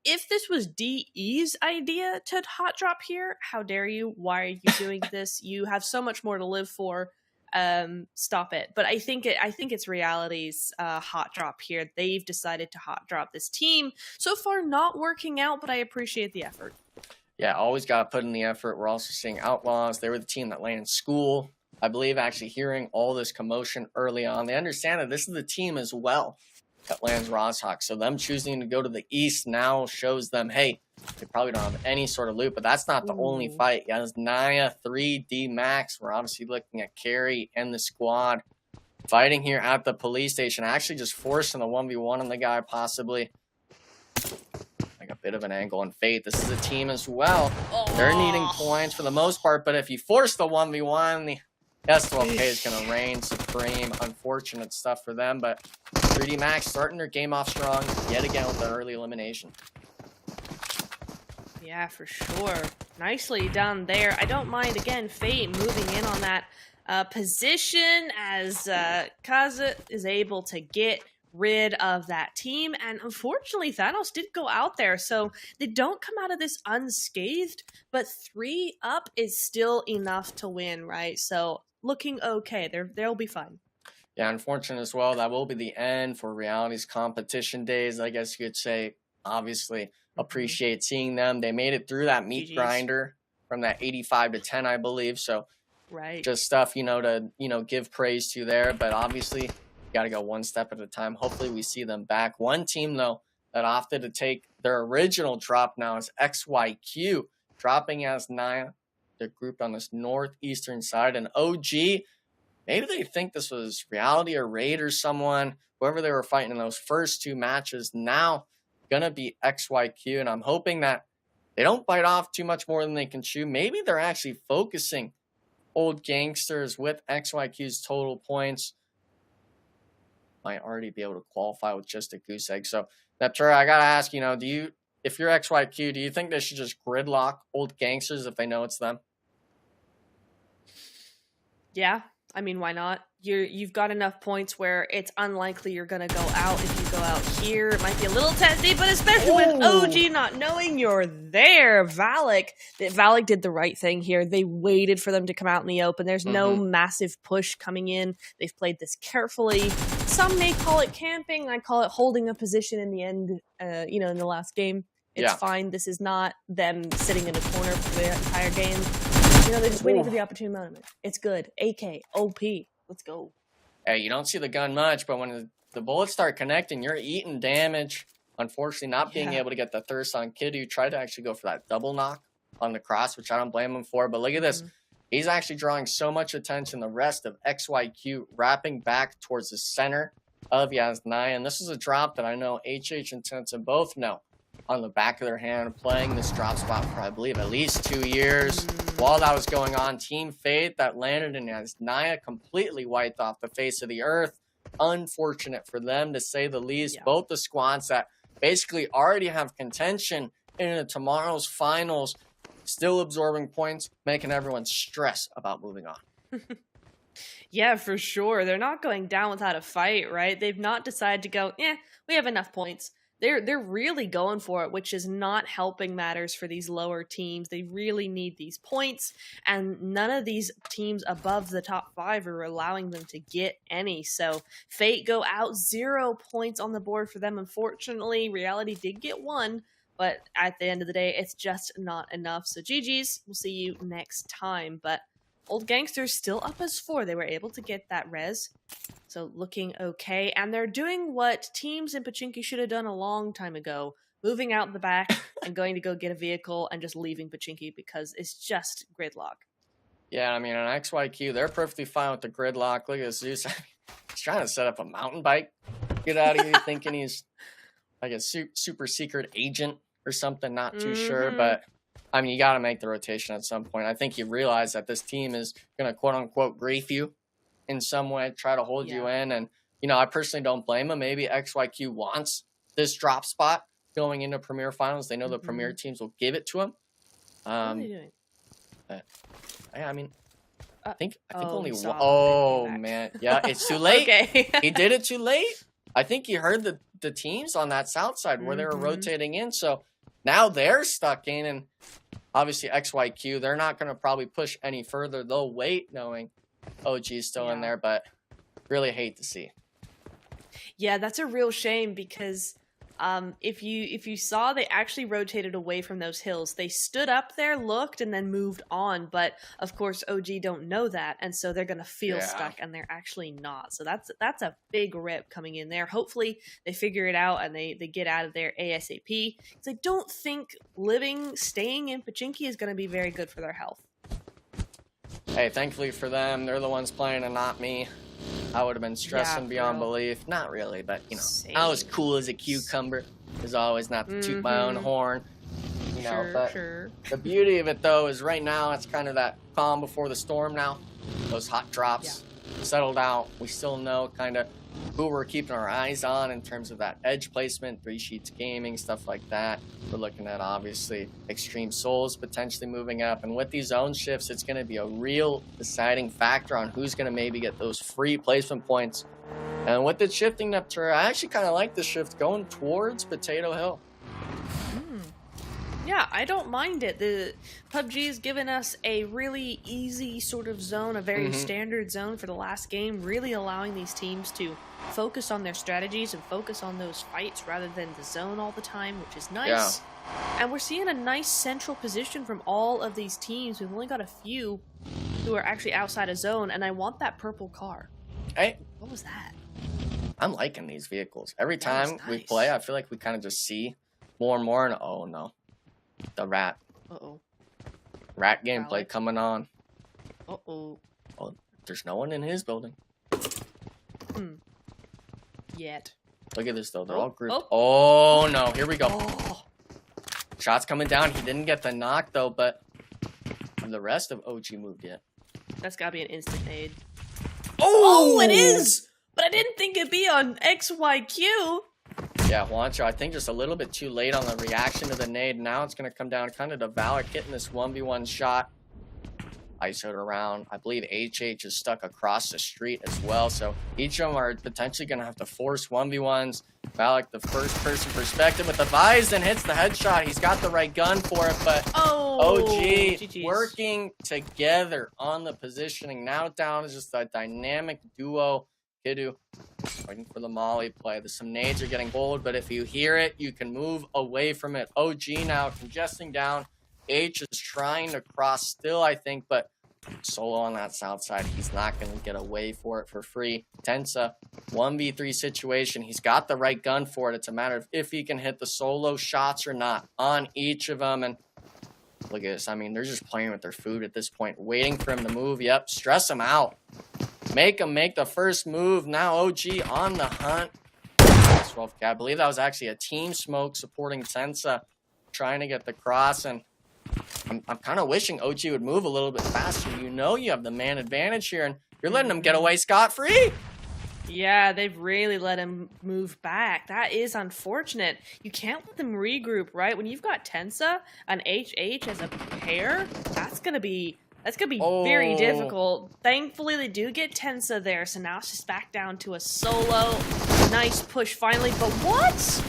If this was DE's idea to hot drop here, how dare you? Why are you doing this? You have so much more to live for. Stop it. But I think it's Reality's hot drop here. They've decided to hot drop this team. So far, not working out, but I appreciate the effort. Yeah, always got to put in the effort. We're also seeing Outlaws. They were the team that landed School. I believe actually hearing all this commotion early on, they understand that this is the team as well that lands Rozhawk. So them choosing to go to the East now shows them, hey, they probably don't have any sort of loot, but that's not the only fight. Yeah, there's Naya, 3D Max. We're obviously looking at Carrie and the squad fighting here at the police station. Actually just forcing the 1v1 on the guy, possibly. Like a bit of an angle on Fate. This is a team as well. They're needing points for the most part, but if you force the 1v1, the S12K is going to reign supreme. Unfortunate stuff for them, but 3D Max starting their game off strong yet again with the early elimination. Yeah, for sure. Nicely done there. I don't mind, again, Fate moving in on that position as Kaza is able to get rid of that team. And unfortunately, Thanos did go out there, so they don't come out of this unscathed, but 3 up is still enough to win, right? So looking okay. They'll be fine. Yeah, unfortunate as well. That will be the end for Reality's competition days, I guess you could say. Obviously, appreciate seeing them. They made it through that meat grinder from that 85 to 10, I believe. So just stuff, to, give praise to there. But obviously, you got to go one step at a time. Hopefully, we see them back. One team, though, that opted to take their original drop now is XYQ, dropping as Naya. They're grouped on this northeastern side. And OG, maybe they think this was Reality or Raid or someone, whoever they were fighting in those first 2 matches, now gonna be XYQ. And I'm hoping that they don't bite off too much more than they can chew. Maybe they're actually focusing Old Gangsters with XYQ's total points. Might already be able to qualify with just a goose egg. So, Neptura, I gotta ask, if you're XYQ, do you think they should just gridlock Old Gangsters if they know it's them? Yeah, I mean, why not? You've got enough points where it's unlikely you're gonna go out. If you go out here, it might be a little testy, but especially with OG not knowing you're there, Valak did the right thing here. They waited for them to come out in the open. There's no massive push coming in. They've played this carefully. Some may call it camping. I call it holding a position in the end. In the last game, it's fine. This is not them sitting in a corner for the entire game. They're just waiting for the opportune moment. It's good. AK, OP. Let's go. Hey, you don't see the gun much, but when the bullets start connecting, you're eating damage. Unfortunately, not being able to get the thirst on Kid, who tried to actually go for that double knock on the cross, which I don't blame him for. But look at this. He's actually drawing so much attention. The rest of XYQ wrapping back towards the center of Yasnaya. And this is a drop that I know HH and Tensa both know on the back of their hand, playing this drop spot for, I believe, at least 2 years. While that was going on, Team Fate that landed in Yasnaya completely wiped off the face of the earth. Unfortunate for them, to say the least. Both the squads that basically already have contention in tomorrow's finals, still absorbing points, making everyone stress about moving on. Yeah, for sure. They're not going down without a fight, right? They've not decided to go, we have enough points. They're really going for it, which is not helping matters for these lower teams. They really need these points, and none of these teams above the top 5 are allowing them to get any. So Fate go out, 0 points on the board for them. Unfortunately, Reality did get 1, but at the end of the day, it's just not enough. So GG's, we'll see you next time. But Old Gangsters still up as 4. They were able to get that res. So looking okay. And they're doing what teams in Pachinki should have done a long time ago. Moving out the back and going to go get a vehicle and just leaving Pachinki because it's just gridlock. Yeah, I mean, on XYQ, they're perfectly fine with the gridlock. Look at Zeus. He's trying to set up a mountain bike. Get out of here thinking he's like a super secret agent or something. Not too sure, but I mean, you got to make the rotation at some point. I think you realize that this team is going to quote unquote grief you in some way, try to hold you in. And, you know, I personally don't blame them. Maybe XYQ wants this drop spot going into Premier Finals. They know the Premier teams will give it to them. What are they doing? I mean, I think only one. saw Oh, man. Yeah, it's too late. Okay. He did it too late. I think you heard the teams on that south side where they were rotating in. So now they're stuck in. And obviously XYQ, they're not going to probably push any further. They'll wait knowing OG is still in there. But really hate to see. Yeah, that's a real shame because if you saw, they actually rotated away from those hills. They stood up there, looked, and then moved on. But of course, OG don't know that, and so they're gonna feel stuck, and they're actually not. So that's a big rip coming in there. Hopefully, they figure it out and they get out of there ASAP. Because I don't think staying in Pachinki is gonna be very good for their health. Hey, thankfully for them, they're the ones playing and not me. I would have been stressing beyond belief. Not really, but, you know, I was cool as a cucumber. As always, not to toot my own horn. You know, but the beauty of it, though, is right now it's kind of that calm before the storm now. Those hot drops settled out. We still know kind of who we're keeping our eyes on in terms of that edge placement, 3 Sheets Gaming, stuff like that. We're looking at, obviously, Extreme Souls potentially moving up. And with these zone shifts, it's going to be a real deciding factor on who's going to maybe get those free placement points. And with it shifting up to, I actually kind of like the shift going towards Potato Hill. Yeah, I don't mind it. The PUBG has given us a really easy sort of zone, a very standard zone for the last game, really allowing these teams to focus on their strategies and focus on those fights rather than the zone all the time, which is nice. Yeah. And we're seeing a nice central position from all of these teams. We've only got a few who are actually outside of zone, and I want that purple car. Hey, what was that? I'm liking these vehicles. Every time we play, I feel like we kind of just see more and more, and oh no. The rat. Rat gameplay coming on. Oh, there's no one in his building. Yet. Look at this, though. They're all grouped. Oh, no. Here we go. Shots coming down. He didn't get the knock, though, but the rest of OG moved yet. That's got to be an instant nade. Oh, it is! But I didn't think it'd be on XYQ. Yeah, Juancho, I think just a little bit too late on the reaction to the nade. Now it's going to come down kind of to Valak getting this 1v1 shot. ISO'd around. I believe HH is stuck across the street as well. So each of them are potentially going to have to force 1v1s. Valak, the first person perspective with the Bison, hits the headshot. He's got the right gun for it, but OG GG's. Working together on the positioning. Now down is just a dynamic duo. Kiddu waiting for the molly play. Some nades are getting bold, but if you hear it, you can move away from it. OG now congesting down. H is trying to cross still, I think, but solo on that south side. He's not going to get away for it for free. Tensa, 1v3 situation. He's got the right gun for it. It's a matter of if he can hit the solo shots or not on each of them. And look at this. I mean, they're just playing with their food at this point, waiting for him to move. Yep, stress him out. Make him make the first move. Now OG on the hunt. I believe that was actually a team smoke supporting Tensa, trying to get the cross. And I'm kind of wishing OG would move a little bit faster. You know you have the man advantage here, and you're letting him get away scot-free. Yeah, they've really let him move back. That is unfortunate. You can't let them regroup, right? When you've got Tensa and HH as a pair, that's gonna be very difficult. Thankfully, they do get Tensa there, so now it's just back down to a solo. Nice push finally, but what?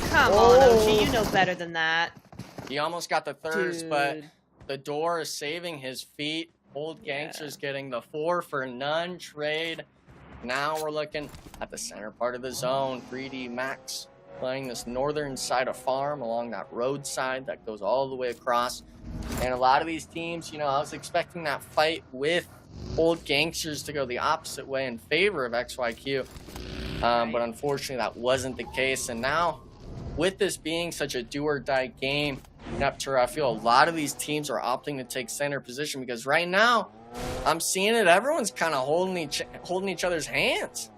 Come on, OG, you know better than that. He almost got the thirst, but the door is saving his feet. Old Gangster's getting the 4 for none trade. Now we're looking at the center part of the zone. 3D Max playing this northern side of farm along that roadside that goes all the way across. And a lot of these teams, you know, I was expecting that fight with Old Gangsters to go the opposite way in favor of XYQ. But unfortunately, that wasn't the case. And now, with this being such a do-or-die game, I feel a lot of these teams are opting to take center position because right now, I'm seeing it. Everyone's kind of holding each other's hands.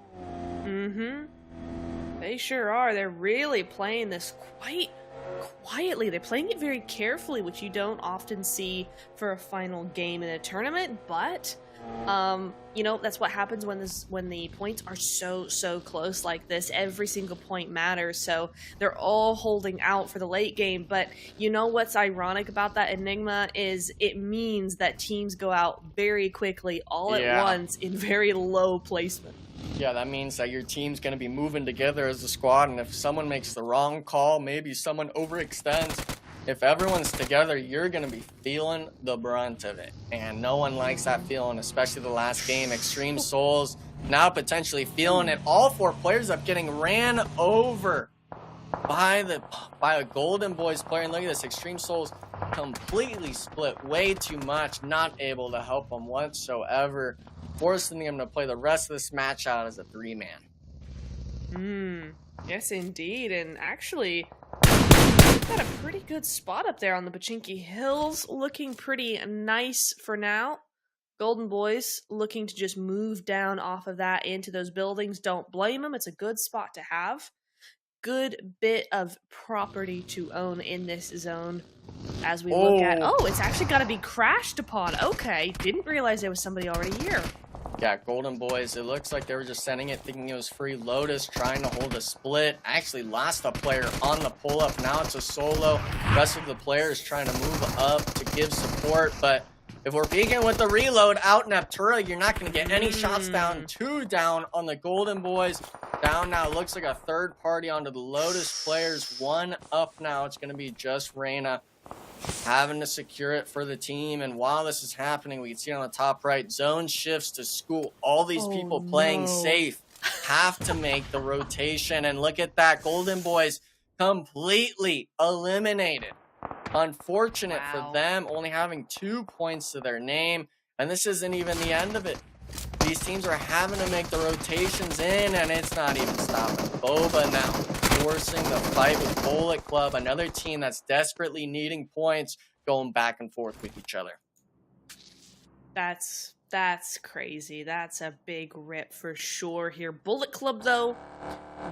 They sure are. They're really playing this quietly. They're playing it very carefully, which you don't often see for a final game in a tournament, but you know, that's what happens when the points are so close like this. Every single point matters, so they're all holding out for the late game. But you know what's ironic about that, Enigma, is it means that teams go out very quickly all at once in very low placement. Yeah, that means that your team's going to be moving together as a squad, and if someone makes the wrong call, maybe someone overextends, if everyone's together, you're going to be feeling the brunt of it. And no one likes that feeling, especially the last game. Extreme Souls now potentially feeling it. All 4 players up getting ran over by a Golden Boys player. And look at this, Extreme Souls completely split way too much, not able to help them whatsoever, forcing them to play the rest of this match out as a 3-man. Yes, indeed. And actually, got a pretty good spot up there on the Pachinki Hills, looking pretty nice for now. Golden Boys looking to just move down off of that into those buildings. Don't blame them. It's a good spot to have. Good bit of property to own in this zone as we look at... Oh, it's actually got to be crashed upon. Okay, didn't realize there was somebody already here. Yeah, Golden Boys, it looks like they were just sending it thinking it was free. Lotus trying to hold a split. Actually lost a player on the pull-up. Now it's a solo. Rest of the players trying to move up to give support. But if we're peeking with the reload out Neptura, you're not going to get any shots down. 2 down on the Golden Boys. Down now. Looks like a third party onto the Lotus players. 1 up now. It's going to be just Reyna having to secure it for the team. And while this is happening, we can see on the top right, zone shifts to school. All these people playing safe have to make the rotation. And look at that, Golden Boys completely eliminated. Unfortunate for them, only having 2 points to their name. And this isn't even the end of it. These teams are having to make the rotations in, and it's not even stopping. Boba now forcing the fight with Bullet Club, another team that's desperately needing points, going back and forth with each other. That's crazy. That's a big rip for sure here. Bullet Club, though,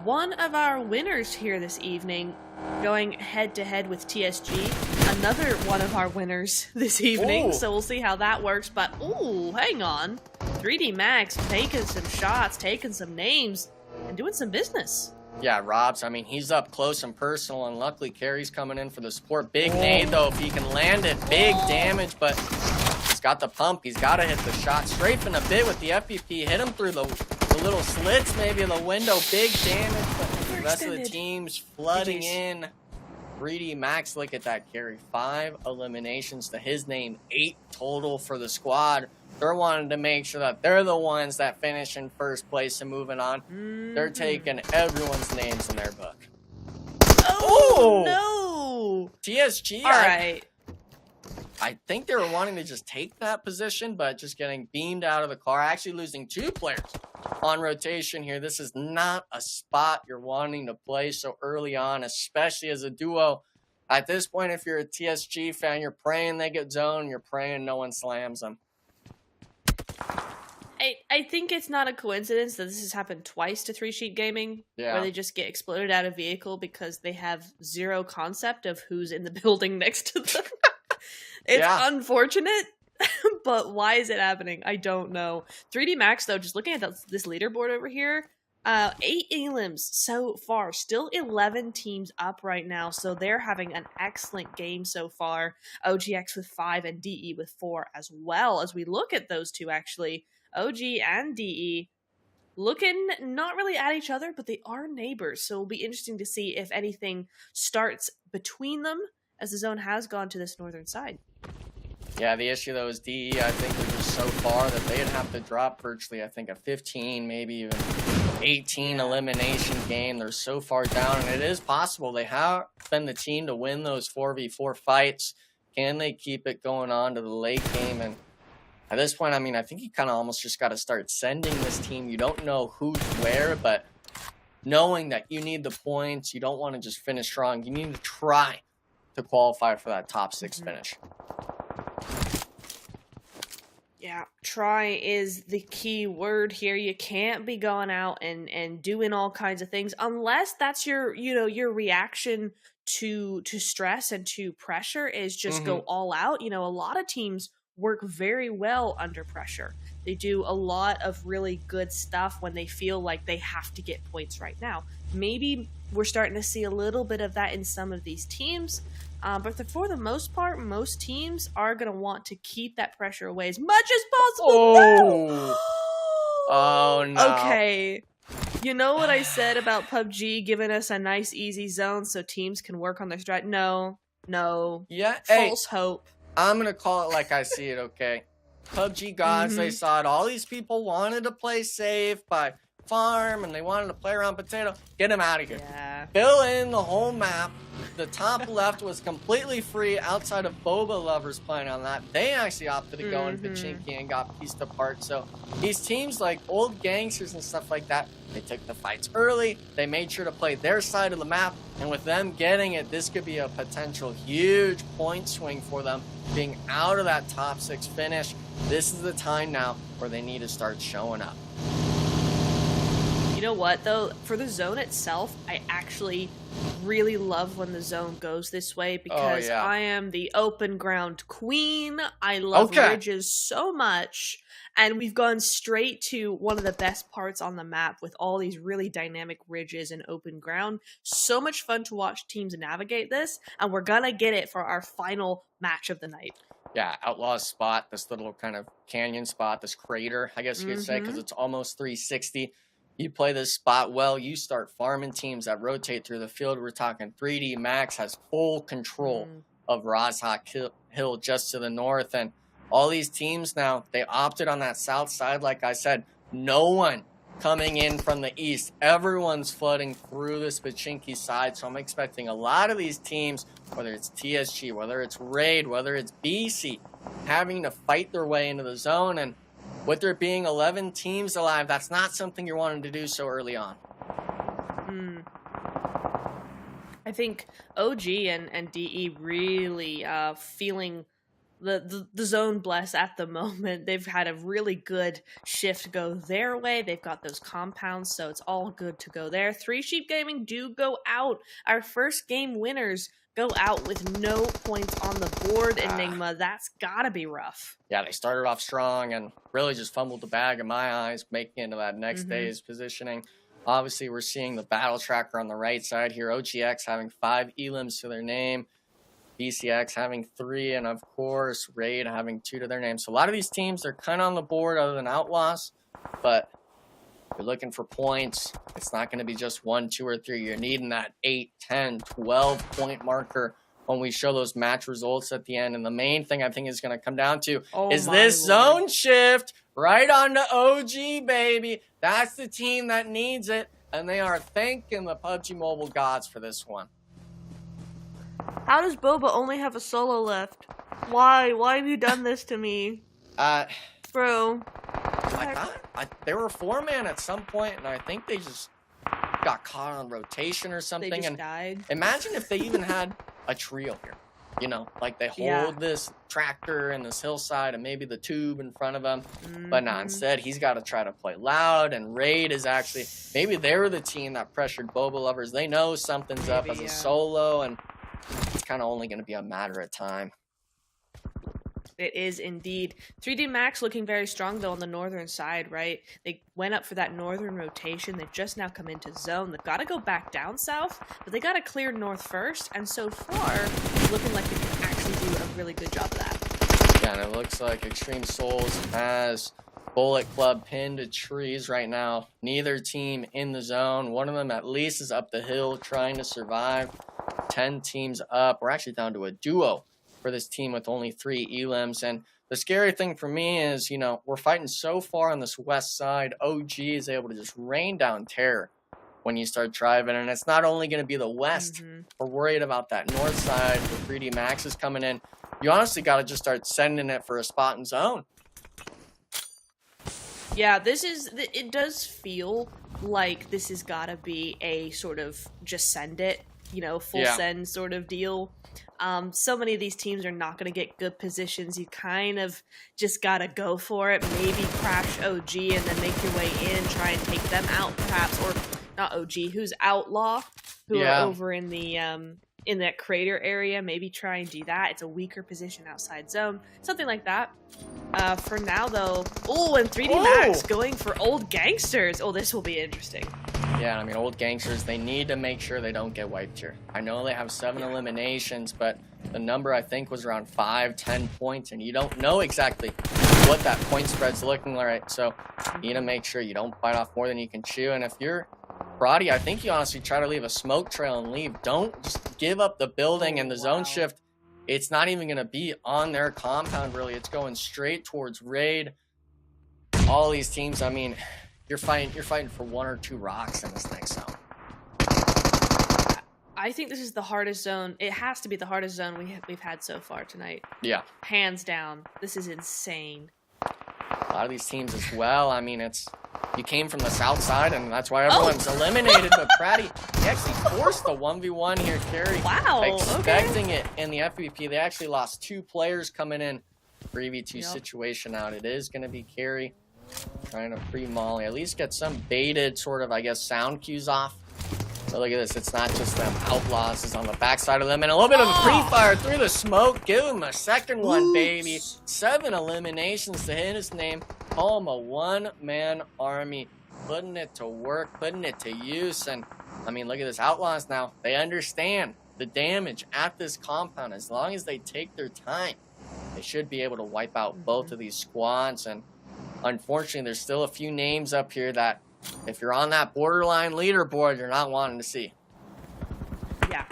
one of our winners here this evening, going head-to-head with TSG. Another one of our winners this evening, so we'll see how that works. But, hang on. 3D Max taking some shots, taking some names, and doing some business. Yeah, Robs, I mean, he's up close and personal, and luckily Carey's coming in for the support. Big nade, though, if he can land it. Big damage, but he's got the pump. He's got to hit the shot. Strafing a bit with the FPP. Hit him through the little slits, maybe in the window. Big damage, but the rest of the team's flooding in. 3D Max, look at that, Carey. 5 eliminations to his name. 8 total for the squad. They're wanting to make sure that they're the ones that finish in first place and moving on. They're taking everyone's names in their book. Oh, no! TSG, all right. I think they were wanting to just take that position, but just getting beamed out of the car. Actually losing 2 players on rotation here. This is not a spot you're wanting to play so early on, especially as a duo. At this point, if you're a TSG fan, you're praying they get zoned. You're praying no one slams them. I think it's not a coincidence that this has happened twice to 3 Sheet Gaming, where they just get exploded out of vehicle because they have 0 concept of who's in the building next to them. It's unfortunate, but why is it happening? I don't know. 3D Max, though, just looking at this leaderboard over here, 8 elims so far. Still 11 teams up right now, so they're having an excellent game so far. OGX with 5 and DE with 4 as well. As we look at those two, actually, OG and DE looking not really at each other, but they are neighbors, so it'll be interesting to see if anything starts between them, as the zone has gone to this northern side. Yeah, the issue, though, is DE, I think, they're just so far that they'd have to drop virtually, I think, a 15, maybe even 18 elimination game. They're so far down, and it is possible. They have been the team to win those 4v4 fights. Can they keep it going on to the late game? And at this point, I mean, I think you kind of almost just got to start sending this team. You don't know who's where, but knowing that you need the points, you don't want to just finish strong. You need to try to qualify for that top 6 finish. Yeah, try is the key word here. You can't be going out and doing all kinds of things unless that's your reaction to stress and to pressure is just go all out. You know, a lot of teams work very well under pressure. They do a lot of really good stuff when they feel like they have to get points right now. Maybe we're starting to see a little bit of that in some of these teams. But for the most part, most teams are going to want to keep that pressure away as much as possible. No! Oh, no. Okay. You know what I said about PUBG giving us a nice, easy zone so teams can work on their strat? No. Yeah. False hope. I'm going to call it like I see it, okay? PUBG gods, they saw it. All these people wanted to play safe by farm, and they wanted to play around potato. Get them out of here. Yeah. Fill in the whole map. The top left was completely free outside of Boba lovers playing on that. They actually opted to go in Pachinki and got pieced apart. So these teams like old gangsters and stuff like that, they took the fights early. They made sure to play their side of the map. And with them getting it, this could be a potential huge point swing for them being out of that top 6 finish. This is the time now where they need to start showing up. You know what, though? For the zone itself, I actually really love when the zone goes this way because I am the open ground queen. I love ridges so much. And we've gone straight to one of the best parts on the map with all these really dynamic ridges and open ground. So much fun to watch teams navigate this. And we're going to get it for our final match of the night. Yeah, Outlaw's spot, this little kind of canyon spot, this crater, I guess you could say, because it's almost 360. You play this spot well, you start farming teams that rotate through the field. We're talking 3D Max has full control of Rozhok Hill just to the north. And all these teams now, they opted on that south side. Like I said, no one coming in from the east. Everyone's flooding through this Pachinki side. So I'm expecting a lot of these teams, whether it's TSG, whether it's Raid, whether it's BC, having to fight their way into the zone. And with there being 11 teams alive, that's not something you're wanting to do so early on. I think OG and DE really feeling the zone bless at the moment. They've had a really good shift go their way. They've got those compounds, so it's all good to go there. 3 Sheep Gaming do go out. Our first game winners go out with no points on the board, Enigma. That's gotta be rough. Yeah, they started off strong and really just fumbled the bag in my eyes, making it into that next day's positioning. Obviously, we're seeing the battle tracker on the right side here. OGX having 5 elims to their name. BCX having 3, and of course, Raid having 2 to their name. So a lot of these teams, they're kind of on the board other than Outlaws, but you're looking for points. It's not going to be just 1, 2, or 3. You're needing that 8, 10, 12 point marker when we show those match results at the end. And the main thing I think is going to come down to is this zone shift right onto OG, baby. That's the team that needs it, and they are thanking the PUBG Mobile gods for this one. How does Boba only have a solo left? Why? Why have you done this to me? Bro. They were 4-man at some point, and I think they just got caught on rotation or something. They just died. Imagine if they even had a trio here. You know, like they hold this tractor and this hillside and maybe the tube in front of him. But not instead, he's got to try to play loud. And Raid is actually, maybe they were the team that pressured Boba lovers. They know something's up as a solo, and it's kind of only going to be a matter of time. It is indeed. 3D Max looking very strong, though, on the northern side, right? They went up for that northern rotation. They've just now come into zone. They've got to go back down south, but they got to clear north first. And so far, it's looking like they can actually do a really good job of that. Yeah, and it looks like Extreme Souls has Bullet Club pinned to trees right now. Neither team in the zone. One of them at least is up the hill trying to survive. 10 teams up. We're actually down to a duo for this team with only 3 elims. And the scary thing for me is, you know, we're fighting so far on this west side. OG is able to just rain down terror when you start driving. And it's not only going to be the west. We're worried about that north side where 3D Max is coming in. You honestly got to just start sending it for a spot in zone. Yeah, it does feel like this has got to be a sort of just send it, you know, full send sort of deal. So many of these teams are not going to get good positions. You kind of just got to go for it. Maybe crash OG and then make your way in, try and take them out perhaps. Or not OG, who's Outlaw, who are over in the in that crater area, maybe try and do that. It's a weaker position outside zone, something like that. For now, though, and 3D Max going for Old Gangsters. Oh, this will be interesting. Yeah, I mean, Old Gangsters, they need to make sure they don't get wiped here. I know they have 7 eliminations, but the number, I think, was around 5-10 points, and you don't know exactly what that point spread's looking like, so you need to make sure you don't bite off more than you can chew. And if you're Brody, I think you honestly try to leave a smoke trail and leave. Don't just give up the building and the zone shift. It's not even going to be on their compound, really. It's going straight towards raid. All these teams, I mean, you're fighting for 1 or 2 rocks in this next zone. I think this is the hardest zone. It has to be the hardest zone we've had so far tonight. Yeah. Hands down. This is insane. A lot of these teams as well. I mean, you came from the south side, and that's why everyone's eliminated. But Pratty, he actually forced the 1v1 here, Carrie. Wow. Expecting it in the FVP. They actually lost 2 players coming in. 3v2 situation out. It is going to be Carrie trying to pre-molly. At least get some baited sort of, I guess, sound cues off. So look at this. It's not just them. Outlaws is on the backside of them. And a little bit of a pre-fire through the smoke. Give him a second one, baby. 7 eliminations to hit his name. Call him a one-man army. Putting it to work. Putting it to use. And, I mean, look at this. Outlaws now. They understand the damage at this compound. As long as they take their time, they should be able to wipe out both of these squads. And, unfortunately, there's still a few names up here that, if you're on that borderline leaderboard, you're not wanting to see. Yeah,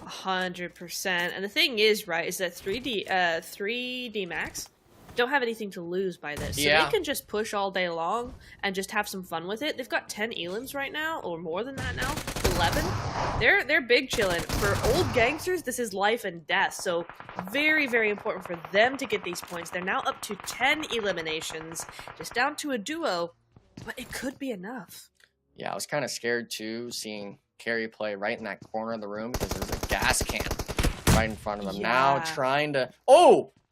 100%. And the thing is, right, is that 3D Max don't have anything to lose by this. So they can just push all day long and just have some fun with it. They've got 10 elims right now, or more than that now. 11. They're big chilling. For Old Gangsters, this is life and death. So very, very important for them to get these points. They're now up to 10 eliminations, just down to a duo. But it could be enough. Yeah, I was kind of scared too, seeing Carrie play right in that corner of the room because there's a gas can right in front of them. Now trying to...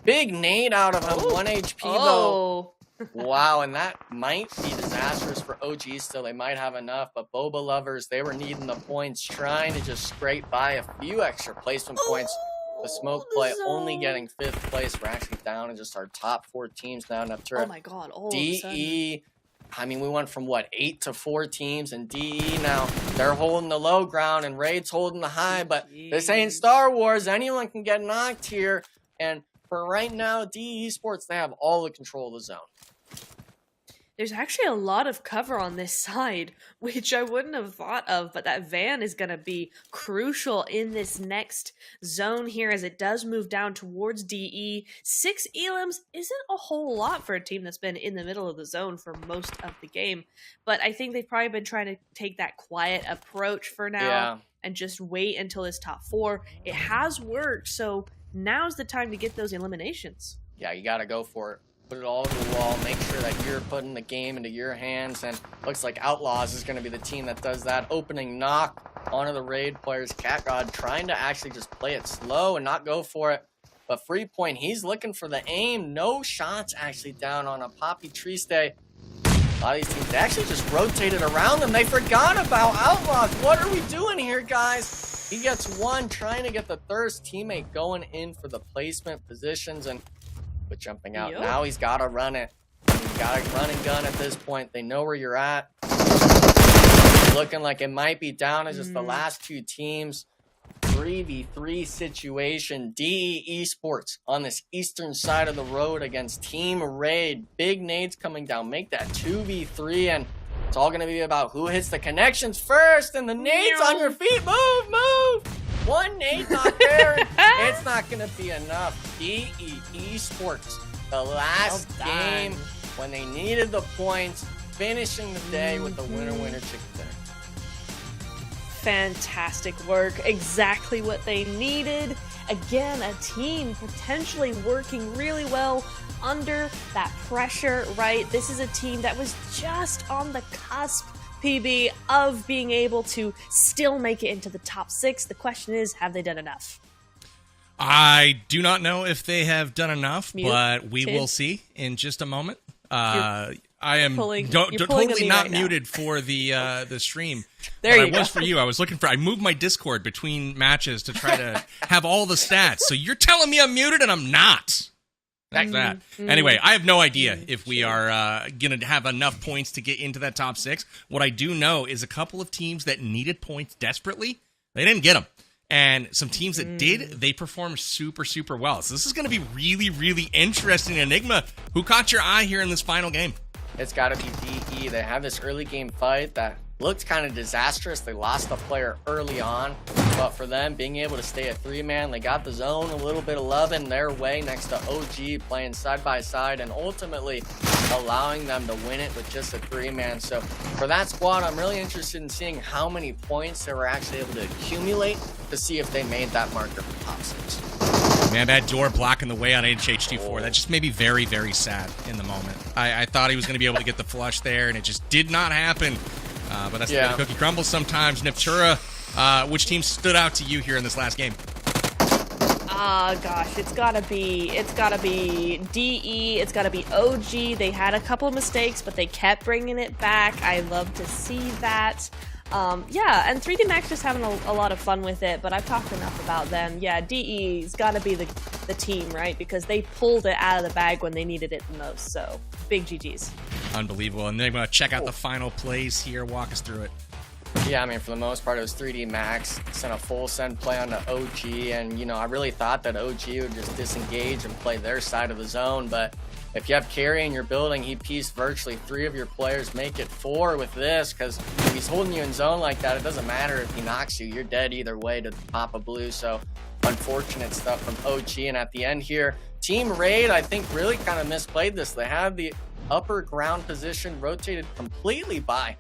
big nade out of him. 1 HP though. Wow, and that might be disastrous for OG still. They might have enough, but Boba lovers, they were needing the points, trying to just scrape by a few extra placement points. The smoke play only getting 5th place. We're actually down to just our top 4 teams now. Oh my god. DE... I mean, we went from, 8 to 4 teams, and DE now, they're holding the low ground, and Raid's holding the high, but this ain't Star Wars. Anyone can get knocked here, and for right now, DE Esports, they have all the control of the zone. There's actually a lot of cover on this side, which I wouldn't have thought of, but that van is going to be crucial in this next zone here as it does move down towards DE. 6 elims isn't a whole lot for a team that's been in the middle of the zone for most of the game, but I think they've probably been trying to take that quiet approach for now and just wait until this top 4. It has worked, so now's the time to get those eliminations. Yeah, you got to go for it. Put it all over the wall. Make sure that you're putting the game into your hands. And looks like Outlaws is going to be the team that does that. Opening knock onto the Raid players. CatGod trying to actually just play it slow and not go for it. But Free Point, he's looking for the aim. No shots actually down on a Poppy Triste. A lot of these teams, they actually just rotated around them. They forgot about Outlaws. What are we doing here, guys? He gets 1, trying to get the Thirst teammate going in for the placement positions. And but jumping out. Now he's got to run it. He's got to run and gun at this point. They know where you're at. Looking like it might be down to just the last 2 teams. 3v3 situation. DE Esports on this eastern side of the road against Team Raid. Big nades coming down. Make that 2v3, and it's all going to be about who hits the connections first. And the nades on your feet. Move! 1 nade not there. It's not going to be enough. DE Esports, the last game when they needed the points, finishing the day with the winner chicken dinner. Fantastic work. Exactly what they needed. Again, a team potentially working really well under that pressure, right? This is a team that was just on the cusp, PB, of being able to still make it into the top 6. The question is, have they done enough? I do not know if they have done enough, but we will see in just a moment. I am totally not muted for the stream. There you go. I was for you. I moved my Discord between matches to try to have all the stats. So you're telling me I'm muted and I'm not. That's that. Anyway, I have no idea if we are going to have enough points to get into that top 6. What I do know is a couple of teams that needed points desperately, they didn't get them. And some teams that did, they performed super, super well. So this is going to be really, really interesting. Enigma, who caught your eye here in this final game? It's got to be DE. They have this early game fight that looked kind of disastrous. They lost a player early on, but for them being able to stay at 3-man, they got the zone a little bit of love in their way next to OG playing side by side and ultimately allowing them to win it with just a 3-man. So for that squad, I'm really interested in seeing how many points they were actually able to accumulate to see if they made that marker for top 6. Man, that door blocking the way on HH24, that just made me very, very sad in the moment. I thought he was going to be able to get the flush there, and it just did not happen. But that's the way the cookie crumbles sometimes. Neptura, which team stood out to you here in this last game? Gosh, it's gotta be DE, it's gotta be OG. They had a couple mistakes, but they kept bringing it back. I love to see that. Yeah, and 3D Max just having a lot of fun with it, but I've talked enough about them. Yeah, DE's gotta be the team, right? Because they pulled it out of the bag when they needed it the most, so big GG's. Unbelievable. And they're going to check out the final plays here. Walk us through it. Yeah, I mean, for the most part, it was 3D Max, sent a full send play on to OG, and, I really thought that OG would just disengage and play their side of the zone, but if you have carry in your building, he pieced virtually 3 of your players, make it 4 with this, because if he's holding you in zone like that, it doesn't matter if he knocks you, you're dead either way to pop a blue, so unfortunate stuff from OG, and at the end here, Team Raid, I think, really kind of misplayed this. They had the upper ground position rotated completely by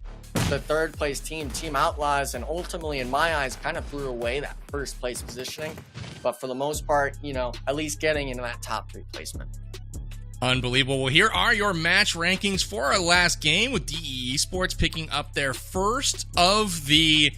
the third place team, Team Outlaws, and ultimately, in my eyes, kind of threw away that first place positioning. But for the most part, at least getting into that top 3 placement. Unbelievable. Well, here are your match rankings for our last game with DE Esports picking up their first of the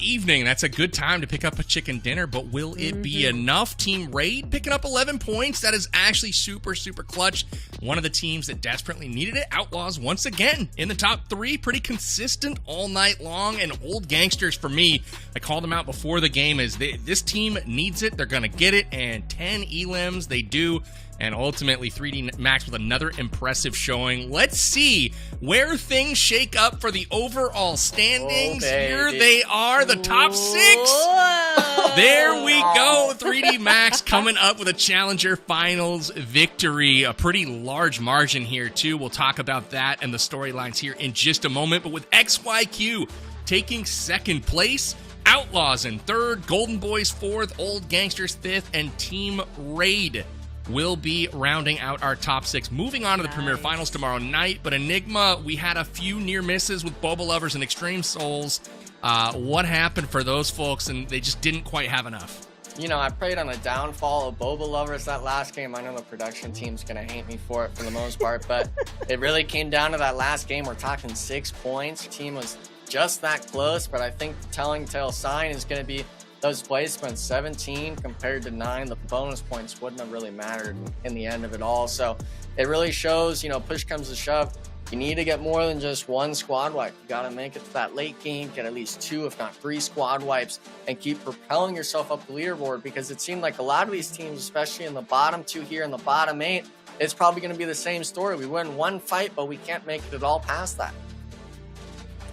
evening. That's a good time to pick up a chicken dinner, but will it be enough? Team Raid picking up 11 points. That is actually super, super clutch. One of the teams that desperately needed it. Outlaws once again in the top 3. Pretty consistent all night long. And Old Gangsters, for me, I called them out before the game, is this team needs it. They're going to get it. And 10 elims, they do. And ultimately, 3D Max with another impressive showing. Let's see where things shake up for the overall standings. Here they are, the top 6. Whoa. There we go. 3D Max coming up with a Challenger Finals victory. A pretty large margin here, too. We'll talk about that and the storylines here in just a moment. But with XYQ taking 2nd place, Outlaws in 3rd, Golden Boys 4th, Old Gangsters 5th, and Team Raid will be rounding out our top 6. Moving on to the Premier Finals tomorrow night. But Enigma, we had a few near misses with Boba Lovers and Extreme Souls. What happened for those folks, and they just didn't quite have enough? I preyed on the downfall of Boba Lovers that last game. I know the production team's going to hate me for it for the most part, but it really came down to that last game. We're talking 6 points. Team was just that close, but I think the telling tale sign is going to be those placements. 17 compared to 9, the bonus points wouldn't have really mattered in the end of it all. So it really shows, push comes to shove, you need to get more than just 1 squad wipe. You got to make it to that late game, get at least 2, if not 3 squad wipes, and keep propelling yourself up the leaderboard, because it seemed like a lot of these teams, especially in the bottom 2 here in the bottom 8, it's probably going to be the same story. We win 1 fight, but we can't make it at all past that.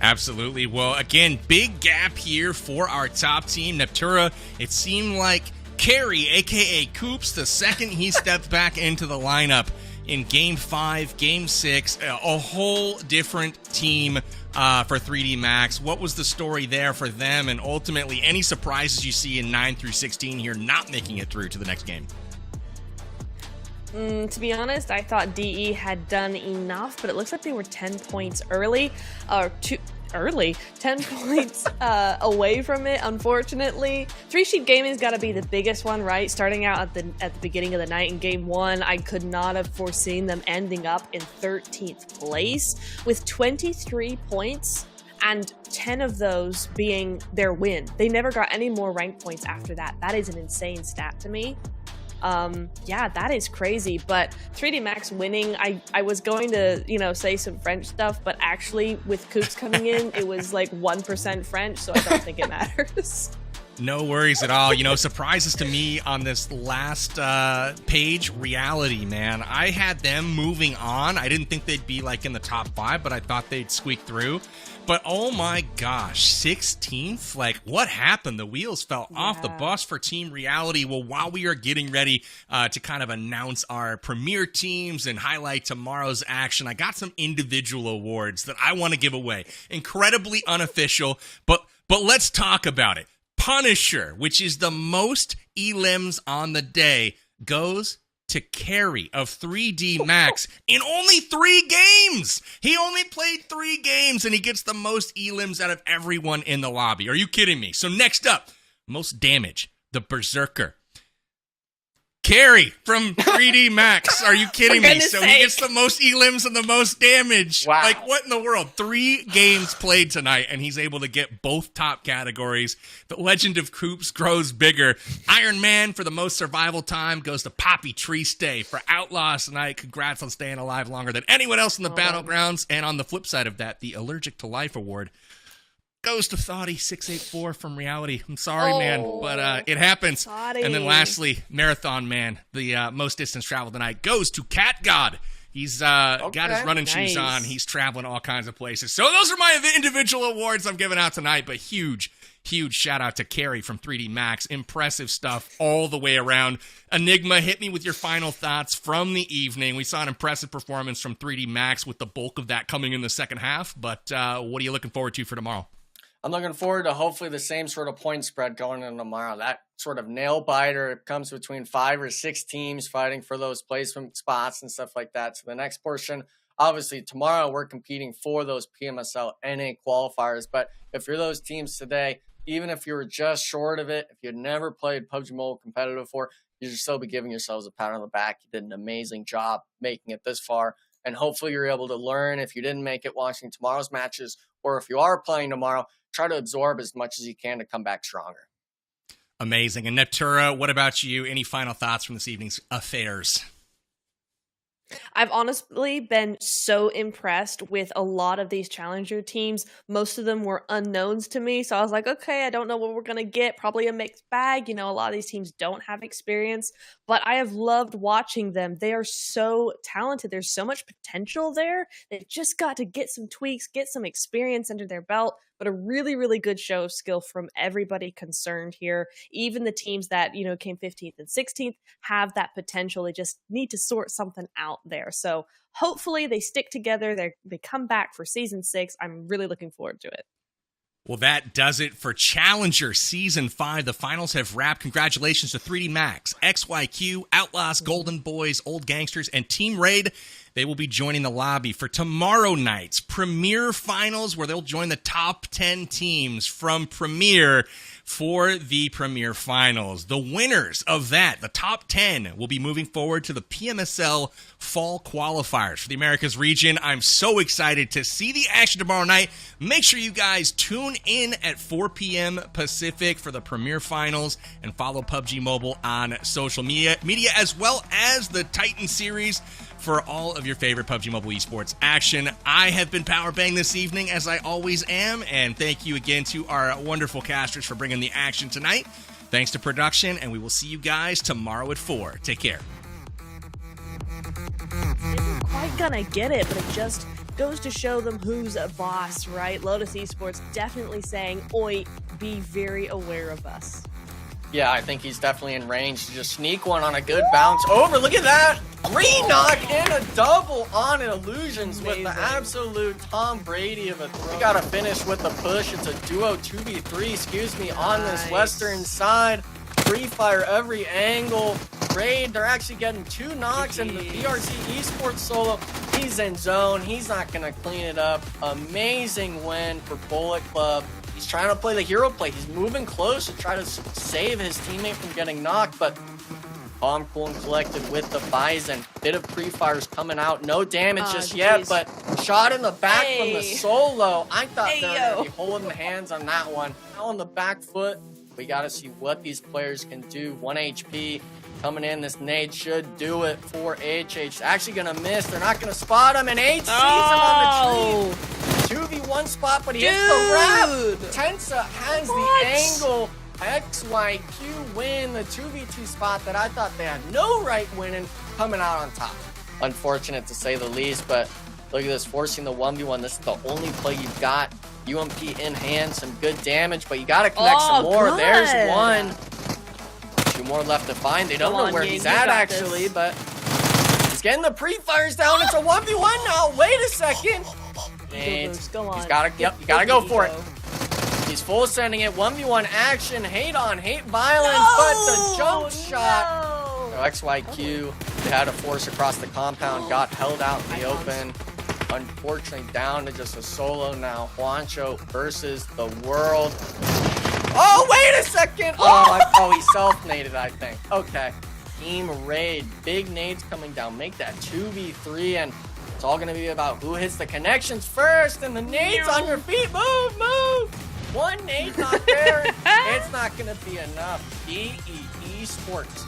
Absolutely. Well, again, big gap here for our top team. Neptura, it seemed like Carey, a.k.a. Coops, the second he stepped back into the lineup in Game 5, Game 6, a whole different team for 3D Max. What was the story there for them? And ultimately, any surprises you see in 9 through 16 here not making it through to the next game? To be honest, I thought DE had done enough, but it looks like they were 10 points early, or 10 points away from it, unfortunately. 3Sheep Gaming's got to be the biggest one, right? Starting out at the beginning of the night in Game 1, I could not have foreseen them ending up in 13th place with 23 points, and 10 of those being their win. They never got any more rank points after that. That is an insane stat to me. Yeah, that is crazy. But 3D Max winning, I was going to, say some French stuff, but actually with Coops coming in, it was like 1% French, so I don't think it matters. No worries at all. Surprises to me on this last page, Reality, man. I had them moving on. I didn't think they'd be like in the top 5, but I thought they'd squeak through. But oh my gosh, 16th? Like, what happened? The wheels fell off the bus for Team Reality. Well, while we are getting ready to kind of announce our premier teams and highlight tomorrow's action, I got some individual awards that I want to give away. Incredibly unofficial, but let's talk about it. Punisher, which is the most elims on the day, goes to Carry of 3D Max in only 3 games. He only played 3 games, and he gets the most elims out of everyone in the lobby. Are you kidding me? So next up, most damage, the Berserker. Carry from 3D Max. Are you kidding me? So he gets the most elims and the most damage. Wow. Like, what in the world? 3 games played tonight, and he's able to get both top categories. The Legend of Coops grows bigger. Iron Man for the most survival time goes to Poppy Tree Stay for Outlaws tonight. Congrats on staying alive longer than anyone else in the Battlegrounds. And on the flip side of that, the Allergic to Life Award goes to Thoughty684 from Reality. I'm sorry, man, but it happens. Thoughty. And then lastly, Marathon Man, the most distance traveled tonight, goes to Cat God. He's got his running shoes on. He's traveling all kinds of places. So those are my individual awards I'm giving out tonight, but huge shout out to Carrie from 3D Max. Impressive stuff all the way around. Enigma, hit me with your final thoughts from the evening. We saw an impressive performance from 3D Max with the bulk of that coming in the second half, but what are you looking forward to for tomorrow? I'm looking forward to hopefully the same sort of point spread going in tomorrow. That sort of nail biter, it comes between 5 or 6 teams fighting for those placement spots and stuff like that. So the next portion, obviously tomorrow we're competing for those PMSL NA qualifiers. But if you're those teams today, even if you were just short of it, if you had never played PUBG Mobile competitive before, you should still be giving yourselves a pat on the back. You did an amazing job making it this far. And hopefully you're able to learn if you didn't make it watching tomorrow's matches, or if you are playing tomorrow, try to absorb as much as you can to come back stronger. Amazing. And Neptura, what about you? Any final thoughts from this evening's affairs? I've honestly been so impressed with a lot of these challenger teams. Most of them were unknowns to me, so I was like, okay, I don't know what we're going to get. Probably a mixed bag. A lot of these teams don't have experience, but I have loved watching them. They are so talented. There's so much potential there. They've just got to get some tweaks, get some experience under their belt, but a really, really good show of skill from everybody concerned here. Even the teams that, came 15th and 16th have that potential. They just need to sort something out there. So hopefully they stick together. They come back for season 6. I'm really looking forward to it. Well, that does it for Challenger Season 5. The finals have wrapped. Congratulations to 3D Max, XYQ, Outlaws, Golden Boys, Old Gangsters, and Team Raid. They will be joining the lobby for tomorrow night's Premier Finals, where they'll join the top 10 teams from Premier for the Premier Finals. The winners of that, the top 10, will be moving forward to the PMSL Fall Qualifiers for the Americas region. I'm so excited to see the action tomorrow night. Make sure you guys tune in at 4 p.m. Pacific for the Premier Finals, and follow PUBG Mobile on social media as well as the Titan Series for all of your favorite PUBG Mobile esports action. I have been Power Bang this evening, as I always am, and thank you again to our wonderful casters for bringing the action tonight. Thanks to production, and we will see you guys tomorrow at 4. Take care. Isn't quite gonna get it, but it just goes to show them who's a boss, right? Lotus Esports definitely saying, oi, be very aware of us. Yeah, I think he's definitely in range to just sneak one on a good bounce over. Look at that! Re-knock and a double on Illusions. Amazing. With the absolute Tom Brady of a throw. We gotta finish with the push. It's a duo 2v3, on this western side. Free fire every angle. Raid, they're actually getting 2 knocks, and the VRC Esports solo, he's in zone. He's not gonna clean it up. Amazing win for Bullet Club. He's trying to play the hero play. He's moving close to try to save his teammate from getting knocked, but calm, cool, and collected with the Bison. Bit of pre-fires coming out. No damage just yet, but shot in the back from the solo. I thought they were going to be holding hands on that one. Now on the back foot, we got to see what these players can do. 1 HP. coming in. This nade should do it for HH. Actually gonna miss. They're not gonna spot him, and H sees him on the tree. 2v1 spot, but he hits the wrap. Tensa has the angle. XYQ win the 2v2 spot that I thought they had no right winning, coming out on top. Unfortunate to say the least, but look at this, forcing the 1v1. This is the only play you've got. UMP in hand, some good damage, but you got to connect some more. Good. There's one. 2 more left to find. They don't know where he's at, actually, but he's getting the pre-fires down. It's a 1v1 now. Wait a second. He's gotta go for it. He's full sending it. 1v1 action. Hate on hate violence, but the jump shot. So XYQ, they had a force across the compound, got held out in the open. Unfortunately, down to just a solo now. Juancho versus the world. Oh, wait a second. Oh, he self-naded, I think. Okay. Team raid. Big nades coming down. Make that 2v3, and it's all going to be about who hits the connections first. And the nades on your feet. Move, move. One nade not there. It's not going to be enough. EE Sports.